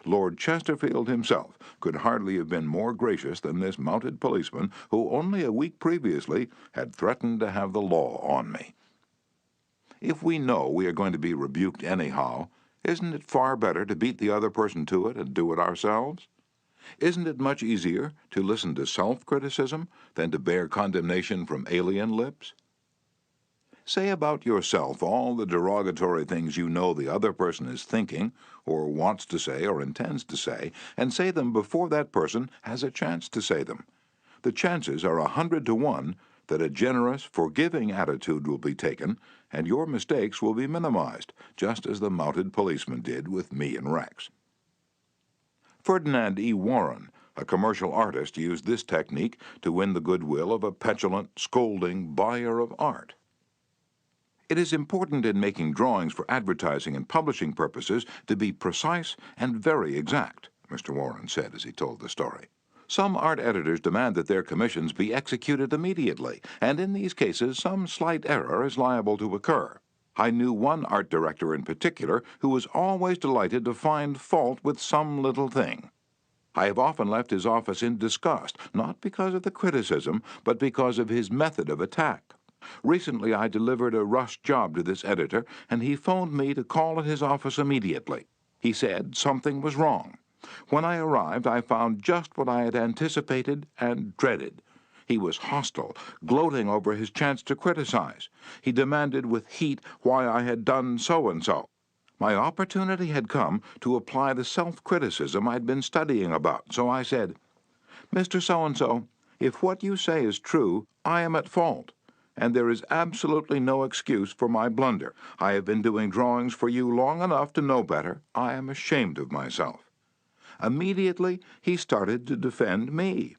Lord Chesterfield himself could hardly have been more gracious than this mounted policeman who only a week previously had threatened to have the law on me. If we know we are going to be rebuked anyhow, isn't it far better to beat the other person to it and do it ourselves? Isn't it much easier to listen to self-criticism than to bear condemnation from alien lips? Say about yourself all the derogatory things you know the other person is thinking, or wants to say, or intends to say, and say them before that person has a chance to say them. The chances are 100 to 1 that a generous, forgiving attitude will be taken, and your mistakes will be minimized, just as the mounted policeman did with me and Rex. Ferdinand E. Warren, a commercial artist, used this technique to win the goodwill of a petulant, scolding buyer of art. It is important in making drawings for advertising and publishing purposes to be precise and very exact. Mr. Warren said as he told the story. Some art editors demand that their commissions be executed immediately, and in these cases some slight error is liable to occur. I knew one art director in particular who was always delighted to find fault with some little thing. I have often left his office in disgust, not because of the criticism, but because of his method of attack. Recently I delivered a rush job to this editor, and he phoned me to call at his office immediately. He said something was wrong. When I arrived, I found just what I had anticipated and dreaded. He was hostile, gloating over his chance to criticize. He demanded with heat why I had done so-and-so. My opportunity had come to apply the self-criticism I'd been studying about, so I said, "Mr. So-and-so, if what you say is true, I am at fault, and there is absolutely no excuse for my blunder. I have been doing drawings for you long enough to know better. I am ashamed of myself." Immediately, he started to defend me.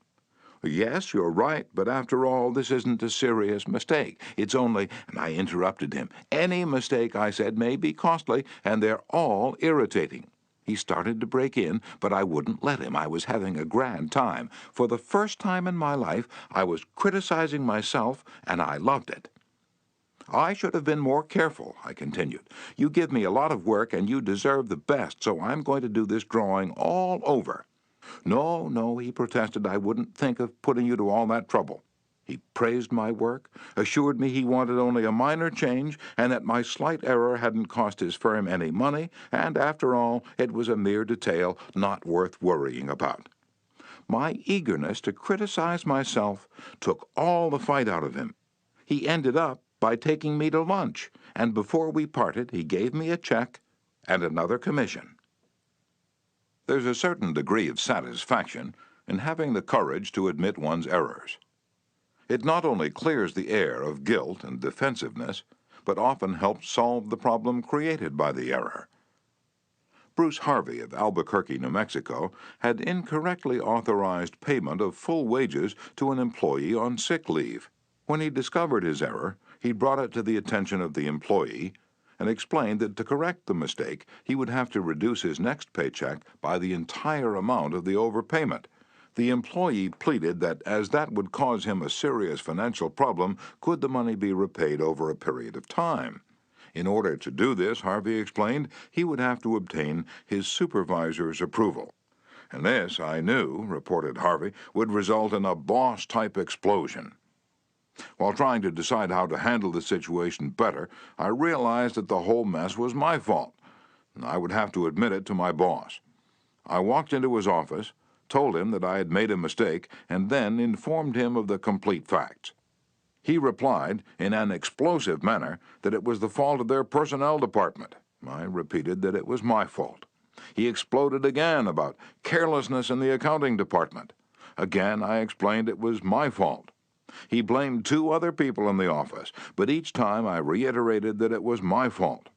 "Yes, you're right, but after all, this isn't a serious mistake. It's only—" and I interrupted him. "Any mistake," I said, "may be costly, and they're all irritating." He started to break in, but I wouldn't let him. I was having a grand time. For the first time in my life, I was criticizing myself, and I loved it. "I should have been more careful," I continued. "You give me a lot of work, and you deserve the best, so I'm going to do this drawing all over." No, he protested. "I wouldn't think of putting you to all that trouble." He praised my work, assured me he wanted only a minor change, and that my slight error hadn't cost his firm any money, and after all, it was a mere detail not worth worrying about. My eagerness to criticize myself took all the fight out of him. He ended up by taking me to lunch, and before we parted, he gave me a check and another commission. There's a certain degree of satisfaction in having the courage to admit one's errors. It not only clears the air of guilt and defensiveness, but often helps solve the problem created by the error. Bruce Harvey of Albuquerque, New Mexico, had incorrectly authorized payment of full wages to an employee on sick leave. When he discovered his error, he brought it to the attention of the employee and explained that to correct the mistake, he would have to reduce his next paycheck by the entire amount of the overpayment. The employee pleaded that as that would cause him a serious financial problem, could the money be repaid over a period of time? In order to do this, Harvey explained, he would have to obtain his supervisor's approval. And this, I knew, reported Harvey, would result in a boss-type explosion. While trying to decide how to handle the situation better, I realized that the whole mess was my fault, and I would have to admit it to my boss. I walked into his office, told him that I had made a mistake, and then informed him of the complete facts. He replied, in an explosive manner, that it was the fault of their personnel department. I repeated that it was my fault. He exploded again about carelessness in the accounting department. Again, I explained it was my fault. He blamed 2 other people in the office, but each time I reiterated that it was my fault.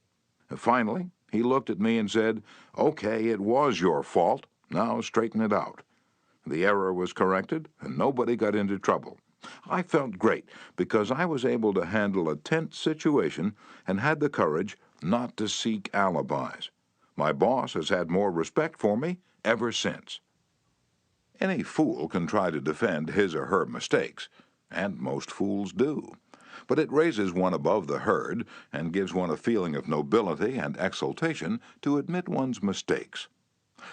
Finally, he looked at me and said, "Okay, it was your fault. Now straighten it out." The error was corrected, and nobody got into trouble. I felt great because I was able to handle a tense situation and had the courage not to seek alibis. My boss has had more respect for me ever since. Any fool can try to defend his or her mistakes, and most fools do. But it raises one above the herd and gives one a feeling of nobility and exultation to admit one's mistakes.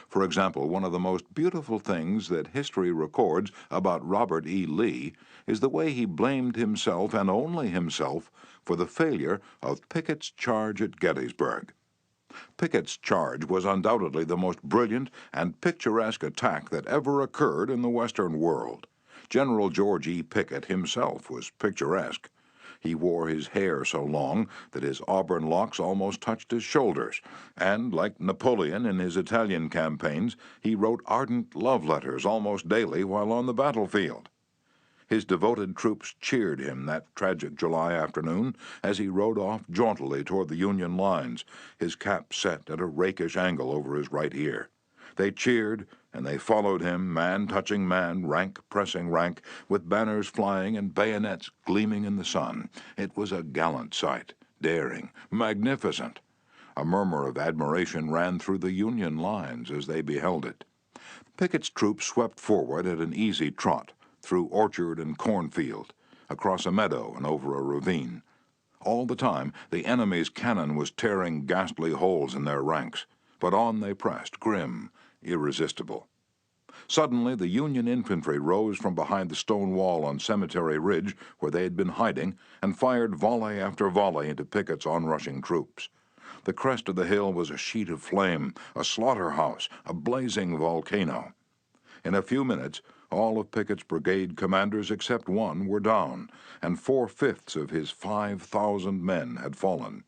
For example, one of the most beautiful things that history records about Robert E. Lee is the way he blamed himself and only himself for the failure of Pickett's charge at Gettysburg. Pickett's charge was undoubtedly the most brilliant and picturesque attack that ever occurred in the Western world. General George E. Pickett himself was picturesque. He wore his hair so long that his auburn locks almost touched his shoulders, and, like Napoleon in his Italian campaigns, he wrote ardent love letters almost daily while on the battlefield. His devoted troops cheered him that tragic July afternoon as he rode off jauntily toward the Union lines, his cap set at a rakish angle over his right ear. They cheered, and they followed him, man touching man, rank pressing rank, with banners flying and bayonets gleaming in the sun. It was a gallant sight, daring, magnificent. A murmur of admiration ran through the Union lines as they beheld it. Pickett's troops swept forward at an easy trot, through orchard and cornfield, across a meadow and over a ravine. All the time, the enemy's cannon was tearing ghastly holes in their ranks, but on they pressed, grim, irresistible. Suddenly, the Union infantry rose from behind the stone wall on Cemetery Ridge, where they had been hiding, and fired volley after volley into Pickett's onrushing troops. The crest of the hill was a sheet of flame, a slaughterhouse, a blazing volcano. In a few minutes, all of Pickett's brigade commanders except one were down, and 4/5 of his 5,000 men had fallen.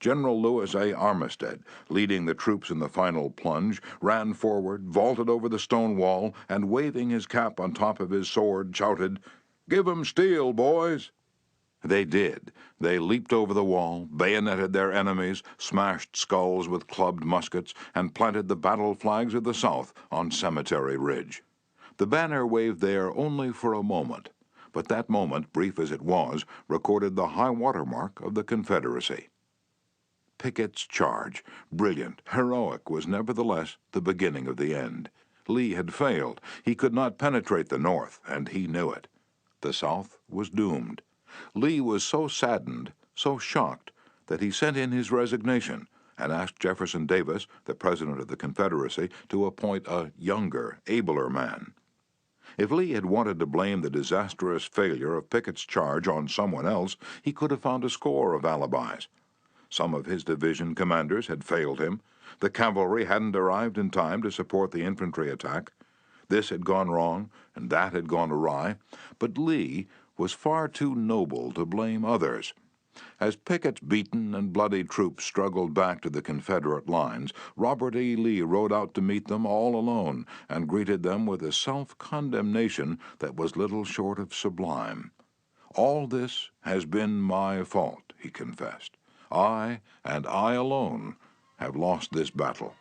General Lewis A. Armistead, leading the troops in the final plunge, ran forward, vaulted over the stone wall, and waving his cap on top of his sword, shouted, "Give 'em steel, boys!" They did. They leaped over the wall, bayoneted their enemies, smashed skulls with clubbed muskets, and planted the battle flags of the South on Cemetery Ridge. The banner waved there only for a moment, but that moment, brief as it was, recorded the high water mark of the Confederacy. Pickett's charge, brilliant, heroic, was nevertheless the beginning of the end. Lee had failed. He could not penetrate the North, and he knew it. The South was doomed. Lee was so saddened, so shocked, that he sent in his resignation and asked Jefferson Davis, the President of the Confederacy, to appoint a younger, abler man. If Lee had wanted to blame the disastrous failure of Pickett's charge on someone else, he could have found a score of alibis. Some of his division commanders had failed him. The cavalry hadn't arrived in time to support the infantry attack. This had gone wrong, and that had gone awry. But Lee was far too noble to blame others. As Pickett's beaten and bloody troops struggled back to the Confederate lines, Robert E. Lee rode out to meet them all alone and greeted them with a self-condemnation that was little short of sublime. "All this has been my fault," he confessed. "I, and I alone, have lost this battle."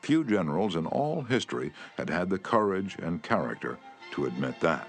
Few generals in all history had had the courage and character to admit that.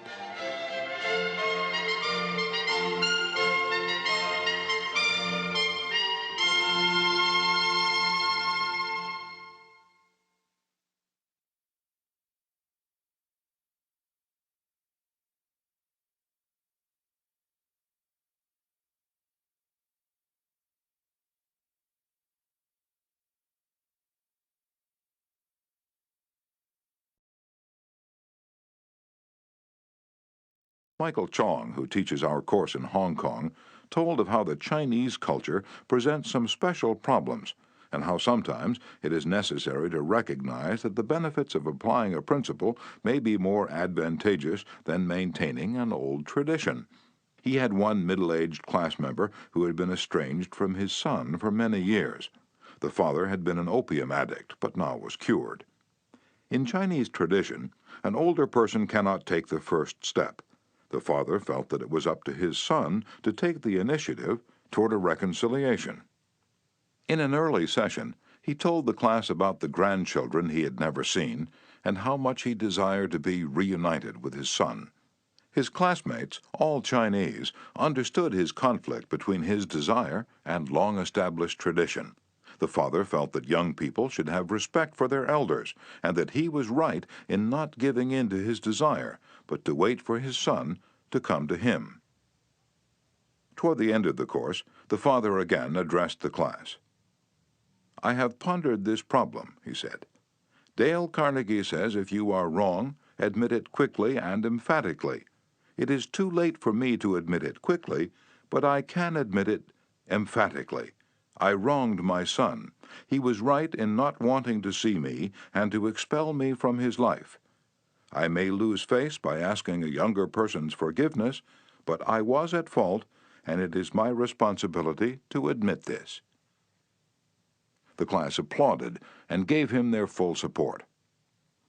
Michael Chong, who teaches our course in Hong Kong, told of how the Chinese culture presents some special problems, and how sometimes it is necessary to recognize that the benefits of applying a principle may be more advantageous than maintaining an old tradition. He had one middle-aged class member who had been estranged from his son for many years. The father had been an opium addict, but now was cured. In Chinese tradition, an older person cannot take the first step. The father felt that it was up to his son to take the initiative toward a reconciliation. In an early session, he told the class about the grandchildren he had never seen and how much he desired to be reunited with his son. His classmates, all Chinese, understood his conflict between his desire and long-established tradition. The father felt that young people should have respect for their elders, and that he was right in not giving in to his desire, but to wait for his son to come to him. Toward the end of the course, the father again addressed the class. "I have pondered this problem," he said. "Dale Carnegie says if you are wrong, admit it quickly and emphatically. It is too late for me to admit it quickly, but I can admit it emphatically. I wronged my son. He was right in not wanting to see me and to expel me from his life. I may lose face by asking a younger person's forgiveness, but I was at fault, and it is my responsibility to admit this." The class applauded and gave him their full support.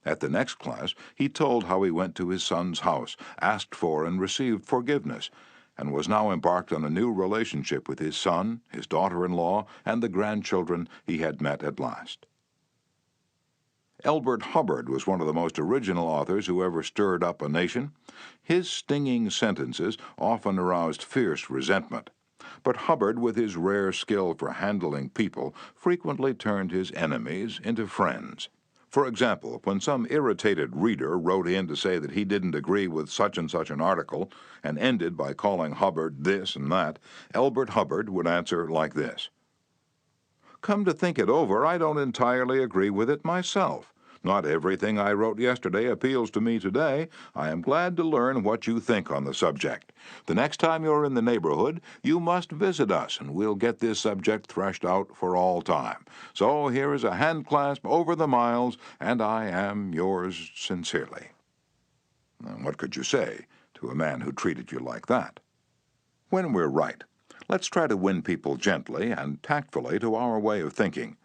At the next class, he told how he went to his son's house, asked for and received forgiveness, and was now embarked on a new relationship with his son, his daughter-in-law, and the grandchildren he had met at last. Elbert Hubbard was one of the most original authors who ever stirred up a nation. His stinging sentences often aroused fierce resentment. But Hubbard, with his rare skill for handling people, frequently turned his enemies into friends. For example, when some irritated reader wrote in to say that he didn't agree with such and such an article and ended by calling Hubbard this and that, Elbert Hubbard would answer like this: "Come to think it over, I don't entirely agree with it myself. Not everything I wrote yesterday appeals to me today. I am glad to learn what you think on the subject. The next time you're in the neighborhood, you must visit us, and we'll get this subject threshed out for all time. So here is a hand clasp over the miles, and I am yours sincerely." And what could you say to a man who treated you like that? When we're right, let's try to win people gently and tactfully to our way of thinking.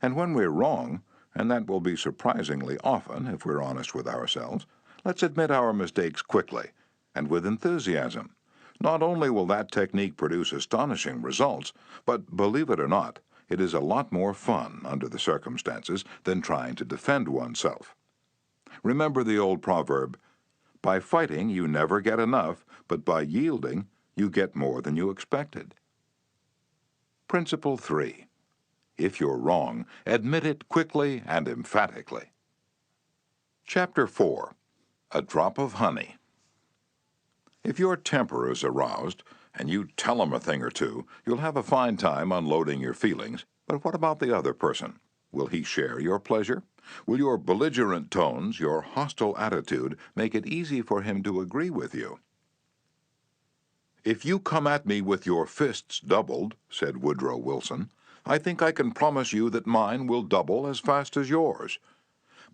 And when we're wrong, and that will be surprisingly often if we're honest with ourselves, let's admit our mistakes quickly and with enthusiasm. Not only will that technique produce astonishing results, but believe it or not, it is a lot more fun under the circumstances than trying to defend oneself. Remember the old proverb, "By fighting you never get enough, but by yielding you get more than you expected." Principle 3. If you're wrong, admit it quickly and emphatically. Chapter 4. A Drop of Honey. If your temper is aroused, and you tell 'em a thing or two, you'll have a fine time unloading your feelings. But what about the other person? Will he share your pleasure? Will your belligerent tones, your hostile attitude, make it easy for him to agree with you? "If you come at me with your fists doubled," said Woodrow Wilson, "I think I can promise you that mine will double as fast as yours.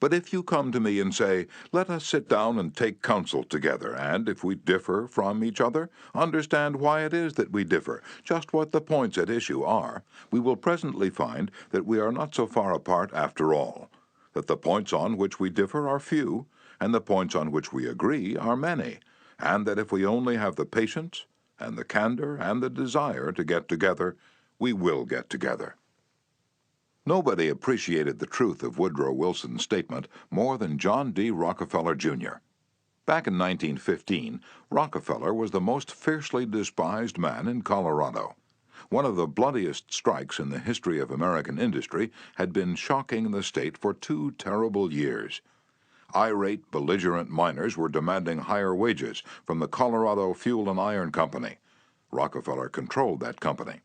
But if you come to me and say, 'Let us sit down and take counsel together, and if we differ from each other, understand why it is that we differ, just what the points at issue are,' we will presently find that we are not so far apart after all, that the points on which we differ are few, and the points on which we agree are many, and that if we only have the patience and the candor and the desire to get together, we will get together." Nobody appreciated the truth of Woodrow Wilson's statement more than John D. Rockefeller, Jr. Back in 1915, Rockefeller was the most fiercely despised man in Colorado. One of the bloodiest strikes in the history of American industry had been shocking the state for 2 terrible years. Irate, belligerent miners were demanding higher wages from the Colorado Fuel and Iron Company. Rockefeller controlled that company.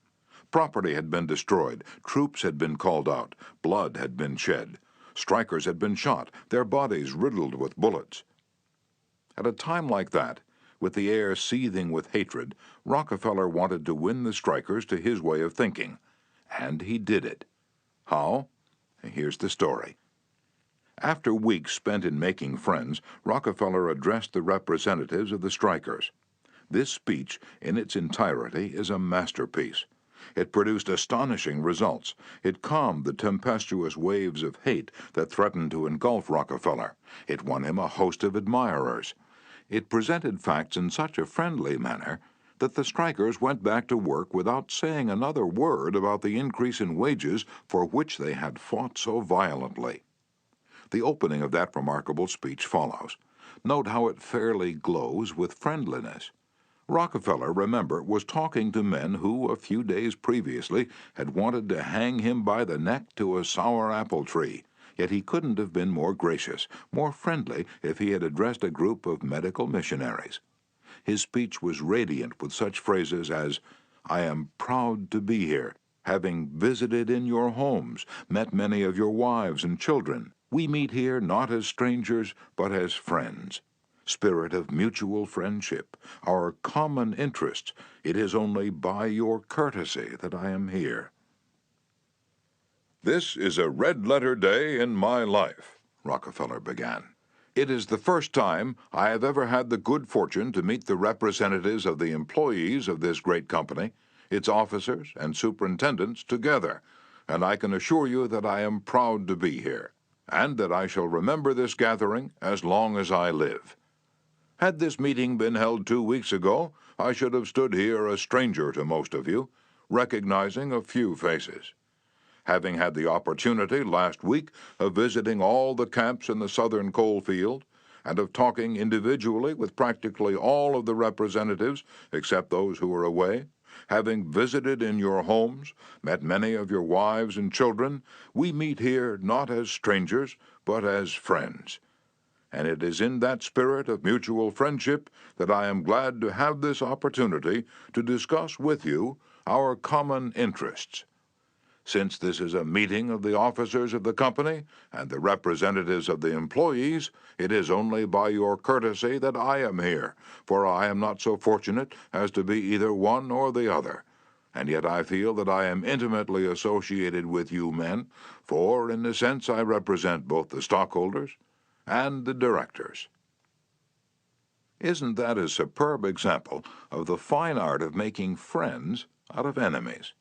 Property had been destroyed, troops had been called out, blood had been shed. Strikers had been shot, their bodies riddled with bullets. At a time like that, with the air seething with hatred, Rockefeller wanted to win the strikers to his way of thinking. And he did it. How? Here's the story. After weeks spent in making friends, Rockefeller addressed the representatives of the strikers. This speech, in its entirety, is a masterpiece. It produced astonishing results. It calmed the tempestuous waves of hate that threatened to engulf Rockefeller. It won him a host of admirers. It presented facts in such a friendly manner that the strikers went back to work without saying another word about the increase in wages for which they had fought so violently. The opening of that remarkable speech follows. Note how it fairly glows with friendliness. Rockefeller, remember, was talking to men who, a few days previously, had wanted to hang him by the neck to a sour apple tree. Yet he couldn't have been more gracious, more friendly, if he had addressed a group of medical missionaries. His speech was radiant with such phrases as, "I am proud to be here, having visited in your homes, met many of your wives and children. We meet here not as strangers, but as friends. Spirit of mutual friendship, our common interests. It is only by your courtesy that I am here." "This is a red-letter day in my life," Rockefeller began. "It is the first time I have ever had the good fortune to meet the representatives of the employees of this great company, its officers and superintendents together, and I can assure you that I am proud to be here, and that I shall remember this gathering as long as I live. Had this meeting been held 2 weeks ago, I should have stood here a stranger to most of you, recognizing a few faces. Having had the opportunity last week of visiting all the camps in the southern coal field, and of talking individually with practically all of the representatives, except those who were away, having visited in your homes, met many of your wives and children, we meet here not as strangers, but as friends. And it is in that spirit of mutual friendship that I am glad to have this opportunity to discuss with you our common interests. Since this is a meeting of the officers of the company and the representatives of the employees, it is only by your courtesy that I am here, for I am not so fortunate as to be either one or the other. And yet I feel that I am intimately associated with you men, for in a sense I represent both the stockholders and the directors. Isn't that a superb example of the fine art of making friends out of enemies?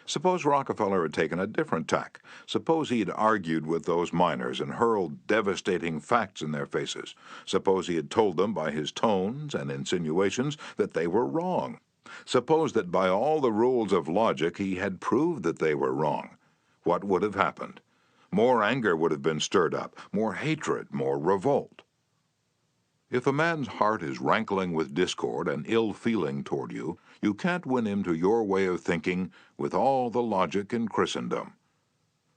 Suppose Rockefeller had taken a different tack. Suppose he had argued with those miners and hurled devastating facts in their faces. Suppose he had told them by his tones and insinuations that they were wrong. Suppose that by all the rules of logic he had proved that they were wrong. What would have happened? More anger would have been stirred up, more hatred, more revolt. If a man's heart is rankling with discord and ill feeling toward you, you can't win him to your way of thinking with all the logic in Christendom.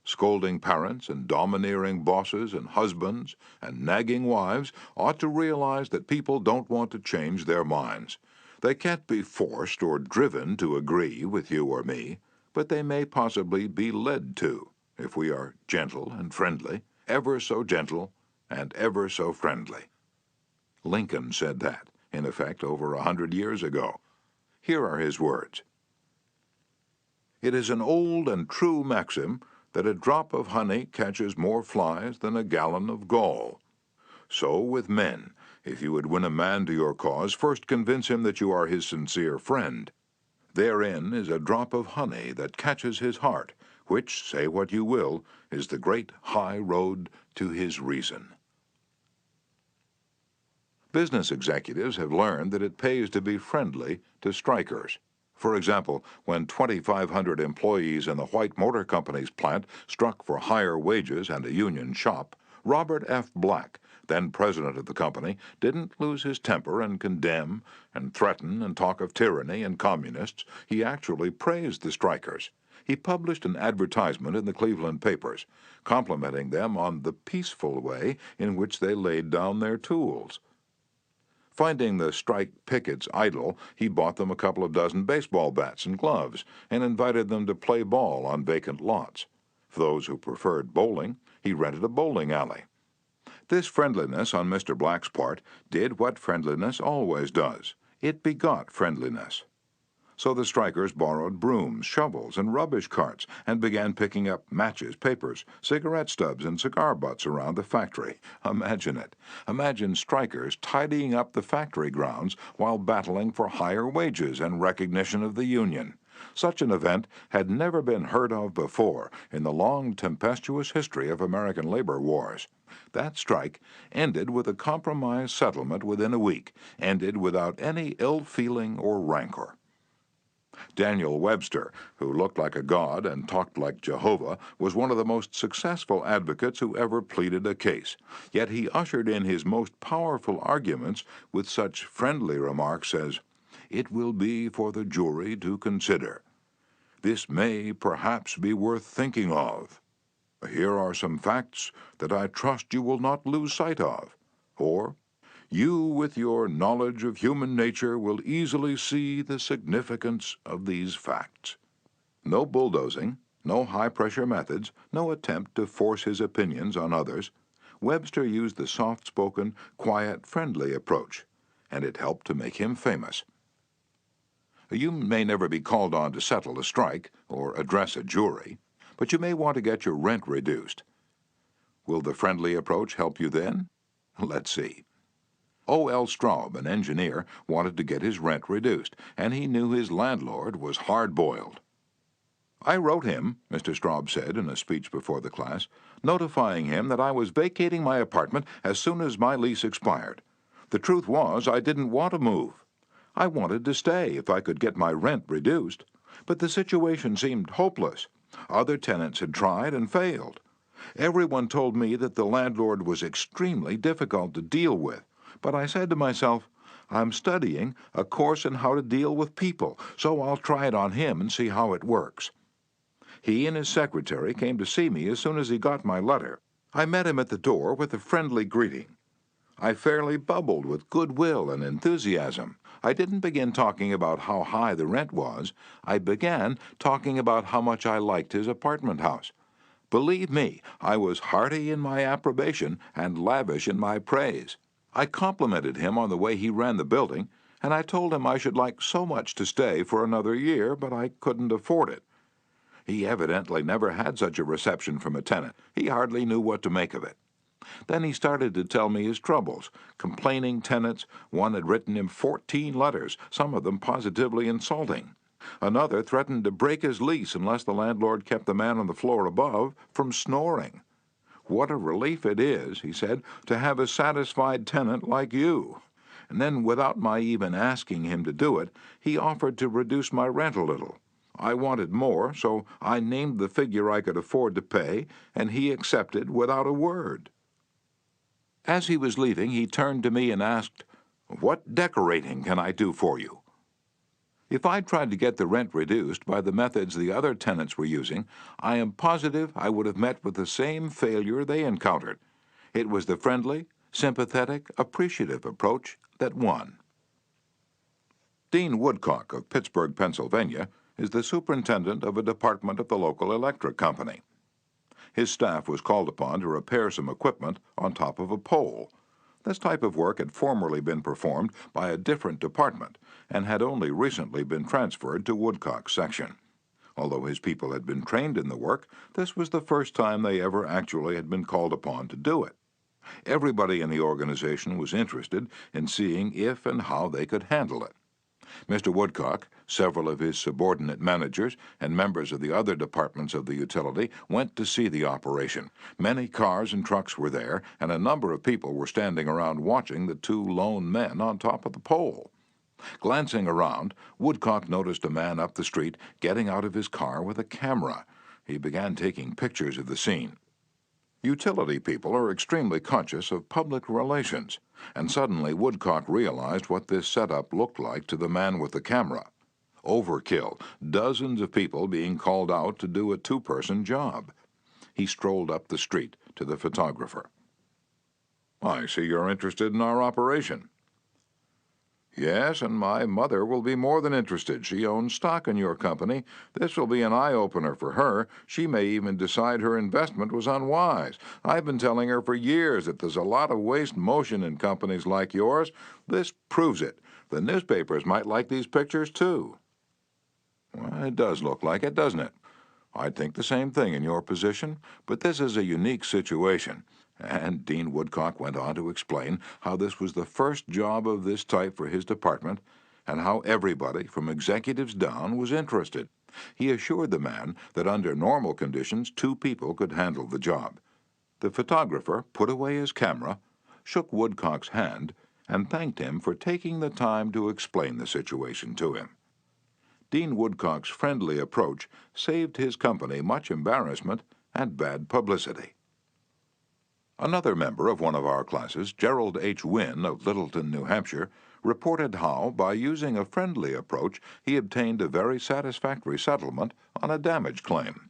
Scolding parents and domineering bosses and husbands and nagging wives ought to realize that people don't want to change their minds. They can't be forced or driven to agree with you or me, but they may possibly be led to, if we are gentle and friendly, ever so gentle and ever so friendly. Lincoln said that, in effect, over 100 years ago. Here are his words. It is an old and true maxim that a drop of honey catches more flies than a gallon of gall. So with men, if you would win a man to your cause, first convince him that you are his sincere friend. Therein is a drop of honey that catches his heart, which, say what you will, is the great high road to his reason. Business executives have learned that it pays to be friendly to strikers. For example, when 2,500 employees in the White Motor Company's plant struck for higher wages and a union shop, Robert F. Black, then president of the company, didn't lose his temper and condemn and threaten and talk of tyranny and communists. He actually praised the strikers. He published an advertisement in the Cleveland papers, complimenting them on the peaceful way in which they laid down their tools. Finding the strike pickets idle, he bought them a couple of dozen baseball bats and gloves and invited them to play ball on vacant lots. For those who preferred bowling, he rented a bowling alley. This friendliness on Mr. Black's part did what friendliness always does. It begot friendliness. So the strikers borrowed brooms, shovels, and rubbish carts and began picking up matches, papers, cigarette stubs, and cigar butts around the factory. Imagine it. Imagine strikers tidying up the factory grounds while battling for higher wages and recognition of the union. Such an event had never been heard of before in the long, tempestuous history of American labor wars. That strike ended with a compromise settlement within a week, ended without any ill feeling or rancor. Daniel Webster, who looked like a god and talked like Jehovah, was one of the most successful advocates who ever pleaded a case. Yet he ushered in his most powerful arguments with such friendly remarks as, "It will be for the jury to consider. This may perhaps be worth thinking of. Here are some facts that I trust you will not lose sight of." Or, "You, with your knowledge of human nature, will easily see the significance of these facts." No bulldozing, no high-pressure methods, no attempt to force his opinions on others. Webster used the soft-spoken, quiet, friendly approach, and it helped to make him famous. You may never be called on to settle a strike or address a jury, but you may want to get your rent reduced. Will the friendly approach help you then? Let's see. O.L. Straub, an engineer, wanted to get his rent reduced, and he knew his landlord was hard-boiled. "I wrote him," Mr. Straub said in a speech before the class, "notifying him that I was vacating my apartment as soon as my lease expired. The truth was, I didn't want to move. I wanted to stay if I could get my rent reduced, but the situation seemed hopeless. Other tenants had tried and failed. Everyone told me that the landlord was extremely difficult to deal with. But I said to myself, I'm studying a course in how to deal with people, so I'll try it on him and see how it works. He and his secretary came to see me as soon as he got my letter. I met him at the door with a friendly greeting. I fairly bubbled with goodwill and enthusiasm. I didn't begin talking about how high the rent was. I began talking about how much I liked his apartment house. Believe me, I was hearty in my approbation and lavish in my praise. I complimented him on the way he ran the building, and I told him I should like so much to stay for another year, but I couldn't afford it. He evidently never had such a reception from a tenant. He hardly knew what to make of it. Then he started to tell me his troubles. Complaining tenants, one had written him 14 letters, some of them positively insulting. Another threatened to break his lease unless the landlord kept the man on the floor above from snoring. What a relief it is, he said, to have a satisfied tenant like you. And then, without my even asking him to do it, he offered to reduce my rent a little. I wanted more, so I named the figure I could afford to pay, and he accepted without a word. As he was leaving, he turned to me and asked, "What decorating can I do for you?" If I'd tried to get the rent reduced by the methods the other tenants were using, I am positive I would have met with the same failure they encountered. It was the friendly, sympathetic, appreciative approach that won. Dean Woodcock of Pittsburgh, Pennsylvania, is the superintendent of a department of the local electric company. His staff was called upon to repair some equipment on top of a pole. This type of work had formerly been performed by a different department and had only recently been transferred to Woodcock's section. Although his people had been trained in the work, this was the first time they ever actually had been called upon to do it. Everybody in the organization was interested in seeing if and how they could handle it. Mr. Woodcock, several of his subordinate managers, and members of the other departments of the utility went to see the operation. Many cars and trucks were there, and a number of people were standing around watching the two lone men on top of the pole. Glancing around, Woodcock noticed a man up the street getting out of his car with a camera. He began taking pictures of the scene. Utility people are extremely conscious of public relations, and suddenly Woodcock realized what this setup looked like to the man with the camera. Overkill, dozens of people being called out to do a two-person job. He strolled up the street to the photographer. "I see you're interested in our operation." "Yes, and my mother will be more than interested. She owns stock in your company. This will be an eye-opener for her. She may even decide her investment was unwise. I've been telling her for years that there's a lot of waste motion in companies like yours. This proves it. The newspapers might like these pictures, too." "Well, it does look like it, doesn't it? I'd think the same thing in your position, but this is a unique situation." And Dean Woodcock went on to explain how this was the first job of this type for his department, and how everybody, from executives down, was interested. He assured the man that under normal conditions, two people could handle the job. The photographer put away his camera, shook Woodcock's hand, and thanked him for taking the time to explain the situation to him. Dean Woodcock's friendly approach saved his company much embarrassment and bad publicity. Another member of one of our classes, Gerald H. Wynn of Littleton, New Hampshire, reported how, by using a friendly approach, he obtained a very satisfactory settlement on a damage claim.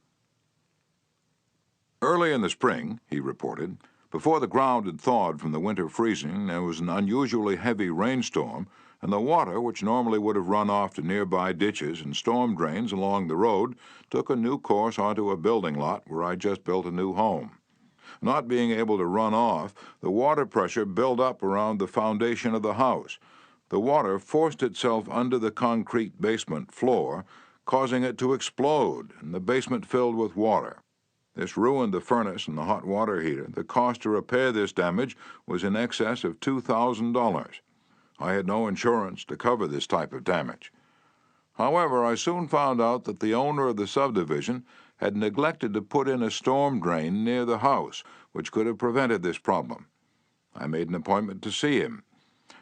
"Early in the spring," he reported, "before the ground had thawed from the winter freezing, there was an unusually heavy rainstorm, and the water, which normally would have run off to nearby ditches and storm drains along the road, took a new course onto a building lot where I just built a new home. Not being able to run off, the water pressure built up around the foundation of the house. The water forced itself under the concrete basement floor, causing it to explode, and the basement filled with water. This ruined the furnace and the hot water heater. The cost to repair this damage was in excess of $2,000. I had no insurance to cover this type of damage. However, I soon found out that the owner of the subdivision had neglected to put in a storm drain near the house, which could have prevented this problem. I made an appointment to see him.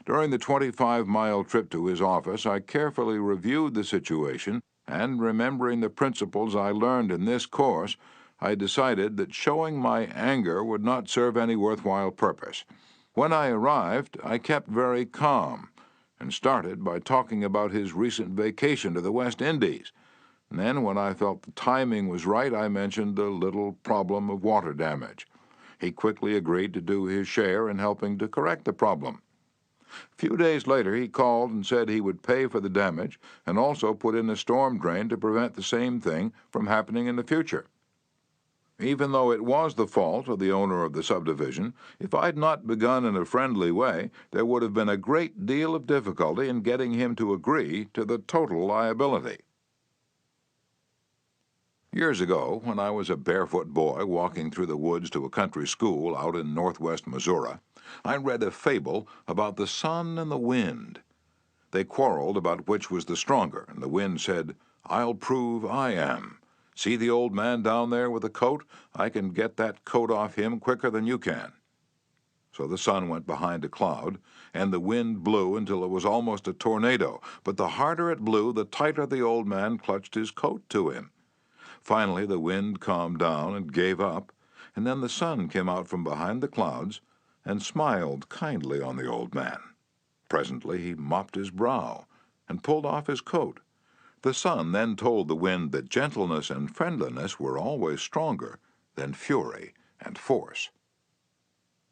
During the 25-mile trip to his office, I carefully reviewed the situation, and remembering the principles I learned in this course, I decided that showing my anger would not serve any worthwhile purpose. When I arrived, I kept very calm and started by talking about his recent vacation to the West Indies. And then, when I felt the timing was right, I mentioned the little problem of water damage. He quickly agreed to do his share in helping to correct the problem. A few days later, he called and said he would pay for the damage and also put in a storm drain to prevent the same thing from happening in the future. Even though it was the fault of the owner of the subdivision, if I'd not begun in a friendly way, there would have been a great deal of difficulty in getting him to agree to the total liability. Years ago, when I was a barefoot boy walking through the woods to a country school out in northwest Missouri, I read a fable about the sun and the wind. They quarreled about which was the stronger, and the wind said, "I'll prove I am. See the old man down there with the coat? I can get that coat off him quicker than you can." So the sun went behind a cloud, and the wind blew until it was almost a tornado. But the harder it blew, the tighter the old man clutched his coat to him. Finally, the wind calmed down and gave up, and then the sun came out from behind the clouds and smiled kindly on the old man. Presently he mopped his brow and pulled off his coat. The sun then told the wind that gentleness and friendliness were always stronger than fury and force.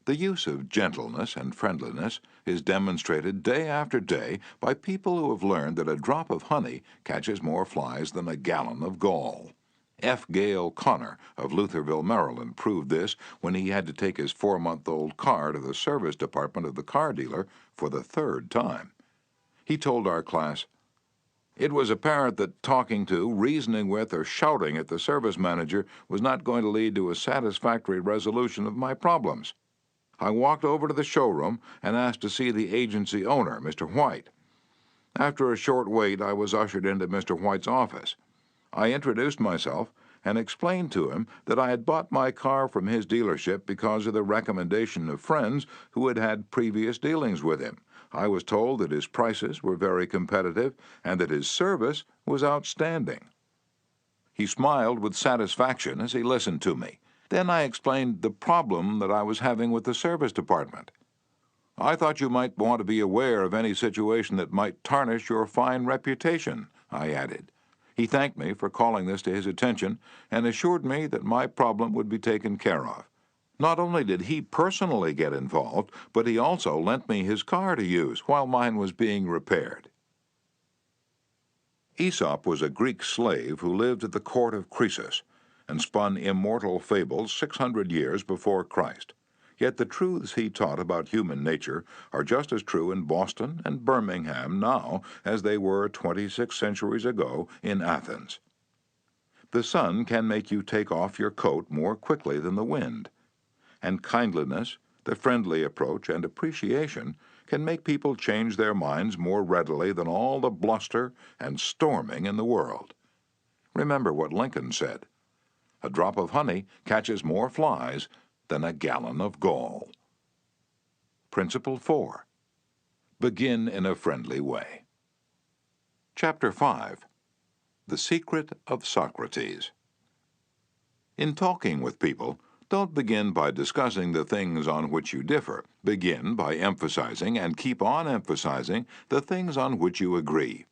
The use of gentleness and friendliness is demonstrated day after day by people who have learned that a drop of honey catches more flies than a gallon of gall. F. Gale Connor of Lutherville, Maryland, proved this when he had to take his 4-month-old car to the service department of the car dealer for the 3rd time. He told our class, "It was apparent that talking to, reasoning with, or shouting at the service manager was not going to lead to a satisfactory resolution of my problems. I walked over to the showroom and asked to see the agency owner, Mr. White. After a short wait, I was ushered into Mr. White's office. I introduced myself and explained to him that I had bought my car from his dealership because of the recommendation of friends who had had previous dealings with him. I was told that his prices were very competitive and that his service was outstanding." He smiled with satisfaction as he listened to me. Then I explained the problem that I was having with the service department. "I thought you might want to be aware of any situation that might tarnish your fine reputation," I added. He thanked me for calling this to his attention and assured me that my problem would be taken care of. Not only did he personally get involved, but he also lent me his car to use while mine was being repaired. Aesop was a Greek slave who lived at the court of Croesus and spun immortal fables 600 years before Christ. Yet the truths he taught about human nature are just as true in Boston and Birmingham now as they were 26 centuries ago in Athens. The sun can make you take off your coat more quickly than the wind, and kindliness, the friendly approach, and appreciation can make people change their minds more readily than all the bluster and storming in the world. Remember what Lincoln said, "A drop of honey catches more flies than a gallon of gall." Principle 4. Begin in a friendly way. Chapter 5. The Secret of Socrates. In talking with people, don't begin by discussing the things on which you differ. Begin by emphasizing and keep on emphasizing the things on which you agree.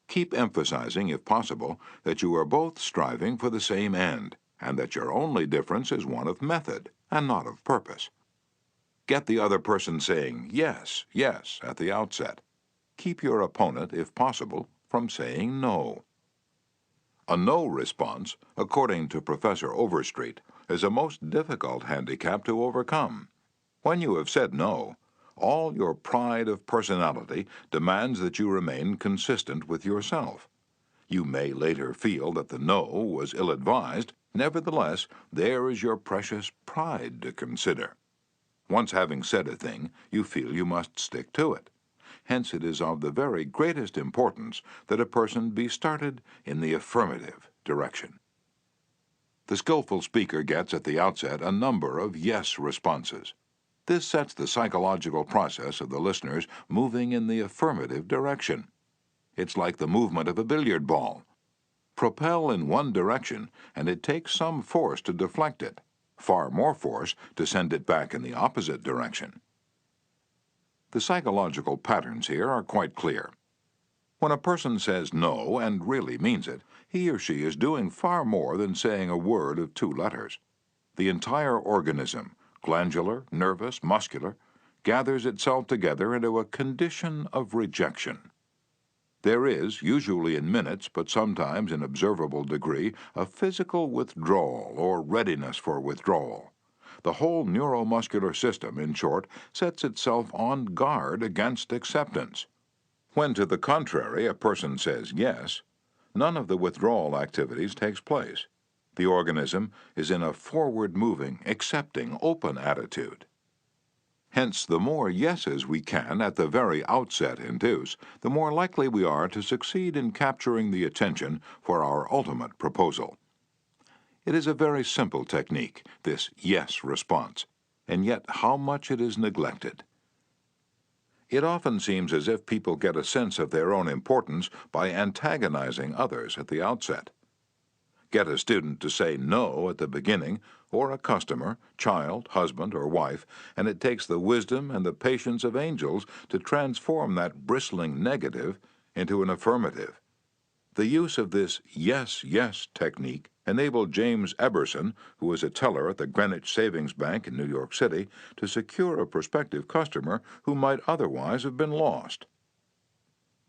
Keep emphasizing, if possible, that you are both striving for the same end, and that your only difference is one of method and not of purpose. Get the other person saying yes, yes at the outset. Keep your opponent, if possible, from saying no. A no response, according to Professor Overstreet, is a most difficult handicap to overcome. When you have said no, all your pride of personality demands that you remain consistent with yourself. You may later feel that the no was ill-advised. Nevertheless, there is your precious pride to consider. Once having said a thing, you feel you must stick to it. Hence it is of the very greatest importance that a person be started in the affirmative direction. The skillful speaker gets at the outset a number of yes responses. This sets the psychological process of the listeners moving in the affirmative direction. It's like the movement of a billiard ball. Propel in one direction, and it takes some force to deflect it, far more force to send it back in the opposite direction. The psychological patterns here are quite clear. When a person says no and really means it, he or she is doing far more than saying a word of 2 letters. The entire organism, glandular, nervous, muscular, gathers itself together into a condition of rejection. There is, usually in minutes, but sometimes in observable degree, a physical withdrawal or readiness for withdrawal. The whole neuromuscular system, in short, sets itself on guard against acceptance. When, to the contrary, a person says yes, none of the withdrawal activities takes place. The organism is in a forward-moving, accepting, open attitude. Hence, the more yeses we can at the very outset induce, the more likely we are to succeed in capturing the attention for our ultimate proposal. It is a very simple technique, this yes response, and yet how much it is neglected. It often seems as if people get a sense of their own importance by antagonizing others at the outset. Get a student to say no at the beginning, or a customer, child, husband, or wife, and it takes the wisdom and the patience of angels to transform that bristling negative into an affirmative. The use of this yes, yes technique enabled James Eberson, who was a teller at the Greenwich Savings Bank in New York City, to secure a prospective customer who might otherwise have been lost.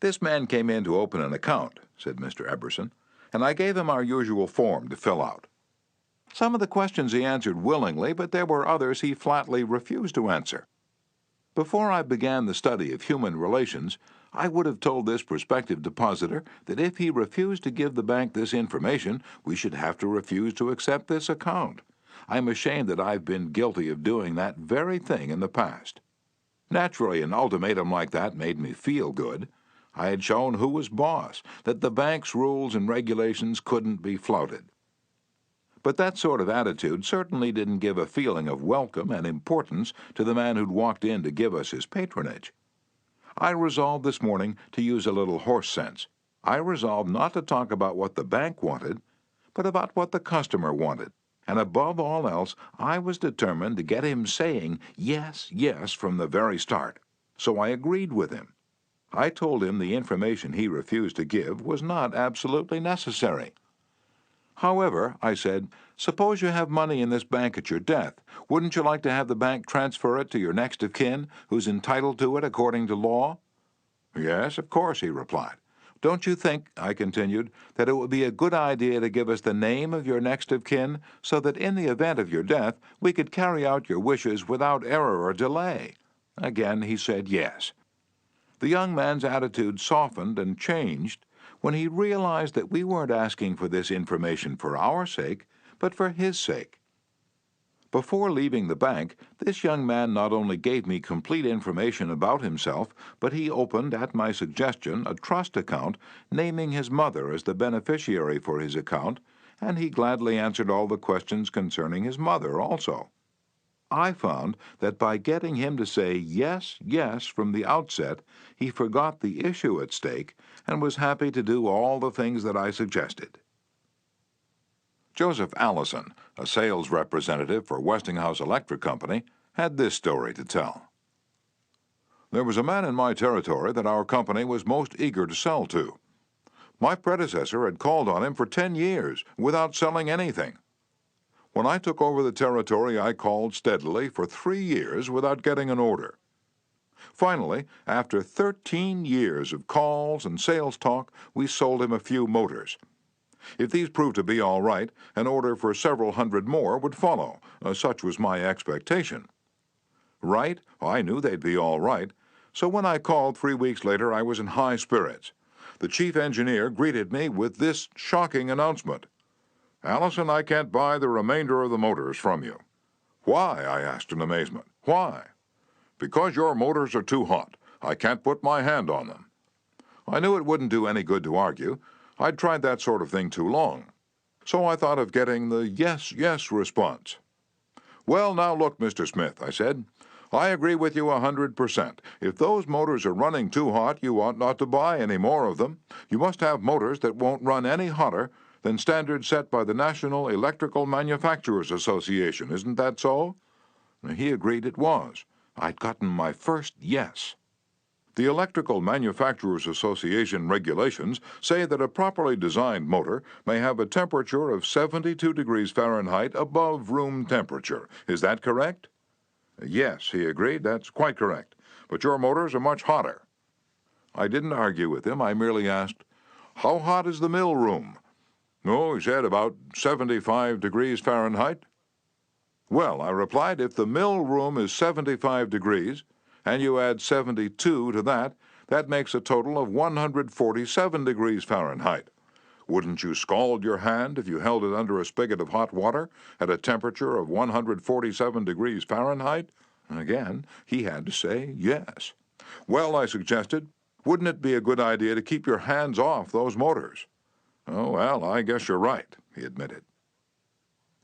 "This man came in to open an account," said Mr. Eberson, "and I gave him our usual form to fill out. Some of the questions he answered willingly, but there were others he flatly refused to answer. Before I began the study of human relations, I would have told this prospective depositor that if he refused to give the bank this information, we should have to refuse to accept this account. I'm ashamed that I've been guilty of doing that very thing in the past. Naturally, an ultimatum like that made me feel good. I had shown who was boss, that the bank's rules and regulations couldn't be flouted. But that sort of attitude certainly didn't give a feeling of welcome and importance to the man who'd walked in to give us his patronage. I resolved this morning to use a little horse sense. I resolved not to talk about what the bank wanted, but about what the customer wanted. And above all else, I was determined to get him saying yes, yes from the very start. So I agreed with him. I told him the information he refused to give was not absolutely necessary. However, I said, suppose you have money in this bank at your death. Wouldn't you like to have the bank transfer it to your next of kin, who's entitled to it according to law? Yes, of course, he replied. Don't you think, I continued, that it would be a good idea to give us the name of your next of kin, so that in the event of your death we could carry out your wishes without error or delay? Again he said yes. The young man's attitude softened and changed when he realized that we weren't asking for this information for our sake, but for his sake. Before leaving the bank, this young man not only gave me complete information about himself, but he opened, at my suggestion, a trust account, naming his mother as the beneficiary for his account, and he gladly answered all the questions concerning his mother also. I found that by getting him to say yes, yes from the outset, he forgot the issue at stake and was happy to do all the things that I suggested. Joseph Allison, a sales representative for Westinghouse Electric Company, had this story to tell. There was a man in my territory that our company was most eager to sell to. My predecessor had called on him for 10 years without selling anything. When I took over the territory, I called steadily for 3 years without getting an order. Finally, after 13 years of calls and sales talk, we sold him a few motors. If these proved to be all right, an order for several hundred more would follow. Such was my expectation. Right? I knew they'd be all right. So when I called 3 weeks later, I was in high spirits. The chief engineer greeted me with this shocking announcement. Allison, I can't buy the remainder of the motors from you. Why? I asked in amazement. Why? Because your motors are too hot. I can't put my hand on them. I knew it wouldn't do any good to argue. I'd tried that sort of thing too long. So I thought of getting the yes, yes response. Well, now look, Mr. Smith, I said. I agree with you 100%. If those motors are running too hot, you ought not to buy any more of them. You must have motors that won't run any hotter than standards set by the National Electrical Manufacturers Association. Isn't that so? He agreed it was. I'd gotten my first yes. The Electrical Manufacturers Association regulations say that a properly designed motor may have a temperature of 72 degrees Fahrenheit above room temperature. Is that correct? Yes, he agreed, that's quite correct. But your motors are much hotter. I didn't argue with him. I merely asked, how hot is the mill room? Oh, he said, about 75 degrees Fahrenheit. Well, I replied, if the mill room is 75 degrees, and you add 72 to that, that makes a total of 147 degrees Fahrenheit. Wouldn't you scald your hand if you held it under a spigot of hot water at a temperature of 147 degrees Fahrenheit? Again, he had to say yes. Well, I suggested, wouldn't it be a good idea to keep your hands off those motors? Oh, well, I guess you're right, he admitted.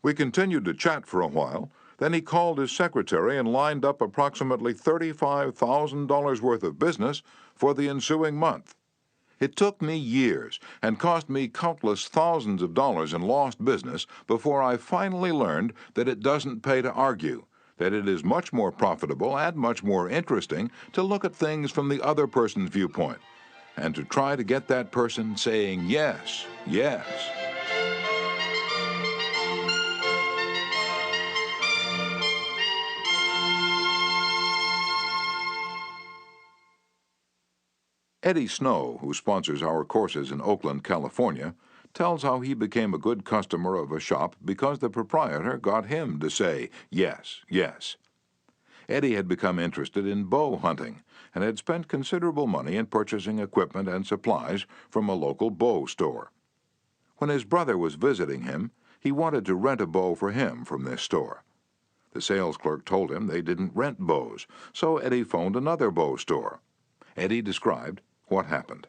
We continued to chat for a while. Then he called his secretary and lined up approximately $35,000 worth of business for the ensuing month. It took me years and cost me countless thousands of dollars in lost business before I finally learned that it doesn't pay to argue, that it is much more profitable and much more interesting to look at things from the other person's viewpoint and to try to get that person saying yes, yes. Eddie Snow, who sponsors our courses in Oakland, California, tells how he became a good customer of a shop because the proprietor got him to say yes, yes. Eddie had become interested in bow hunting and had spent considerable money in purchasing equipment and supplies from a local bow store. When his brother was visiting him, he wanted to rent a bow for him from this store. The sales clerk told him they didn't rent bows, so Eddie phoned another bow store. Eddie described what happened.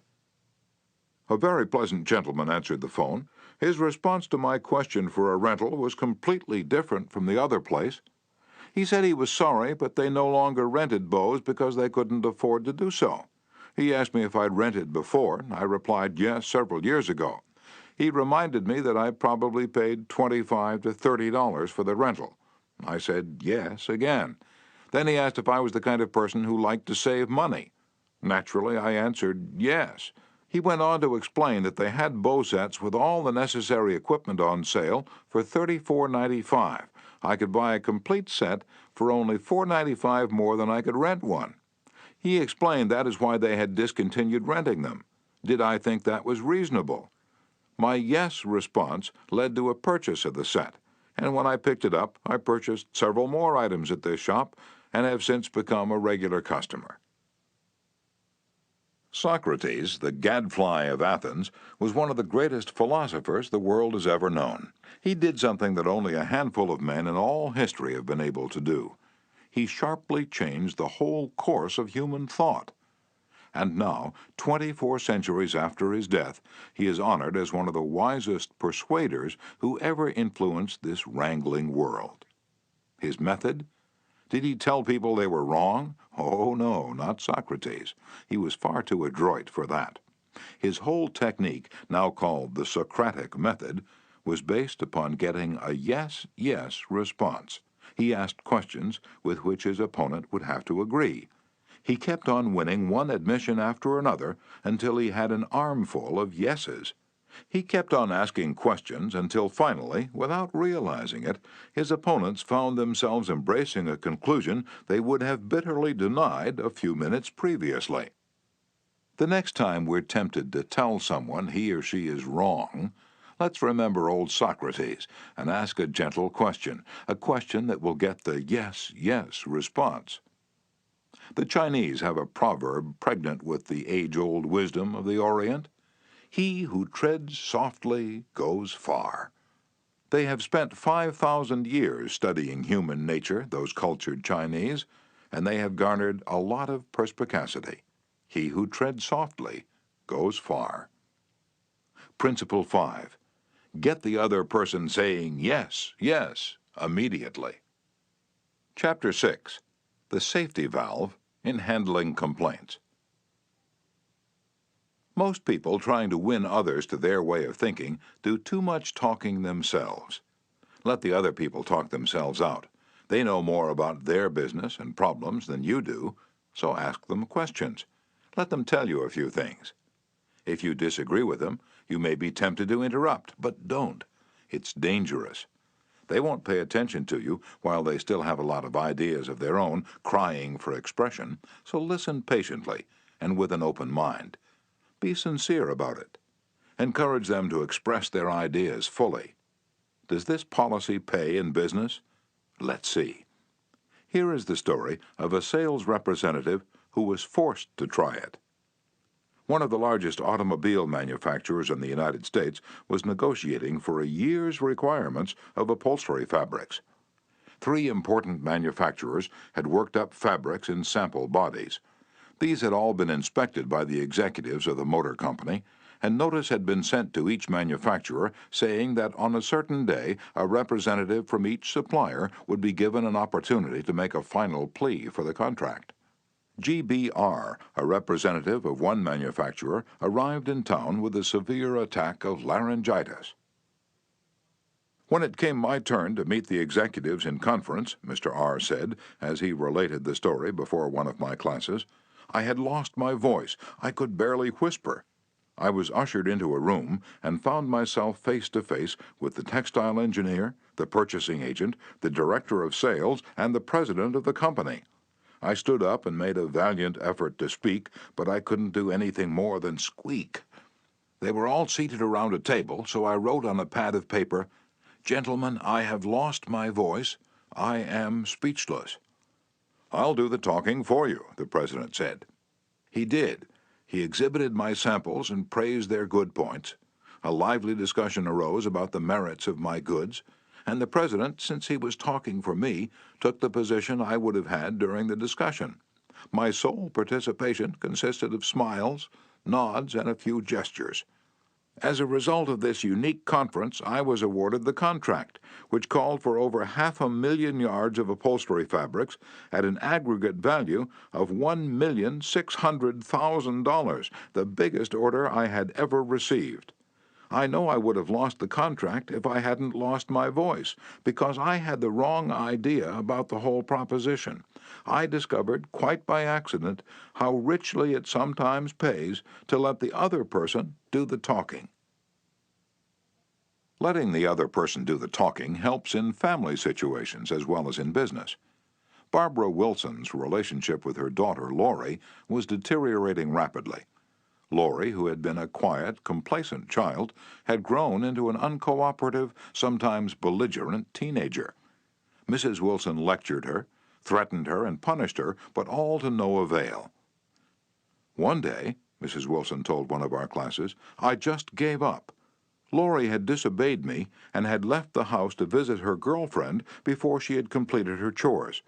A very pleasant gentleman answered the phone. His response to my question for a rental was completely different from the other place. He said he was sorry, but they no longer rented bows because they couldn't afford to do so. He asked me if I'd rented before. I replied yes several years ago. He reminded me that I probably paid $25 to $30 for the rental. I said yes again. Then he asked if I was the kind of person who liked to save money. Naturally, I answered yes. He went on to explain that they had bow sets with all the necessary equipment on sale for $34.95. I could buy a complete set for only $4.95 more than I could rent one. He explained that is why they had discontinued renting them. Did I think that was reasonable? My yes response led to a purchase of the set, and when I picked it up, I purchased several more items at this shop and have since become a regular customer. Socrates, the gadfly of Athens, was one of the greatest philosophers the world has ever known. He did something that only a handful of men in all history have been able to do. He sharply changed the whole course of human thought. And now, 24 centuries after his death, he is honored as one of the wisest persuaders who ever influenced this wrangling world. His method? Did he tell people they were wrong? Oh, no, not Socrates. He was far too adroit for that. His whole technique, now called the Socratic method, was based upon getting a yes, yes response. He asked questions with which his opponent would have to agree. He kept on winning one admission after another until he had an armful of yeses. He kept on asking questions until finally, without realizing it, his opponents found themselves embracing a conclusion they would have bitterly denied a few minutes previously. The next time we're tempted to tell someone he or she is wrong, let's remember old Socrates and ask a gentle question, a question that will get the yes, yes response. The Chinese have a proverb pregnant with the age-old wisdom of the Orient. He who treads softly goes far. They have spent 5,000 years studying human nature, those cultured Chinese, and they have garnered a lot of perspicacity. He who treads softly goes far. Principle 5. Get the other person saying yes, yes, immediately. Chapter 6. The safety valve in handling complaints. Most people trying to win others to their way of thinking do too much talking themselves. Let the other people talk themselves out. They know more about their business and problems than you do, so ask them questions. Let them tell you a few things. If you disagree with them, you may be tempted to interrupt, but don't. It's dangerous. They won't pay attention to you while they still have a lot of ideas of their own crying for expression, so listen patiently and with an open mind. Be sincere about it. Encourage them to express their ideas fully. Does this policy pay in business? Let's see. Here is the story of a sales representative who was forced to try it. One of the largest automobile manufacturers in the United States was negotiating for a year's requirements of upholstery fabrics. 3 important manufacturers had worked up fabrics in sample bodies. These had all been inspected by the executives of the motor company, and notice had been sent to each manufacturer saying that on a certain day a representative from each supplier would be given an opportunity to make a final plea for the contract. GBR, a representative of one manufacturer, arrived in town with a severe attack of laryngitis. When it came my turn to meet the executives in conference, Mr. R. said, as he related the story before one of my classes, I had lost my voice. I could barely whisper. I was ushered into a room and found myself face to face with the textile engineer, the purchasing agent, the director of sales, and the president of the company. I stood up and made a valiant effort to speak, but I couldn't do anything more than squeak. They were all seated around a table, so I wrote on a pad of paper, "Gentlemen, I have lost my voice. I am speechless." "I'll do the talking for you," the president said. He did. He exhibited my samples and praised their good points. A lively discussion arose about the merits of my goods, and the president, since he was talking for me, took the position I would have had during the discussion. My sole participation consisted of smiles, nods, and a few gestures. As a result of this unique conference, I was awarded the contract, which called for over 500,000 yards of upholstery fabrics at an aggregate value of $1,600,000, the biggest order I had ever received. I know I would have lost the contract if I hadn't lost my voice, because I had the wrong idea about the whole proposition. I discovered, quite by accident, how richly it sometimes pays to let the other person do the talking. Letting the other person do the talking helps in family situations as well as in business. Barbara Wilson's relationship with her daughter, Lori, was deteriorating rapidly. Lori, who had been a quiet, complacent child, had grown into an uncooperative, sometimes belligerent teenager. Mrs. Wilson lectured her, threatened her, and punished her, but all to no avail. One day, Mrs. Wilson told one of our classes, I just gave up. Lori had disobeyed me and had left the house to visit her girlfriend before she had completed her chores.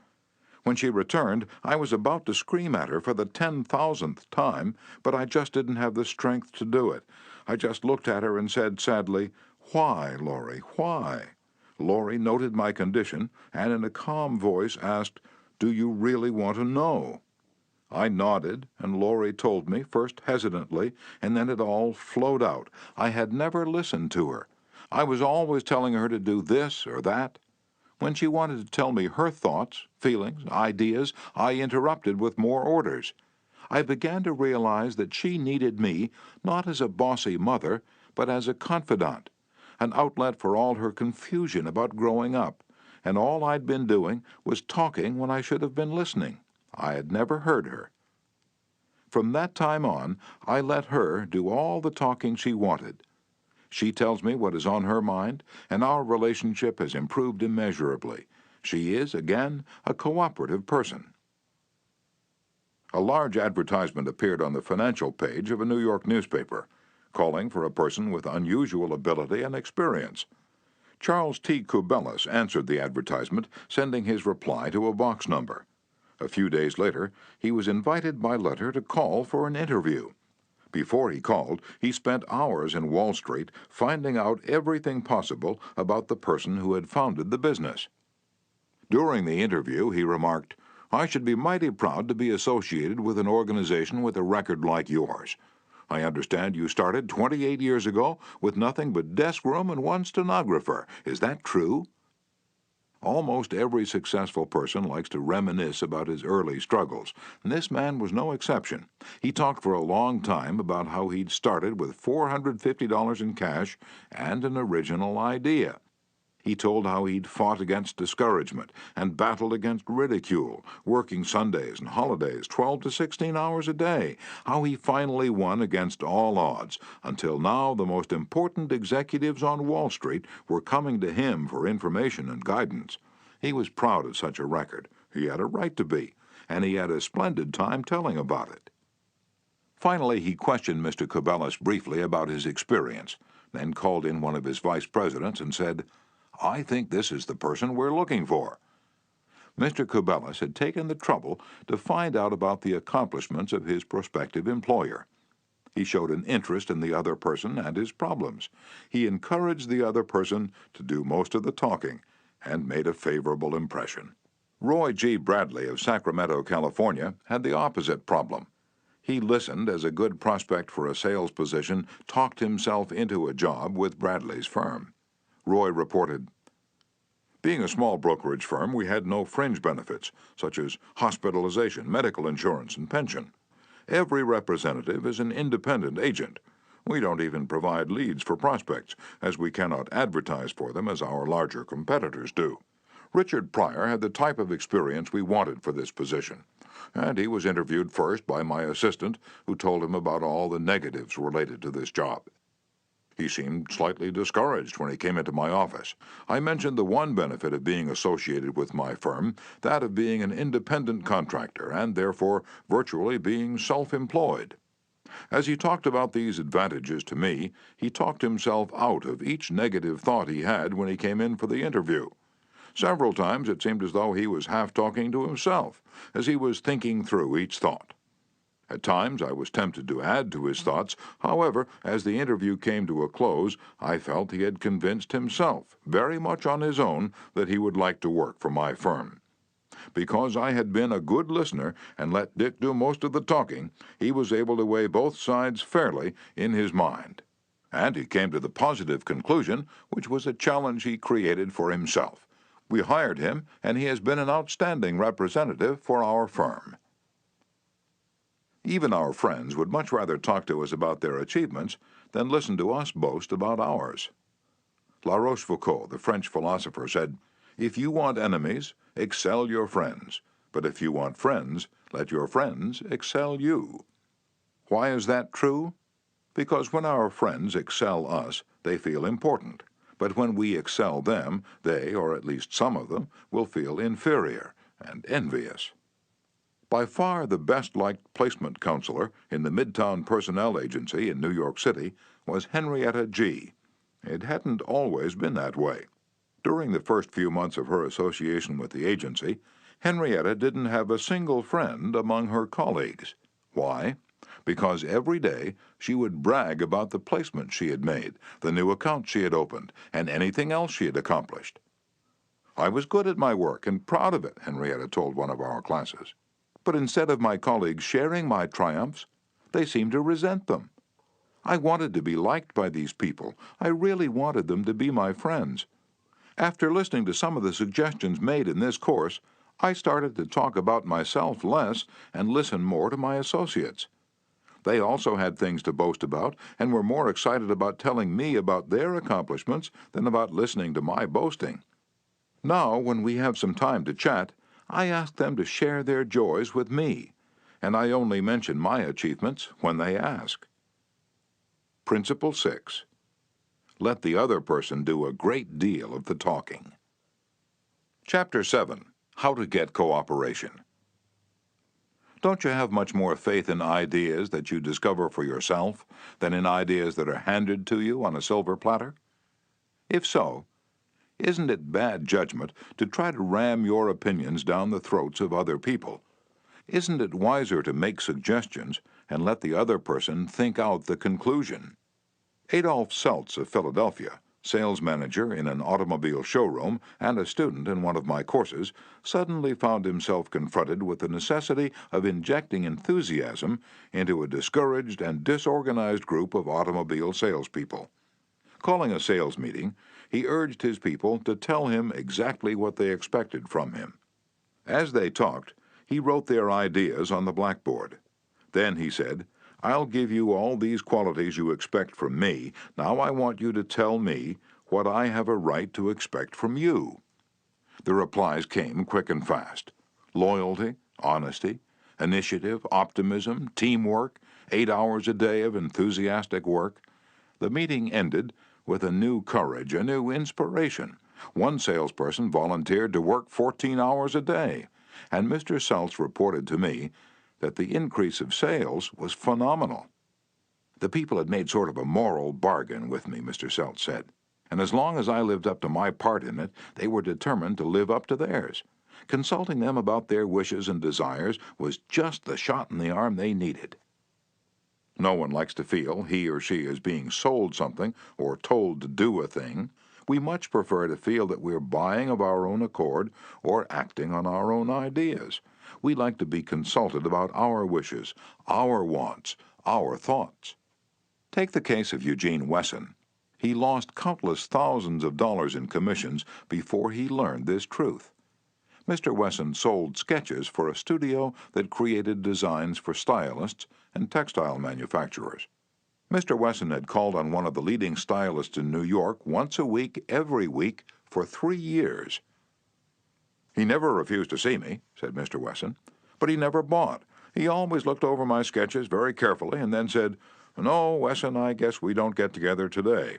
When she returned, I was about to scream at her for the 10,000th time, but I just didn't have the strength to do it. I just looked at her and said sadly, "Why, Lori, why?" Lori noted my condition and in a calm voice asked, "Do you really want to know?" I nodded, and Lori told me, first hesitantly, and then it all flowed out. I had never listened to her. I was always telling her to do this or that. When she wanted to tell me her thoughts, feelings, ideas, I interrupted with more orders. I began to realize that she needed me not as a bossy mother, but as a confidant, an outlet for all her confusion about growing up, and all I'd been doing was talking when I should have been listening. I had never heard her. From that time on, I let her do all the talking she wanted. She tells me what is on her mind, and our relationship has improved immeasurably. She is, again, a cooperative person. A large advertisement appeared on the financial page of a New York newspaper, calling for a person with unusual ability and experience. Charles T. Kubellis answered the advertisement, sending his reply to a box number. A few days later, he was invited by letter to call for an interview. Before he called, he spent hours in Wall Street finding out everything possible about the person who had founded the business. During the interview, he remarked, "I should be mighty proud to be associated with an organization with a record like yours. I understand you started 28 years ago with nothing but desk room and one stenographer. Is that true?" Almost every successful person likes to reminisce about his early struggles, and this man was no exception. He talked for a long time about how he'd started with $450 in cash and an original idea. He told how he'd fought against discouragement and battled against ridicule, working Sundays and holidays 12 to 16 hours a day, how he finally won against all odds. Until now, the most important executives on Wall Street were coming to him for information and guidance. He was proud of such a record. He had a right to be, and he had a splendid time telling about it. Finally, he questioned Mr. Cabellis briefly about his experience, then called in one of his vice presidents and said, "I think this is the person we're looking for." Mr. Cabellis had taken the trouble to find out about the accomplishments of his prospective employer. He showed an interest in the other person and his problems. He encouraged the other person to do most of the talking and made a favorable impression. Roy G. Bradley of Sacramento, California, had the opposite problem. He listened as a good prospect for a sales position talked himself into a job with Bradley's firm. Roy reported, "Being a small brokerage firm, we had no fringe benefits, such as hospitalization, medical insurance, and pension. Every representative is an independent agent. We don't even provide leads for prospects, as we cannot advertise for them as our larger competitors do. Richard Pryor had the type of experience we wanted for this position, and he was interviewed first by my assistant, who told him about all the negatives related to this job. He seemed slightly discouraged when he came into my office. I mentioned the one benefit of being associated with my firm, that of being an independent contractor and therefore virtually being self-employed. As he talked about these advantages to me, he talked himself out of each negative thought he had when he came in for the interview. Several times it seemed as though he was half talking to himself, as he was thinking through each thought. At times I was tempted to add to his thoughts. However, as the interview came to a close, I felt he had convinced himself, very much on his own, that he would like to work for my firm. Because I had been a good listener and let Dick do most of the talking, he was able to weigh both sides fairly in his mind. And he came to the positive conclusion, which was a challenge he created for himself. We hired him, and he has been an outstanding representative for our firm. Even our friends would much rather talk to us about their achievements than listen to us boast about ours. La Rochefoucauld, the French philosopher, said, "If you want enemies, excel your friends. But if you want friends, let your friends excel you." Why is that true? Because when our friends excel us, they feel important. But when we excel them, they, or at least some of them, will feel inferior and envious. By far the best-liked placement counselor in the Midtown Personnel Agency in New York City was Henrietta G. It hadn't always been that way. During the first few months of her association with the agency, Henrietta didn't have a single friend among her colleagues. Why? Because every day she would brag about the placement she had made, the new account she had opened, and anything else she had accomplished. "I was good at my work and proud of it," Henrietta told one of our classes. But instead of my colleagues sharing my triumphs, they seemed to resent them. I wanted to be liked by these people. I really wanted them to be my friends. After listening to some of the suggestions made in this course, I started to talk about myself less and listen more to my associates. They also had things to boast about and were more excited about telling me about their accomplishments than about listening to my boasting. Now, when we have some time to chat, I ask them to share their joys with me, and I only mention my achievements when they ask. Principle 6. Let the other person do a great deal of the talking. Chapter 7. How to Get Cooperation. Don't you have much more faith in ideas that you discover for yourself than in ideas that are handed to you on a silver platter? If so, isn't it bad judgment to try to ram your opinions down the throats of other people? Isn't it wiser to make suggestions and let the other person think out the conclusion? Adolph Seltz of Philadelphia, sales manager in an automobile showroom and a student in one of my courses, suddenly found himself confronted with the necessity of injecting enthusiasm into a discouraged and disorganized group of automobile salespeople. Calling a sales meeting, he urged his people to tell him exactly what they expected from him. As they talked, he wrote their ideas on the blackboard. Then he said, "I'll give you all these qualities you expect from me. Now I want you to tell me what I have a right to expect from you." The replies came quick and fast. Loyalty, honesty, initiative, optimism, teamwork, 8 hours a day of enthusiastic work. The meeting ended with a new courage, a new inspiration. One salesperson volunteered to work 14 hours a day, and Mr. Seltz reported to me that the increase of sales was phenomenal. The people had made sort of a moral bargain with me, Mr. Seltz said, and as long as I lived up to my part in it, they were determined to live up to theirs. Consulting them about their wishes and desires was just the shot in the arm they needed. No one likes to feel he or she is being sold something or told to do a thing. We much prefer to feel that we're buying of our own accord or acting on our own ideas. We like to be consulted about our wishes, our wants, our thoughts. Take the case of Eugene Wesson. He lost countless thousands of dollars in commissions before he learned this truth. Mr. Wesson sold sketches for a studio that created designs for stylists and textile manufacturers. Mr. Wesson had called on one of the leading stylists in New York once a week, every week, for 3 years. "He never refused to see me," said Mr. Wesson, "but he never bought. He always looked over my sketches very carefully and then said, 'No, Wesson, I guess we don't get together today.'"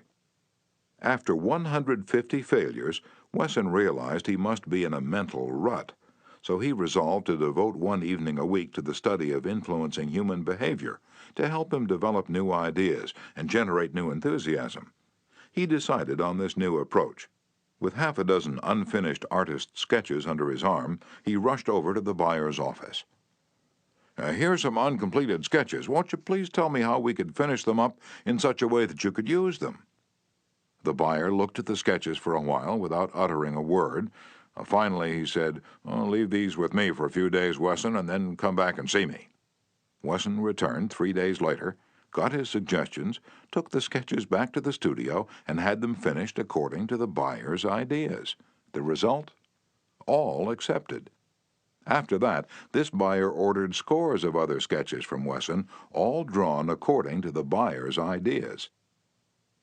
After 150 failures, Wesson realized he must be in a mental rut, so he resolved to devote one evening a week to the study of influencing human behavior to help him develop new ideas and generate new enthusiasm. He decided on this new approach. With half a dozen unfinished artist sketches under his arm, he rushed over to the buyer's office. "Here's some uncompleted sketches. Won't you please tell me how we could finish them up in such a way that you could use them?" The buyer looked at the sketches for a while without uttering a word. Finally he said, "Leave these with me for a few days, Wesson, and then come back and see me." Wesson returned 3 days later, got his suggestions, took the sketches back to the studio, and had them finished according to the buyer's ideas. The result? All accepted. After that, this buyer ordered scores of other sketches from Wesson, all drawn according to the buyer's ideas.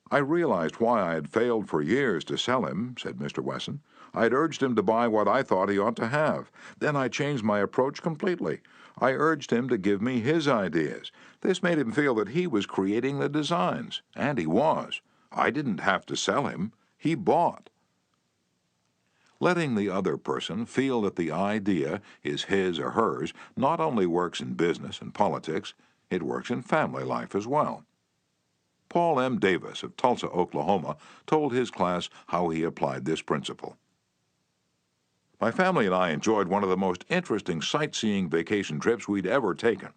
"I realized why I had failed for years to sell him," said Mr. Wesson. "I'd urged him to buy what I thought he ought to have. Then I changed my approach completely. I urged him to give me his ideas. This made him feel that he was creating the designs, and he was. I didn't have to sell him. He bought." Letting the other person feel that the idea is his or hers not only works in business and politics, it works in family life as well. Paul M. Davis of Tulsa, Oklahoma, told his class how he applied this principle. "My family and I enjoyed one of the most interesting sightseeing vacation trips we'd ever taken.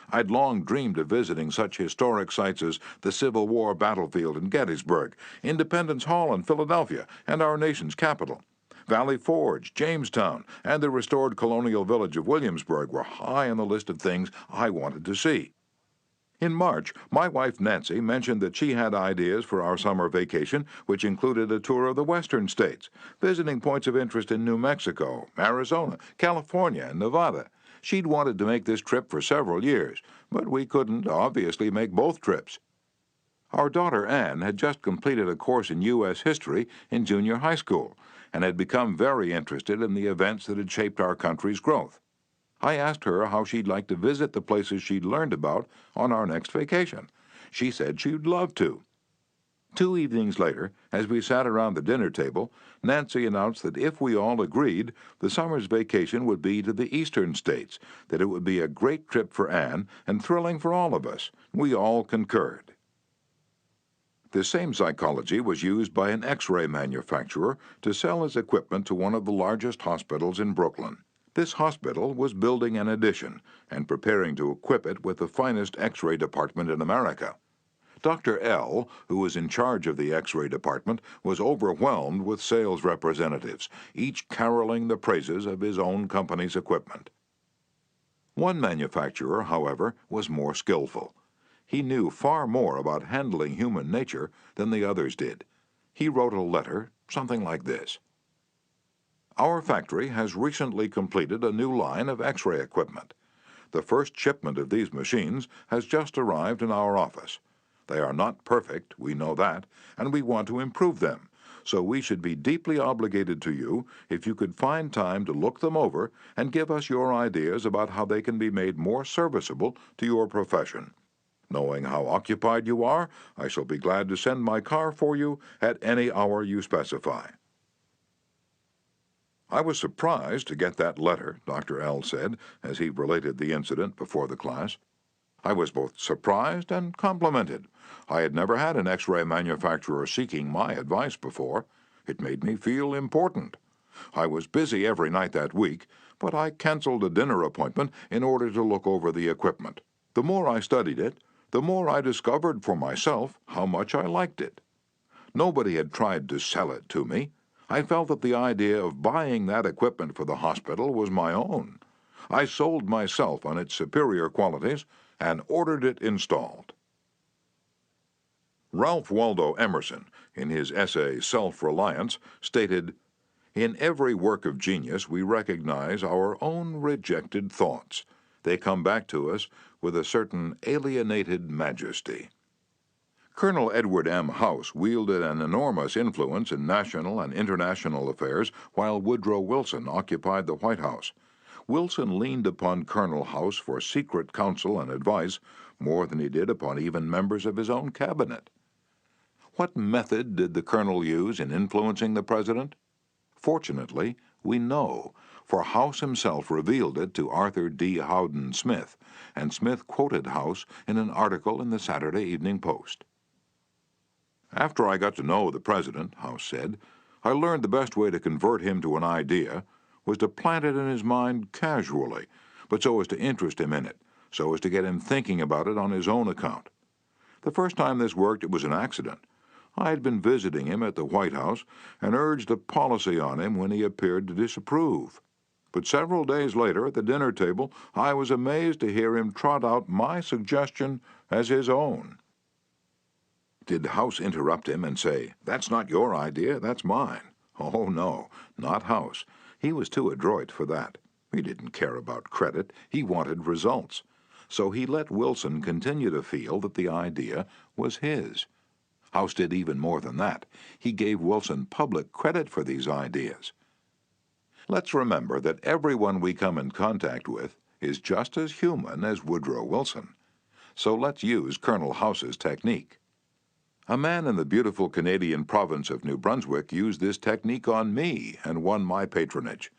I'd long dreamed of visiting such historic sites as the Civil War battlefield in Gettysburg, Independence Hall in Philadelphia, and our nation's capital. Valley Forge, Jamestown, and the restored colonial village of Williamsburg were high on the list of things I wanted to see. In March, my wife Nancy mentioned that she had ideas for our summer vacation, which included a tour of the western states, visiting points of interest in New Mexico, Arizona, California, and Nevada. She'd wanted to make this trip for several years, but we couldn't obviously make both trips. Our daughter Anne had just completed a course in U.S. history in junior high school and had become very interested in the events that had shaped our country's growth. I asked her how she'd like to visit the places she'd learned about on our next vacation. She said she'd love to. 2 evenings later, as we sat around the dinner table, Nancy announced that if we all agreed, the summer's vacation would be to the eastern states, that it would be a great trip for Anne and thrilling for all of us. We all concurred. The same psychology was used by an X-ray manufacturer to sell his equipment to one of the largest hospitals in Brooklyn. This hospital was building an addition and preparing to equip it with the finest X-ray department in America. Dr. L., who was in charge of the X-ray department, was overwhelmed with sales representatives, each caroling the praises of his own company's equipment. One manufacturer, however, was more skillful. He knew far more about handling human nature than the others did. He wrote a letter, something like this. Our factory has recently completed a new line of X-ray equipment. The first shipment of these machines has just arrived in our office. They are not perfect, we know that, and we want to improve them. So we should be deeply obligated to you if you could find time to look them over and give us your ideas about how they can be made more serviceable to your profession. Knowing how occupied you are, I shall be glad to send my car for you at any hour you specify. I was surprised to get that letter, Dr. L. said, as he related the incident before the class. I was both surprised and complimented. I had never had an X-ray manufacturer seeking my advice before. It made me feel important. I was busy every night that week, but I canceled a dinner appointment in order to look over the equipment. The more I studied it, the more I discovered for myself how much I liked it. Nobody had tried to sell it to me. I felt that the idea of buying that equipment for the hospital was my own. I sold myself on its superior qualities and ordered it installed. Ralph Waldo Emerson, in his essay Self-Reliance, stated, "In every work of genius we recognize our own rejected thoughts. They come back to us with a certain alienated majesty." Colonel Edward M. House wielded an enormous influence in national and international affairs while Woodrow Wilson occupied the White House. Wilson leaned upon Colonel House for secret counsel and advice more than he did upon even members of his own cabinet. What method did the colonel use in influencing the president? Fortunately, we know, for House himself revealed it to Arthur D. Howden Smith, and Smith quoted House in an article in the Saturday Evening Post. After I got to know the president, House said, I learned the best way to convert him to an idea was to plant it in his mind casually, but so as to interest him in it, so as to get him thinking about it on his own account. The first time this worked, it was an accident. I had been visiting him at the White House and urged a policy on him when he appeared to disapprove. But several days later, at the dinner table, I was amazed to hear him trot out my suggestion as his own. Did House interrupt him and say, "That's not your idea, that's mine"? Oh, no, not House. He was too adroit for that. He didn't care about credit. He wanted results. So he let Wilson continue to feel that the idea was his. House did even more than that. He gave Wilson public credit for these ideas. Let's remember that everyone we come in contact with is just as human as Woodrow Wilson. So let's use Colonel House's technique. A man in the beautiful Canadian province of New Brunswick used this technique on me and won my patronage.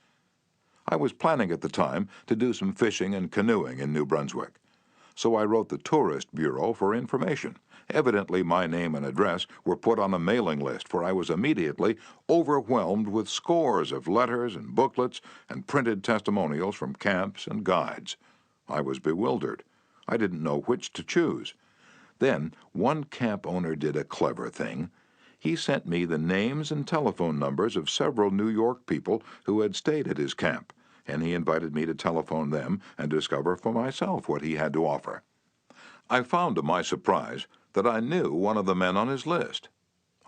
I was planning at the time to do some fishing and canoeing in New Brunswick. So I wrote the Tourist Bureau for information. Evidently my name and address were put on a mailing list, for I was immediately overwhelmed with scores of letters and booklets and printed testimonials from camps and guides. I was bewildered. I didn't know which to choose. Then one camp owner did a clever thing. He sent me the names and telephone numbers of several New York people who had stayed at his camp, and he invited me to telephone them and discover for myself what he had to offer. I found to my surprise that I knew one of the men on his list.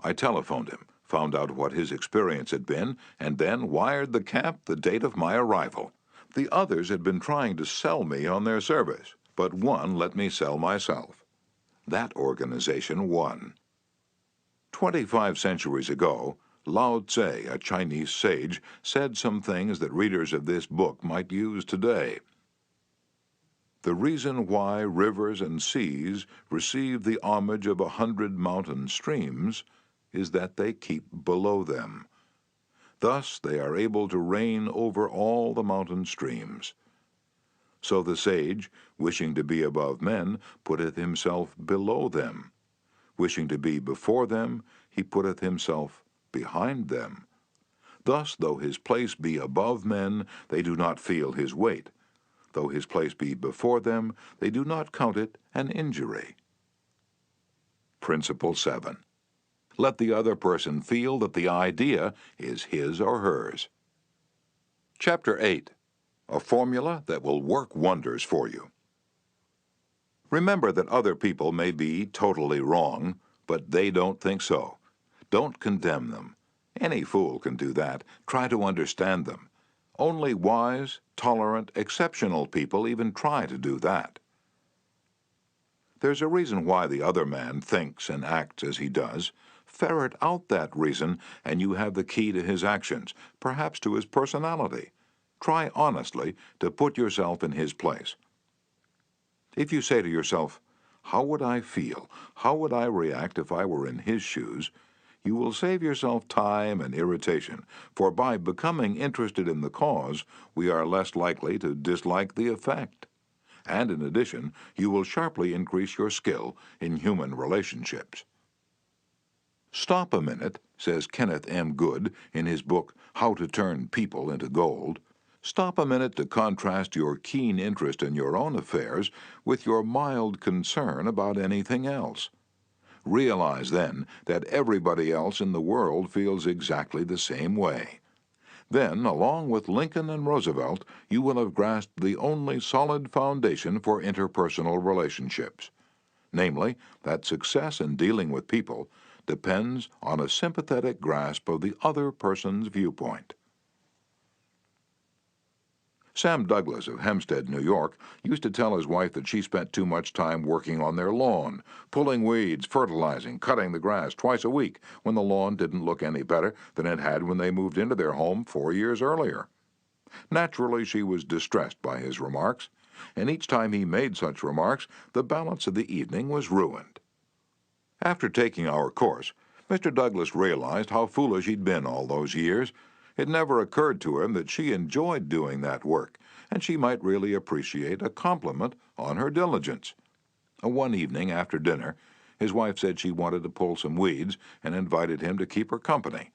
I telephoned him, found out what his experience had been, and then wired the camp the date of my arrival. The others had been trying to sell me on their service, but one let me sell myself. That organization won. 25 centuries ago, Lao Tse, a Chinese sage, said some things that readers of this book might use today. The reason why rivers and seas receive the homage of 100 mountain streams is that they keep below them. Thus they are able to reign over all the mountain streams. So the sage, wishing to be above men, putteth himself below them. Wishing to be before them, he putteth himself behind them. Thus, though his place be above men, they do not feel his weight. Though his place be before them, they do not count it an injury. Principle 7. Let the other person feel that the idea is his or hers. Chapter 8. A formula that will work wonders for you. Remember that other people may be totally wrong, but they don't think so. Don't condemn them. Any fool can do that. Try to understand them. Only wise, tolerant, exceptional people even try to do that. There's a reason why the other man thinks and acts as he does. Ferret out that reason, and you have the key to his actions, perhaps to his personality. Try honestly to put yourself in his place. If you say to yourself, "How would I feel? How would I react if I were in his shoes?" you will save yourself time and irritation, for by becoming interested in the cause, we are less likely to dislike the effect. And in addition, you will sharply increase your skill in human relationships. Stop a minute, says Kenneth M. Good in his book, How to Turn People into Gold. Stop a minute to contrast your keen interest in your own affairs with your mild concern about anything else. Realize then that everybody else in the world feels exactly the same way. Then, along with Lincoln and Roosevelt, you will have grasped the only solid foundation for interpersonal relationships, namely, that success in dealing with people depends on a sympathetic grasp of the other person's viewpoint. Sam Douglas of Hempstead, New York, used to tell his wife that she spent too much time working on their lawn, pulling weeds, fertilizing, cutting the grass twice a week when the lawn didn't look any better than it had when they moved into their home 4 years earlier. Naturally, she was distressed by his remarks, and each time he made such remarks, the balance of the evening was ruined. After taking our course, Mr. Douglas realized how foolish he'd been all those years. It never occurred to him that she enjoyed doing that work, and she might really appreciate a compliment on her diligence. One evening after dinner, his wife said she wanted to pull some weeds and invited him to keep her company.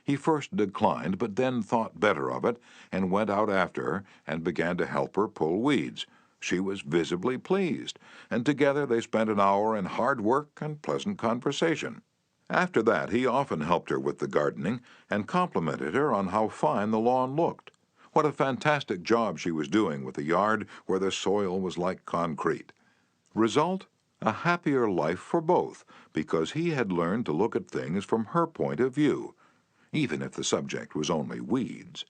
He first declined, but then thought better of it and went out after her and began to help her pull weeds. She was visibly pleased, and together they spent an hour in hard work and pleasant conversation. After that, he often helped her with the gardening and complimented her on how fine the lawn looked. What a fantastic job she was doing with the yard where the soil was like concrete. Result? A happier life for both, because he had learned to look at things from her point of view, even if the subject was only weeds.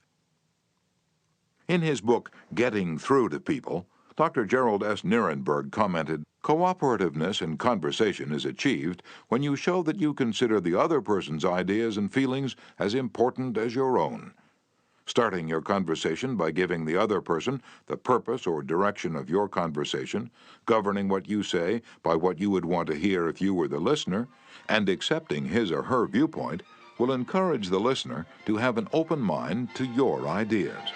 In his book, Getting Through to People, Dr. Gerald S. Nierenberg commented, "Cooperativeness in conversation is achieved when you show that you consider the other person's ideas and feelings as important as your own. Starting your conversation by giving the other person the purpose or direction of your conversation, governing what you say by what you would want to hear if you were the listener, and accepting his or her viewpoint will encourage the listener to have an open mind to your ideas."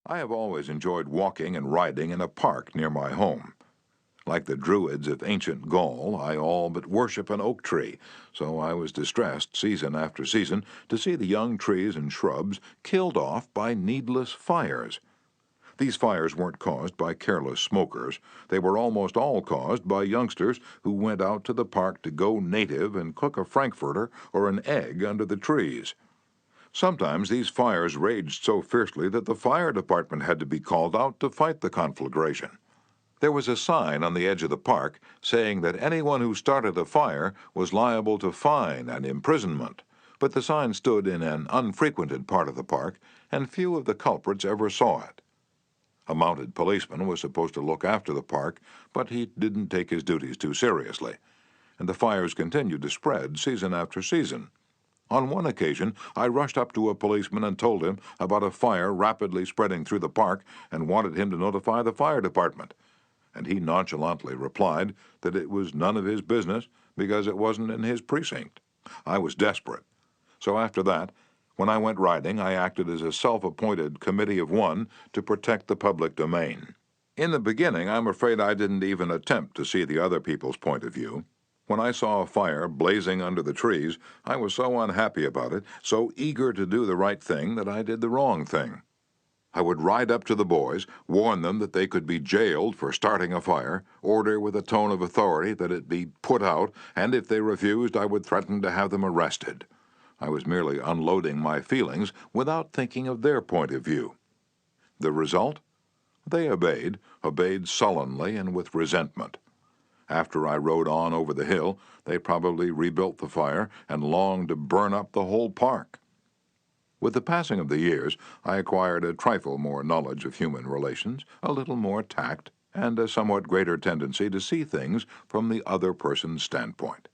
I have always enjoyed walking and riding in a park near my home. Like the Druids of ancient Gaul, I all but worship an oak tree, so I was distressed season after season to see the young trees and shrubs killed off by needless fires. These fires weren't caused by careless smokers. They were almost all caused by youngsters who went out to the park to go native and cook a frankfurter or an egg under the trees. Sometimes these fires raged so fiercely that the fire department had to be called out to fight the conflagration. There was a sign on the edge of the park saying that anyone who started a fire was liable to fine and imprisonment, but the sign stood in an unfrequented part of the park, and few of the culprits ever saw it. A mounted policeman was supposed to look after the park, but he didn't take his duties too seriously, and the fires continued to spread season after season. On one occasion, I rushed up to a policeman and told him about a fire rapidly spreading through the park and wanted him to notify the fire department, and he nonchalantly replied that it was none of his business because it wasn't in his precinct. I was desperate. So after that, when I went riding, I acted as a self-appointed committee of one to protect the public domain. In the beginning, I'm afraid I didn't even attempt to see the other people's point of view. When I saw a fire blazing under the trees, I was so unhappy about it, so eager to do the right thing, that I did the wrong thing. I would ride up to the boys, warn them that they could be jailed for starting a fire, order with a tone of authority that it be put out, and if they refused, I would threaten to have them arrested. I was merely unloading my feelings without thinking of their point of view. The result? They obeyed sullenly and with resentment. After I rode on over the hill, they probably rebuilt the fire and longed to burn up the whole park. With the passing of the years, I acquired a trifle more knowledge of human relations, a little more tact, and a somewhat greater tendency to see things from the other person's standpoint.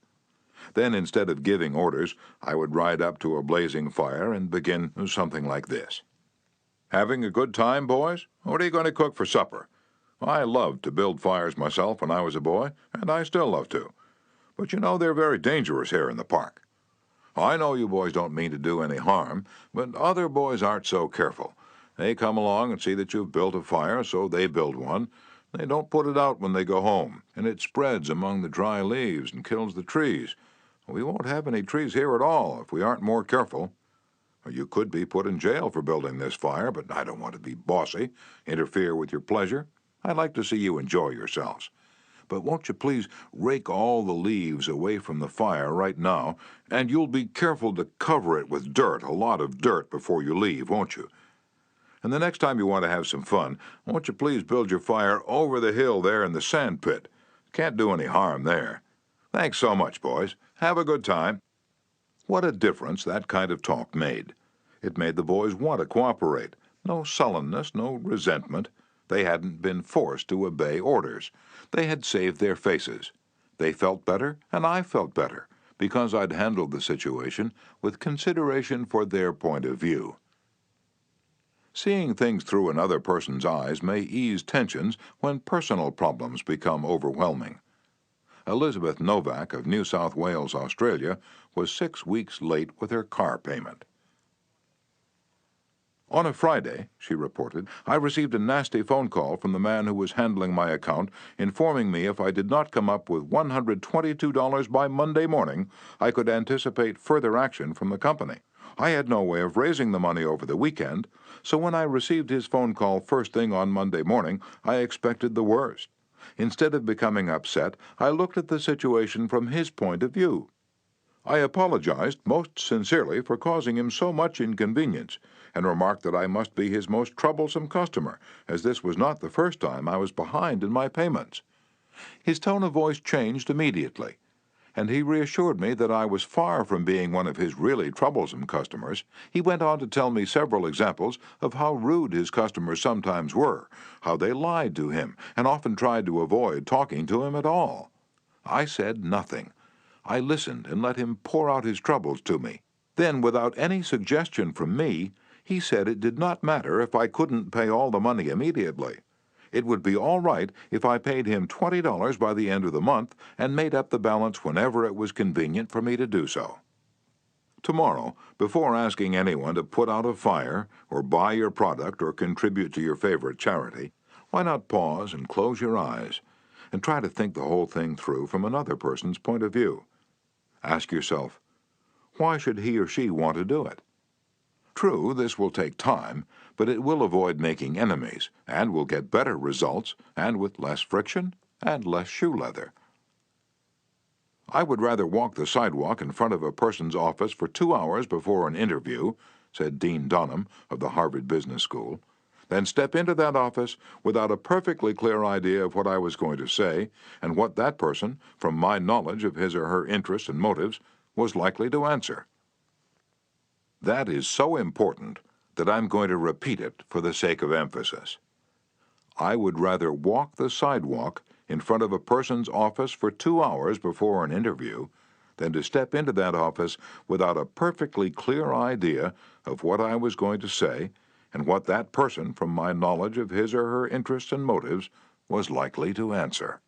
Then, instead of giving orders, I would ride up to a blazing fire and begin something like this. "Having a good time, boys? What are you going to cook for supper? I loved to build fires myself when I was a boy, and I still love to. But you know they're very dangerous here in the park. I know you boys don't mean to do any harm, but other boys aren't so careful. They come along and see that you've built a fire, so they build one. They don't put it out when they go home, and it spreads among the dry leaves and kills the trees. We won't have any trees here at all if we aren't more careful. You could be put in jail for building this fire, but I don't want to be bossy, interfere with your pleasure. I'd like to see you enjoy yourselves. But won't you please rake all the leaves away from the fire right now, and you'll be careful to cover it with dirt, a lot of dirt, before you leave, won't you? And the next time you want to have some fun, won't you please build your fire over the hill there in the sand pit? Can't do any harm there. Thanks so much, boys. Have a good time." What a difference that kind of talk made. It made the boys want to cooperate. No sullenness, no resentment. They hadn't been forced to obey orders. They had saved their faces. They felt better, and I felt better, because I'd handled the situation with consideration for their point of view. Seeing things through another person's eyes may ease tensions when personal problems become overwhelming. Elizabeth Novak of New South Wales, Australia, was 6 weeks late with her car payment. "On a Friday," she reported, "I received a nasty phone call from the man who was handling my account, informing me if I did not come up with $122 by Monday morning, I could anticipate further action from the company. I had no way of raising the money over the weekend, so when I received his phone call first thing on Monday morning, I expected the worst. Instead of becoming upset, I looked at the situation from his point of view. I apologized most sincerely for causing him so much inconvenience, and remarked that I must be his most troublesome customer, as this was not the first time I was behind in my payments. His tone of voice changed immediately, and he reassured me that I was far from being one of his really troublesome customers. He went on to tell me several examples of how rude his customers sometimes were, how they lied to him, and often tried to avoid talking to him at all. I said nothing. I listened and let him pour out his troubles to me. Then, without any suggestion from me, he said it did not matter if I couldn't pay all the money immediately. It would be all right if I paid him $20 by the end of the month and made up the balance whenever it was convenient for me to do so. Tomorrow, before asking anyone to put out a fire or buy your product or contribute to your favorite charity, why not pause and close your eyes and try to think the whole thing through from another person's point of view? Ask yourself, why should he or she want to do it? True, this will take time, but it will avoid making enemies, and will get better results, and with less friction and less shoe leather. "I would rather walk the sidewalk in front of a person's office for 2 hours before an interview," said Dean Dunham of the Harvard Business School, "than step into that office without a perfectly clear idea of what I was going to say, and what that person, from my knowledge of his or her interests and motives, was likely to answer." That is so important that I'm going to repeat it for the sake of emphasis. I would rather walk the sidewalk in front of a person's office for 2 hours before an interview than to step into that office without a perfectly clear idea of what I was going to say and what that person, from my knowledge of his or her interests and motives, was likely to answer.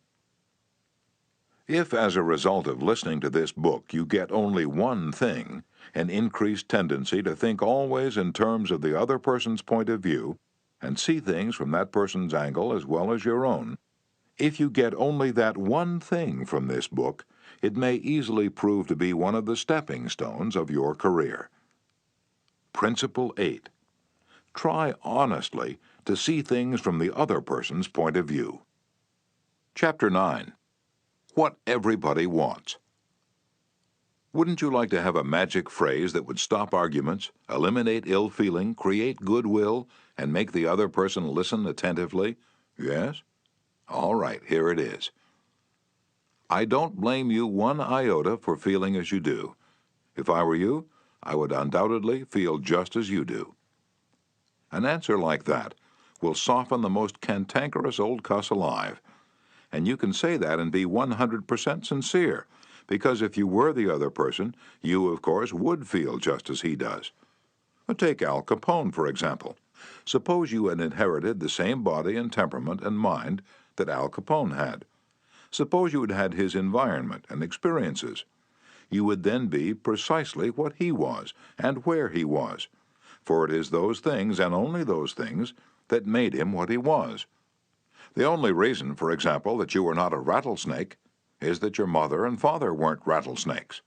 If, as a result of listening to this book, you get only one thing, an increased tendency to think always in terms of the other person's point of view and see things from that person's angle as well as your own, if you get only that one thing from this book, It may easily prove to be one of the stepping stones of your career. Principle 8. Try honestly to see things from the other person's point of view. Chapter 9. What Everybody Wants. Wouldn't you like to have a magic phrase that would stop arguments, eliminate ill feeling, create goodwill, and make the other person listen attentively? Yes? All right, here it is. I don't blame you one iota for feeling as you do. If I were you, I would undoubtedly feel just as you do. An answer like that will soften the most cantankerous old cuss alive. And you can say that and be 100% sincere, because if you were the other person, you, of course, would feel just as he does. Take Al Capone, for example. Suppose you had inherited the same body and temperament and mind that Al Capone had. Suppose you had had his environment and experiences. You would then be precisely what he was and where he was, for it is those things and only those things that made him what he was. The only reason, for example, that you are not a rattlesnake is that your mother and father weren't rattlesnakes.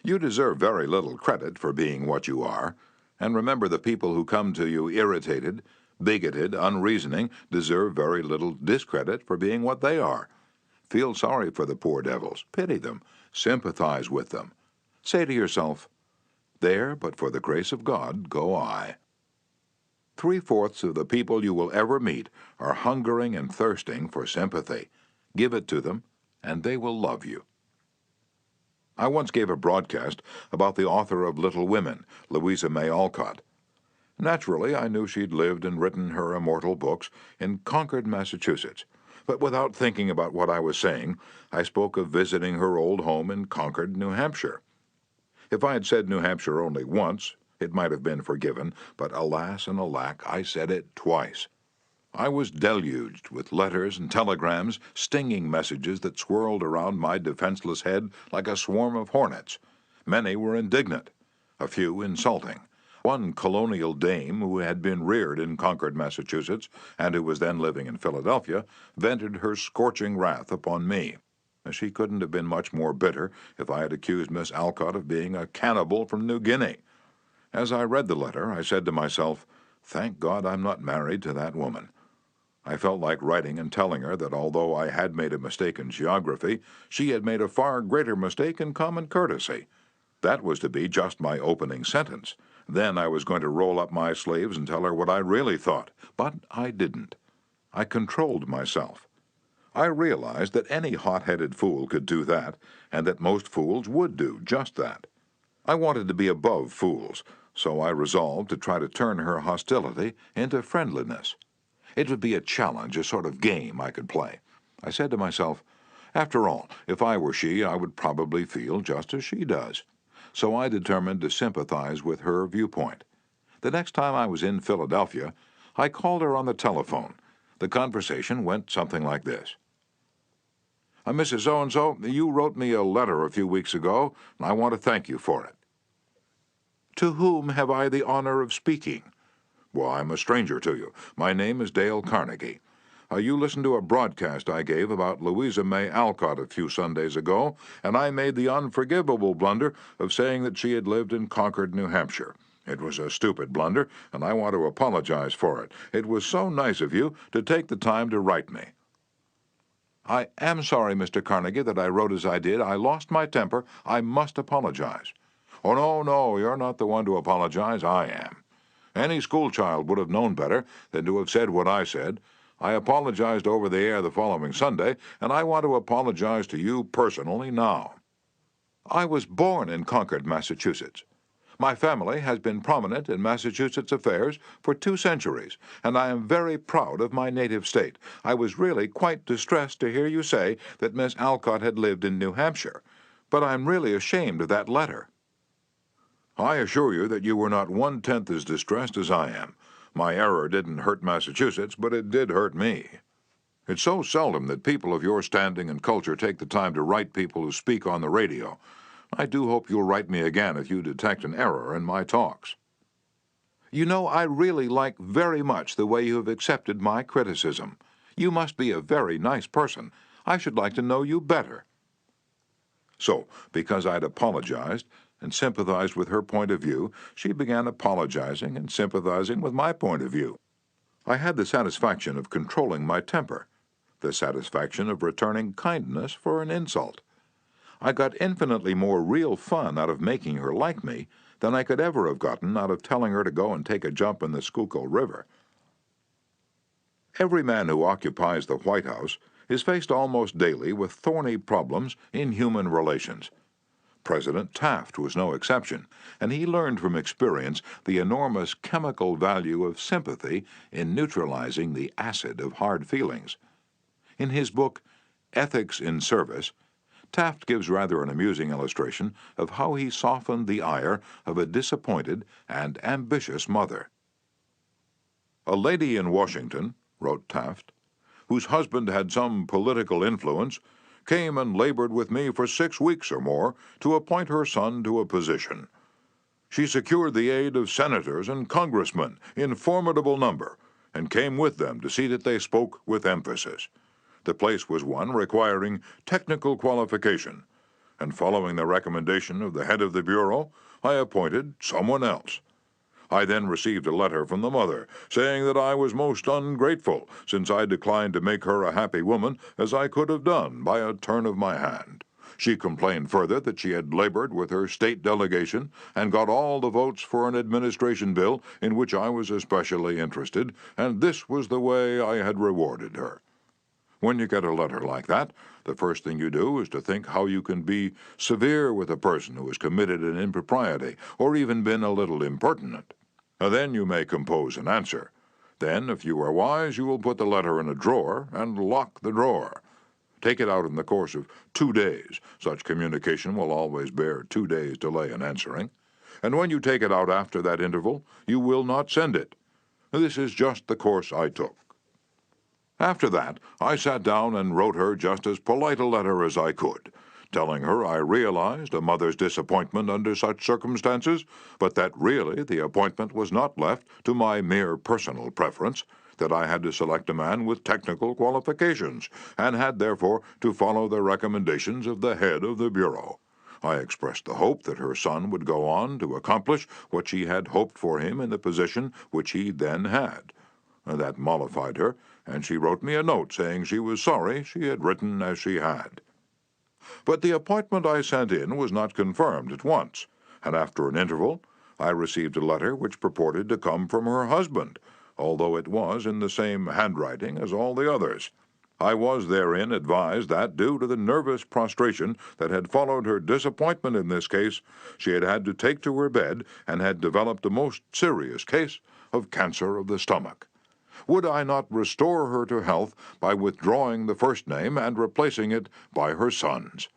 You deserve very little credit for being what you are, and remember the people who come to you irritated, bigoted, unreasoning deserve very little discredit for being what they are. Feel sorry for the poor devils, pity them, sympathize with them. Say to yourself, "There, but for the grace of God, go I." 3/4 of the people you will ever meet are hungering and thirsting for sympathy. Give it to them, and they will love you. I once gave a broadcast about the author of Little Women, Louisa May Alcott. Naturally, I knew she'd lived and written her immortal books in Concord, Massachusetts, but without thinking about what I was saying, I spoke of visiting her old home in Concord, New Hampshire. If I had said New Hampshire only once, it might have been forgiven, but alas and alack, I said it twice. I was deluged with letters and telegrams, stinging messages that swirled around my defenseless head like a swarm of hornets. Many were indignant, a few insulting. One colonial dame who had been reared in Concord, Massachusetts, and who was then living in Philadelphia, vented her scorching wrath upon me. She couldn't have been much more bitter if I had accused Miss Alcott of being a cannibal from New Guinea. As I read the letter, I said to myself, "Thank God I'm not married to that woman." I felt like writing and telling her that although I had made a mistake in geography, she had made a far greater mistake in common courtesy. That was to be just my opening sentence. Then I was going to roll up my sleeves and tell her what I really thought, but I didn't. I controlled myself. I realized that any hot-headed fool could do that, and that most fools would do just that. I wanted to be above fools, so I resolved to try to turn her hostility into friendliness. It would be a challenge, a sort of game I could play. I said to myself, after all, if I were she, I would probably feel just as she does. So I determined to sympathize with her viewpoint. The next time I was in Philadelphia, I called her on the telephone. The conversation went something like this. "Mrs. So-and-so, you wrote me a letter a few weeks ago, and I want to thank you for it." "To whom have I the honor of speaking?" "Well, I'm a stranger to you. My name is Dale Carnegie. You listened to a broadcast I gave about Louisa May Alcott a few Sundays ago, and I made the unforgivable blunder of saying that she had lived in Concord, New Hampshire. It was a stupid blunder, and I want to apologize for it. It was so nice of you to take the time to write me." "I am sorry, Mr. Carnegie, that I wrote as I did. I lost my temper. I must apologize." "Oh, no, you're not the one to apologize. I am. Any schoolchild would have known better than to have said what I said. I apologized over the air the following Sunday, and I want to apologize to you personally now. I was born in Concord, Massachusetts. My family has been prominent in Massachusetts affairs for 2 centuries, and I am very proud of my native state. I was really quite distressed to hear you say that Miss Alcott had lived in New Hampshire, but I'm really ashamed of that letter." "I assure you that you were not 1/10 as distressed as I am. My error didn't hurt Massachusetts, but it did hurt me. It's so seldom that people of your standing and culture take the time to write people who speak on the radio. I do hope you'll write me again if you detect an error in my talks. You know, I really like very much the way you have accepted my criticism. You must be a very nice person. I should like to know you better." So, because I'd apologized and sympathized with her point of view, she began apologizing and sympathizing with my point of view. I had the satisfaction of controlling my temper, the satisfaction of returning kindness for an insult. I got infinitely more real fun out of making her like me than I could ever have gotten out of telling her to go and take a jump in the Schuylkill River. Every man who occupies the White House is faced almost daily with thorny problems in human relations. President Taft was no exception, and he learned from experience the enormous chemical value of sympathy in neutralizing the acid of hard feelings. In his book, Ethics in Service, Taft gives rather an amusing illustration of how he softened the ire of a disappointed and ambitious mother. "A lady in Washington," wrote Taft, "whose husband had some political influence, came and labored with me for 6 weeks or more to appoint her son to a position. She secured the aid of senators and congressmen in formidable number, and came with them to see that they spoke with emphasis. The place was one requiring technical qualification, and following the recommendation of the head of the Bureau, I appointed someone else. I then received a letter from the mother, saying that I was most ungrateful, since I declined to make her a happy woman as I could have done by a turn of my hand. She complained further that she had labored with her state delegation and got all the votes for an administration bill in which I was especially interested, and this was the way I had rewarded her. When you get a letter like that, the first thing you do is to think how you can be severe with a person who has committed an impropriety or even been a little impertinent. Then you may compose an answer. Then, if you are wise, you will put the letter in a drawer and lock the drawer. Take it out in the course of 2 days. Such communication will always bear 2 days' delay in answering. And when you take it out after that interval, you will not send it. This is just the course I took. After that, I sat down and wrote her just as polite a letter as I could, telling her I realized a mother's disappointment under such circumstances, but that really the appointment was not left to my mere personal preference, that I had to select a man with technical qualifications, and had therefore to follow the recommendations of the head of the Bureau. I expressed the hope that her son would go on to accomplish what she had hoped for him in the position which he then had. That mollified her, and she wrote me a note saying she was sorry she had written as she had. But the appointment I sent in was not confirmed at once, and after an interval I received a letter which purported to come from her husband, although it was in the same handwriting as all the others. I was therein advised that, due to the nervous prostration that had followed her disappointment in this case, she had had to take to her bed and had developed a most serious case of cancer of the stomach. Would I not restore her to health by withdrawing the first name and replacing it by her son's?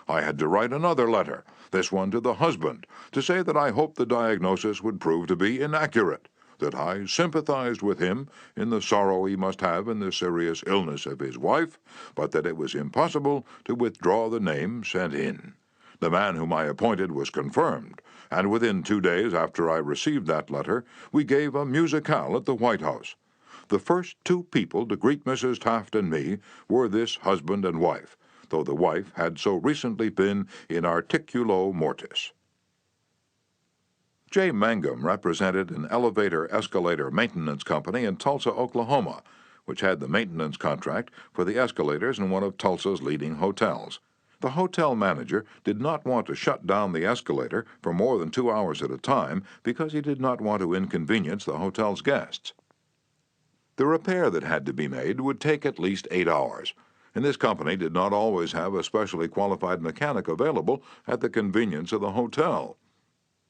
I had to write another letter, this one to the husband, to say that I hoped the diagnosis would prove to be inaccurate, that I sympathized with him in the sorrow he must have in the serious illness of his wife, but that it was impossible to withdraw the name sent in. The man whom I appointed was confirmed, and within 2 days after I received that letter, we gave a musicale at the White House. The first 2 people to greet Mrs. Taft and me were this husband and wife, though the wife had so recently been in articulo mortis. J. Mangum represented an elevator-escalator maintenance company in Tulsa, Oklahoma, which had the maintenance contract for the escalators in one of Tulsa's leading hotels. The hotel manager did not want to shut down the escalator for more than 2 hours at a time because he did not want to inconvenience the hotel's guests. The repair that had to be made would take at least 8 hours, and this company did not always have a specially qualified mechanic available at the convenience of the hotel.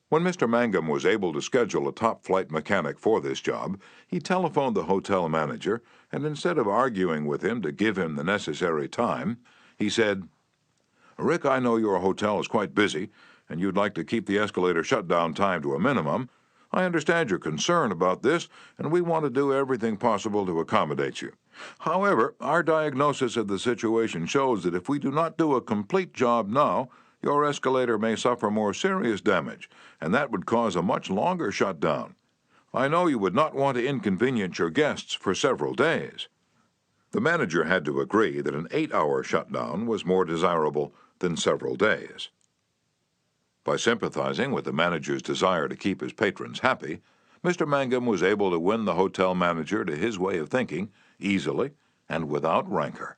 When Mr. Mangum was able to schedule a top-flight mechanic for this job, he telephoned the hotel manager, and instead of arguing with him to give him the necessary time, he said, "Rick, I know your hotel is quite busy, and you'd like to keep the escalator shutdown time to a minimum. I understand your concern about this, and we want to do everything possible to accommodate you. However, our diagnosis of the situation shows that if we do not do a complete job now, your escalator may suffer more serious damage, and that would cause a much longer shutdown. I know you would not want to inconvenience your guests for several days." The manager had to agree that an 8-hour shutdown was more desirable than several days. By sympathizing with the manager's desire to keep his patrons happy, Mr. Mangum was able to win the hotel manager to his way of thinking easily and without rancor.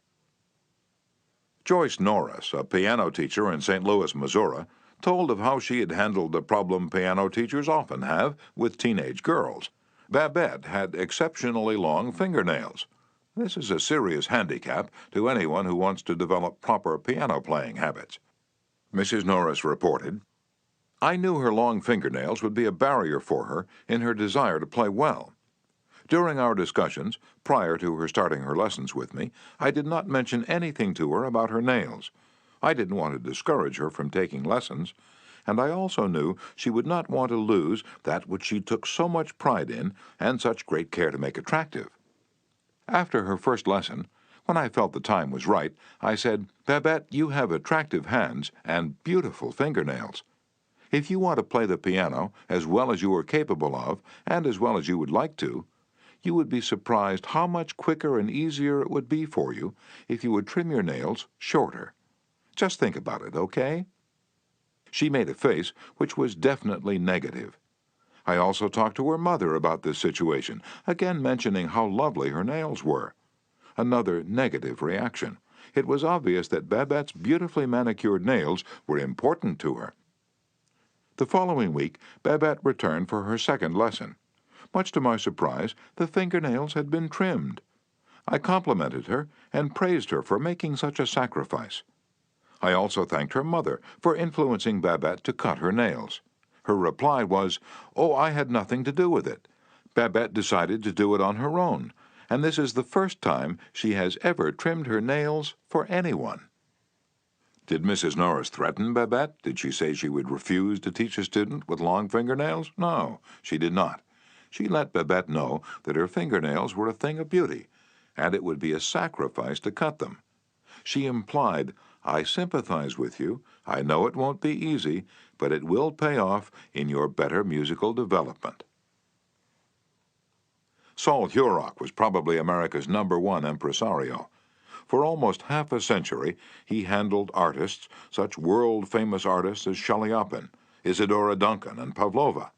Joyce Norris, a piano teacher in St. Louis, Missouri, told of how she had handled the problem piano teachers often have with teenage girls. Babette had exceptionally long fingernails. This is a serious handicap to anyone who wants to develop proper piano playing habits. Mrs. Norris reported, "I knew her long fingernails would be a barrier for her in her desire to play well. During our discussions, prior to her starting her lessons with me, I did not mention anything to her about her nails. I didn't want to discourage her from taking lessons, and I also knew she would not want to lose that which she took so much pride in and such great care to make attractive. After her first lesson, when I felt the time was right, I said, 'Babette, you have attractive hands and beautiful fingernails. If you want to play the piano as well as you are capable of, and as well as you would like to, you would be surprised how much quicker and easier it would be for you if you would trim your nails shorter. Just think about it, okay?' She made a face which was definitely negative. I also talked to her mother about this situation, again mentioning how lovely her nails were. Another negative reaction. It was obvious that Babette's beautifully manicured nails were important to her. The following week, Babette returned for her second lesson. Much to my surprise, the fingernails had been trimmed. I complimented her and praised her for making such a sacrifice. I also thanked her mother for influencing Babette to cut her nails. Her reply was, 'Oh, I had nothing to do with it. Babette decided to do it on her own, and this is the first time she has ever trimmed her nails for anyone.'" Did Mrs. Norris threaten Babette? Did she say she would refuse to teach a student with long fingernails? No, she did not. She let Babette know that her fingernails were a thing of beauty, and it would be a sacrifice to cut them. She implied, "I sympathize with you. I know it won't be easy, but it will pay off in your better musical development." Saul Hurok was probably America's #1 impresario. For almost half a century, he handled artists, such world-famous artists as Chaliapin, Isadora Duncan, and Pavlova.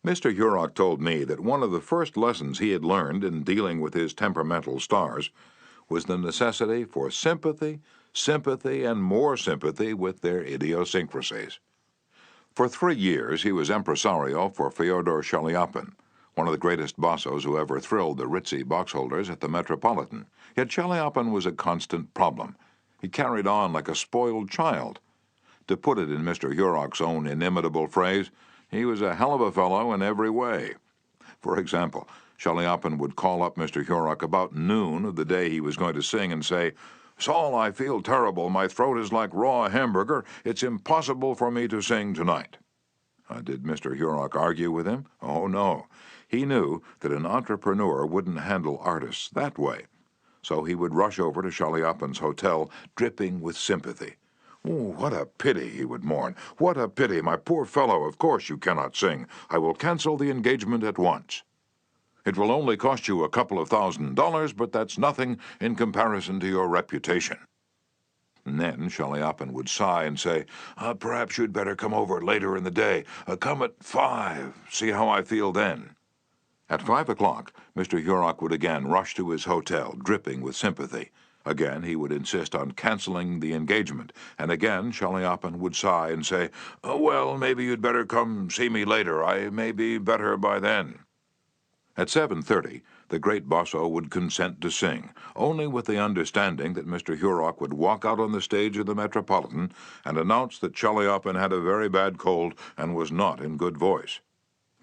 Mr. Hurok told me that one of the first lessons he had learned in dealing with his temperamental stars was the necessity for sympathy, and more sympathy with their idiosyncrasies. For 3 years, he was impresario for Fyodor Chaliapin, one of the greatest bassos who ever thrilled the ritzy boxholders at the Metropolitan. Yet Chaliapin was a constant problem. He carried on like a spoiled child. To put it in Mr. Hurok's own inimitable phrase, he was a hell of a fellow in every way. For example, Chaliapin would call up Mr. Hurok about noon of the day he was going to sing and say, "Saul, I feel terrible. My throat is like raw hamburger. It's impossible for me to sing tonight." Did Mr. Hurok argue with him? Oh, no. He knew that an entrepreneur wouldn't handle artists that way. So he would rush over to Chaliapin's hotel, dripping with sympathy. "Oh, what a pity," he would mourn. "What a pity, my poor fellow. Of course you cannot sing. I will cancel the engagement at once. It will only cost you a couple of $1,000, but that's nothing in comparison to your reputation." And then Chaliapin would sigh and say, "Perhaps you'd better come over later in the day. Come at 5. See how I feel then." At 5 o'clock, Mr. Hurok would again rush to his hotel, dripping with sympathy. Again he would insist on canceling the engagement, and again Chaliapin would sigh and say, "Well, maybe you'd better come see me later. I may be better by then." At 7:30, the great basso would consent to sing, only with the understanding that Mr. Hurok would walk out on the stage of the Metropolitan and announce that Chaliapin had a very bad cold and was not in good voice.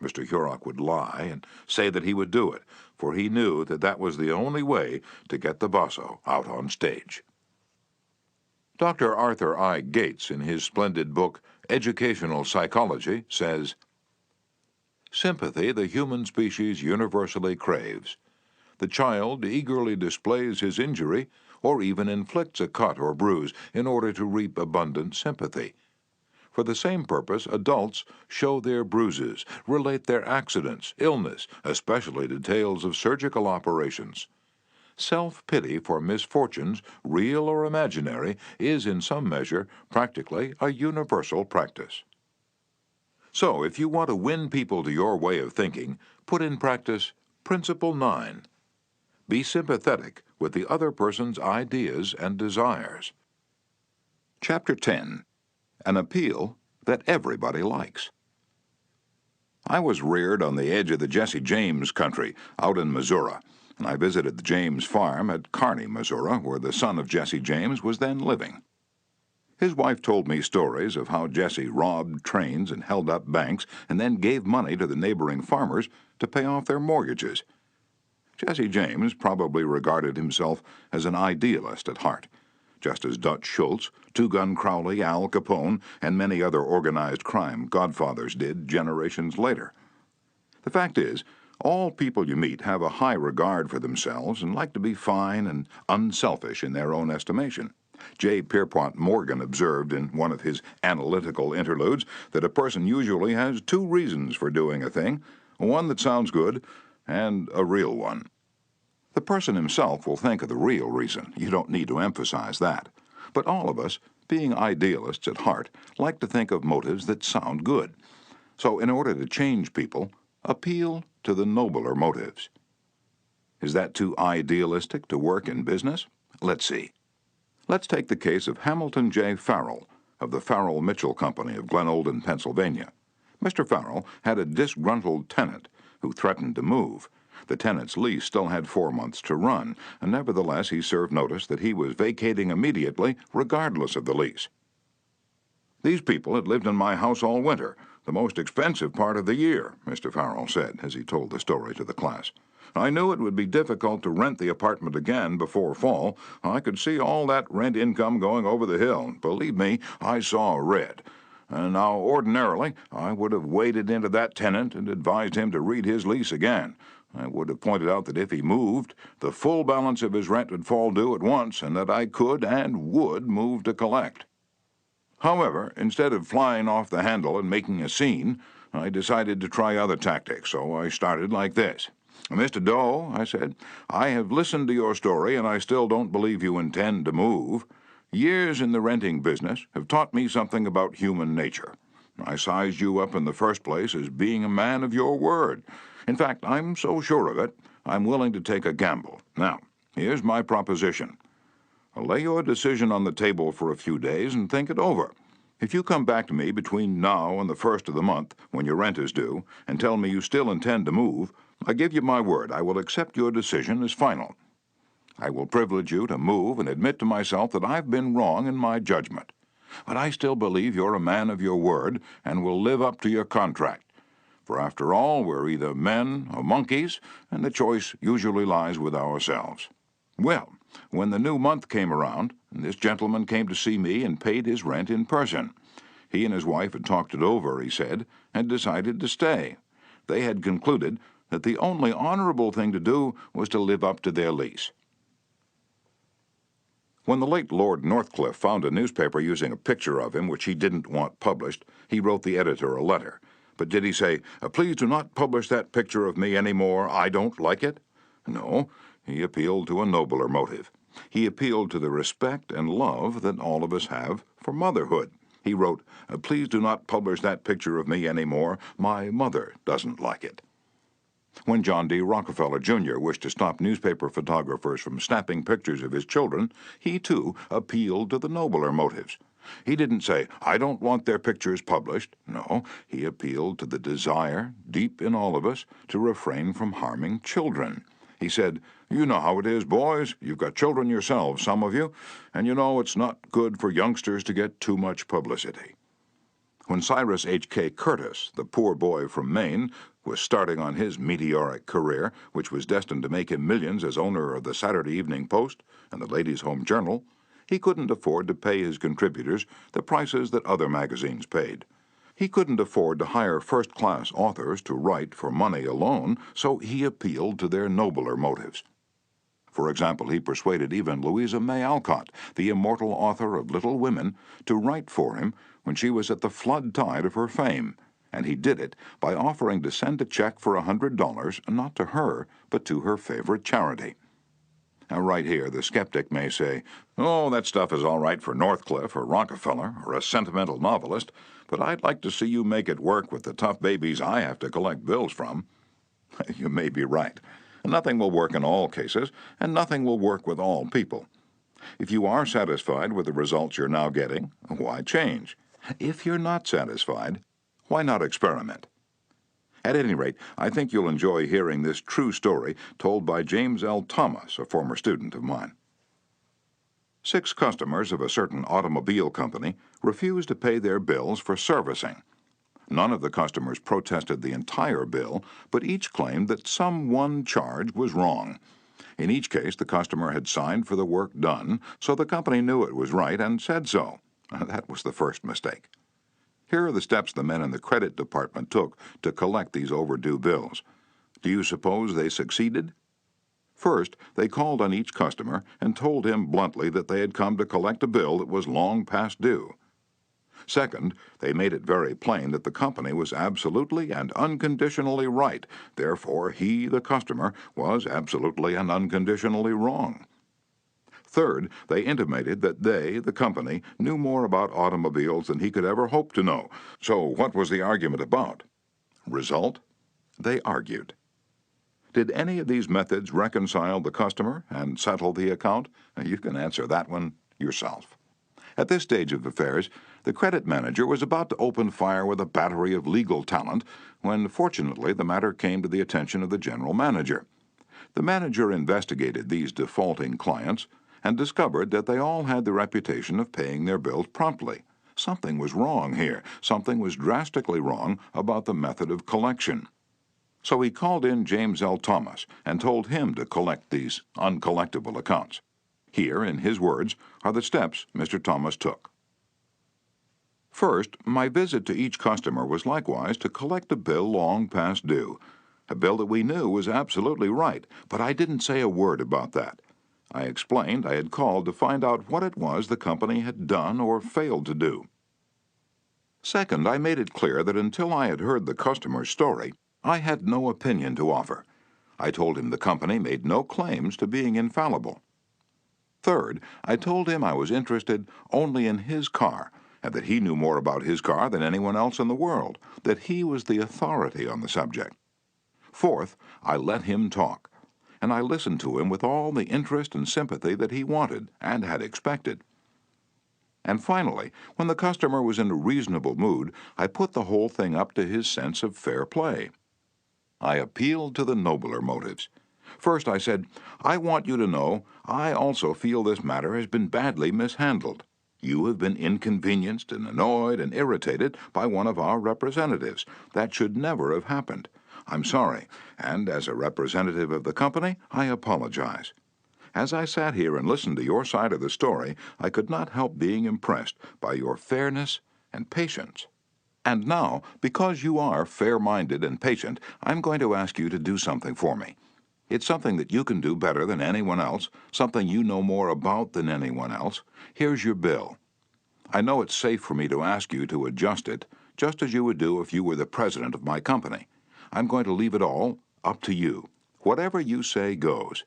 Mr. Hurok would lie and say that he would do it, for he knew that that was the only way to get the basso out on stage. Dr. Arthur I. Gates, in his splendid book, Educational Psychology, says, "Sympathy the human species universally craves. The child eagerly displays his injury or even inflicts a cut or bruise in order to reap abundant sympathy. For the same purpose, adults show their bruises, relate their accidents, illness, especially details of surgical operations. self-pity for misfortunes, real or imaginary, is in some measure practically a universal practice. So, if you want to win people to your way of thinking, put in practice Principle 9. Be sympathetic with the other person's ideas and desires. Chapter 10. An appeal that everybody likes. I was reared on the edge of the Jesse James country, out in Missouri, and I visited the James farm at Kearney, Missouri, where the son of Jesse James was then living. His wife told me stories of how Jesse robbed trains and held up banks and then gave money to the neighboring farmers to pay off their mortgages. Jesse James probably regarded himself as an idealist at heart, just as Dutch Schultz, Two Gun Crowley, Al Capone, and many other organized crime godfathers did generations later. The fact is, all people you meet have a high regard for themselves and like to be fine and unselfish in their own estimation. J. Pierpont Morgan observed in one of his analytical interludes that a person usually has two reasons for doing a thing, one that sounds good and a real one. The person himself will think of the real reason. You don't need to emphasize that. But all of us, being idealists at heart, like to think of motives that sound good. So in order to change people, appeal to the nobler motives. Is that too idealistic to work in business? Let's see. Let's take the case of Hamilton J. Farrell of the Farrell-Mitchell Company of Glenolden, Pennsylvania. Mr. Farrell had a disgruntled tenant who threatened to move. The tenant's lease still had 4 months to run, and nevertheless he served notice that he was vacating immediately, regardless of the lease. "These people had lived in my house all winter, the most expensive part of the year," Mr. Farrell said as he told the story to the class. "I knew it would be difficult to rent the apartment again before fall. I could see all that rent income going over the hill. Believe me, I saw red. And now, ordinarily, I would have waded into that tenant and advised him to read his lease again. I would have pointed out that if he moved, the full balance of his rent would fall due at once, and that I could and would move to collect. However, instead of flying off the handle and making a scene, I decided to try other tactics, so I started like this. 'Mr. Doe,' I said, 'I have listened to your story, and I still don't believe you intend to move. Years in the renting business have taught me something about human nature. I sized you up in the first place as being a man of your word. In fact, I'm so sure of it, I'm willing to take a gamble. Now, here's my proposition. Lay your decision on the table for a few days and think it over. If you come back to me between now and the first of the month, when your rent is due, and tell me you still intend to move, I give you my word I will accept your decision as final. I will privilege you to move and admit to myself that I've been wrong in my judgment. But I still believe you're a man of your word and will live up to your contract. For after all, we're either men or monkeys, and the choice usually lies with ourselves.' Well, when the new month came around, this gentleman came to see me and paid his rent in person. He and his wife had talked it over, he said, and decided to stay. They had concluded that the only honorable thing to do was to live up to their lease." When the late Lord Northcliffe found a newspaper using a picture of him which he didn't want published, he wrote the editor a letter. But did he say, "Please do not publish that picture of me any more, I don't like it"? No, he appealed to a nobler motive. He appealed to the respect and love that all of us have for motherhood. He wrote, "Please do not publish that picture of me any more, my mother doesn't like it." When John D. Rockefeller, Jr. wished to stop newspaper photographers from snapping pictures of his children, he, too, appealed to the nobler motives. He didn't say, "I don't want their pictures published." No, he appealed to the desire, deep in all of us, to refrain from harming children. He said, "You know how it is, boys. You've got children yourselves, some of you, and you know it's not good for youngsters to get too much publicity." When Cyrus H.K. Curtis, the poor boy from Maine, was starting on his meteoric career, which was destined to make him millions as owner of the Saturday Evening Post and the Ladies' Home Journal, he couldn't afford to pay his contributors the prices that other magazines paid. He couldn't afford to hire first-class authors to write for money alone, so he appealed to their nobler motives. For example, he persuaded even Louisa May Alcott, the immortal author of Little Women, to write for him when she was at the flood tide of her fame, and he did it by offering to send a check for $100, not to her, but to her favorite charity. Now, right here, the skeptic may say, "Oh, that stuff is all right for Northcliffe or Rockefeller or a sentimental novelist, but I'd like to see you make it work with the tough babies I have to collect bills from." You may be right. Nothing will work in all cases, and nothing will work with all people. If you are satisfied with the results you're now getting, why change? If you're not satisfied, why not experiment? At any rate, I think you'll enjoy hearing this true story told by James L. Thomas, a former student of mine. 6 customers of a certain automobile company refused to pay their bills for servicing. None of the customers protested the entire bill, but each claimed that some one charge was wrong. In each case, the customer had signed for the work done, so the company knew it was right and said so. That was the first mistake. Here are the steps the men in the credit department took to collect these overdue bills. Do you suppose they succeeded? First, they called on each customer and told him bluntly that they had come to collect a bill that was long past due. Second, they made it very plain that the company was absolutely and unconditionally right. Therefore, he, the customer, was absolutely and unconditionally wrong. Third, they intimated that they, the company, knew more about automobiles than he could ever hope to know. So what was the argument about? Result? They argued. Did any of these methods reconcile the customer and settle the account? You can answer that one yourself. At this stage of affairs, the credit manager was about to open fire with a battery of legal talent when, fortunately, the matter came to the attention of the general manager. The manager investigated these defaulting clients and discovered that they all had the reputation of paying their bills promptly. Something was wrong here. Something was drastically wrong about the method of collection. So he called in James L. Thomas and told him to collect these uncollectible accounts. Here, in his words, are the steps Mr. Thomas took. First, my visit to each customer was likewise to collect a bill long past due, a bill that we knew was absolutely right, but I didn't say a word about that. I explained I had called to find out what it was the company had done or failed to do. Second, I made it clear that until I had heard the customer's story, I had no opinion to offer. I told him the company made no claims to being infallible. Third, I told him I was interested only in his car, and that he knew more about his car than anyone else in the world, that he was the authority on the subject. Fourth, I let him talk, and I listened to him with all the interest and sympathy that he wanted and had expected. And finally, when the customer was in a reasonable mood, I put the whole thing up to his sense of fair play. I appealed to the nobler motives. First, I said, "I want you to know I also feel this matter has been badly mishandled. You have been inconvenienced and annoyed and irritated by one of our representatives. That should never have happened. I'm sorry, and as a representative of the company, I apologize. As I sat here and listened to your side of the story, I could not help being impressed by your fairness and patience. And now, because you are fair-minded and patient, I'm going to ask you to do something for me. It's something that you can do better than anyone else, something you know more about than anyone else. Here's your bill. I know it's safe for me to ask you to adjust it, just as you would do if you were the president of my company. I'm going to leave it all up to you. Whatever you say goes."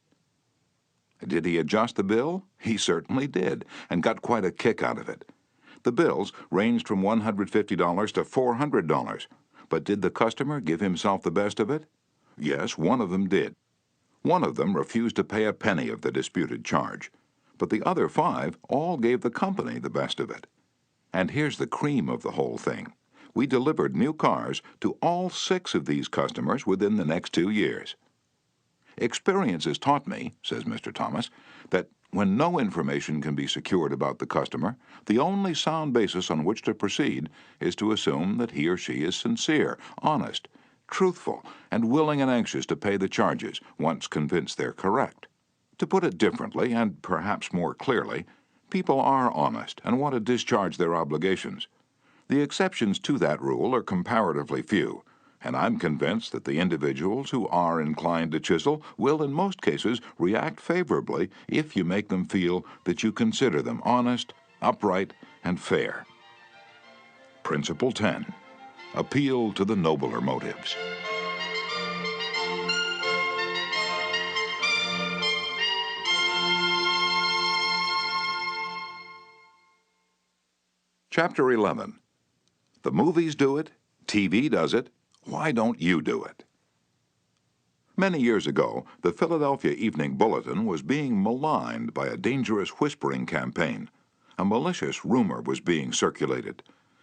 Did he adjust the bill? He certainly did, and got quite a kick out of it. The bills ranged from $150 to $400, but did the customer give himself the best of it? Yes, one of them did. One of them refused to pay a penny of the disputed charge, but the other 5 all gave the company the best of it. And here's the cream of the whole thing. We delivered new cars to all 6 of these customers within the next 2 years. Experience has taught me, says Mr. Thomas, that when no information can be secured about the customer, the only sound basis on which to proceed is to assume that he or she is sincere, honest, truthful, and willing and anxious to pay the charges once convinced they're correct. To put it differently, and perhaps more clearly, people are honest and want to discharge their obligations. The exceptions to that rule are comparatively few, and I'm convinced that the individuals who are inclined to chisel will in most cases react favorably if you make them feel that you consider them honest, upright, and fair. Principle 10. Appeal to the nobler motives. Chapter 11. The movies do it, TV does it, why don't you do it? Many years ago, the Philadelphia Evening Bulletin was being maligned by a dangerous whispering campaign. A malicious rumor was being circulated.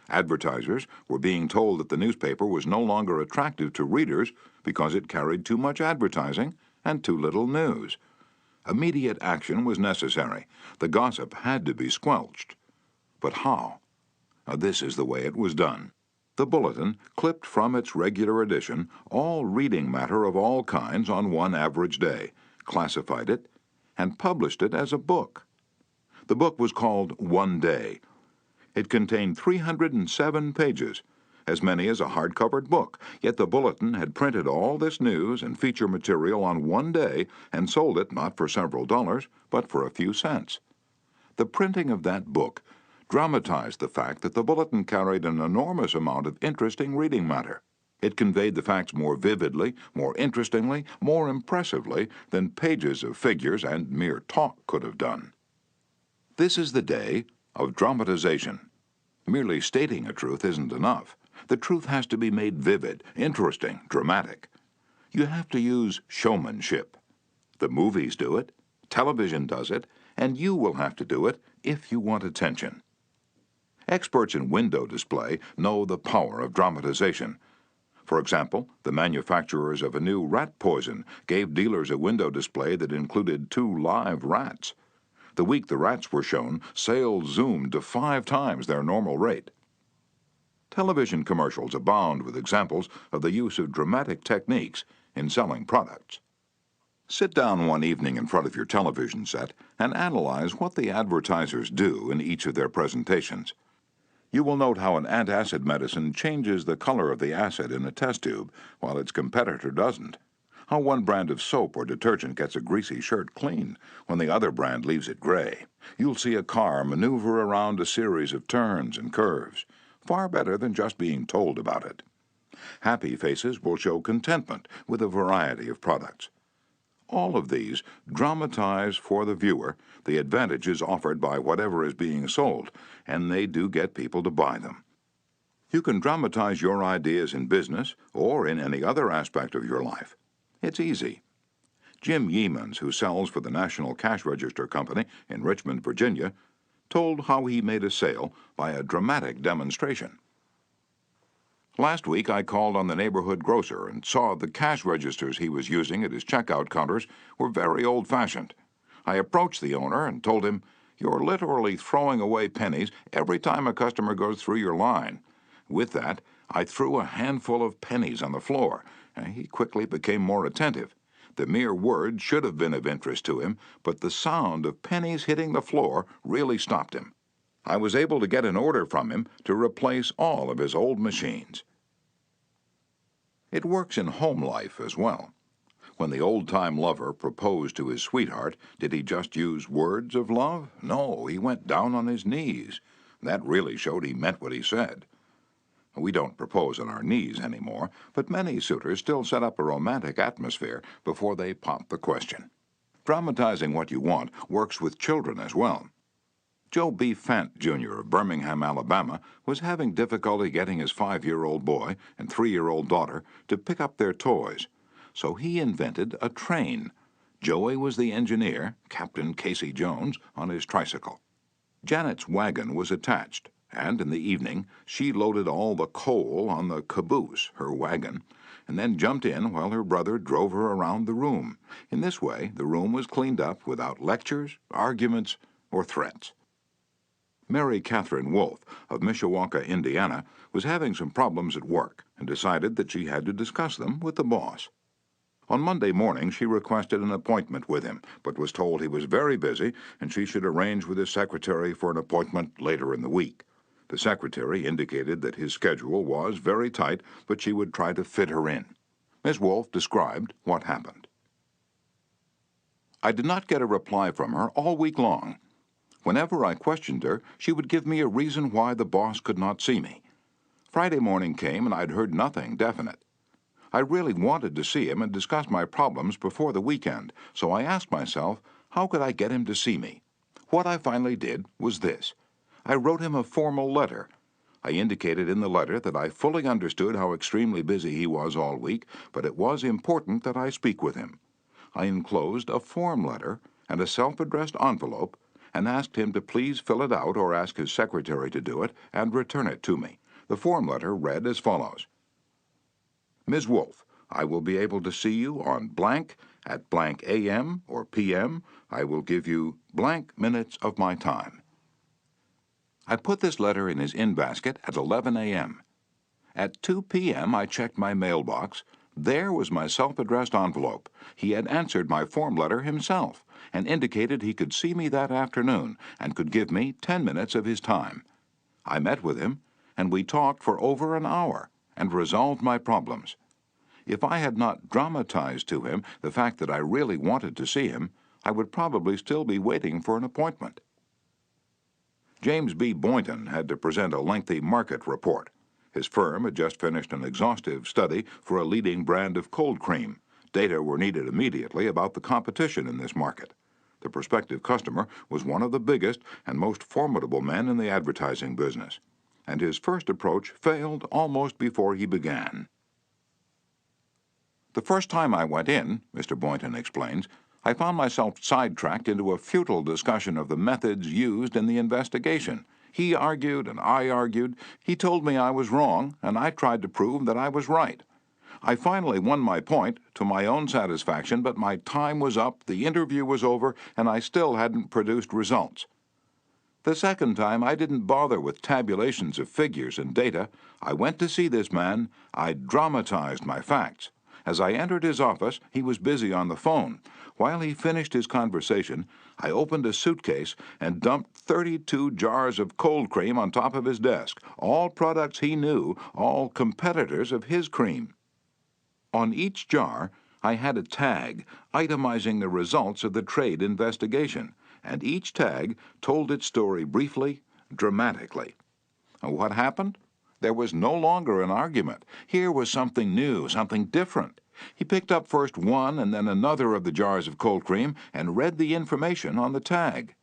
Advertisers were being told that the newspaper was no longer attractive to readers because it carried too much advertising and too little news. Immediate action was necessary. The gossip had to be squelched. But how? This is the way it was done. The Bulletin clipped from its regular edition all reading matter of all kinds on one average day, classified it, and published it as a book. The book was called One Day. It contained 307 pages, as many as a hardcovered book, yet the Bulletin had printed all this news and feature material on one day and sold it not for several dollars, but for a few cents. The printing of that book dramatized the fact that the Bulletin carried an enormous amount of interesting reading matter. It conveyed the facts more vividly, more interestingly, more impressively than pages of figures and mere talk could have done. This is the day of dramatization. Merely stating a truth isn't enough. The truth has to be made vivid, interesting, dramatic. You have to use showmanship. The movies do it, television does it, and you will have to do it if you want attention. Experts in window display know the power of dramatization. For example, the manufacturers of a new rat poison gave dealers a window display that included 2 live rats. The week the rats were shown, sales zoomed to 5 times their normal rate. Television commercials abound with examples of the use of dramatic techniques in selling products. Sit down one evening in front of your television set and analyze what the advertisers do in each of their presentations. You will note how an antacid medicine changes the color of the acid in a test tube while its competitor doesn't. How one brand of soap or detergent gets a greasy shirt clean when the other brand leaves it gray. You'll see a car maneuver around a series of turns and curves, far better than just being told about it. Happy faces will show contentment with a variety of products. All of these dramatize for the viewer the advantages offered by whatever is being sold, and they do get people to buy them. You can dramatize your ideas in business or in any other aspect of your life. It's easy. Jim Yeamans, who sells for the National Cash Register Company in Richmond, Virginia, told how he made a sale by a dramatic demonstration. Last week I called on the neighborhood grocer and saw the cash registers he was using at his checkout counters were very old-fashioned. I approached the owner and told him, "You're literally throwing away pennies every time a customer goes through your line." With that, I threw a handful of pennies on the floor, and he quickly became more attentive. The mere word should have been of interest to him, but the sound of pennies hitting the floor really stopped him. I was able to get an order from him to replace all of his old machines. It works in home life as well. When the old-time lover proposed to his sweetheart, did he just use words of love? No, he went down on his knees. That really showed he meant what he said. We don't propose on our knees anymore, but many suitors still set up a romantic atmosphere before they pop the question. Dramatizing what you want works with children as well. Joe B. Fant, Jr. of Birmingham, Alabama, was having difficulty getting his 5-year-old boy and 3-year-old daughter to pick up their toys, so he invented a train. Joey was the engineer, Captain Casey Jones, on his tricycle. Janet's wagon was attached, and in the evening she loaded all the coal on the caboose, her wagon, and then jumped in while her brother drove her around the room. In this way, the room was cleaned up without lectures, arguments, or threats. Mary Catherine Wolfe of Mishawaka, Indiana, was having some problems at work and decided that she had to discuss them with the boss. On Monday morning, she requested an appointment with him, but was told he was very busy and she should arrange with his secretary for an appointment later in the week. The secretary indicated that his schedule was very tight, but she would try to fit her in. Ms. Wolfe described what happened. I did not get a reply from her all week long. Whenever I questioned her, she would give me a reason why the boss could not see me. Friday morning came and I'd heard nothing definite. I really wanted to see him and discuss my problems before the weekend, so I asked myself, how could I get him to see me? What I finally did was this. I wrote him a formal letter. I indicated in the letter that I fully understood how extremely busy he was all week, but it was important that I speak with him. I enclosed a form letter and a self-addressed envelope and asked him to please fill it out or ask his secretary to do it and return it to me. The form letter read as follows: Ms. Wolfe, I will be able to see you on blank at blank a.m. or p.m. I will give you blank minutes of my time. I put this letter in his in-basket at 11 a.m. At 2 p.m. I checked my mailbox. There was my self-addressed envelope. He had answered my form letter himself and indicated he could see me that afternoon and could give me 10 minutes of his time. I met with him, and we talked for over an hour and resolved my problems. If I had not dramatized to him the fact that I really wanted to see him, I would probably still be waiting for an appointment. James B. Boynton had to present a lengthy market report. His firm had just finished an exhaustive study for a leading brand of cold cream. Data were needed immediately about the competition in this market. The prospective customer was one of the biggest and most formidable men in the advertising business, and his first approach failed almost before he began. The first time I went in, Mr. Boynton explains, I found myself sidetracked into a futile discussion of the methods used in the investigation. He argued and I argued. He told me I was wrong, and I tried to prove that I was right. I finally won my point to my own satisfaction, but my time was up, the interview was over, and I still hadn't produced results. The second time, I didn't bother with tabulations of figures and data. I went to see this man. I dramatized my facts. As I entered his office, he was busy on the phone. While he finished his conversation, I opened a suitcase and dumped 32 jars of cold cream on top of his desk, all products he knew, all competitors of his cream. On each jar, I had a tag itemizing the results of the trade investigation, and each tag told its story briefly, dramatically. And what happened? There was no longer an argument. Here was something new, something different. He picked up first one and then another of the jars of cold cream and read the information on the tag.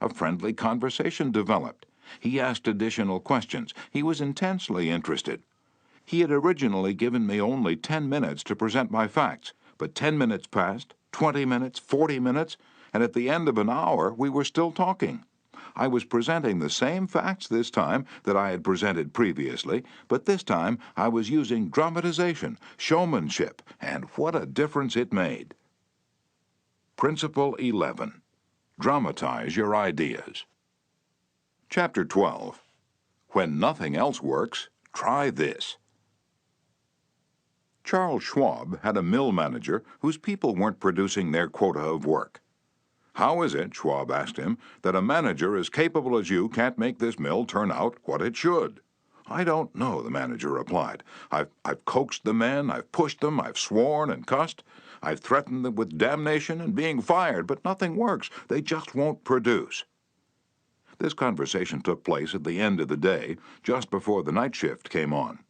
A friendly conversation developed. He asked additional questions. He was intensely interested. He had originally given me only 10 minutes to present my facts, but 10 minutes passed, 20 minutes, 40 minutes, and at the end of an hour we were still talking. I was presenting the same facts this time that I had presented previously, but this time I was using dramatization, showmanship, and what a difference it made. Principle 11. Dramatize your ideas. Chapter 12. When nothing else works, try this. Charles Schwab had a mill manager whose people weren't producing their quota of work. How is it, Schwab asked him, that a manager as capable as you can't make this mill turn out what it should? I don't know, the manager replied. I've coaxed the men, I've pushed them, I've sworn and cussed. I've threatened them with damnation and being fired, but nothing works. They just won't produce. This conversation took place at the end of the day, just before the night shift came on.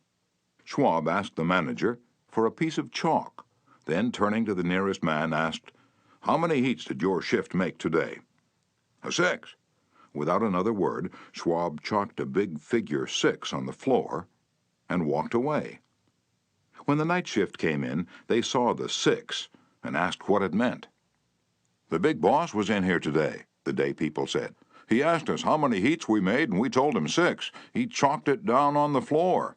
Schwab asked the manager for a piece of chalk, then turning to the nearest man asked, "How many heats did your shift make today?" 6. Without another word, Schwab chalked a big figure 6 on the floor and walked away. When the night shift came in, they saw the 6 and asked what it meant. "The big boss was in here today," the day people said. "He asked us how many heats we made, and we told him 6. He chalked it down on the floor."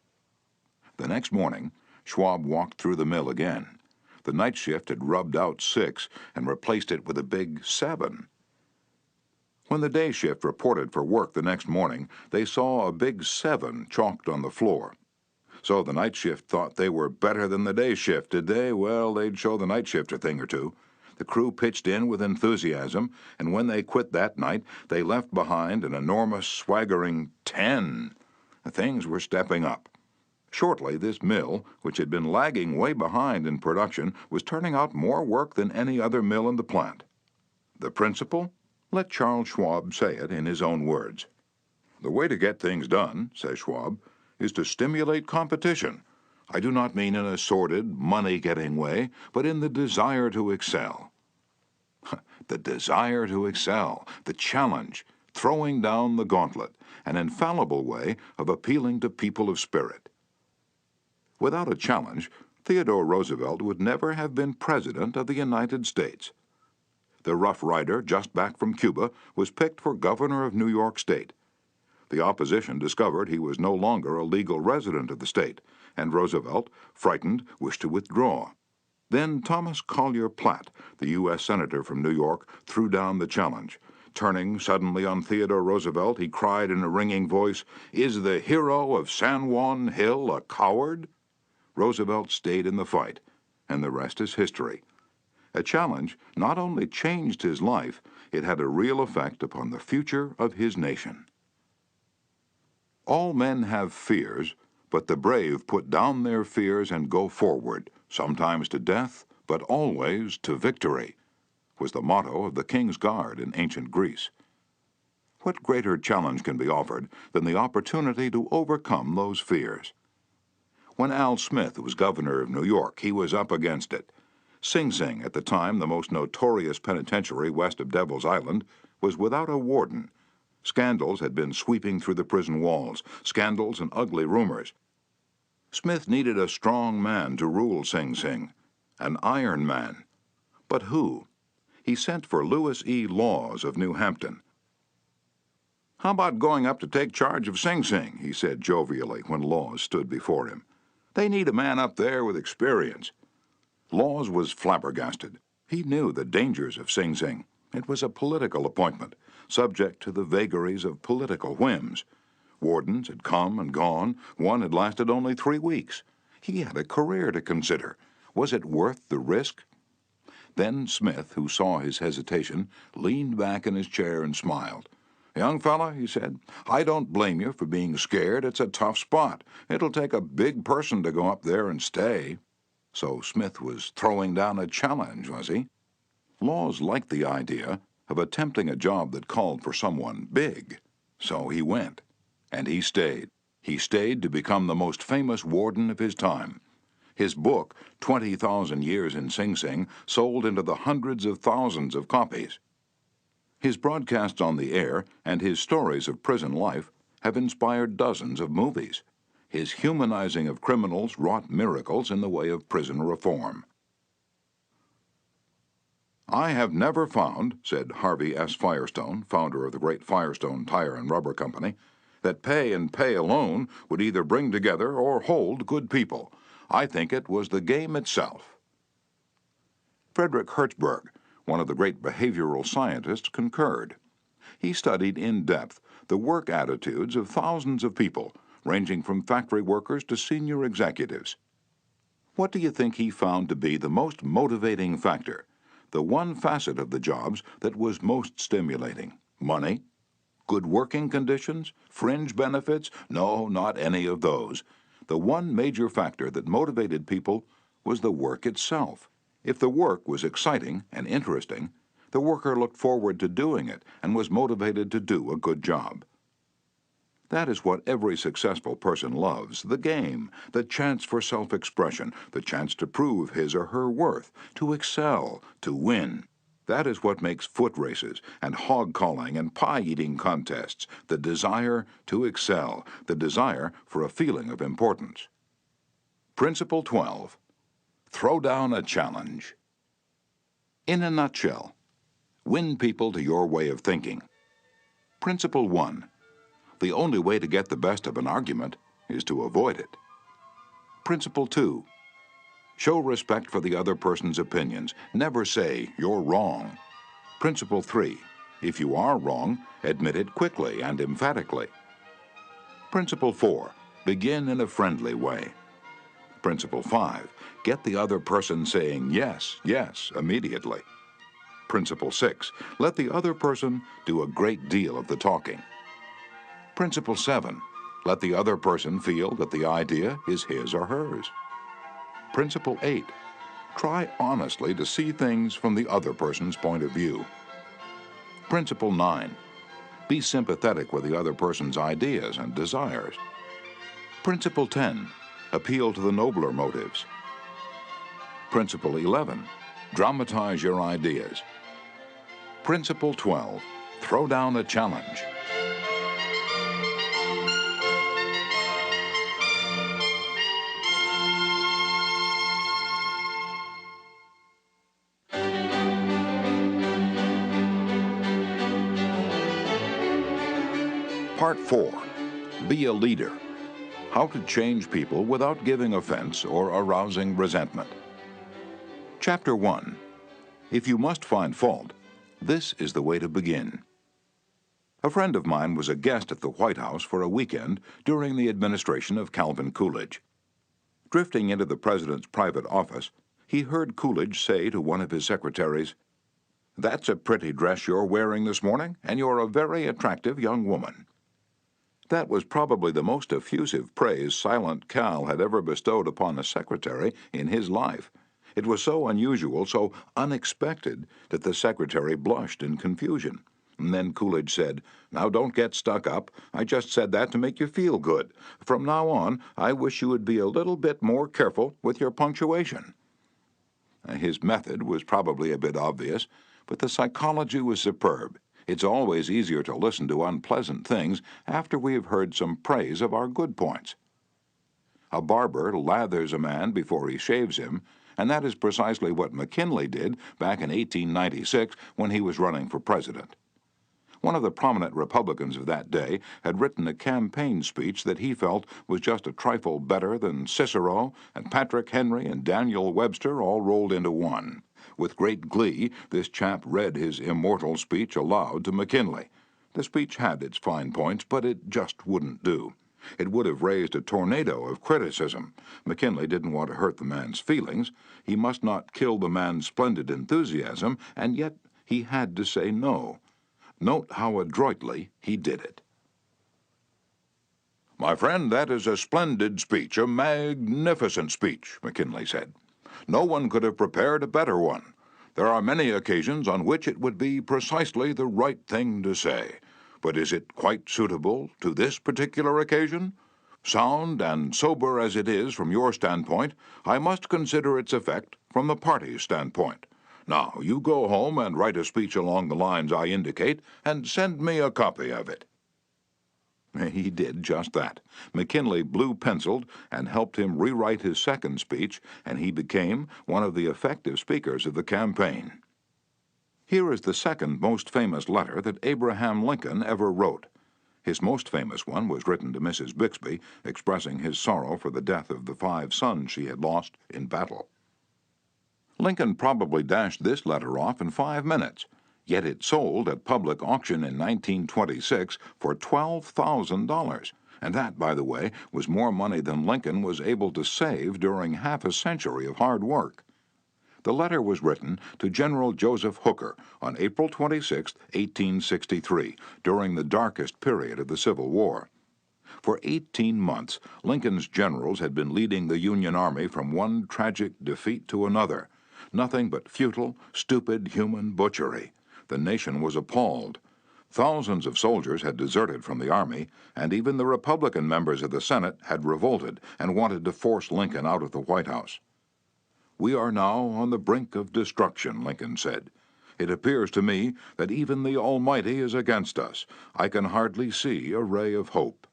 The next morning, Schwab walked through the mill again. The night shift had rubbed out 6 and replaced it with a big 7. When the day shift reported for work the next morning, they saw a big 7 chalked on the floor. So the night shift thought they were better than the day shift, did they? Well, they'd show the night shift a thing or two. The crew pitched in with enthusiasm, and when they quit that night, they left behind an enormous, swaggering 10. Things were stepping up. Shortly, this mill, which had been lagging way behind in production, was turning out more work than any other mill in the plant. The principle? Let Charles Schwab say it in his own words. "The way to get things done," says Schwab, "is to stimulate competition. I do not mean in a sordid, money-getting way, but in the desire to excel." The desire to excel, the challenge, throwing down the gauntlet, an infallible way of appealing to people of spirit. Without a challenge, Theodore Roosevelt would never have been President of the United States. The Rough Rider, just back from Cuba, was picked for governor of New York State. The opposition discovered he was no longer a legal resident of the state, and Roosevelt, frightened, wished to withdraw. Then Thomas Collier Platt, the U.S. Senator from New York, threw down the challenge. Turning suddenly on Theodore Roosevelt, he cried in a ringing voice, "Is the hero of San Juan Hill a coward?" Roosevelt stayed in the fight, and the rest is history. A challenge not only changed his life, it had a real effect upon the future of his nation. All men have fears, but the brave put down their fears and go forward, sometimes to death, but always to victory, was the motto of the King's Guard in ancient Greece. What greater challenge can be offered than the opportunity to overcome those fears? When Al Smith was governor of New York, he was up against it. Sing Sing, at the time the most notorious penitentiary west of Devil's Island, was without a warden. Scandals had been sweeping through the prison walls, scandals and ugly rumors. Smith needed a strong man to rule Sing Sing, an iron man. But who? He sent for Lewis E. Laws of New Hampton. "How about going up to take charge of Sing Sing?" he said jovially when Laws stood before him. "They need a man up there with experience." Laws was flabbergasted. He knew the dangers of Sing Sing. It was a political appointment, subject to the vagaries of political whims. Wardens had come and gone. One had lasted only 3 weeks. He had a career to consider. Was it worth the risk? Then Smith, who saw his hesitation, leaned back in his chair and smiled. "Young fella," he said, "I don't blame you for being scared. It's a tough spot. It'll take a big person to go up there and stay." So Smith was throwing down a challenge, was he? Laws liked the idea of attempting a job that called for someone big. So he went. And he stayed. He stayed to become the most famous warden of his time. His book, 20,000 Years in Sing Sing, sold into the hundreds of thousands of copies. His broadcasts on the air and his stories of prison life have inspired dozens of movies. His humanizing of criminals wrought miracles in the way of prison reform. "I have never found," said Harvey S. Firestone, founder of the great Firestone Tire and Rubber Company, "that pay and pay alone would either bring together or hold good people. I think it was the game itself." Frederick Hertzberg, one of the great behavioral scientists, concurred. He studied in depth the work attitudes of thousands of people, ranging from factory workers to senior executives. What do you think he found to be the most motivating factor? The one facet of the jobs that was most stimulating? Money? Good working conditions? Fringe benefits? No, not any of those. The one major factor that motivated people was the work itself. If the work was exciting and interesting, the worker looked forward to doing it and was motivated to do a good job. That is what every successful person loves, the game, the chance for self-expression, the chance to prove his or her worth, to excel, to win. That is what makes foot races and hog-calling and pie-eating contests, the desire to excel, the desire for a feeling of importance. Principle 12. Throw down a challenge. In a nutshell, win people to your way of thinking. Principle 1. The only way to get the best of an argument is to avoid it. Principle 2. Show respect for the other person's opinions. Never say, "You're wrong." Principle 3. If you are wrong, admit it quickly and emphatically. Principle 4. Begin in a friendly way. Principle 5. Get the other person saying yes, yes, immediately. Principle 6. Let the other person do a great deal of the talking. Principle 7. Let the other person feel that the idea is his or hers. Principle 8. Try honestly to see things from the other person's point of view. Principle 9. Be sympathetic with the other person's ideas and desires. Principle 10. Appeal to the nobler motives. Principle 11. Dramatize your ideas. Principle 12. throw down a challenge. Part 4. Be a leader. How to change people without giving offense or arousing resentment. Chapter 1. If you must find fault, this is the way to begin. A friend of mine was a guest at the White House for a weekend during the administration of Calvin Coolidge. Drifting into the president's private office, he heard Coolidge say to one of his secretaries, "That's a pretty dress you're wearing this morning, and you're a very attractive young woman." That was probably the most effusive praise Silent Cal had ever bestowed upon a secretary in his life. It was so unusual, so unexpected, that the secretary blushed in confusion. And then Coolidge said, "Now don't get stuck up. I just said that to make you feel good. From now on, I wish you would be a little bit more careful with your punctuation." His method was probably a bit obvious, but the psychology was superb. It's always easier to listen to unpleasant things after we have heard some praise of our good points. A barber lathers a man before he shaves him, and that is precisely what McKinley did back in 1896 when he was running for president. One of the prominent Republicans of that day had written a campaign speech that he felt was just a trifle better than Cicero and Patrick Henry and Daniel Webster all rolled into one. With great glee, this chap read his immortal speech aloud to McKinley. The speech had its fine points, but it just wouldn't do. It would have raised a tornado of criticism. McKinley didn't want to hurt the man's feelings. He must not kill the man's splendid enthusiasm, and yet he had to say no. Note how adroitly he did it. "My friend, that is a splendid speech, a magnificent speech," McKinley said. "No one could have prepared a better one. There are many occasions on which it would be precisely the right thing to say. But is it quite suitable to this particular occasion? Sound and sober as it is from your standpoint, I must consider its effect from the party's standpoint. Now, you go home and write a speech along the lines I indicate, and send me a copy of it." He did just that. McKinley blue-penciled and helped him rewrite his second speech, and he became one of the effective speakers of the campaign. Here is the second most famous letter that Abraham Lincoln ever wrote. His most famous one was written to Mrs. Bixby, expressing his sorrow for the death of the 5 sons she had lost in battle. Lincoln probably dashed this letter off in 5 minutes, yet it sold at public auction in 1926 for $12,000, and that, by the way, was more money than Lincoln was able to save during half a century of hard work. The letter was written to General Joseph Hooker on April 26, 1863, during the darkest period of the Civil War. For 18 months, Lincoln's generals had been leading the Union Army from one tragic defeat to another. Nothing but futile, stupid human butchery. The nation was appalled. Thousands of soldiers had deserted from the army, and even the Republican members of the Senate had revolted and wanted to force Lincoln out of the White House. "We are now on the brink of destruction," Lincoln said. "It appears to me that even the Almighty is against us. I can hardly see a ray of hope."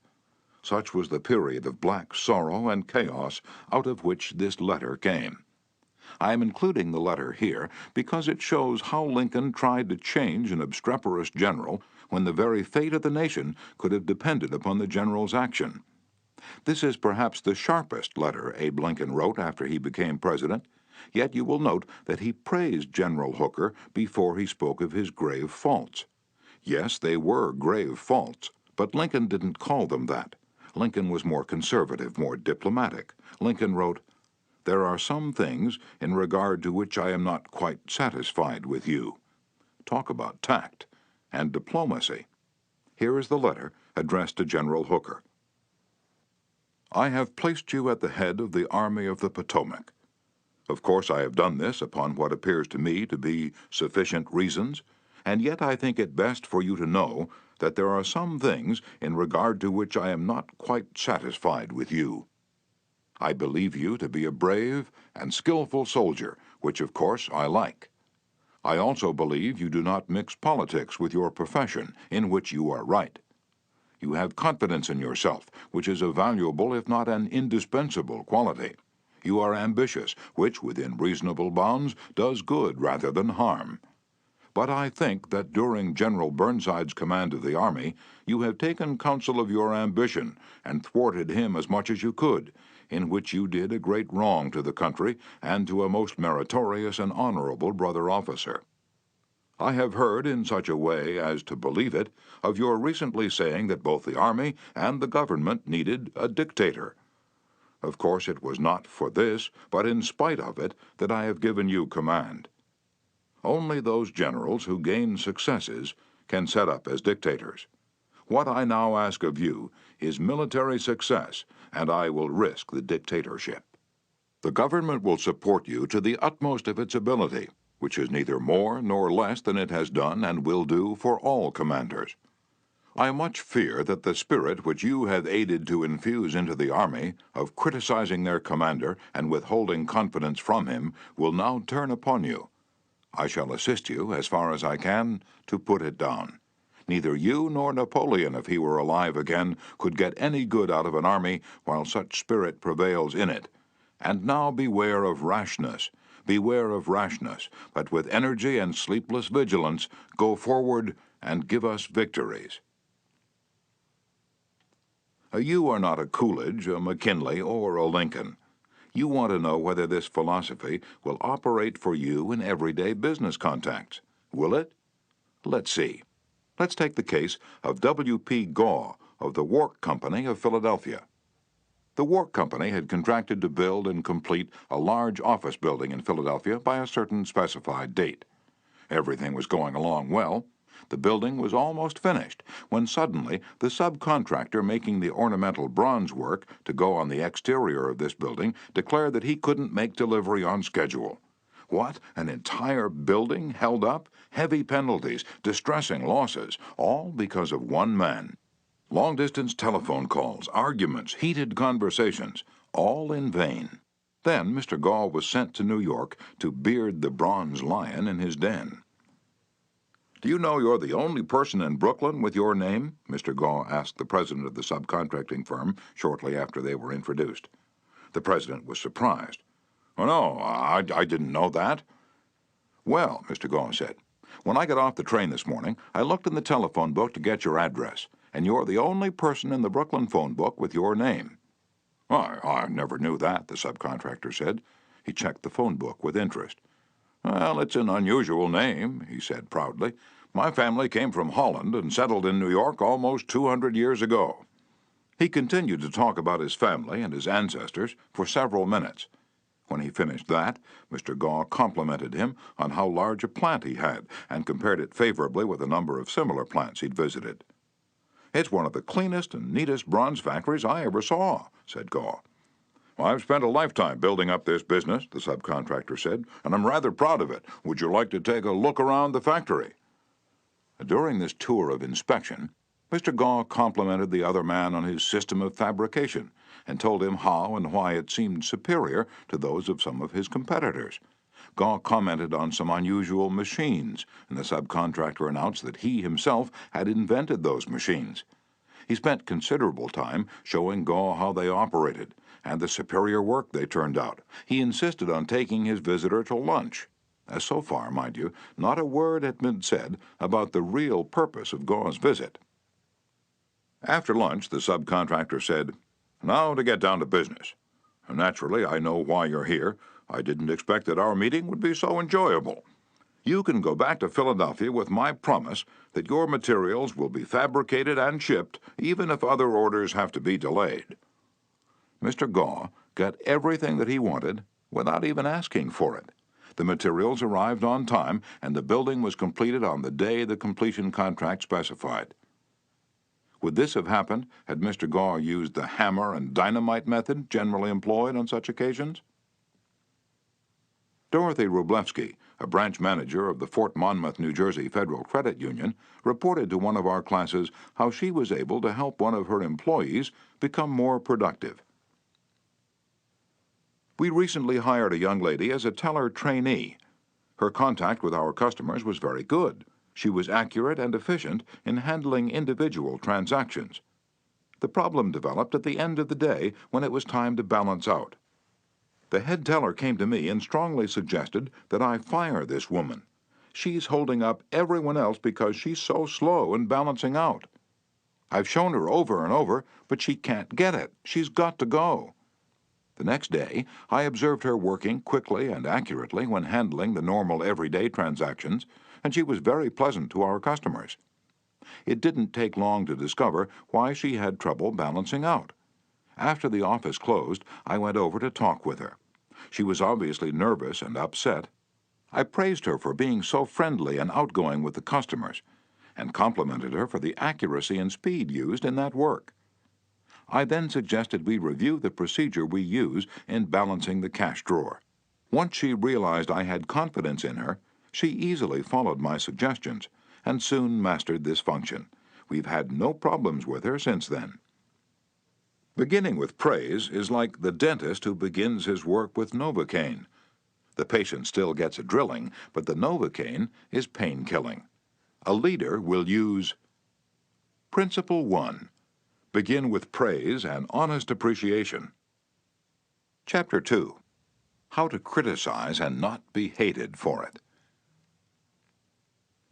Such was the period of black sorrow and chaos out of which this letter came. I am including the letter here because it shows how Lincoln tried to change an obstreperous general when the very fate of the nation could have depended upon the general's action. This is perhaps the sharpest letter Abe Lincoln wrote after he became president, yet you will note that he praised General Hooker before he spoke of his grave faults. Yes, they were grave faults, but Lincoln didn't call them that. Lincoln was more conservative, more diplomatic. Lincoln wrote, "There are some things in regard to which I am not quite satisfied with you." Talk about tact and diplomacy. Here is the letter addressed to General Hooker. "I have placed you at the head of the Army of the Potomac. Of course I have done this upon what appears to me to be sufficient reasons, and yet I think it best for you to know that there are some things in regard to which I am not quite satisfied with you. I believe you to be a brave and skillful soldier, which of course I like. I also believe you do not mix politics with your profession, in which you are right. You have confidence in yourself, which is a valuable if not an indispensable quality. You are ambitious, which, within reasonable bounds, does good rather than harm. But I think that during General Burnside's command of the Army, you have taken counsel of your ambition and thwarted him as much as you could, in which you did a great wrong to the country and to a most meritorious and honorable brother officer. I have heard in such a way as to believe it of your recently saying that both the Army and the government needed a dictator. Of course it was not for this, but in spite of it, that I have given you command. Only those generals who gain successes can set up as dictators. What I now ask of you is military success, and I will risk the dictatorship. The government will support you to the utmost of its ability, which is neither more nor less than it has done and will do for all commanders. I much fear that the spirit which you have aided to infuse into the Army, of criticizing their commander and withholding confidence from him, will now turn upon you. I shall assist you, as far as I can, to put it down. Neither you nor Napoleon, if he were alive again, could get any good out of an army while such spirit prevails in it. And now beware of rashness. Beware of rashness, but with energy and sleepless vigilance go forward and give us victories. You are not a Coolidge, a McKinley, or a Lincoln. You want to know whether this philosophy will operate for you in everyday business contacts. Will it? Let's see. Let's take the case of W.P. Gaw of the Wark Company of Philadelphia. The Wark Company had contracted to build and complete a large office building in Philadelphia by a certain specified date. Everything was going along well. The building was almost finished when suddenly the subcontractor making the ornamental bronze work to go on the exterior of this building declared that he couldn't make delivery on schedule. What? An entire building held up? Heavy penalties, distressing losses, all because of one man. Long-distance telephone calls, arguments, heated conversations, all in vain. Then Mr. Gaw was sent to New York to beard the bronze lion in his den. "Do you know you're the only person in Brooklyn with your name?" Mr. Gaw asked the president of the subcontracting firm shortly after they were introduced. The president was surprised. "Oh, no, I didn't know that." "Well," Mr. Gaw said, "when I got off the train this morning, I looked in the telephone book to get your address, and you're the only person in the Brooklyn phone book with your name." "I never knew that," the subcontractor said. He checked the phone book with interest. "Well, it's an unusual name," he said proudly. "My family came from Holland and settled in New York almost 200 years ago." He continued to talk about his family and his ancestors for several minutes. When he finished that, Mr. Gaw complimented him on how large a plant he had and compared it favorably with a number of similar plants he'd visited. "It's one of the cleanest and neatest bronze factories I ever saw," said Gaw. "I've spent a lifetime building up this business," the subcontractor said, "and I'm rather proud of it. Would you like to take a look around the factory?" During this tour of inspection, Mr. Gaw complimented the other man on his system of fabrication and told him how and why it seemed superior to those of some of his competitors. Gaw commented on some unusual machines, and the subcontractor announced that he himself had invented those machines. He spent considerable time showing Gaw how they operated and the superior work they turned out. He insisted on taking his visitor to lunch. So far, mind you, not a word had been said about the real purpose of Gaw's visit. After lunch, the subcontractor said, "Now to get down to business. Naturally, I know why you're here. I didn't expect that our meeting would be so enjoyable. You can go back to Philadelphia with my promise that your materials will be fabricated and shipped, even if other orders have to be delayed." Mr. Gaw got everything that he wanted without even asking for it. The materials arrived on time, and the building was completed on the day the completion contract specified. Would this have happened had Mr. Gaw used the hammer and dynamite method generally employed on such occasions? Dorothy Wroblewski, a branch manager of the Fort Monmouth, New Jersey Federal Credit Union, reported to one of our classes how she was able to help one of her employees become more productive. "We recently hired a young lady as a teller trainee. Her contact with our customers was very good. She was accurate and efficient in handling individual transactions. The problem developed at the end of the day when it was time to balance out. The head teller came to me and strongly suggested that I fire this woman. She's holding up everyone else because she's so slow in balancing out. I've shown her over and over, but she can't get it. She's got to go. The next day, I observed her working quickly and accurately when handling the normal everyday transactions, and she was very pleasant to our customers. It didn't take long to discover why she had trouble balancing out. After the office closed, I went over to talk with her. She was obviously nervous and upset. I praised her for being so friendly and outgoing with the customers, and complimented her for the accuracy and speed used in that work. I then suggested we review the procedure we use in balancing the cash drawer. Once she realized I had confidence in her, she easily followed my suggestions and soon mastered this function. We've had no problems with her since then. Beginning with praise is like the dentist who begins his work with Novocaine. The patient still gets a drilling, but the Novocaine is pain-killing. A leader will use Principle 1. Begin with praise and honest appreciation. Chapter 2. How to criticize and not be hated for it.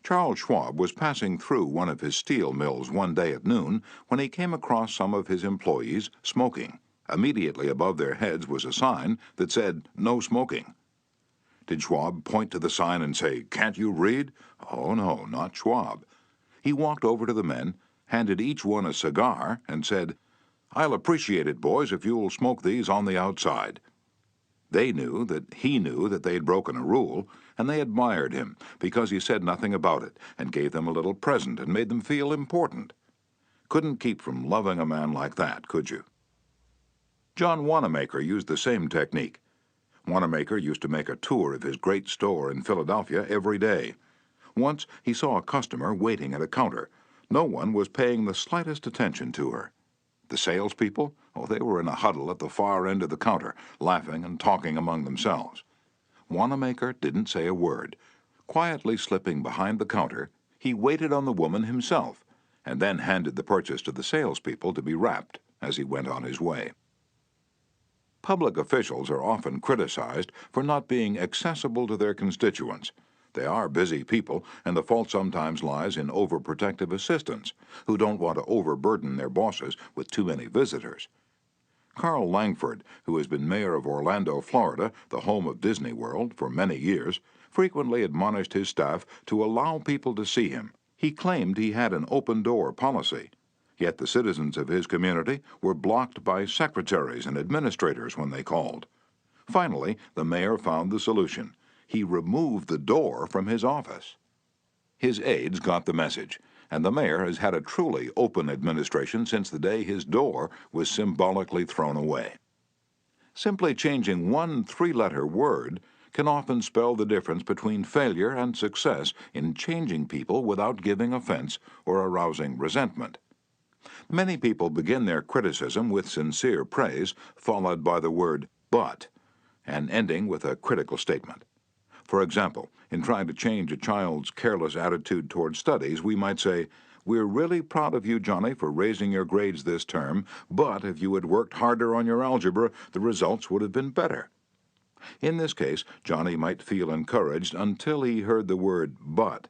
Charles Schwab was passing through one of his steel mills one day at noon when he came across some of his employees smoking. Immediately above their heads was a sign that said, "No smoking." Did Schwab point to the sign and say, "Can't you read?" Oh, no, not Schwab. He walked over to the men, handed each one a cigar, and said, "I'll appreciate it, boys, if you'll smoke these on the outside." They knew that he knew that they'd broken a rule, and they admired him because he said nothing about it and gave them a little present and made them feel important. Couldn't keep from loving a man like that, could you? John Wanamaker used the same technique. Wanamaker used to make a tour of his great store in Philadelphia every day. Once he saw a customer waiting at a counter. No one was paying the slightest attention to her. The salespeople, they were in a huddle at the far end of the counter, laughing and talking among themselves. Wanamaker didn't say a word. Quietly slipping behind the counter, he waited on the woman himself, and then handed the purchase to the salespeople to be wrapped as he went on his way. Public officials are often criticized for not being accessible to their constituents. They are busy people, and the fault sometimes lies in overprotective assistants who don't want to overburden their bosses with too many visitors. Carl Langford, who has been mayor of Orlando, Florida, the home of Disney World, for many years, frequently admonished his staff to allow people to see him. He claimed he had an open-door policy. Yet the citizens of his community were blocked by secretaries and administrators when they called. Finally, the mayor found the solution. He removed the door from his office. His aides got the message, and the mayor has had a truly open administration since the day his door was symbolically thrown away. Simply changing one three-letter word can often spell the difference between failure and success in changing people without giving offense or arousing resentment. Many people begin their criticism with sincere praise, followed by the word "but," and ending with a critical statement. For example, in trying to change a child's careless attitude toward studies, we might say, "We're really proud of you, Johnny, for raising your grades this term, but if you had worked harder on your algebra, the results would have been better." In this case, Johnny might feel encouraged until he heard the word "but."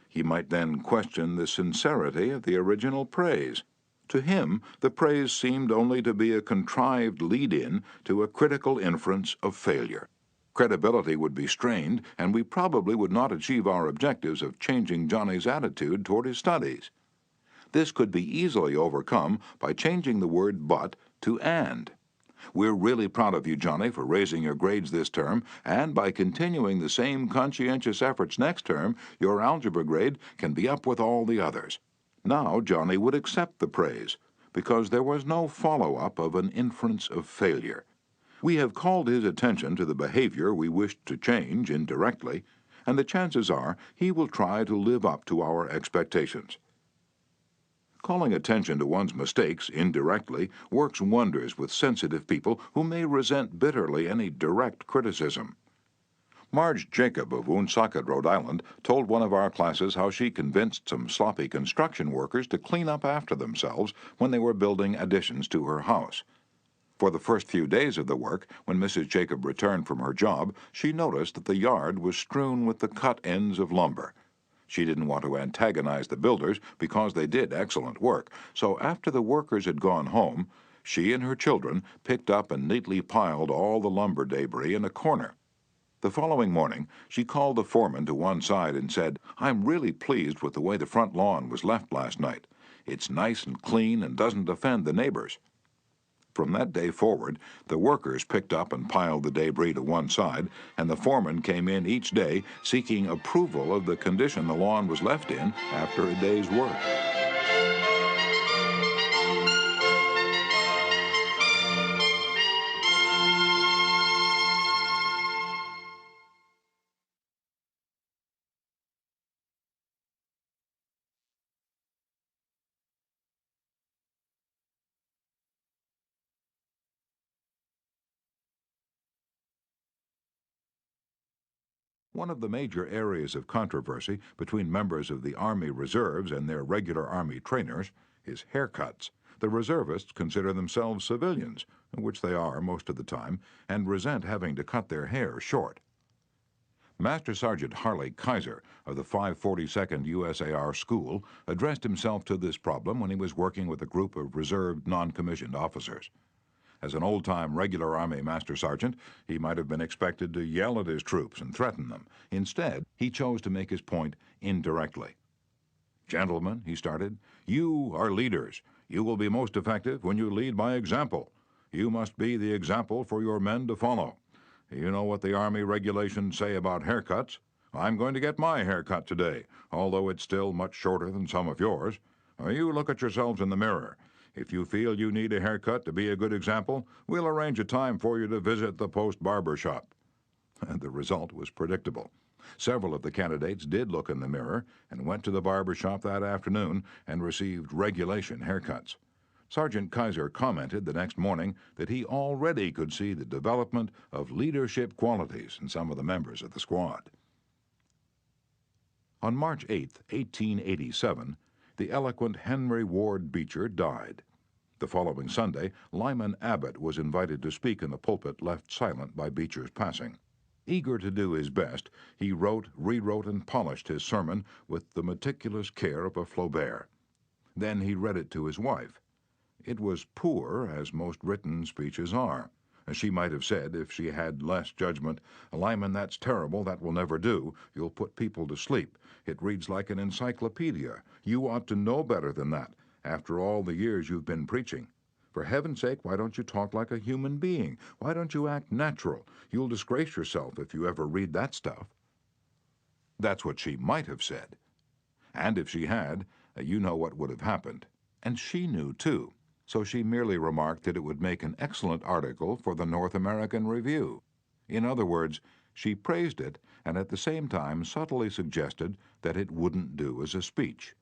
He might then question the sincerity of the original praise. To him, the praise seemed only to be a contrived lead-in to a critical inference of failure. Credibility would be strained, and we probably would not achieve our objectives of changing Johnny's attitude toward his studies. This could be easily overcome by changing the word "but" to "and." We're really proud of you, Johnny, for raising your grades this term, and by continuing the same conscientious efforts next term, your algebra grade can be up with all the others. Now Johnny would accept the praise, because there was no follow-up of an inference of failure. We have called his attention to the behavior we wished to change indirectly, and the chances are he will try to live up to our expectations. Calling attention to one's mistakes indirectly works wonders with sensitive people who may resent bitterly any direct criticism. Marge Jacob of Woonsocket, Rhode Island, told one of our classes how she convinced some sloppy construction workers to clean up after themselves when they were building additions to her house. For the first few days of the work, when Mrs. Jacob returned from her job, she noticed that the yard was strewn with the cut ends of lumber. She didn't want to antagonize the builders because they did excellent work, so after the workers had gone home, she and her children picked up and neatly piled all the lumber debris in a corner. The following morning, she called the foreman to one side and said, "I'm really pleased with the way the front lawn was left last night. It's nice and clean and doesn't offend the neighbors." From that day forward, the workers picked up and piled the debris to one side, and the foreman came in each day seeking approval of the condition the lawn was left in after a day's work. One of the major areas of controversy between members of the Army Reserves and their regular Army trainers is haircuts. The reservists consider themselves civilians, which they are most of the time, and resent having to cut their hair short. Master Sergeant Harley Kaiser of the 542nd USAR School addressed himself to this problem when he was working with a group of reserved non-commissioned officers. As an old-time regular Army Master Sergeant, he might have been expected to yell at his troops and threaten them. Instead, he chose to make his point indirectly. "Gentlemen," he started, "you are leaders. You will be most effective when you lead by example. You must be the example for your men to follow. You know what the Army regulations say about haircuts. I'm going to get my haircut today, although it's still much shorter than some of yours. You look at yourselves in the mirror. If you feel you need a haircut to be a good example, we'll arrange a time for you to visit the post barber shop." And the result was predictable. Several of the candidates did look in the mirror and went to the barber shop that afternoon and received regulation haircuts. Sergeant Kaiser commented the next morning that he already could see the development of leadership qualities in some of the members of the squad. On March 8, 1887, the eloquent Henry Ward Beecher died. The following Sunday, Lyman Abbott was invited to speak in the pulpit left silent by Beecher's passing. Eager to do his best, he wrote, rewrote, and polished his sermon with the meticulous care of a Flaubert. Then he read it to his wife. It was poor, as most written speeches are. She might have said, if she had less judgment, "Lyman, that's terrible, that will never do. You'll put people to sleep. It reads like an encyclopedia. You ought to know better than that, after all the years you've been preaching. For heaven's sake, why don't you talk like a human being? Why don't you act natural? You'll disgrace yourself if you ever read that stuff." That's what she might have said. And if she had, you know what would have happened. And she knew, too. So she merely remarked that it would make an excellent article for the North American Review. In other words, she praised it and at the same time subtly suggested that it wouldn't do as a speech.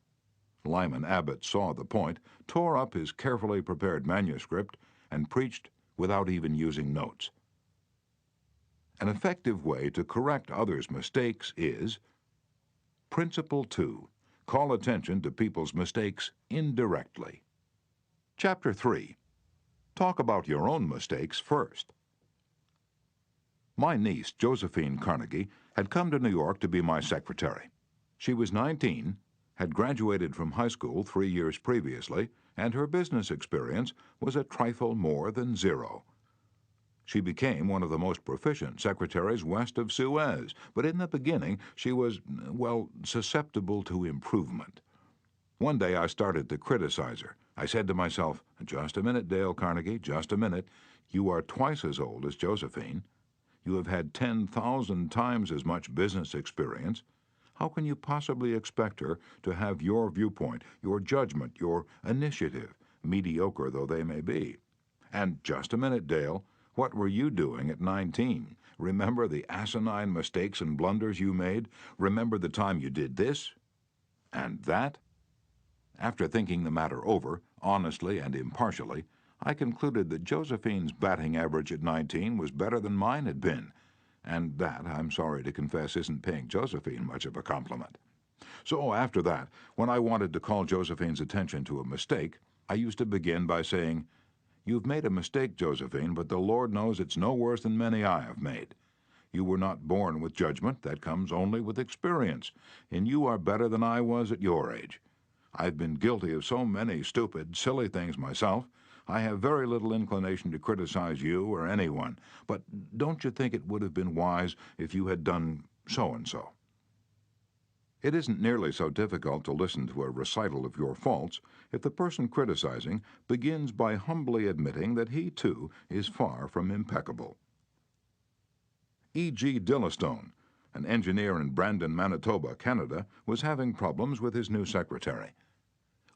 Lyman Abbott saw the point, tore up his carefully prepared manuscript, and preached without even using notes. An effective way to correct others' mistakes is Principle 2. Call attention to people's mistakes indirectly. Chapter 3. Talk about your own mistakes first. My niece, Josephine Carnegie, had come to New York to be my secretary. She was 19, had graduated from high school 3 years previously, and her business experience was a trifle more than zero. She became one of the most proficient secretaries west of Suez, but in the beginning she was, well, susceptible to improvement. One day I started to criticize her. I said to myself, "Just a minute, Dale Carnegie, just a minute. You are twice as old as Josephine. You have had 10,000 times as much business experience. How can you possibly expect her to have your viewpoint, your judgment, your initiative, mediocre though they may be? And just a minute, Dale, what were you doing at 19? Remember the asinine mistakes and blunders you made? Remember the time you did this and that?" After thinking the matter over, honestly and impartially, I concluded that Josephine's batting average at 19 was better than mine had been, And that, I'm sorry to confess, isn't paying Josephine much of a compliment. So after that, when I wanted to call Josephine's attention to a mistake, I used to begin by saying, "You've made a mistake, Josephine, but the Lord knows it's no worse than many I have made. You were not born with judgment, that comes only with experience, and you are better than I was at your age. I've been guilty of so many stupid, silly things myself. I have very little inclination to criticize you or anyone, but don't you think it would have been wise if you had done so-and-so?" It isn't nearly so difficult to listen to a recital of your faults if the person criticizing begins by humbly admitting that he, too, is far from impeccable. E.G. Dillistone, an engineer in Brandon, Manitoba, Canada, was having problems with his new secretary.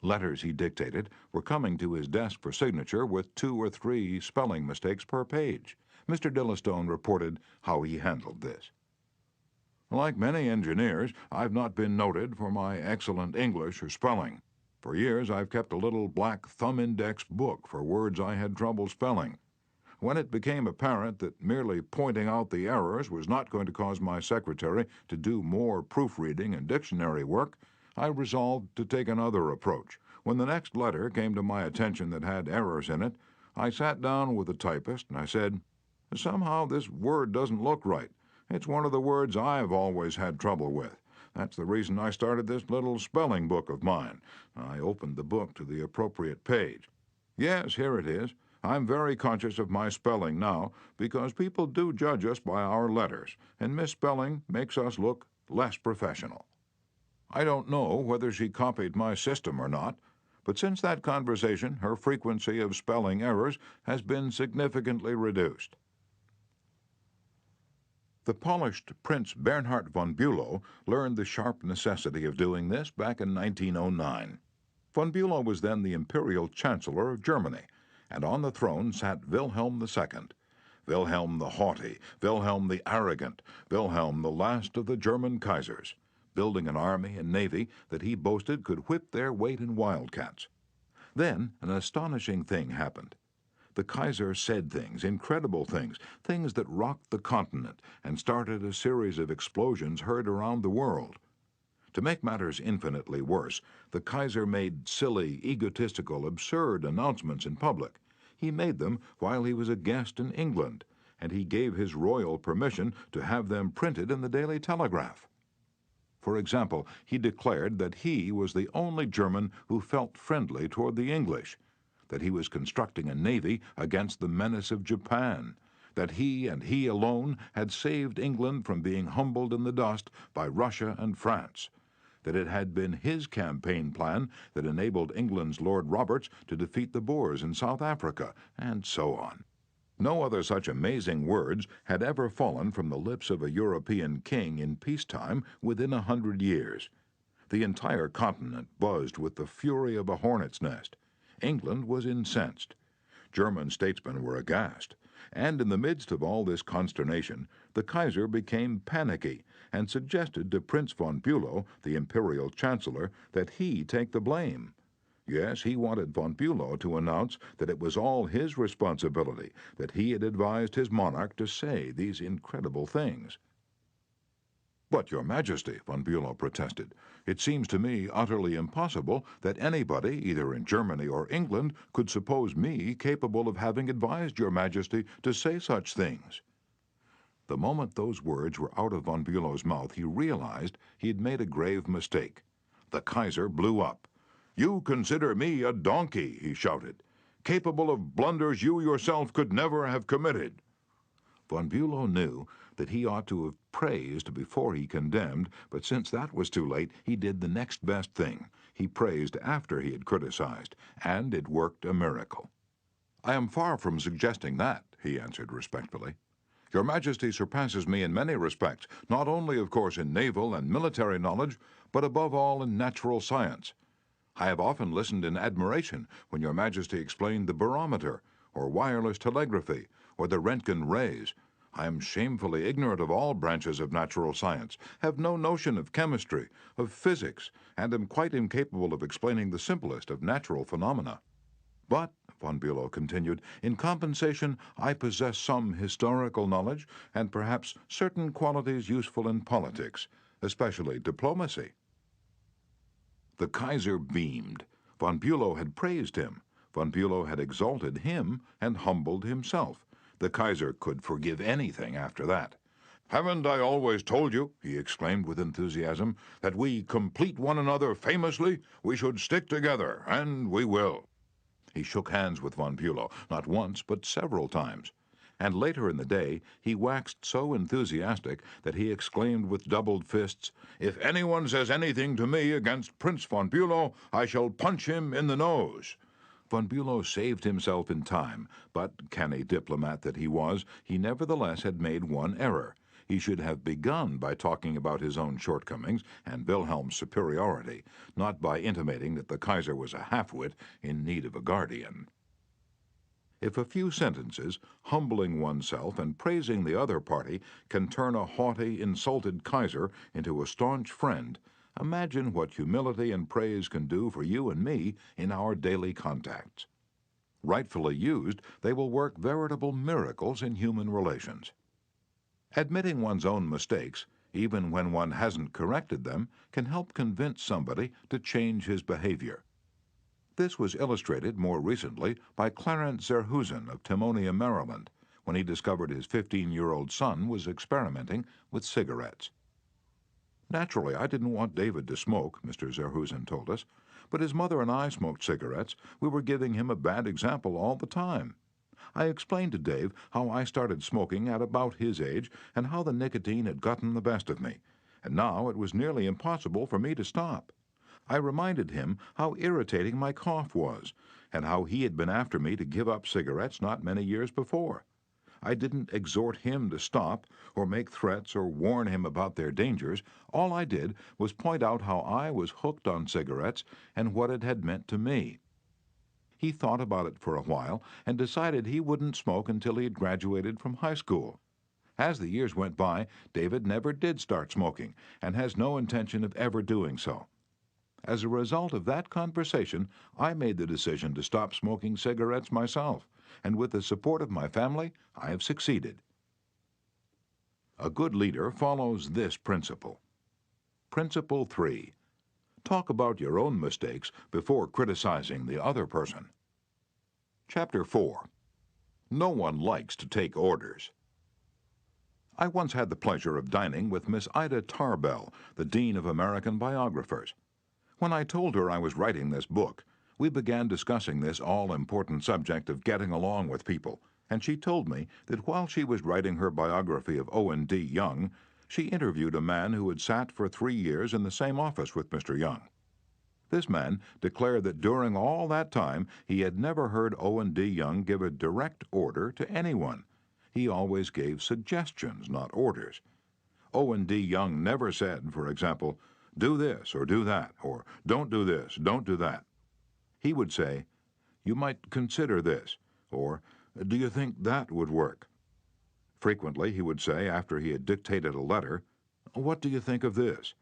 Letters he dictated were coming to his desk for signature with 2 or 3 spelling mistakes per page. Mr. Dillistone reported how he handled this. "Like many engineers, I've not been noted for my excellent English or spelling. For years I've kept a little black thumb index book for words I had trouble spelling. When it became apparent that merely pointing out the errors was not going to cause my secretary to do more proofreading and dictionary work, I resolved to take another approach. When the next letter came to my attention that had errors in it, I sat down with the typist and I said, 'Somehow this word doesn't look right. It's one of the words I've always had trouble with. That's the reason I started this little spelling book of mine.' I opened the book to the appropriate page. 'Yes, here it is. I'm very conscious of my spelling now, because people do judge us by our letters, and misspelling makes us look less professional.' I don't know whether she copied my system or not, but since that conversation, her frequency of spelling errors has been significantly reduced." The polished Prince Bernhard von Bülow learned the sharp necessity of doing this back in 1909. Von Bülow was then the Imperial Chancellor of Germany, and on the throne sat Wilhelm II. Wilhelm the Haughty, Wilhelm the Arrogant, Wilhelm the last of the German Kaisers, building an army and navy that he boasted could whip their weight in wildcats. Then an astonishing thing happened. The Kaiser said things, incredible things, things that rocked the continent and started a series of explosions heard around the world. To make matters infinitely worse, the Kaiser made silly, egotistical, absurd announcements in public. He made them while he was a guest in England, and he gave his royal permission to have them printed in the Daily Telegraph. For example, he declared that he was the only German who felt friendly toward the English, that he was constructing a navy against the menace of Japan, that he and he alone had saved England from being humbled in the dust by Russia and France, that it had been his campaign plan that enabled England's Lord Roberts to defeat the Boers in South Africa, and so on. No other such amazing words had ever fallen from the lips of a European king in peacetime within 100 years. The entire continent buzzed with the fury of a hornet's nest. England was incensed. German statesmen were aghast. And in the midst of all this consternation, the Kaiser became panicky and suggested to Prince von Bülow, the Imperial Chancellor, that he take the blame. Yes, he wanted von Bülow to announce that it was all his responsibility, that he had advised his monarch to say these incredible things. "But, Your Majesty," von Bülow protested, "it seems to me utterly impossible that anybody, either in Germany or England, could suppose me capable of having advised Your Majesty to say such things." The moment those words were out of von Bülow's mouth, he realized he had made a grave mistake. The Kaiser blew up. "You consider me a donkey," he shouted, "capable of blunders you yourself could never have committed." Von Bülow knew that he ought to have praised before he condemned, but since that was too late, he did the next best thing. He praised after he had criticized, and it worked a miracle. "I am far from suggesting that," he answered respectfully. "Your Majesty surpasses me in many respects, not only, of course, in naval and military knowledge, but above all in natural science. I have often listened in admiration when Your Majesty explained the barometer, or wireless telegraphy, or the Röntgen rays. I am shamefully ignorant of all branches of natural science, have no notion of chemistry, of physics, and am quite incapable of explaining the simplest of natural phenomena. But, von Bülow continued, in compensation I possess some historical knowledge and perhaps certain qualities useful in politics, especially diplomacy. The Kaiser beamed. Von Bülow had praised him. Von Bülow had exalted him and humbled himself. The Kaiser could forgive anything after that. "Haven't I always told you," he exclaimed with enthusiasm, "that we complete one another famously? We should stick together, and we will." He shook hands with von Bülow, not once, but several times. And later in the day he waxed so enthusiastic that he exclaimed with doubled fists, "If anyone says anything to me against Prince von Bülow, I shall punch him in the nose." Von Bülow saved himself in time, but, canny diplomat that he was, he nevertheless had made one error. He should have begun by talking about his own shortcomings and Wilhelm's superiority, not by intimating that the Kaiser was a half-wit in need of a guardian. If a few sentences, humbling oneself and praising the other party, can turn a haughty, insulted Kaiser into a staunch friend, imagine what humility and praise can do for you and me in our daily contacts. Rightfully used, they will work veritable miracles in human relations. Admitting one's own mistakes, even when one hasn't corrected them, can help convince somebody to change his behavior. This was illustrated more recently by Clarence Zerhusen of Timonia, Maryland, when he discovered his 15-year-old son was experimenting with cigarettes. "Naturally, I didn't want David to smoke," Mr. Zerhusen told us, "but his mother and I smoked cigarettes. We were giving him a bad example all the time. I explained to Dave how I started smoking at about his age and how the nicotine had gotten the best of me, and now it was nearly impossible for me to stop. I reminded him how irritating my cough was, and how he had been after me to give up cigarettes not many years before. I didn't exhort him to stop, or make threats, or warn him about their dangers. All I did was point out how I was hooked on cigarettes and what it had meant to me. He thought about it for a while and decided he wouldn't smoke until he had graduated from high school. As the years went by, David never did start smoking and has no intention of ever doing so. As a result of that conversation, I made the decision to stop smoking cigarettes myself, and with the support of my family, I have succeeded." A good leader follows this principle. Principle 3. Talk about your own mistakes before criticizing the other person. Chapter 4. No one likes to take orders. I once had the pleasure of dining with Miss Ida Tarbell, the Dean of American Biographers. When I told her I was writing this book, we began discussing this all-important subject of getting along with people, and she told me that while she was writing her biography of Owen D. Young, she interviewed a man who had sat for 3 years in the same office with Mr. Young. This man declared that during all that time he had never heard Owen D. Young give a direct order to anyone. He always gave suggestions, not orders. Owen D. Young never said, for example, "Do this or do that," or "Don't do this, don't do that." He would say, "You might consider this," or "Do you think that would work?" Frequently he would say, after he had dictated a letter, "What do you think of this?"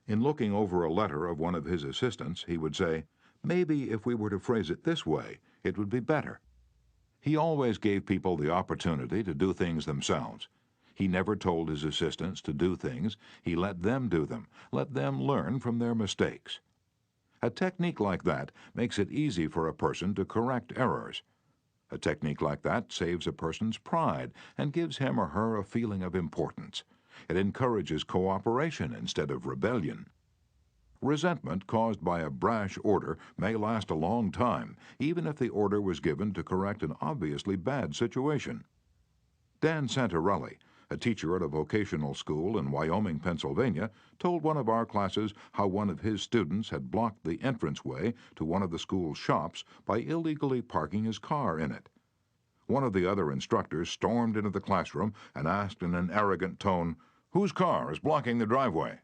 In looking over a letter of one of his assistants, he would say, "Maybe if we were to phrase it this way, it would be better." He always gave people the opportunity to do things themselves. He never told his assistants to do things. He let them do them, let them learn from their mistakes. A technique like that makes it easy for a person to correct errors. A technique like that saves a person's pride and gives him or her a feeling of importance. It encourages cooperation instead of rebellion. Resentment caused by a brash order may last a long time, even if the order was given to correct an obviously bad situation. Dan Santarelli, a teacher at a vocational school in Wyoming, Pennsylvania, told one of our classes how one of his students had blocked the entranceway to one of the school's shops by illegally parking his car in it. One of the other instructors stormed into the classroom and asked in an arrogant tone, "Whose car is blocking the driveway?"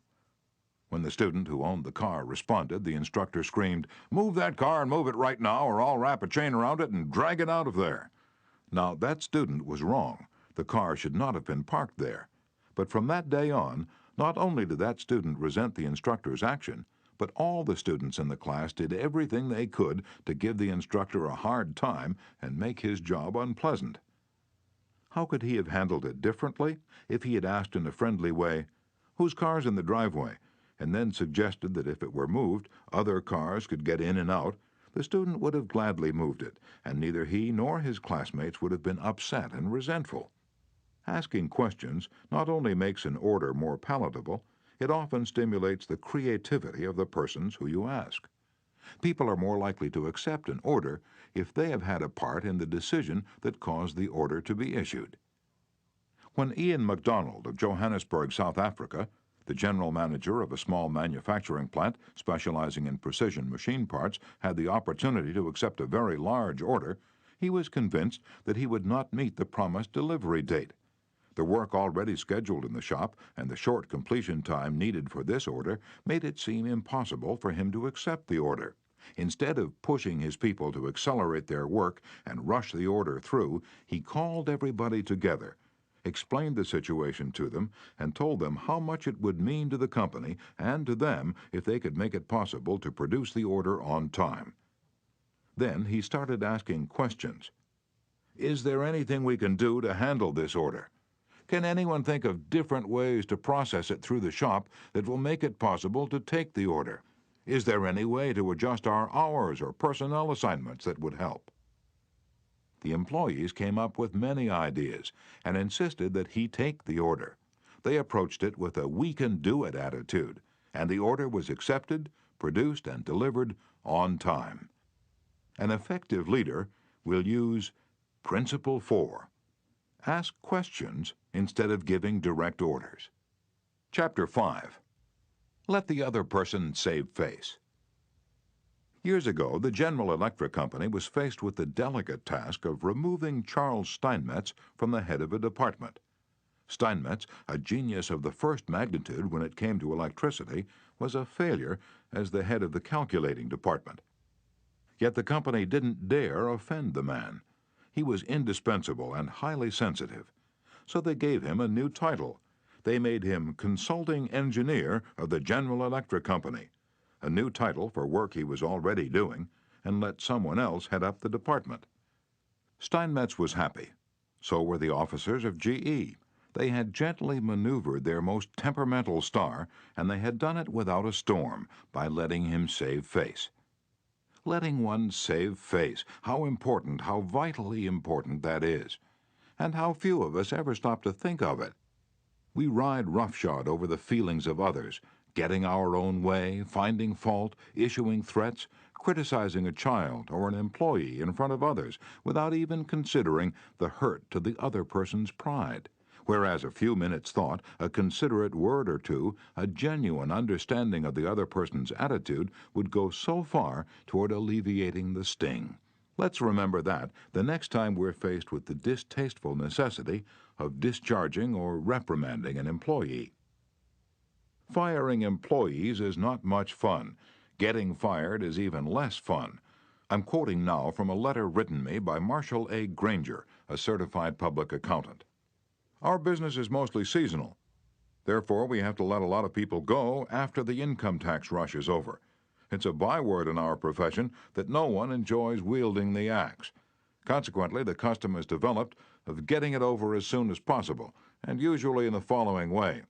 When the student who owned the car responded, the instructor screamed, "Move that car and move it right now, or I'll wrap a chain around it and drag it out of there." Now, that student was wrong. The car should not have been parked there. But from that day on, not only did that student resent the instructor's action, but all the students in the class did everything they could to give the instructor a hard time and make his job unpleasant. How could he have handled it differently if he had asked in a friendly way, "Whose car's in the driveway?" and then suggested that if it were moved, other cars could get in and out? The student would have gladly moved it, and neither he nor his classmates would have been upset and resentful. Asking questions not only makes an order more palatable, it often stimulates the creativity of the persons who you ask. People are more likely to accept an order if they have had a part in the decision that caused the order to be issued. When Ian MacDonald of Johannesburg, South Africa, the general manager of a small manufacturing plant specializing in precision machine parts, had the opportunity to accept a very large order, he was convinced that he would not meet the promised delivery date. The work already scheduled in the shop and the short completion time needed for this order made it seem impossible for him to accept the order. Instead of pushing his people to accelerate their work and rush the order through, he called everybody together, explained the situation to them, and told them how much it would mean to the company and to them if they could make it possible to produce the order on time. Then he started asking questions. Is there anything we can do to handle this order? Can anyone think of different ways to process it through the shop that will make it possible to take the order? Is there any way to adjust our hours or personnel assignments that would help? The employees came up with many ideas and insisted that he take the order. They approached it with a we-can-do-it attitude, and the order was accepted, produced, and delivered on time. An effective leader will use Principle 4. Ask questions instead of giving direct orders. Chapter 5. Let the other person save face. Years ago, the General Electric Company was faced with the delicate task of removing Charles Steinmetz from the head of a department. Steinmetz, a genius of the first magnitude when it came to electricity, was a failure as the head of the calculating department. Yet the company didn't dare offend the man. He was indispensable and highly sensitive. So they gave him a new title. They made him Consulting Engineer of the General Electric Company, a new title for work he was already doing, and let someone else head up the department. Steinmetz was happy. So were the officers of GE. They had gently maneuvered their most temperamental star, and they had done it without a storm, by letting him save face. Letting one save face, how important, how vitally important that is, and how few of us ever stop to think of it. We ride roughshod over the feelings of others, getting our own way, finding fault, issuing threats, criticizing a child or an employee in front of others without even considering the hurt to the other person's pride. Whereas a few minutes' thought, a considerate word or two, a genuine understanding of the other person's attitude would go so far toward alleviating the sting. Let's remember that the next time we're faced with the distasteful necessity of discharging or reprimanding an employee. Firing employees is not much fun. Getting fired is even less fun. I'm quoting now from a letter written me by Marshall A. Granger, a certified public accountant. Our business is mostly seasonal. Therefore, we have to let a lot of people go after the income tax rush is over. It's a byword in our profession that no one enjoys wielding the axe. Consequently, the custom is developed of getting it over as soon as possible, and usually in the following way.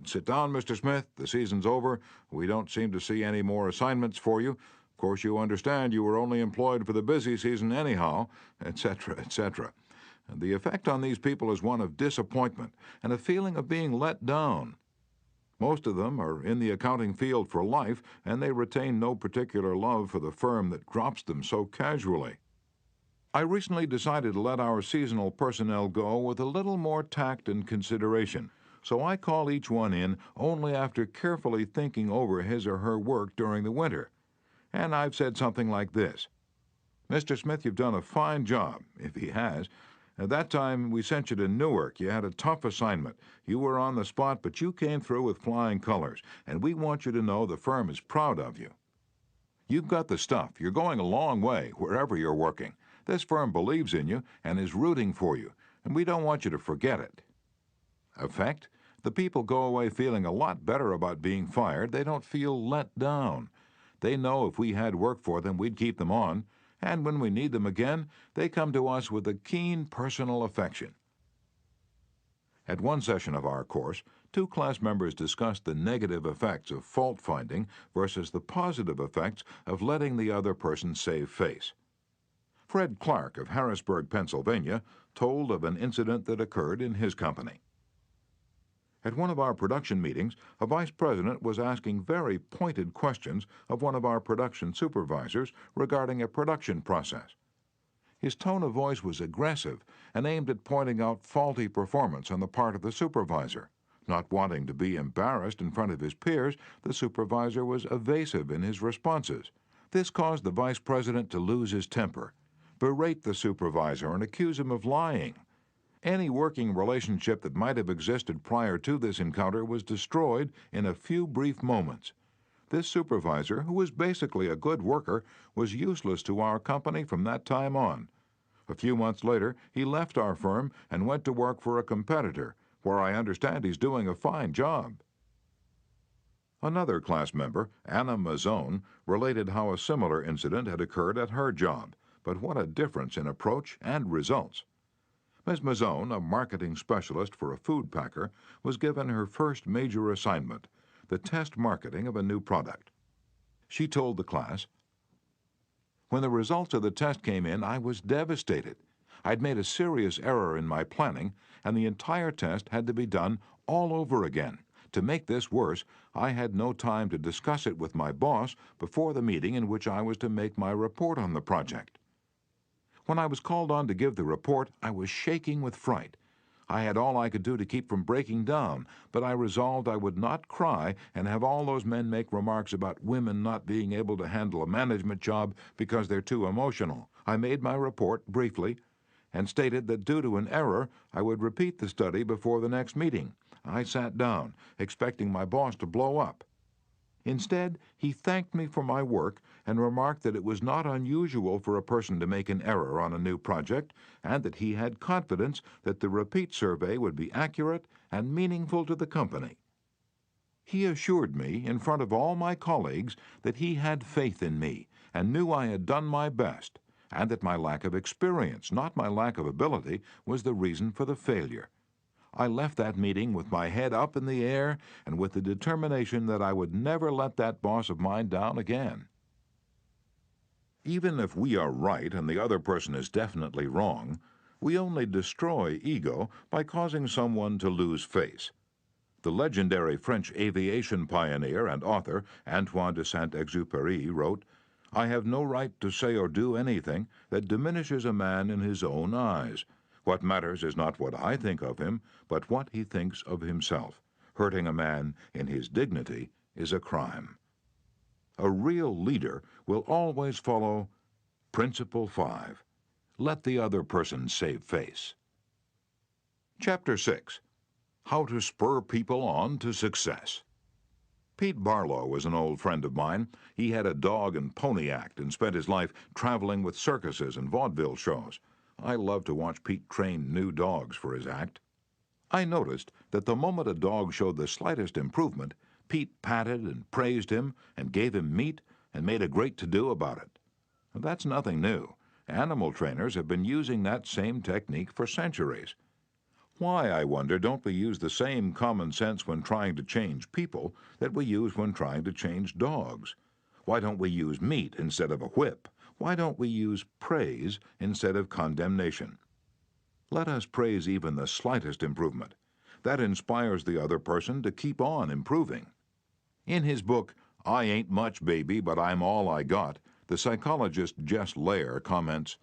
Sit down, Mr. Smith. The season's over. We don't seem to see any more assignments for you. Of course, you understand you were only employed for the busy season anyhow, etc., etc. The effect on these people is one of disappointment and a feeling of being let down. Most of them are in the accounting field for life, and they retain no particular love for the firm that drops them so casually. I recently decided to let our seasonal personnel go with a little more tact and consideration, so I call each one in only after carefully thinking over his or her work during the winter. And I've said something like this: Mr. Smith, you've done a fine job, if he has. At that time, we sent you to Newark. You had a tough assignment. You were on the spot, but you came through with flying colors, and we want you to know the firm is proud of you. You've got the stuff. You're going a long way, wherever you're working. This firm believes in you and is rooting for you, and we don't want you to forget it. Effect? The people go away feeling a lot better about being fired. They don't feel let down. They know if we had work for them, we'd keep them on, and when we need them again, they come to us with a keen personal affection. At one session of our course, 2 class members discussed the negative effects of fault-finding versus the positive effects of letting the other person save face. Fred Clark of Harrisburg, Pennsylvania, told of an incident that occurred in his company. At one of our production meetings, a vice president was asking very pointed questions of one of our production supervisors regarding a production process. His tone of voice was aggressive and aimed at pointing out faulty performance on the part of the supervisor. Not wanting to be embarrassed in front of his peers, the supervisor was evasive in his responses. This caused the vice president to lose his temper, berate the supervisor, and accuse him of lying. Any working relationship that might have existed prior to this encounter was destroyed in a few brief moments. This supervisor, who was basically a good worker, was useless to our company from that time on. A few months later, he left our firm and went to work for a competitor, where I understand he's doing a fine job. Another class member, Anna Mazzone, related how a similar incident had occurred at her job, but what a difference in approach and results. Ms. Mazzone, a marketing specialist for a food packer, was given her first major assignment, the test marketing of a new product. She told the class, "When the results of the test came in, I was devastated. I'd made a serious error in my planning, and the entire test had to be done all over again. To make this worse, I had no time to discuss it with my boss before the meeting in which I was to make my report on the project. When I was called on to give the report, I was shaking with fright. I had all I could do to keep from breaking down, but I resolved I would not cry and have all those men make remarks about women not being able to handle a management job because they're too emotional. I made my report briefly and stated that due to an error, I would repeat the study before the next meeting. I sat down, expecting my boss to blow up. Instead, he thanked me for my work and remarked that it was not unusual for a person to make an error on a new project and that he had confidence that the repeat survey would be accurate and meaningful to the company. He assured me in front of all my colleagues that he had faith in me and knew I had done my best, and that my lack of experience, not my lack of ability, was the reason for the failure. I left that meeting with my head up in the air and with the determination that I would never let that boss of mine down again." Even if we are right and the other person is definitely wrong, we only destroy ego by causing someone to lose face. The legendary French aviation pioneer and author Antoine de Saint-Exupéry wrote, "I have no right to say or do anything that diminishes a man in his own eyes. What matters is not what I think of him, but what he thinks of himself. Hurting a man in his dignity is a crime." A real leader will always follow Principle 5. Let the other person save face. Chapter 6. How to Spur People On to Success. Pete Barlow was an old friend of mine. He had a dog and pony act and spent his life traveling with circuses and vaudeville shows. I love to watch Pete train new dogs for his act. I noticed that the moment a dog showed the slightest improvement, Pete patted and praised him and gave him meat and made a great to-do about it. That's nothing new. Animal trainers have been using that same technique for centuries. Why, I wonder, don't we use the same common sense when trying to change people that we use when trying to change dogs? Why don't we use meat instead of a whip? Why don't we use praise instead of condemnation? Let us praise even the slightest improvement. That inspires the other person to keep on improving. In his book, I Ain't Much, Baby, But I'm All I Got, the psychologist Jess Lair comments,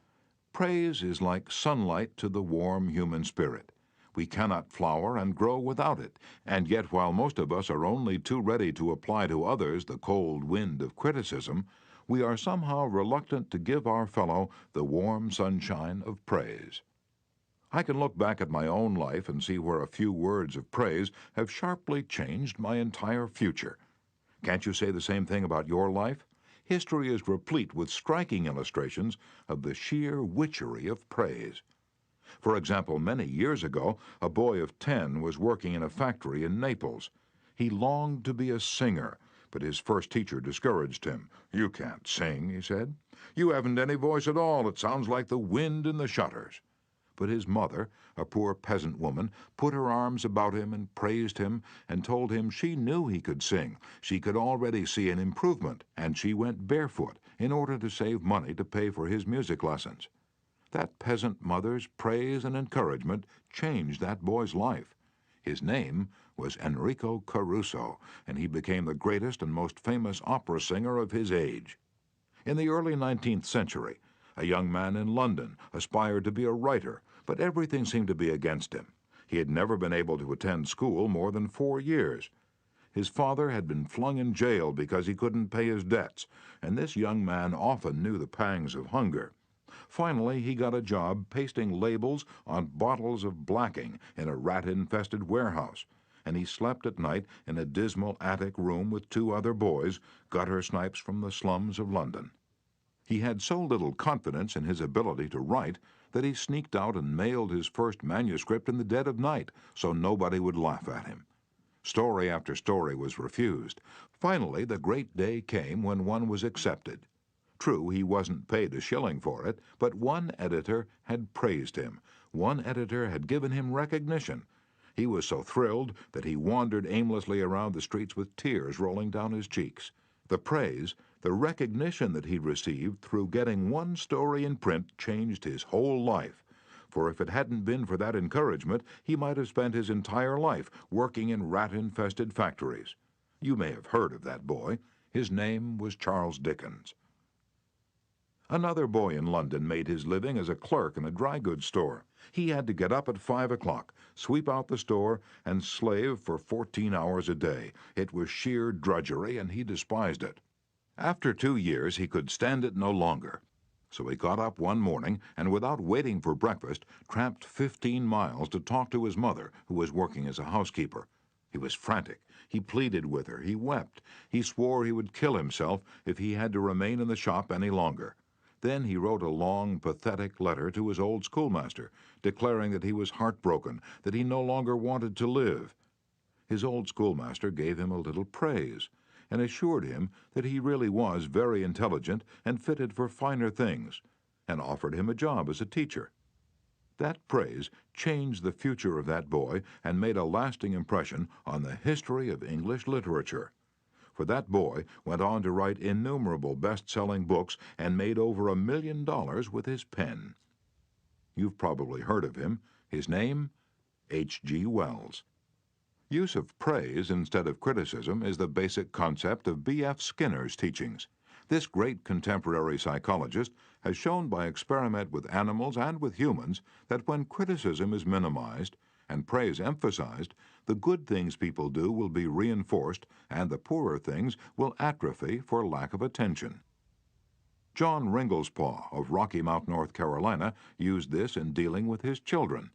"Praise is like sunlight to the warm human spirit. We cannot flower and grow without it, and yet while most of us are only too ready to apply to others the cold wind of criticism, we are somehow reluctant to give our fellow the warm sunshine of praise." I can look back at my own life and see where a few words of praise have sharply changed my entire future. Can't you say the same thing about your life? History is replete with striking illustrations of the sheer witchery of praise. For example, many years ago, a boy of 10 was working in a factory in Naples. He longed to be a singer, but his first teacher discouraged him. "You can't sing," he said. "You haven't any voice at all. It sounds like the wind in the shutters." But his mother, a poor peasant woman, put her arms about him and praised him and told him she knew he could sing. She could already see an improvement, and she went barefoot in order to save money to pay for his music lessons. That peasant mother's praise and encouragement changed that boy's life. His name was Enrico Caruso, and he became the greatest and most famous opera singer of his age. In the early 19th century, a young man in London aspired to be a writer, but everything seemed to be against him. He had never been able to attend school more than 4 years. His father had been flung in jail because he couldn't pay his debts, and this young man often knew the pangs of hunger. Finally, he got a job pasting labels on bottles of blacking in a rat-infested warehouse, and he slept at night in a dismal attic room with 2 other boys, gutter snipes from the slums of London. He had so little confidence in his ability to write that he sneaked out and mailed his first manuscript in the dead of night so nobody would laugh at him. Story after story was refused. Finally, the great day came when one was accepted. True, he wasn't paid a shilling for it, but one editor had praised him. One editor had given him recognition. He was so thrilled that he wandered aimlessly around the streets with tears rolling down his cheeks. The praise, the recognition that he received through getting one story in print changed his whole life. For if it hadn't been for that encouragement, he might have spent his entire life working in rat-infested factories. You may have heard of that boy. His name was Charles Dickens. Another boy in London made his living as a clerk in a dry goods store. He had to get up at 5 o'clock, sweep out the store, and slave for 14 hours a day. It was sheer drudgery, and he despised it. After 2 years, he could stand it no longer. So he got up one morning and, without waiting for breakfast, tramped 15 miles to talk to his mother, who was working as a housekeeper. He was frantic. He pleaded with her. He wept. He swore he would kill himself if he had to remain in the shop any longer. Then he wrote a long, pathetic letter to his old schoolmaster, declaring that he was heartbroken, that he no longer wanted to live. His old schoolmaster gave him a little praise, and assured him that he really was very intelligent and fitted for finer things, and offered him a job as a teacher. That praise changed the future of that boy and made a lasting impression on the history of English literature. For that boy went on to write innumerable best-selling books and made over $1 million with his pen. You've probably heard of him. His name? H.G. Wells. Use of praise instead of criticism is the basic concept of B.F. Skinner's teachings. This great contemporary psychologist has shown by experiment with animals and with humans that when criticism is minimized and praise emphasized, the good things people do will be reinforced and the poorer things will atrophy for lack of attention. John Ringelspaugh of Rocky Mount, North Carolina, used this in dealing with his children.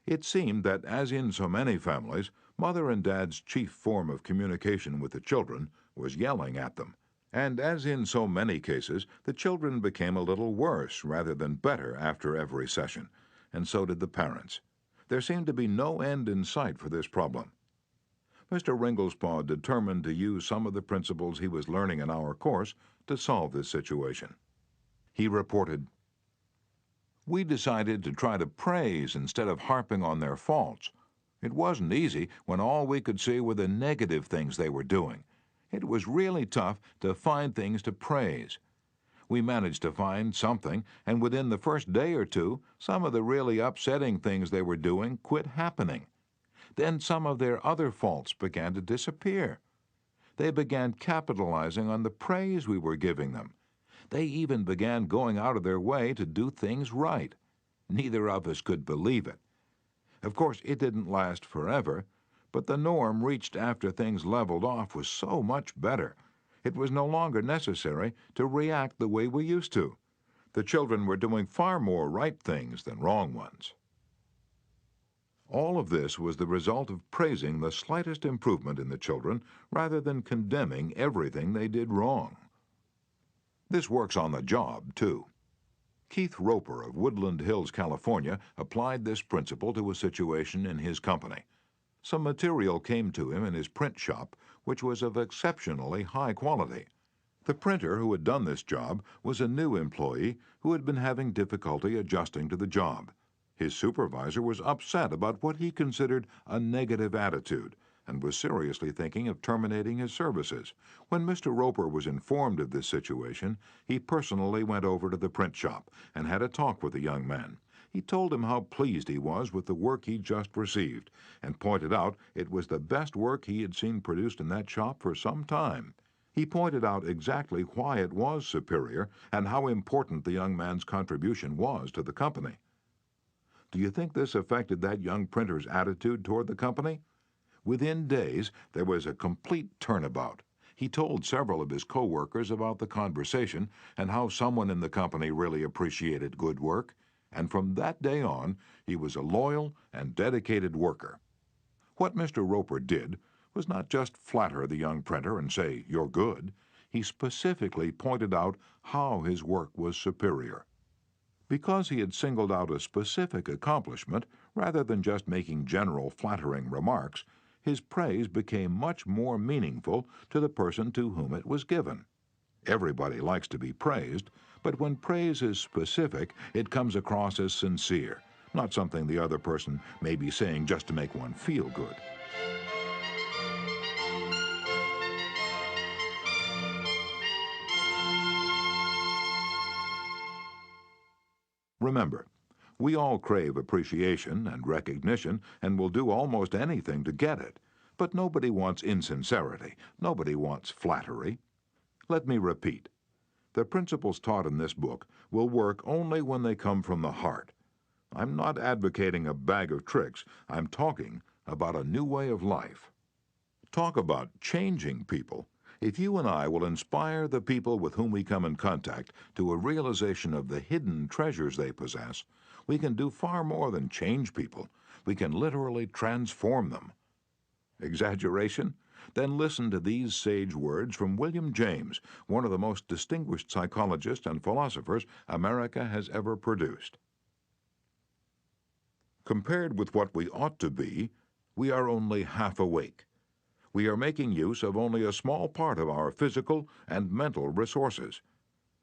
It seemed that, as in so many families, Mother and Dad's chief form of communication with the children was yelling at them. And as in so many cases, the children became a little worse rather than better after every session, and so did the parents. There seemed to be no end in sight for this problem. Mr. Ringelspaugh determined to use some of the principles he was learning in our course to solve this situation. He reported, "We decided to try to praise instead of harping on their faults. It wasn't easy when all we could see were the negative things they were doing. It was really tough to find things to praise. We managed to find something, and within the first day or two, some of the really upsetting things they were doing quit happening. Then some of their other faults began to disappear. They began capitalizing on the praise we were giving them. They even began going out of their way to do things right. Neither of us could believe it. Of course, it didn't last forever, but the norm reached after things leveled off was so much better. It was no longer necessary to react the way we used to. The children were doing far more right things than wrong ones." All of this was the result of praising the slightest improvement in the children rather than condemning everything they did wrong. This works on the job, too. Keith Roper of Woodland Hills, California, applied this principle to a situation in his company. Some material came to him in his print shop, which was of exceptionally high quality. The printer who had done this job was a new employee who had been having difficulty adjusting to the job. His supervisor was upset about what he considered a negative attitude and was seriously thinking of terminating his services. When Mr. Roper was informed of this situation, he personally went over to the print shop and had a talk with the young man. He told him how pleased he was with the work he'd just received and pointed out it was the best work he had seen produced in that shop for some time. He pointed out exactly why it was superior and how important the young man's contribution was to the company. Do you think this affected that young printer's attitude toward the company? Within days, there was a complete turnabout. He told several of his co-workers about the conversation and how someone in the company really appreciated good work, and from that day on, he was a loyal and dedicated worker. What Mr. Roper did was not just flatter the young printer and say, "You're good." He specifically pointed out how his work was superior. Because he had singled out a specific accomplishment, rather than just making general flattering remarks, his praise became much more meaningful to the person to whom it was given. Everybody likes to be praised, but when praise is specific, it comes across as sincere, not something the other person may be saying just to make one feel good. Remember, we all crave appreciation and recognition and will do almost anything to get it. But nobody wants insincerity. Nobody wants flattery. Let me repeat. The principles taught in this book will work only when they come from the heart. I'm not advocating a bag of tricks. I'm talking about a new way of life. Talk about changing people. If you and I will inspire the people with whom we come in contact to a realization of the hidden treasures they possess, we can do far more than change people. We can literally transform them. Exaggeration? Then listen to these sage words from William James, one of the most distinguished psychologists and philosophers America has ever produced. Compared with what we ought to be, we are only half awake. We are making use of only a small part of our physical and mental resources.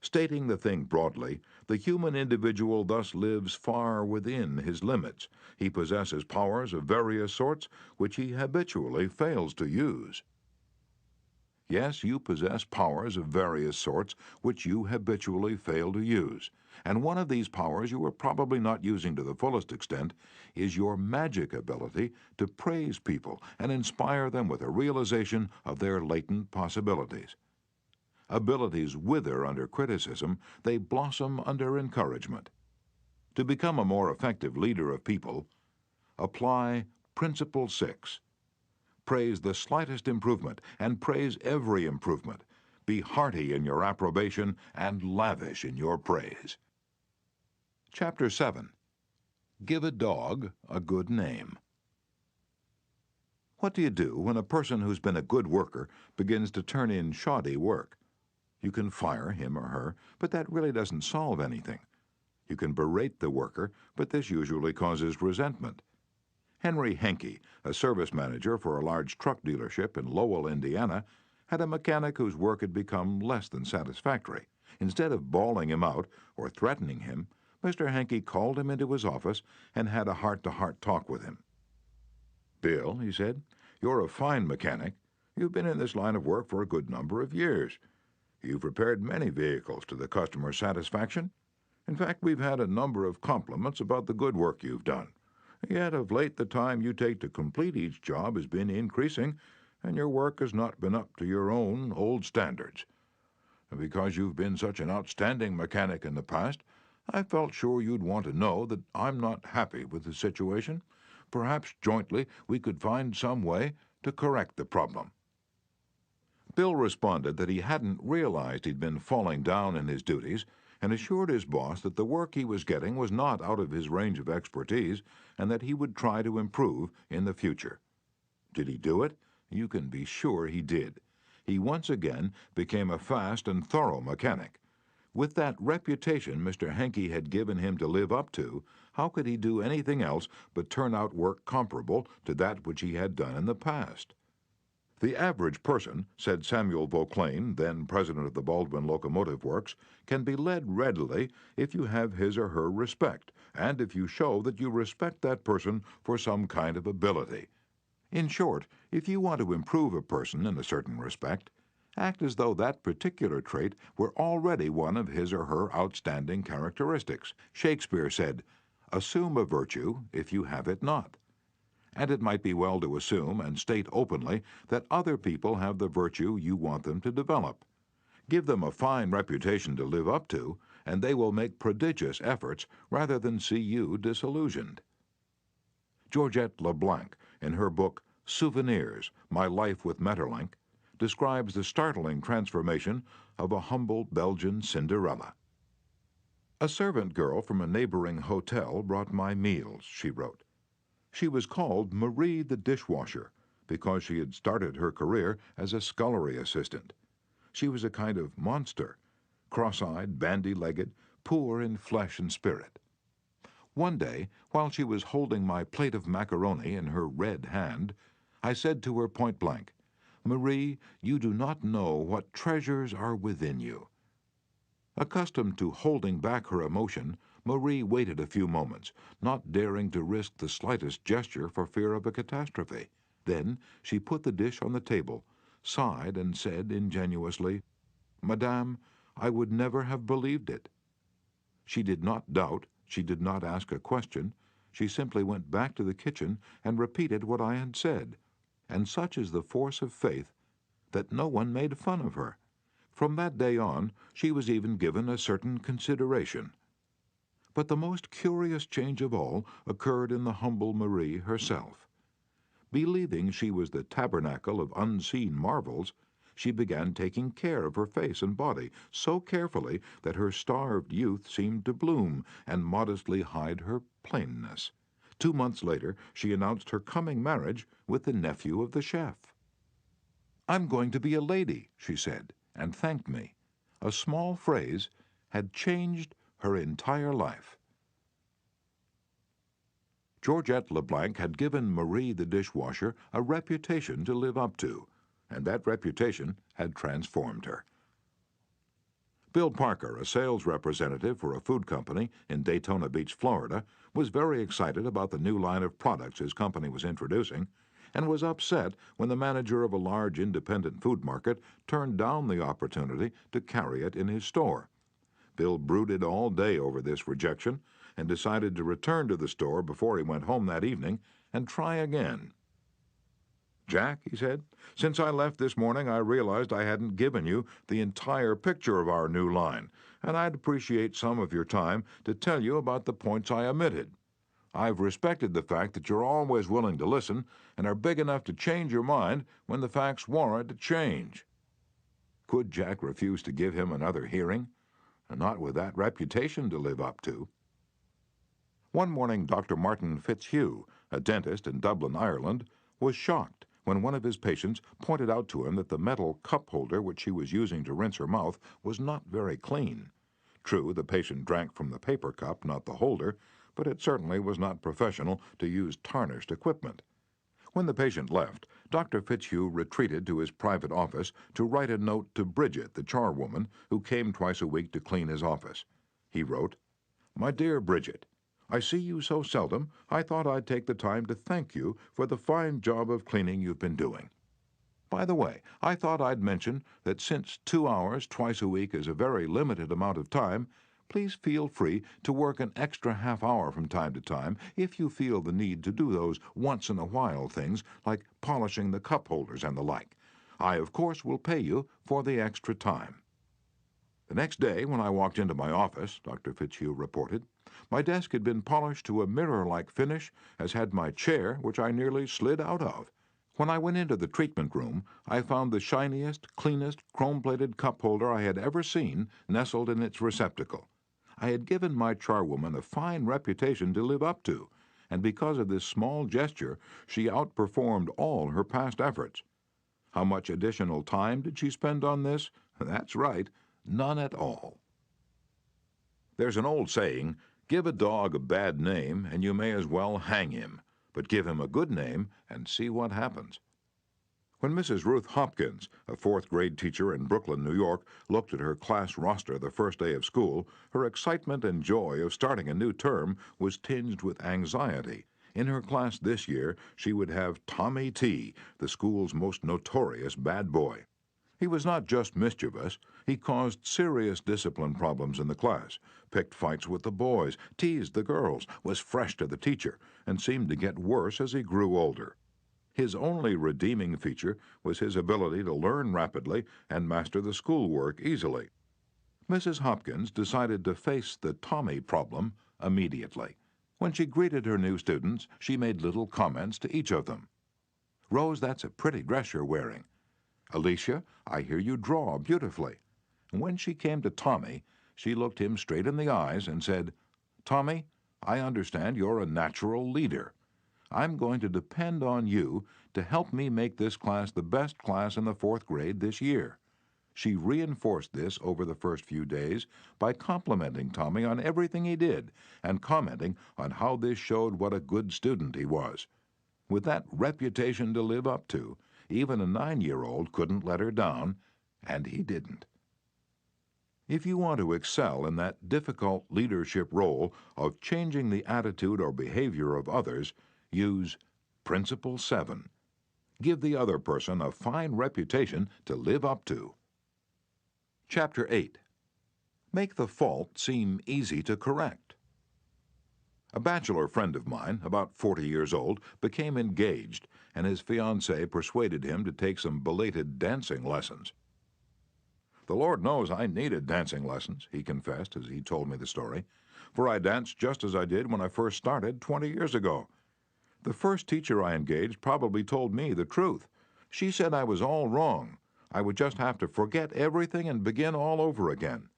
Stating the thing broadly, the human individual thus lives far within his limits. He possesses powers of various sorts which he habitually fails to use. Yes, you possess powers of various sorts which you habitually fail to use. And one of these powers you are probably not using to the fullest extent is your magic ability to praise people and inspire them with a realization of their latent possibilities. Abilities wither under criticism, they blossom under encouragement. To become a more effective leader of people, apply Principle 6. Praise the slightest improvement and praise every improvement. Be hearty in your approbation and lavish in your praise. Chapter 7. Give a dog a good name. What do you do when a person who's been a good worker begins to turn in shoddy work? You can fire him or her, but that really doesn't solve anything. You can berate the worker, but this usually causes resentment. Henry Henke, a service manager for a large truck dealership in Lowell, Indiana, had a mechanic whose work had become less than satisfactory. Instead of bawling him out or threatening him, Mr. Henke called him into his office and had a heart-to-heart talk with him. "Bill," he said, "you're a fine mechanic. You've been in this line of work for a good number of years. You've repaired many vehicles to the customer's satisfaction. In fact, we've had a number of compliments about the good work you've done. Yet of late the time you take to complete each job has been increasing, and your work has not been up to your own old standards. And because you've been such an outstanding mechanic in the past, I felt sure you'd want to know that I'm not happy with the situation. Perhaps jointly we could find some way to correct the problem." Bill responded that he hadn't realized he'd been falling down in his duties and assured his boss that the work he was getting was not out of his range of expertise and that he would try to improve in the future. Did he do it? You can be sure he did. He once again became a fast and thorough mechanic. With that reputation Mr. Henke had given him to live up to, how could he do anything else but turn out work comparable to that which he had done in the past? The average person, said Samuel Vauclain, then president of the Baldwin Locomotive Works, can be led readily if you have his or her respect, and if you show that you respect that person for some kind of ability. In short, if you want to improve a person in a certain respect, act as though that particular trait were already one of his or her outstanding characteristics. Shakespeare said, "Assume a virtue if you have it not." And it might be well to assume and state openly that other people have the virtue you want them to develop. Give them a fine reputation to live up to, and they will make prodigious efforts rather than see you disillusioned. Georgette LeBlanc, in her book Souvenirs, My Life with Maeterlinck, describes the startling transformation of a humble Belgian Cinderella. "A servant girl from a neighboring hotel brought my meals," she wrote. She was called Marie the dishwasher because she had started her career as a scullery assistant. She was a kind of monster, cross-eyed, bandy-legged, poor in flesh and spirit. One day, while she was holding my plate of macaroni in her red hand, I said to her point blank, "Marie, you do not know what treasures are within you." Accustomed to holding back her emotion, Marie waited a few moments, not daring to risk the slightest gesture for fear of a catastrophe. Then she put the dish on the table, sighed, and said ingenuously, "Madame, I would never have believed it." She did not doubt, she did not ask a question, she simply went back to the kitchen and repeated what I had said. And such is the force of faith that no one made fun of her. From that day on, she was even given a certain consideration. But the most curious change of all occurred in the humble Marie herself. Believing she was the tabernacle of unseen marvels, she began taking care of her face and body so carefully that her starved youth seemed to bloom and modestly hide her plainness. 2 months later, she announced her coming marriage with the nephew of the chef. "I'm going to be a lady," she said, and thanked me. A small phrase had changed her entire life. Georgette LeBlanc had given Marie the dishwasher a reputation to live up to, and that reputation had transformed her. Bill Parker, a sales representative for a food company in Daytona Beach, Florida, was very excited about the new line of products his company was introducing, and was upset when the manager of a large independent food market turned down the opportunity to carry it in his store. Bill brooded all day over this rejection and decided to return to the store before he went home that evening and try again. "Jack," he said, "since I left this morning I realized I hadn't given you the entire picture of our new line, and I'd appreciate some of your time to tell you about the points I omitted. I've respected the fact that you're always willing to listen and are big enough to change your mind when the facts warrant a change." Could Jack refuse to give him another hearing? And not with that reputation to live up to. One morning, Dr. Martin Fitzhugh, a dentist in Dublin, Ireland, was shocked when one of his patients pointed out to him that the metal cup holder which she was using to rinse her mouth was not very clean. True, the patient drank from the paper cup, not the holder, but it certainly was not professional to use tarnished equipment. When the patient left, Dr. Fitzhugh retreated to his private office to write a note to Bridget, the charwoman, who came twice a week to clean his office. He wrote, "My dear Bridget, I see you so seldom, I thought I'd take the time to thank you for the fine job of cleaning you've been doing. By the way, I thought I'd mention that since 2 hours twice a week is a very limited amount of time, please feel free to work an extra half hour from time to time if you feel the need to do those once-in-a-while things like polishing the cup holders and the like. I, of course, will pay you for the extra time." The next day, when I walked into my office, Dr. Fitzhugh reported, my desk had been polished to a mirror-like finish, as had my chair, which I nearly slid out of. When I went into the treatment room, I found the shiniest, cleanest, chrome-plated cup holder I had ever seen nestled in its receptacle. I had given my charwoman a fine reputation to live up to, and because of this small gesture, she outperformed all her past efforts. How much additional time did she spend on this? That's right, none at all. There's an old saying, give a dog a bad name and you may as well hang him, but give him a good name and see what happens. When Mrs. Ruth Hopkins, a fourth-grade teacher in Brooklyn, New York, looked at her class roster the first day of school, her excitement and joy of starting a new term was tinged with anxiety. In her class this year, she would have Tommy T., the school's most notorious bad boy. He was not just mischievous. He caused serious discipline problems in the class, picked fights with the boys, teased the girls, was fresh to the teacher, and seemed to get worse as he grew older. His only redeeming feature was his ability to learn rapidly and master the schoolwork easily. Mrs. Hopkins decided to face the Tommy problem immediately. When she greeted her new students, she made little comments to each of them. "Rose, that's a pretty dress you're wearing. Alicia, I hear you draw beautifully." And when she came to Tommy, she looked him straight in the eyes and said, "Tommy, I understand you're a natural leader. I'm going to depend on you to help me make this class the best class in the fourth grade this year." She reinforced this over the first few days by complimenting Tommy on everything he did and commenting on how this showed what a good student he was. With that reputation to live up to, even a 9-year-old couldn't let her down, and he didn't. If you want to excel in that difficult leadership role of changing the attitude or behavior of others, use Principle 7. Give the other person a fine reputation to live up to. Chapter 8. Make the fault seem easy to correct. A bachelor friend of mine, about 40 years old, became engaged, and his fiancée persuaded him to take some belated dancing lessons. "The Lord knows I needed dancing lessons," he confessed as he told me the story, "for I danced just as I did when I first started 20 years ago. The first teacher I engaged probably told me the truth. She said I was all wrong. I would just have to forget everything and begin all over again.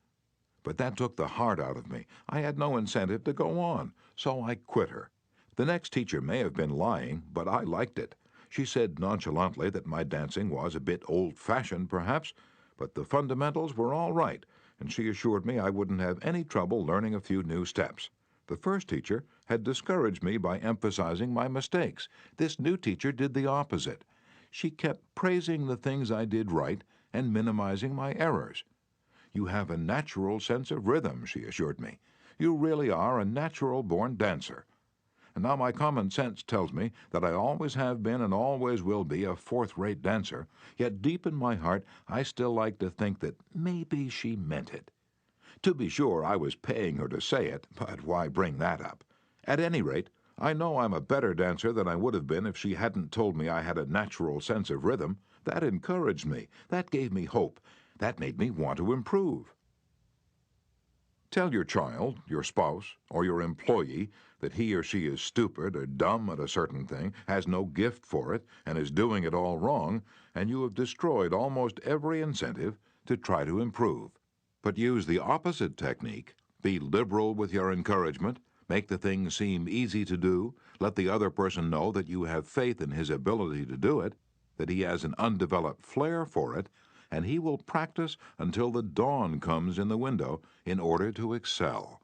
But that took the heart out of me. I had no incentive to go on, so I quit her. The next teacher may have been lying, but I liked it. She said nonchalantly that my dancing was a bit old-fashioned, perhaps, but the fundamentals were all right, and she assured me I wouldn't have any trouble learning a few new steps. The first teacher had discouraged me by emphasizing my mistakes. This new teacher did the opposite. She kept praising the things I did right and minimizing my errors. "You have a natural sense of rhythm," she assured me. "You really are a natural-born dancer." And now my common sense tells me that I always have been and always will be a fourth-rate dancer, yet deep in my heart I still like to think that maybe she meant it. To be sure, I was paying her to say it, but why bring that up? At any rate, I know I'm a better dancer than I would have been if she hadn't told me I had a natural sense of rhythm. That encouraged me. That gave me hope. That made me want to improve. Tell your child, your spouse, or your employee that he or she is stupid or dumb at a certain thing, has no gift for it, and is doing it all wrong, and you have destroyed almost every incentive to try to improve. But use the opposite technique. Be liberal with your encouragement. Make the thing seem easy to do. Let the other person know that you have faith in his ability to do it, that he has an undeveloped flair for it, and he will practice until the dawn comes in the window in order to excel.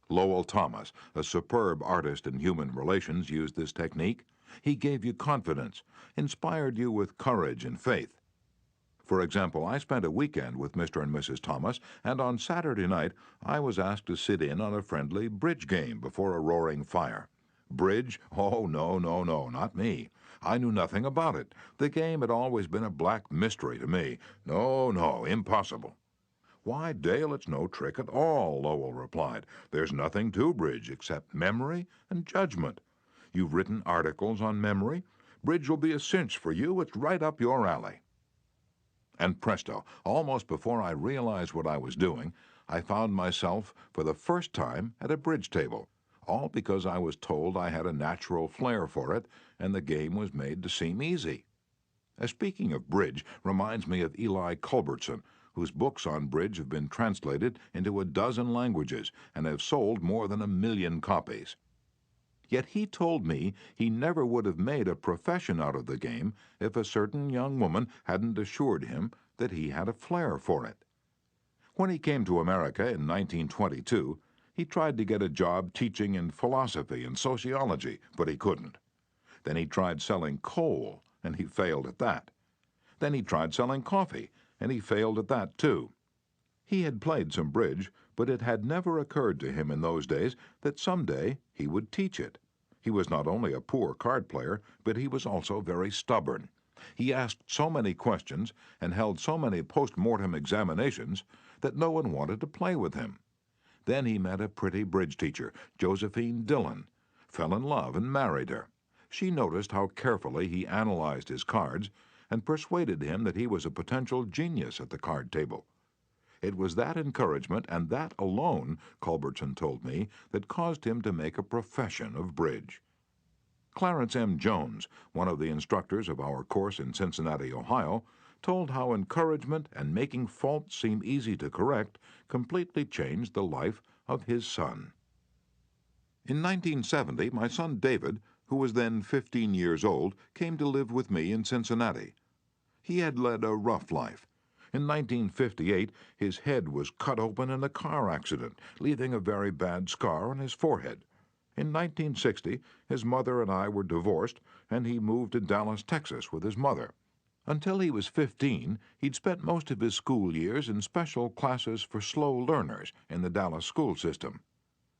Lowell Thomas, a superb artist in human relations, used this technique. He gave you confidence, inspired you with courage and faith. For example, I spent a weekend with Mr. and Mrs. Thomas, and on Saturday night I was asked to sit in on a friendly bridge game before a roaring fire. Bridge? Oh, no, not me. I knew nothing about it. The game had always been a black mystery to me. No, impossible. "Why, Dale, it's no trick at all," Lowell replied. "There's nothing to bridge except memory and judgment. You've written articles on memory. Bridge will be a cinch for you. It's right up your alley." And presto, almost before I realized what I was doing, I found myself for the first time at a bridge table, all because I was told I had a natural flair for it, and the game was made to seem easy. Speaking of bridge reminds me of Eli Culbertson, whose books on bridge have been translated into a dozen languages and have sold more than 1 million copies. Yet he told me he never would have made a profession out of the game if a certain young woman hadn't assured him that he had a flair for it. When he came to America in 1922, he tried to get a job teaching in philosophy and sociology, but he couldn't. Then he tried selling coal, and he failed at that. Then he tried selling coffee, and he failed at that too. He had played some bridge, but it had never occurred to him in those days that someday he would teach it. He was not only a poor card player, but he was also very stubborn. He asked so many questions and held so many post-mortem examinations that no one wanted to play with him. Then he met a pretty bridge teacher, Josephine Dillon, fell in love and married her. She noticed how carefully he analyzed his cards and persuaded him that he was a potential genius at the card table. It was that encouragement and that alone, Culbertson told me, that caused him to make a profession of bridge. Clarence M. Jones, one of the instructors of our course in Cincinnati, Ohio, told how encouragement and making faults seem easy to correct completely changed the life of his son. In 1970, my son David, who was then 15 years old, came to live with me in Cincinnati. He had led a rough life. In 1958, his head was cut open in a car accident, leaving a very bad scar on his forehead. In 1960, his mother and I were divorced, and he moved to Dallas, Texas with his mother. Until he was 15, he'd spent most of his school years in special classes for slow learners in the Dallas school system.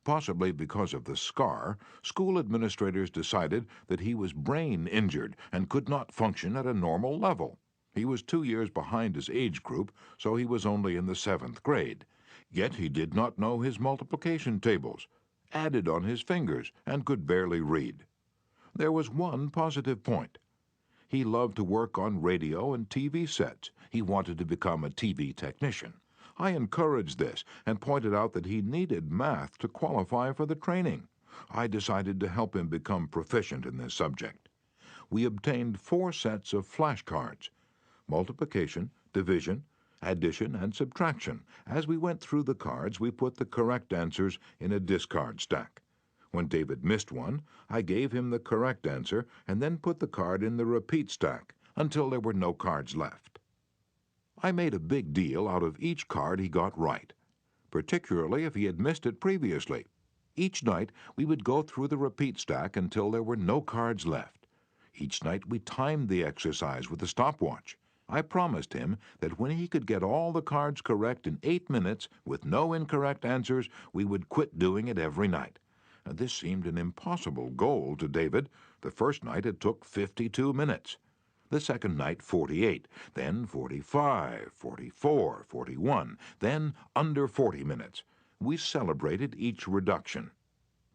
Possibly because of the scar, school administrators decided that he was brain injured and could not function at a normal level. He was 2 years behind his age group, so he was only in the 7th grade. Yet he did not know his multiplication tables, added on his fingers, and could barely read. There was one positive point. He loved to work on radio and TV sets. He wanted to become a TV technician. I encouraged this and pointed out that he needed math to qualify for the training. I decided to help him become proficient in this subject. We obtained 4 sets of flashcards: multiplication, division, addition, and subtraction. As we went through the cards, we put the correct answers in a discard stack. When David missed one, I gave him the correct answer and then put the card in the repeat stack until there were no cards left. I made a big deal out of each card he got right, particularly if he had missed it previously. Each night, we would go through the repeat stack until there were no cards left. Each night, we timed the exercise with a stopwatch. I promised him that when he could get all the cards correct in 8 minutes with no incorrect answers, we would quit doing it every night. Now, this seemed an impossible goal to David. The first night it took 52 minutes. The second night, 48, then 45, 44, 41, then under 40 minutes. We celebrated each reduction.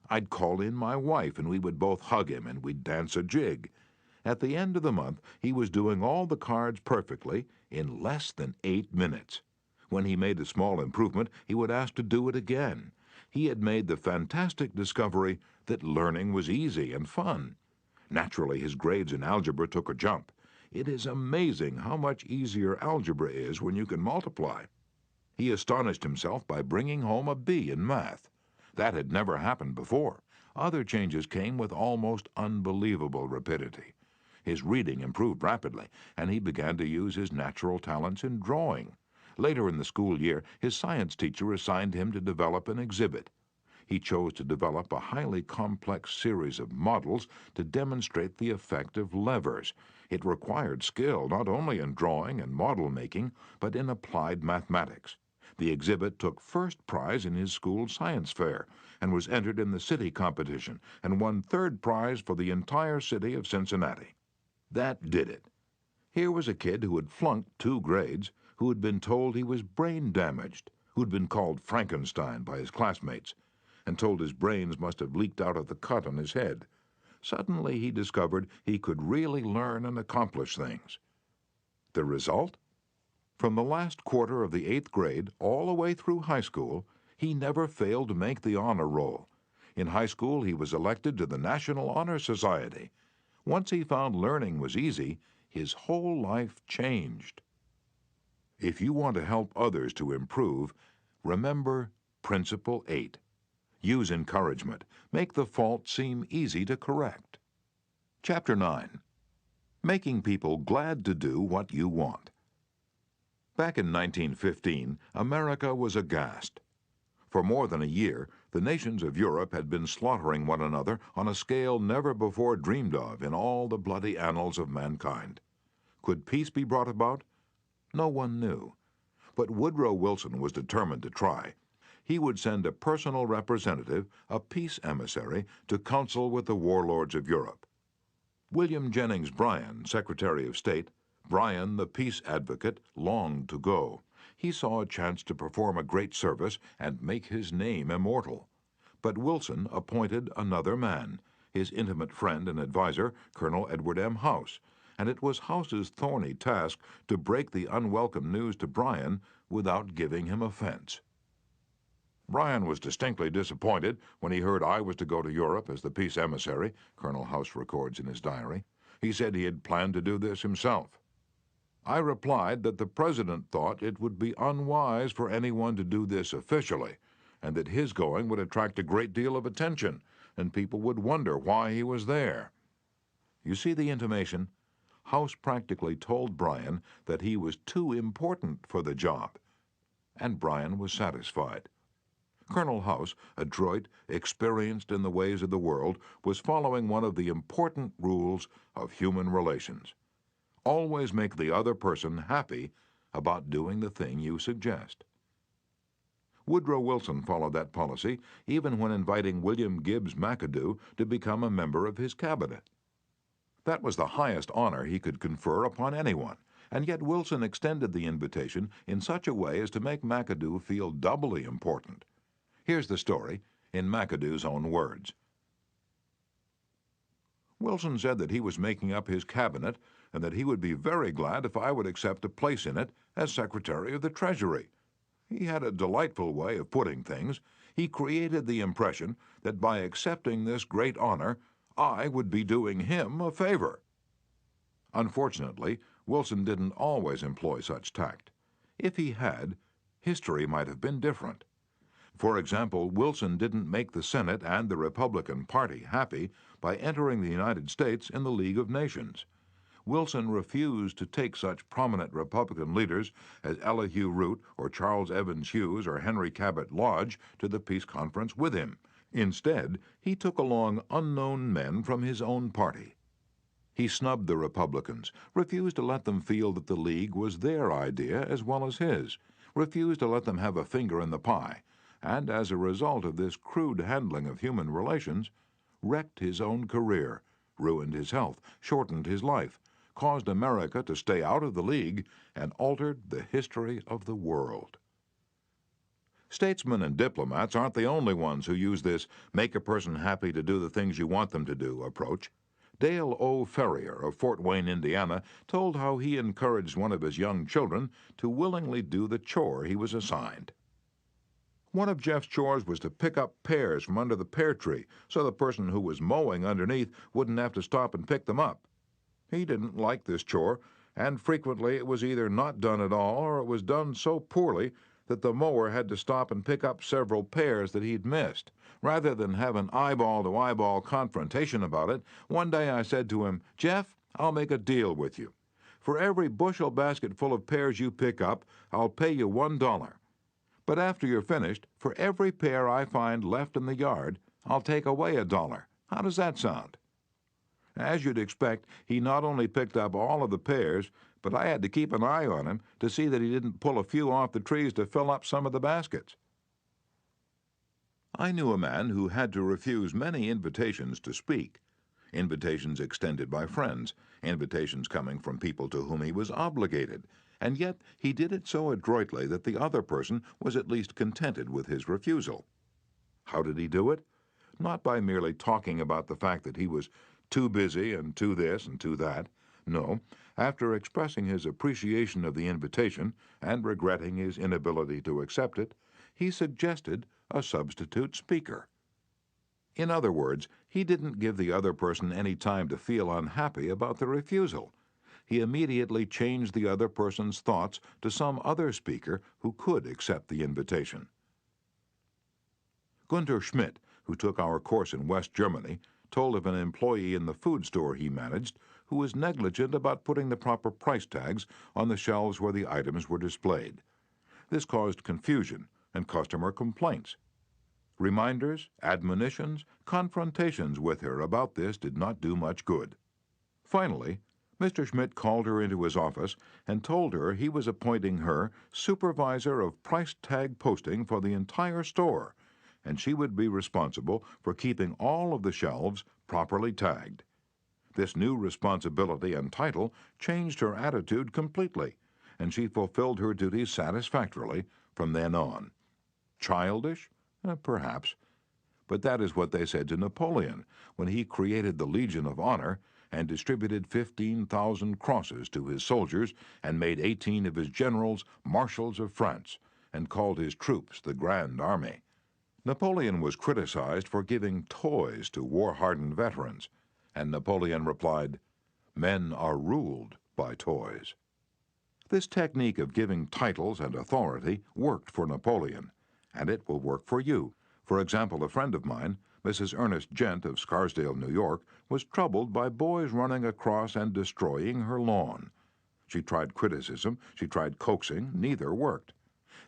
I'd call in my wife and we would both hug him and we'd dance a jig. At the end of the month, he was doing all the cards perfectly in less than 8 minutes. When he made a small improvement, he would ask to do it again. He had made the fantastic discovery that learning was easy and fun. Naturally, his grades in algebra took a jump. It is amazing how much easier algebra is when you can multiply. He astonished himself by bringing home a B in math. That had never happened before. Other changes came with almost unbelievable rapidity. His reading improved rapidly, and he began to use his natural talents in drawing. Later in the school year, his science teacher assigned him to develop an exhibit. He chose to develop a highly complex series of models to demonstrate the effect of levers. It required skill not only in drawing and model making, but in applied mathematics. The exhibit took first prize in his school science fair and was entered in the city competition and won third prize for the entire city of Cincinnati. That did it. Here was a kid who had flunked 2 grades, who had been told he was brain damaged, who had been called Frankenstein by his classmates, and told his brains must have leaked out of the cut on his head. Suddenly he discovered he could really learn and accomplish things. The result? From the last quarter of the 8th grade all the way through high school, he never failed to make the honor roll. In high school, he was elected to the National Honor Society. Once he found learning was easy, his whole life changed. If you want to help others to improve, remember Principle 8. Use encouragement. Make the fault seem easy to correct. Chapter 9. Making people glad to do what you want. Back in 1915, America was aghast. For more than a year, the nations of Europe had been slaughtering one another on a scale never before dreamed of in all the bloody annals of mankind. Could peace be brought about? No one knew. But Woodrow Wilson was determined to try. He would send a personal representative, a peace emissary, to counsel with the warlords of Europe. William Jennings Bryan, Secretary of State, Bryan, the peace advocate, longed to go. He saw a chance to perform a great service and make his name immortal. But Wilson appointed another man, his intimate friend and advisor, Colonel Edward M. House, and it was House's thorny task to break the unwelcome news to Bryan without giving him offense. Bryan was distinctly disappointed when he heard I was to go to Europe as the peace emissary, Colonel House records in his diary. He said he had planned to do this himself. I replied that the President thought it would be unwise for anyone to do this officially, and that his going would attract a great deal of attention, and people would wonder why he was there. You see the intimation? House practically told Bryan that he was too important for the job, and Bryan was satisfied. Colonel House, adroit, experienced in the ways of the world, was following one of the important rules of human relations. Always make the other person happy about doing the thing you suggest. Woodrow Wilson followed that policy even when inviting William Gibbs McAdoo to become a member of his cabinet. That was the highest honor he could confer upon anyone, and yet Wilson extended the invitation in such a way as to make McAdoo feel doubly important. Here's the story in McAdoo's own words. Wilson said that he was making up his cabinet and that he would be very glad if I would accept a place in it as Secretary of the Treasury. He had a delightful way of putting things. He created the impression that by accepting this great honor, I would be doing him a favor. Unfortunately, Wilson didn't always employ such tact. If he had, history might have been different. For example, Wilson didn't make the Senate and the Republican Party happy by entering the United States in the League of Nations. Wilson refused to take such prominent Republican leaders as Elihu Root or Charles Evans Hughes or Henry Cabot Lodge to the peace conference with him. Instead, he took along unknown men from his own party. He snubbed the Republicans, refused to let them feel that the League was their idea as well as his, refused to let them have a finger in the pie, and as a result of this crude handling of human relations, wrecked his own career, ruined his health, shortened his life, caused America to stay out of the League, and altered the history of the world. Statesmen and diplomats aren't the only ones who use this make a person happy to do the things you want them to do approach. Dale O. Ferrier of Fort Wayne, Indiana, told how he encouraged one of his young children to willingly do the chore he was assigned. One of Jeff's chores was to pick up pears from under the pear tree so the person who was mowing underneath wouldn't have to stop and pick them up. He didn't like this chore, and frequently it was either not done at all or it was done so poorly that the mower had to stop and pick up several pears that he'd missed. Rather than have an eyeball-to-eyeball confrontation about it, one day I said to him, "Jeff, I'll make a deal with you. For every bushel basket full of pears you pick up, I'll pay you $1. But after you're finished, for every pear I find left in the yard, I'll take away $1. How does that sound?" As you'd expect, he not only picked up all of the pears, but I had to keep an eye on him to see that he didn't pull a few off the trees to fill up some of the baskets. I knew a man who had to refuse many invitations to speak, invitations extended by friends, invitations coming from people to whom he was obligated, and yet he did it so adroitly that the other person was at least contented with his refusal. How did he do it? Not by merely talking about the fact that he was too busy and too this and too that. No, after expressing his appreciation of the invitation and regretting his inability to accept it, he suggested a substitute speaker. In other words, he didn't give the other person any time to feel unhappy about the refusal. He immediately changed the other person's thoughts to some other speaker who could accept the invitation. Gunther Schmidt, who took our course in West Germany, told of an employee in the food store he managed who was negligent about putting the proper price tags on the shelves where the items were displayed. This caused confusion and customer complaints. Reminders, admonitions, confrontations with her about this did not do much good. Finally, Mr. Schmidt called her into his office and told her he was appointing her supervisor of price tag posting for the entire store, and she would be responsible for keeping all of the shelves properly tagged. This new responsibility and title changed her attitude completely, and she fulfilled her duties satisfactorily from then on. Childish? Perhaps. But that is what they said to Napoleon when he created the Legion of Honor and distributed 15,000 crosses to his soldiers and made 18 of his generals marshals of France and called his troops the Grand Army. Napoleon was criticized for giving toys to war-hardened veterans, and Napoleon replied, "Men are ruled by toys." This technique of giving titles and authority worked for Napoleon, and it will work for you. For example, a friend of mine, Mrs. Ernest Gent of Scarsdale, New York, was troubled by boys running across and destroying her lawn. She tried criticism, she tried coaxing, neither worked.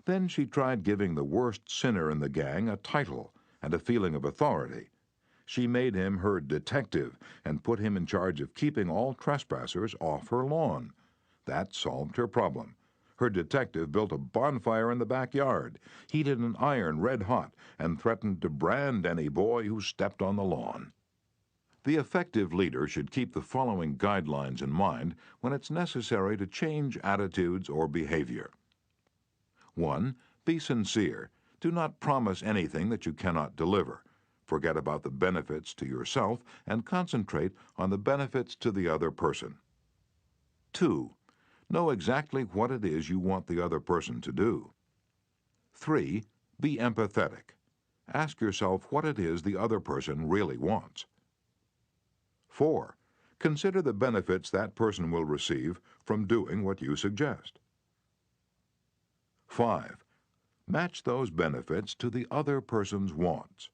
Then she tried giving the worst sinner in the gang a title and a feeling of authority. She made him her detective and put him in charge of keeping all trespassers off her lawn. That solved her problem. Her detective built a bonfire in the backyard, heated an iron red hot, and threatened to brand any boy who stepped on the lawn. The effective leader should keep the following guidelines in mind when it's necessary to change attitudes or behavior. 1. Be sincere. Do not promise anything that you cannot deliver. Forget about the benefits to yourself and concentrate on the benefits to the other person. 2. Know exactly what it is you want the other person to do. 3. Be empathetic. Ask yourself what it is the other person really wants. 4. Consider the benefits that person will receive from doing what you suggest. 5. Match those benefits to the other person's wants.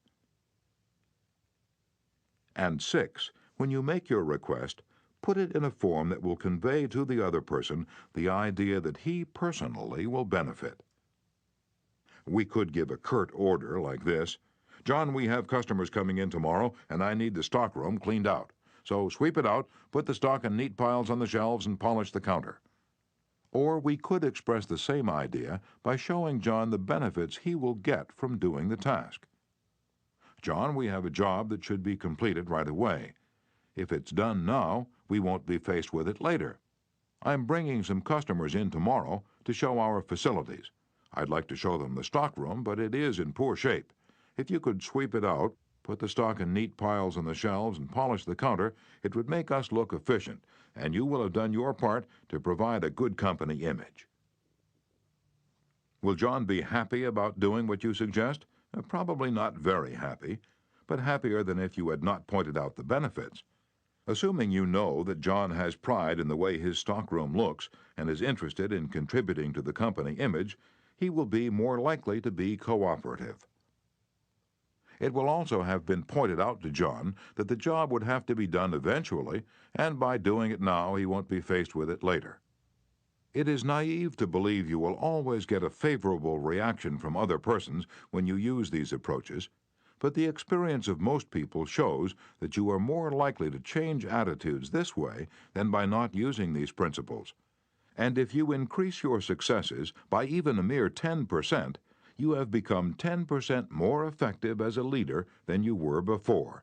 And 6. When you make your request, put it in a form that will convey to the other person the idea that he personally will benefit. We could give a curt order like this: "John, we have customers coming in tomorrow, and I need the stockroom cleaned out. So sweep it out, put the stock in neat piles on the shelves, and polish the counter." Or we could express the same idea by showing John the benefits he will get from doing the task. "John, we have a job that should be completed right away. If it's done now, we won't be faced with it later. I'm bringing some customers in tomorrow to show our facilities. I'd like to show them the stockroom, but it is in poor shape. If you could sweep it out, put the stock in neat piles on the shelves, and polish the counter, it would make us look efficient, and you will have done your part to provide a good company image." Will John be happy about doing what you suggest? Probably not very happy, but happier than if you had not pointed out the benefits. Assuming you know that John has pride in the way his stockroom looks and is interested in contributing to the company image, he will be more likely to be cooperative. It will also have been pointed out to John that the job would have to be done eventually, and by doing it now he won't be faced with it later. It is naive to believe you will always get a favorable reaction from other persons when you use these approaches, but the experience of most people shows that you are more likely to change attitudes this way than by not using these principles. And if you increase your successes by even a mere 10%, you have become 10% more effective as a leader than you were before,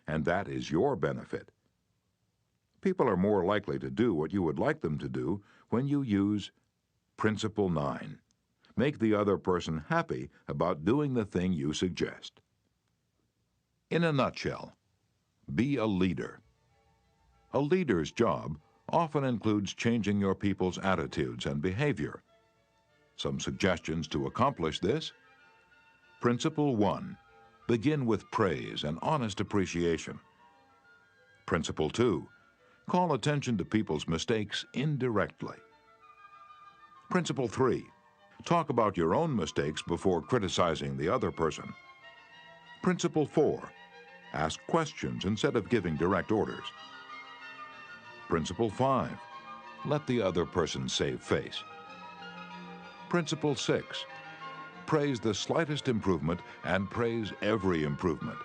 and that is your benefit. People are more likely to do what you would like them to do when you use Principle 9. Make the other person happy about doing the thing you suggest. In a nutshell, be a leader. A leader's job often includes changing your people's attitudes and behavior. Some suggestions to accomplish this: Principle 1. Begin with praise and honest appreciation. Principle 2. Call attention to people's mistakes indirectly. Principle 3. Talk about your own mistakes before criticizing the other person. Principle 4. Ask questions instead of giving direct orders. Principle 5. Let the other person save face. Principle 6. Praise the slightest improvement and praise every improvement.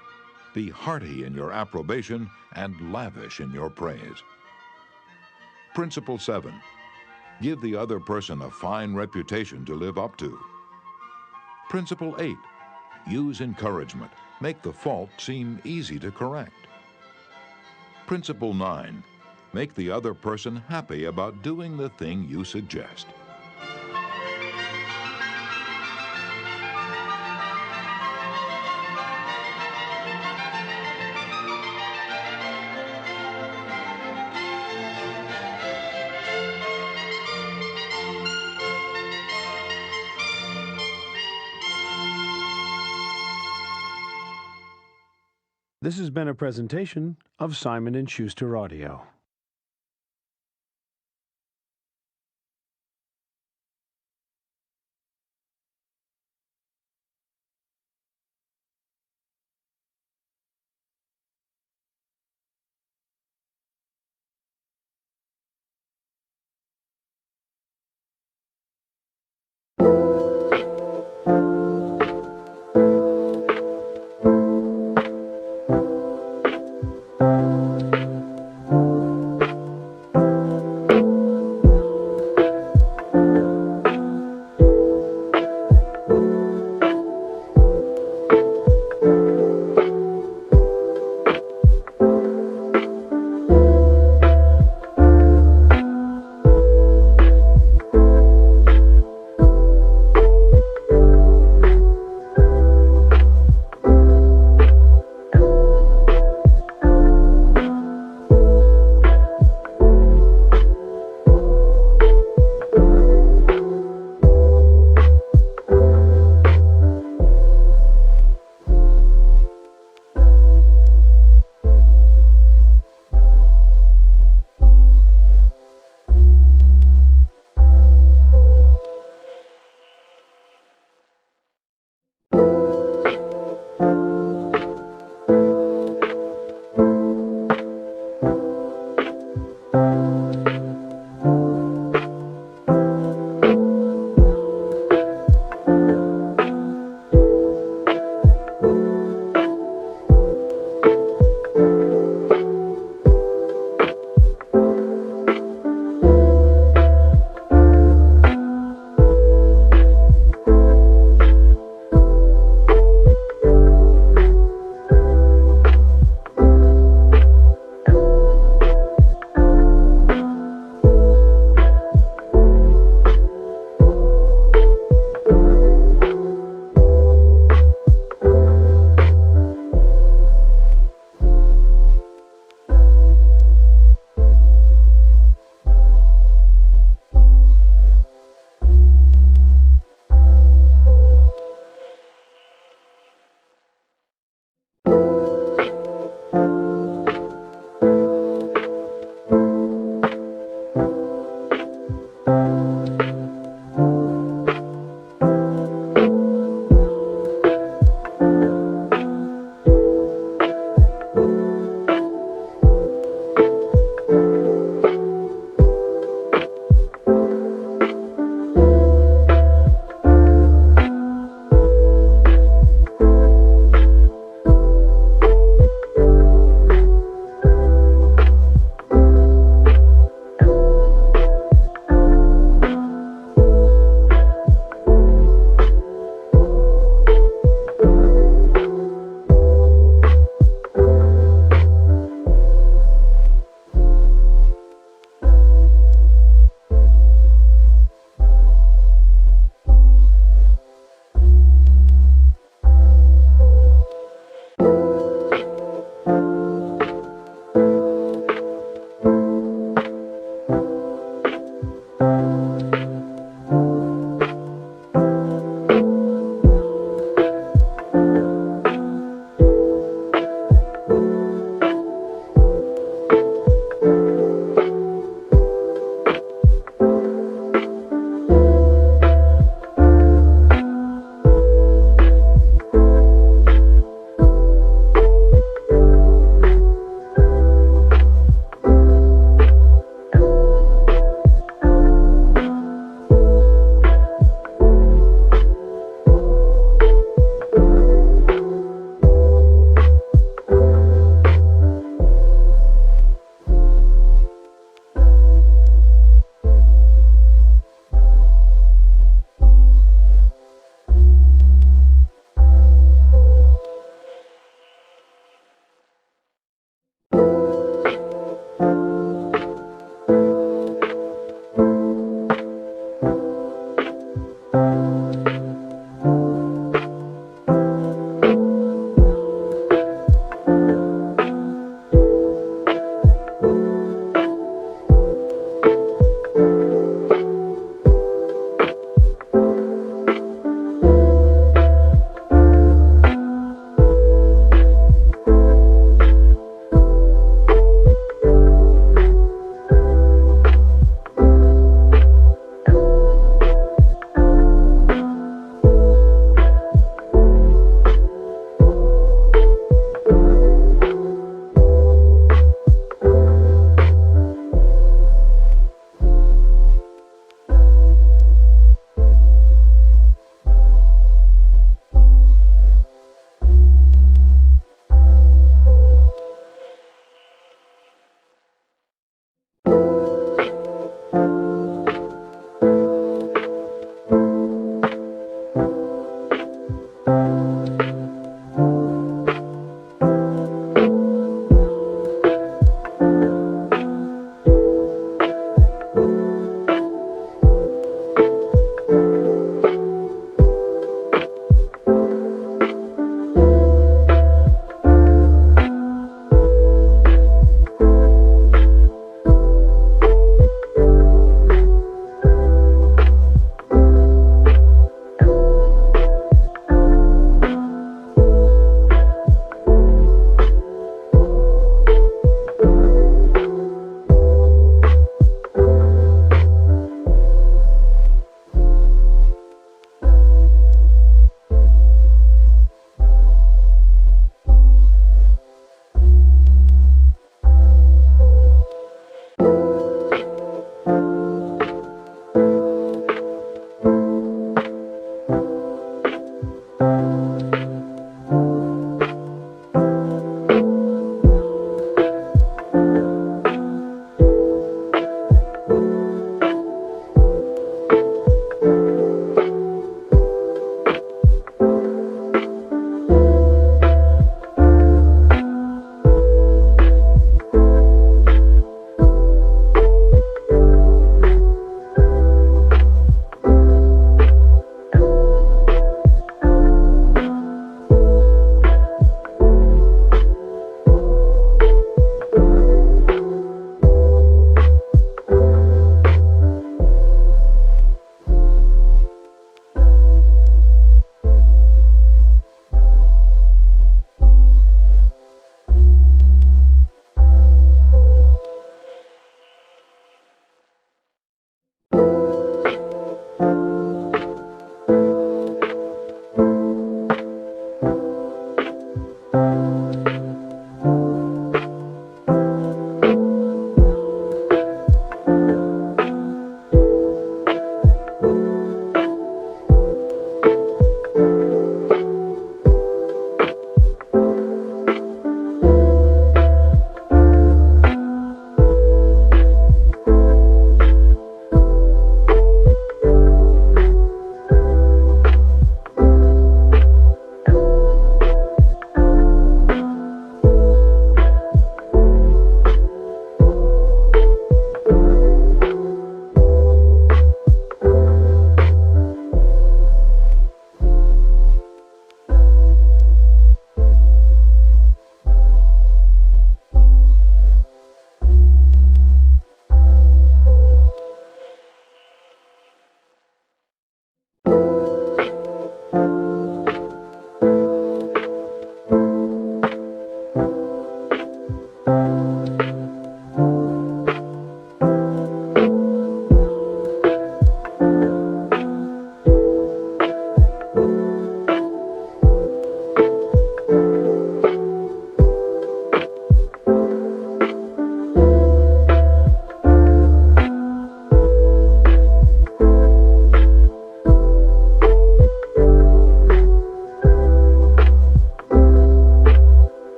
Be hearty in your approbation and lavish in your praise. Principle 7. Give the other person a fine reputation to live up to. Principle 8. Use encouragement. Make the fault seem easy to correct. Principle 9. Make the other person happy about doing the thing you suggest. This has been a presentation of Simon & Schuster Audio.